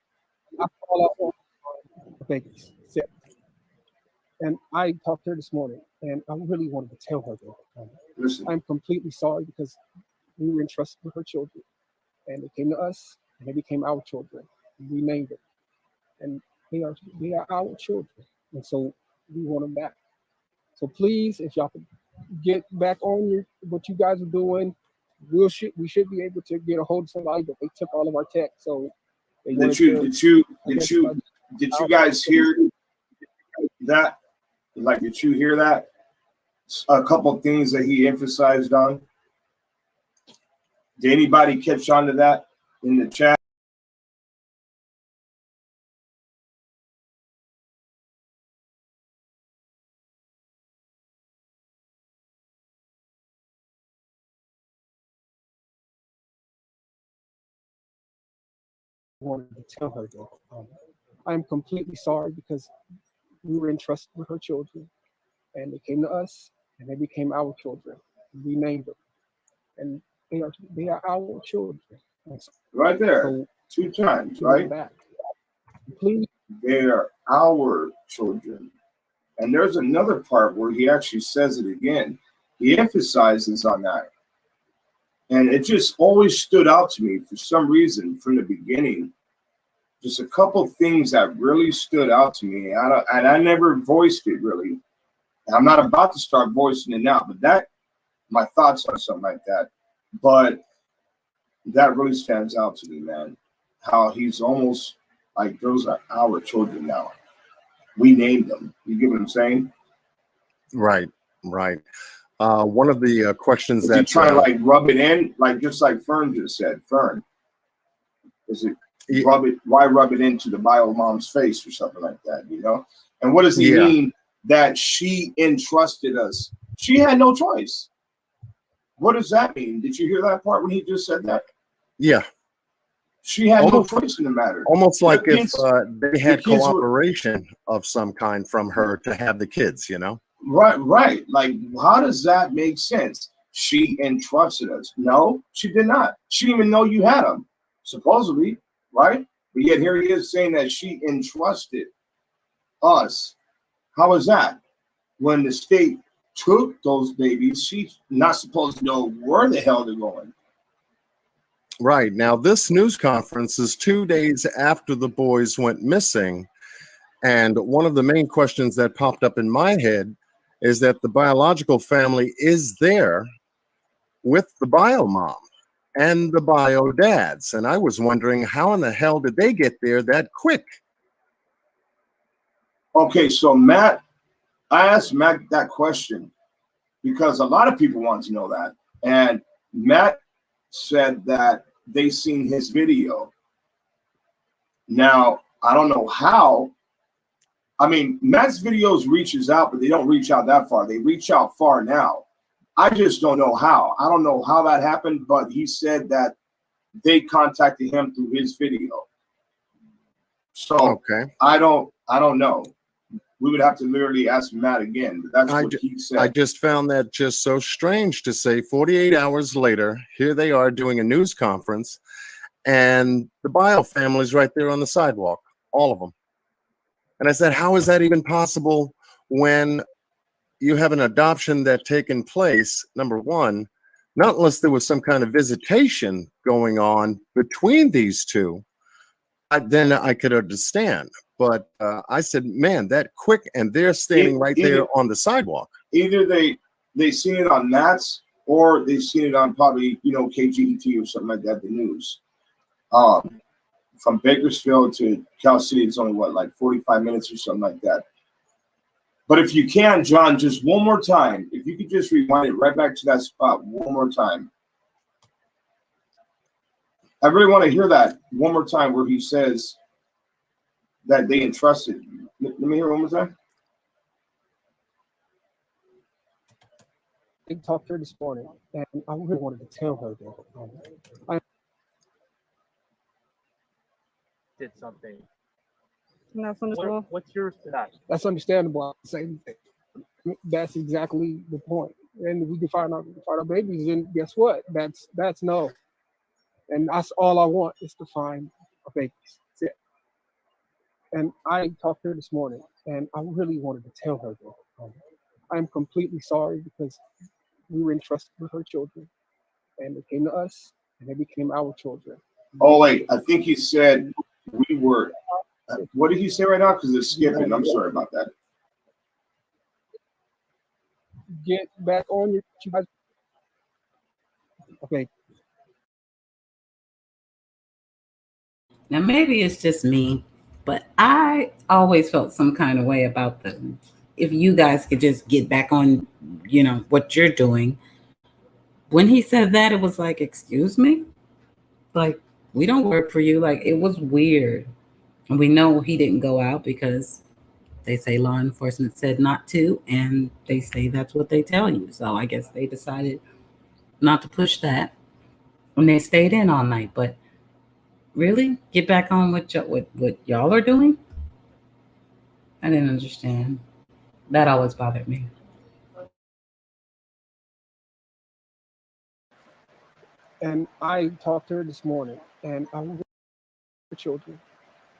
That's all I want. Our babies. That's it. And I talked to her this morning, and I really wanted to tell her that. Listen. I'm completely sorry because we were entrusted with her children, and they came to us, and they became our children. We named them, and they are our children, and so we want them back. So please, if y'all could get back on what you guys are doing, we should be able to get a hold of somebody, but they took all of our tech. So did you guys hear that? Like, did you hear that? A couple of things that he emphasized on. Did anybody catch on to that in the chat? Wanted to tell her that I'm completely sorry because we were entrusted with her children, and they came to us, and they became our children. We named them, and they are our children. Right there, so, 2 times, right? Please, they are our children. And there's another part where he actually says it again. He emphasizes on that. And it just always stood out to me for some reason from the beginning. Just a couple things that really stood out to me. And I never voiced it really. And I'm not about to start voicing it now, but my thoughts on something like that. But that really stands out to me, man. How he's almost like, those are our children now. We named them. You get what I'm saying? Right. One of the questions that you try to like rub it in, like just like Fern just said. Fern, is it rub it? Why rub it into the bio mom's face or something like that? You know? And what does he mean that she entrusted us? She had no choice. What does that mean? Did you hear that part when he just said that? Yeah. She had no choice in the matter. Almost like if they had cooperation of some kind from her to have the kids, you know? Right. Like, how does that make sense? She entrusted us. No, she did not. She didn't even know you had them, supposedly, right? But yet here he is saying that she entrusted us. How is that? When the state took those babies, she's not supposed to know where the hell they're going. Right. Now, this news conference is 2 days after the boys went missing. And one of the main questions that popped up in my head is that the biological family is there with the bio mom and the bio dads. And I was wondering, how in the hell did they get there that quick? Okay, so Matt, I asked Matt that question. because a lot of people want to know that. And Matt said that they seen his video. Now, I don't know how. I mean, Matt's videos reaches out, but they don't reach out that far. They reach out far now. I just don't know how. I don't know how that happened, but he said that they contacted him through his video. So Okay. I don't know. We would have to literally ask Matt again, but that's what he said. I just found that just so strange to say 48 hours later, here they are doing a news conference, and the Bothel family's right there on the sidewalk, all of them. And I said, how is that even possible when you have an adoption that taken place, number one, not unless there was some kind of visitation going on between these two, then I could understand. But I said, man, that quick, and they're standing right there on the sidewalk. Either they seen it on Matt's, or they seen it on probably, you know, KGET or something like that, the news. From Bakersfield to Cal City, it's only what, like 45 minutes or something like that. But if you can, John, just one more time, if you could just rewind it right back to that spot one more time. I really want to hear that one more time where he says that they entrusted. Let me hear one more time. I talked to her this morning, and I really wanted to tell her that I Did something. And that's understandable. What's yours to that? That's understandable. Same thing. That's exactly the point. And we can find our babies, and guess what? That's no. And that's all I want is to find a baby. That's it. And I talked to her this morning, and I really wanted to tell her that I'm completely sorry because we were entrusted with her children, and they came to us, and they became our children. Oh, wait, I think he said we were. What did he say right now? Because it's skipping. I'm sorry about that. Get back on your. Okay. Now, maybe it's just me, but I always felt some kind of way about if you guys could just get back on, you know, what you're doing. When he said that, it was like, excuse me? Like, we don't work for you. Like, it was weird. And we know he didn't go out because they say law enforcement said not to, and they say that's what they tell you. So I guess they decided not to push that, and they stayed in all night. But really, get back on what y'all are doing? I didn't understand. That always bothered me. And I talked to her this morning, and I was her children,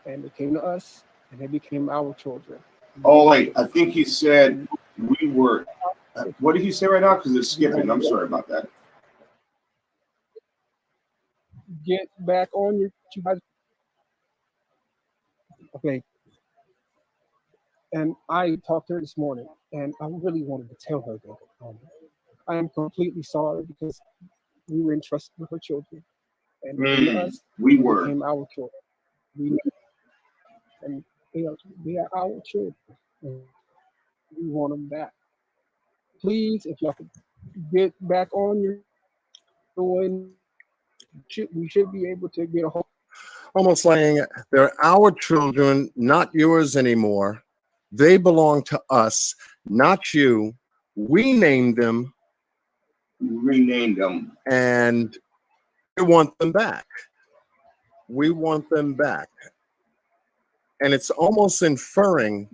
and they came to us, and they became our children. Oh, wait, I think he said we were. What did he say right now? Because it's skipping. I'm sorry about that. Get back on your. Okay. And I talked to her this morning, and I really wanted to tell her that I am completely sorry because we were entrusted with her children, and us, we were became our children. And they are our children. And we want them back. Please, if y'all could get back on your doing, we should be able to get a hold. Almost like they're our children, not yours anymore. They belong to us, not you. We named them. Renamed them. And we want them back. We want them back. And it's almost inferring,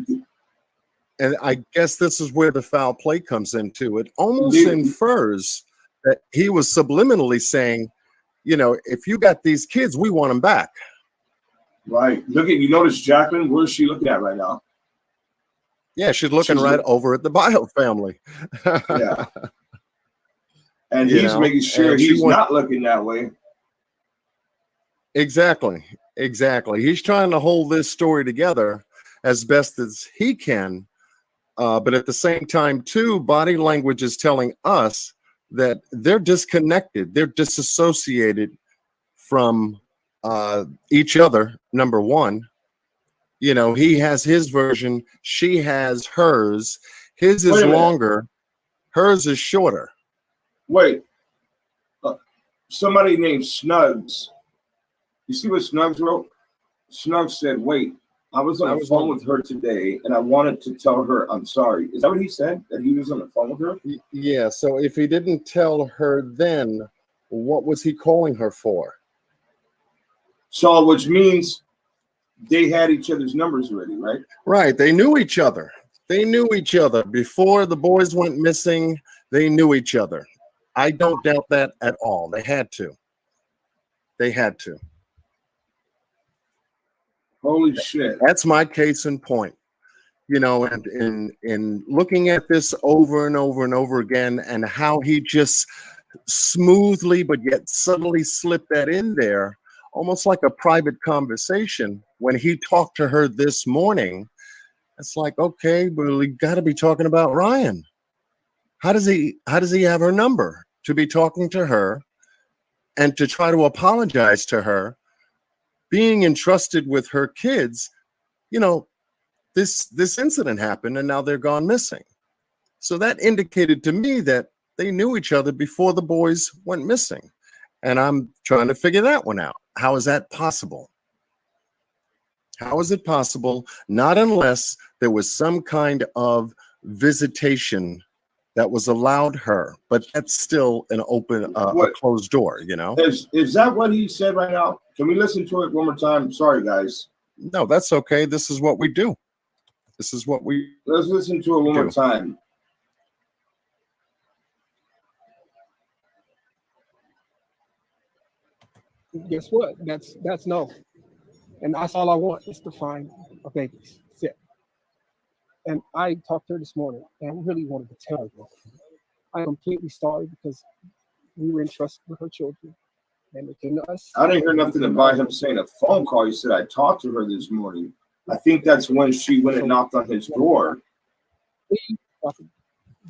and I guess this is where the foul play comes into it, almost infers that he was subliminally saying, you know, if you got these kids, we want them back. Right. You notice Jacqueline, where's she looking at right now? Yeah, she's looking right over at the Bothel family. Yeah. And he's making sure he's not looking that way. Exactly. He's trying to hold this story together as best as he can. But at the same time, too, body language is telling us that they're disconnected. They're disassociated from each other, number one. You know, he has his version. She has hers. His is longer. Hers is shorter. Wait, somebody named Snugs. You see what Snugs wrote? Snugs said, wait, I was on the phone with her today and I wanted to tell her I'm sorry. Is that what he said? That he was on the phone with her? Yeah, so if he didn't tell her then, what was he calling her for? So, which means they had each other's numbers already, right? Right, they knew each other. They knew each other. Before the boys went missing, they knew each other. I don't doubt that at all. They had to. They had to. Holy shit. That's my case in point. You know, and in looking at this over and over and over again, and how he just smoothly but yet subtly slipped that in there, almost like a private conversation. When he talked to her this morning, it's like, okay, well, we got to be talking about Ryan. How does he have her number to be talking to her and to try to apologize to her, being entrusted with her kids? You know, this incident happened and now they're gone missing. So that indicated to me that they knew each other before the boys went missing. And I'm trying to figure that one out. How is that possible? How is it possible? Not unless there was some kind of visitation that was allowed her, but that's still an open, a closed door, you know? Is that what he said right now? Can we listen to it one more time? Sorry, guys. No, that's okay. This is what we do. This is what we Let's listen to it one more time. Guess what? That's no. And that's all I want is to find a baby. That's it. And I talked to her this morning and I really wanted to tell her. I'm completely sorry because we were entrusted with her children. And it came to us. I didn't hear nothing about him saying a phone call. He said, I talked to her this morning. I think that's when she went and knocked on his door. Please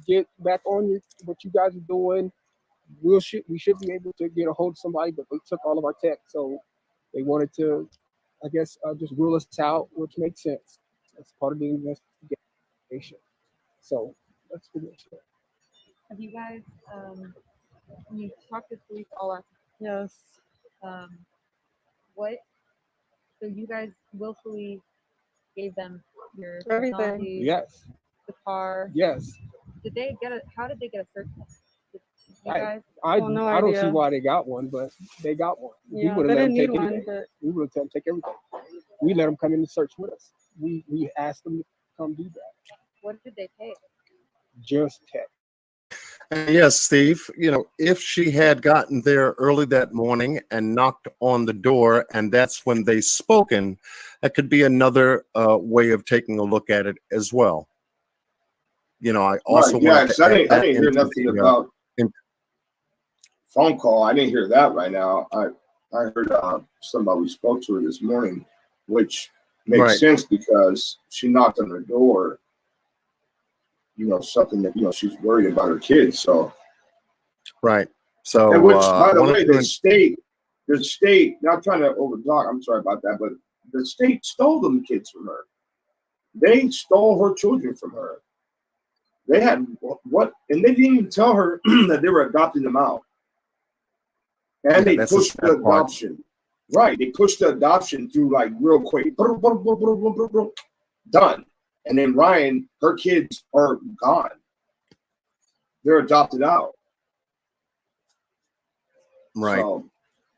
get back on what you guys are doing. We should be able to get a hold of somebody, but they took all of our tech. So they wanted to, I guess, just rule us out, which makes sense. That's part of the investigation. So let's figure it out. Have you guys, when you talked to police all our, Yes. what, so you guys willfully gave them your Everything. technology, Yes. the car? Yes. Did they get how did they get a search warrant? Did you I guys? I don't see why they got one, but they got one. Yeah, we would have they let them didn't take need one, anything. but- We would have let them take everything. We let them come in and search with us. We asked them to come do that. What did they take? Just tech. And yes, Steve, you know, if she had gotten there early that morning and knocked on the door and that's when they spoken, that could be another way of taking a look at it as well. You know, I also Right, yeah, 'cause I didn't hear into nothing the, about phone call. I didn't hear that right now. I heard somebody we spoke to her this morning, which makes Right. sense because she knocked on her door. You know, something that, you know, she's worried about her kids. So right. So and which, by the way, the the state, not trying to overtalk, I'm sorry about that, but the state stole them kids from her. They stole her children from her. They had what, and they didn't even tell her that they were adopting them out. And they that's the pushed the sad part. adoption. Right. They pushed the adoption through like real quick. Done. And then Ryan, her kids are gone. They're adopted out. Right. So,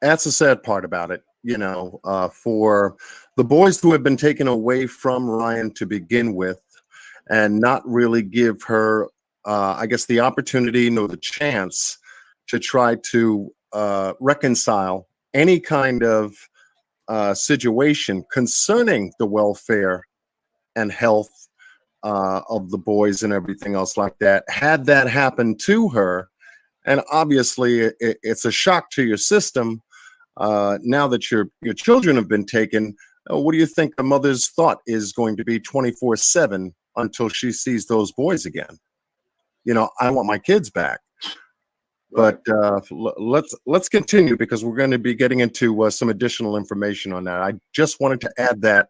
that's the sad part about it. You know, for the boys who have been taken away from Ryan to begin with and not really give her, I guess, the opportunity nor the chance to try to reconcile any kind of situation concerning the welfare and health of the boys and everything else like that. Had that happened to her, and obviously it's a shock to your system now that your children have been taken. What do you think the mother's thought is going to be 24/7 until she sees those boys again? You know, I want my kids back. But let's continue because we're going to be getting into some additional information on that. I just wanted to add that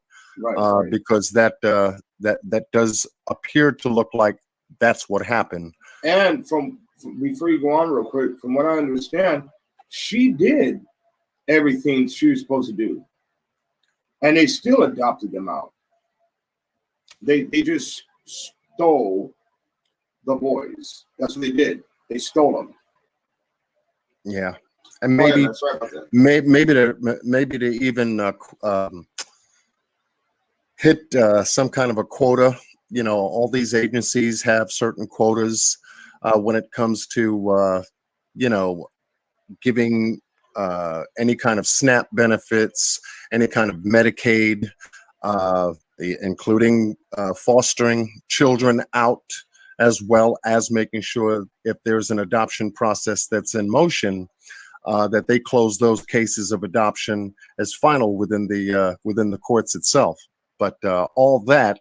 because that does appear to look like that's what happened. And from before you go on real quick, from what I understand, she did everything she was supposed to do. And they still adopted them out. They just stole the boys. That's what they did. They stole them. Yeah. And maybe, sorry about that. maybe to even hit some kind of a quota. You know, all these agencies have certain quotas when it comes to, you know, giving any kind of SNAP benefits, any kind of Medicaid, including fostering children out, as well as making sure if there's an adoption process that's in motion, that they close those cases of adoption as final within the courts itself. But all that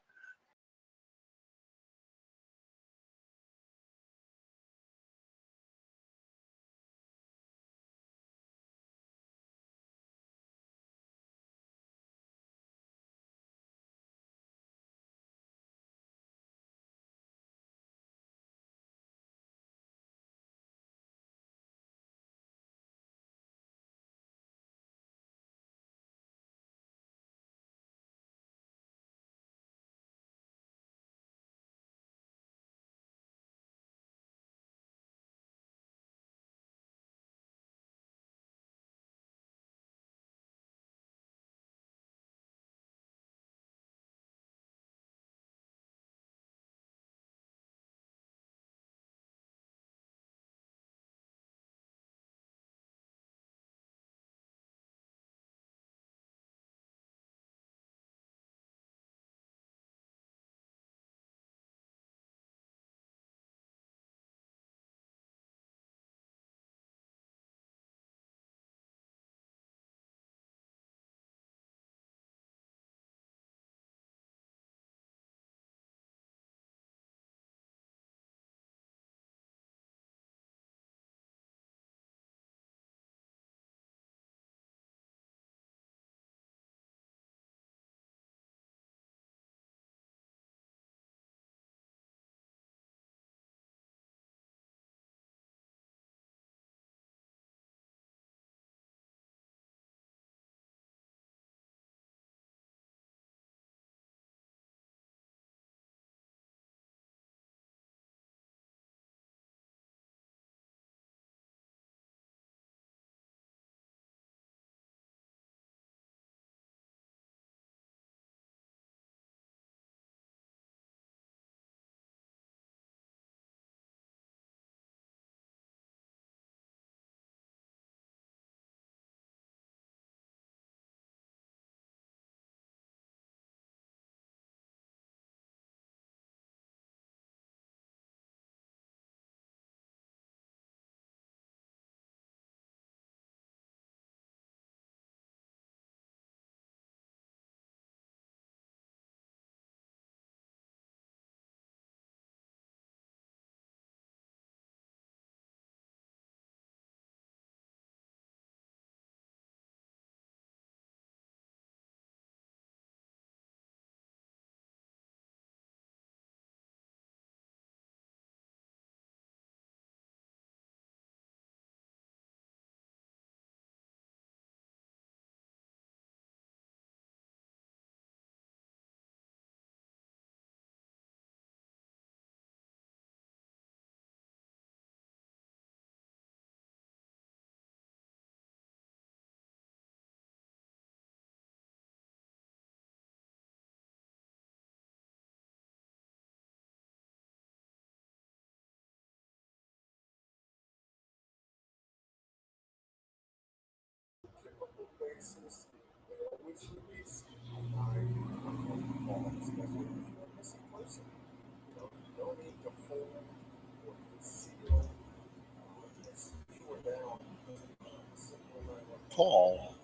call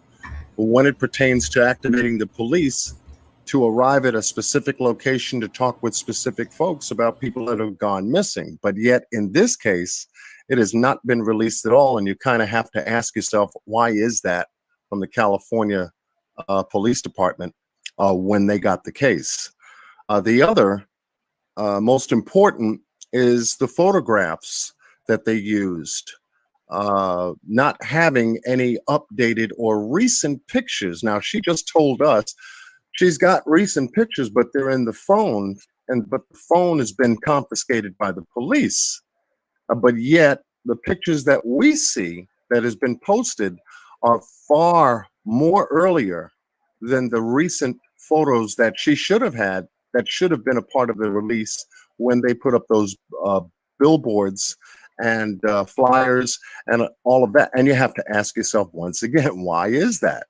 when it pertains to activating the police to arrive at a specific location to talk with specific folks about people that have gone missing. But yet in this case, it has not been released at all. And you kind of have to ask yourself, why is that from the California Police Department when they got the case? The other most important is the photographs that they used, not having any updated or recent pictures. Now, she just told us she's got recent pictures, but they're in the phone, but the phone has been confiscated by the police. But yet, the pictures that we see that has been posted are far more earlier than the recent photos that she should have had, that should have been a part of the release when they put up those billboards and flyers and all of that. And you have to ask yourself once again, why is that?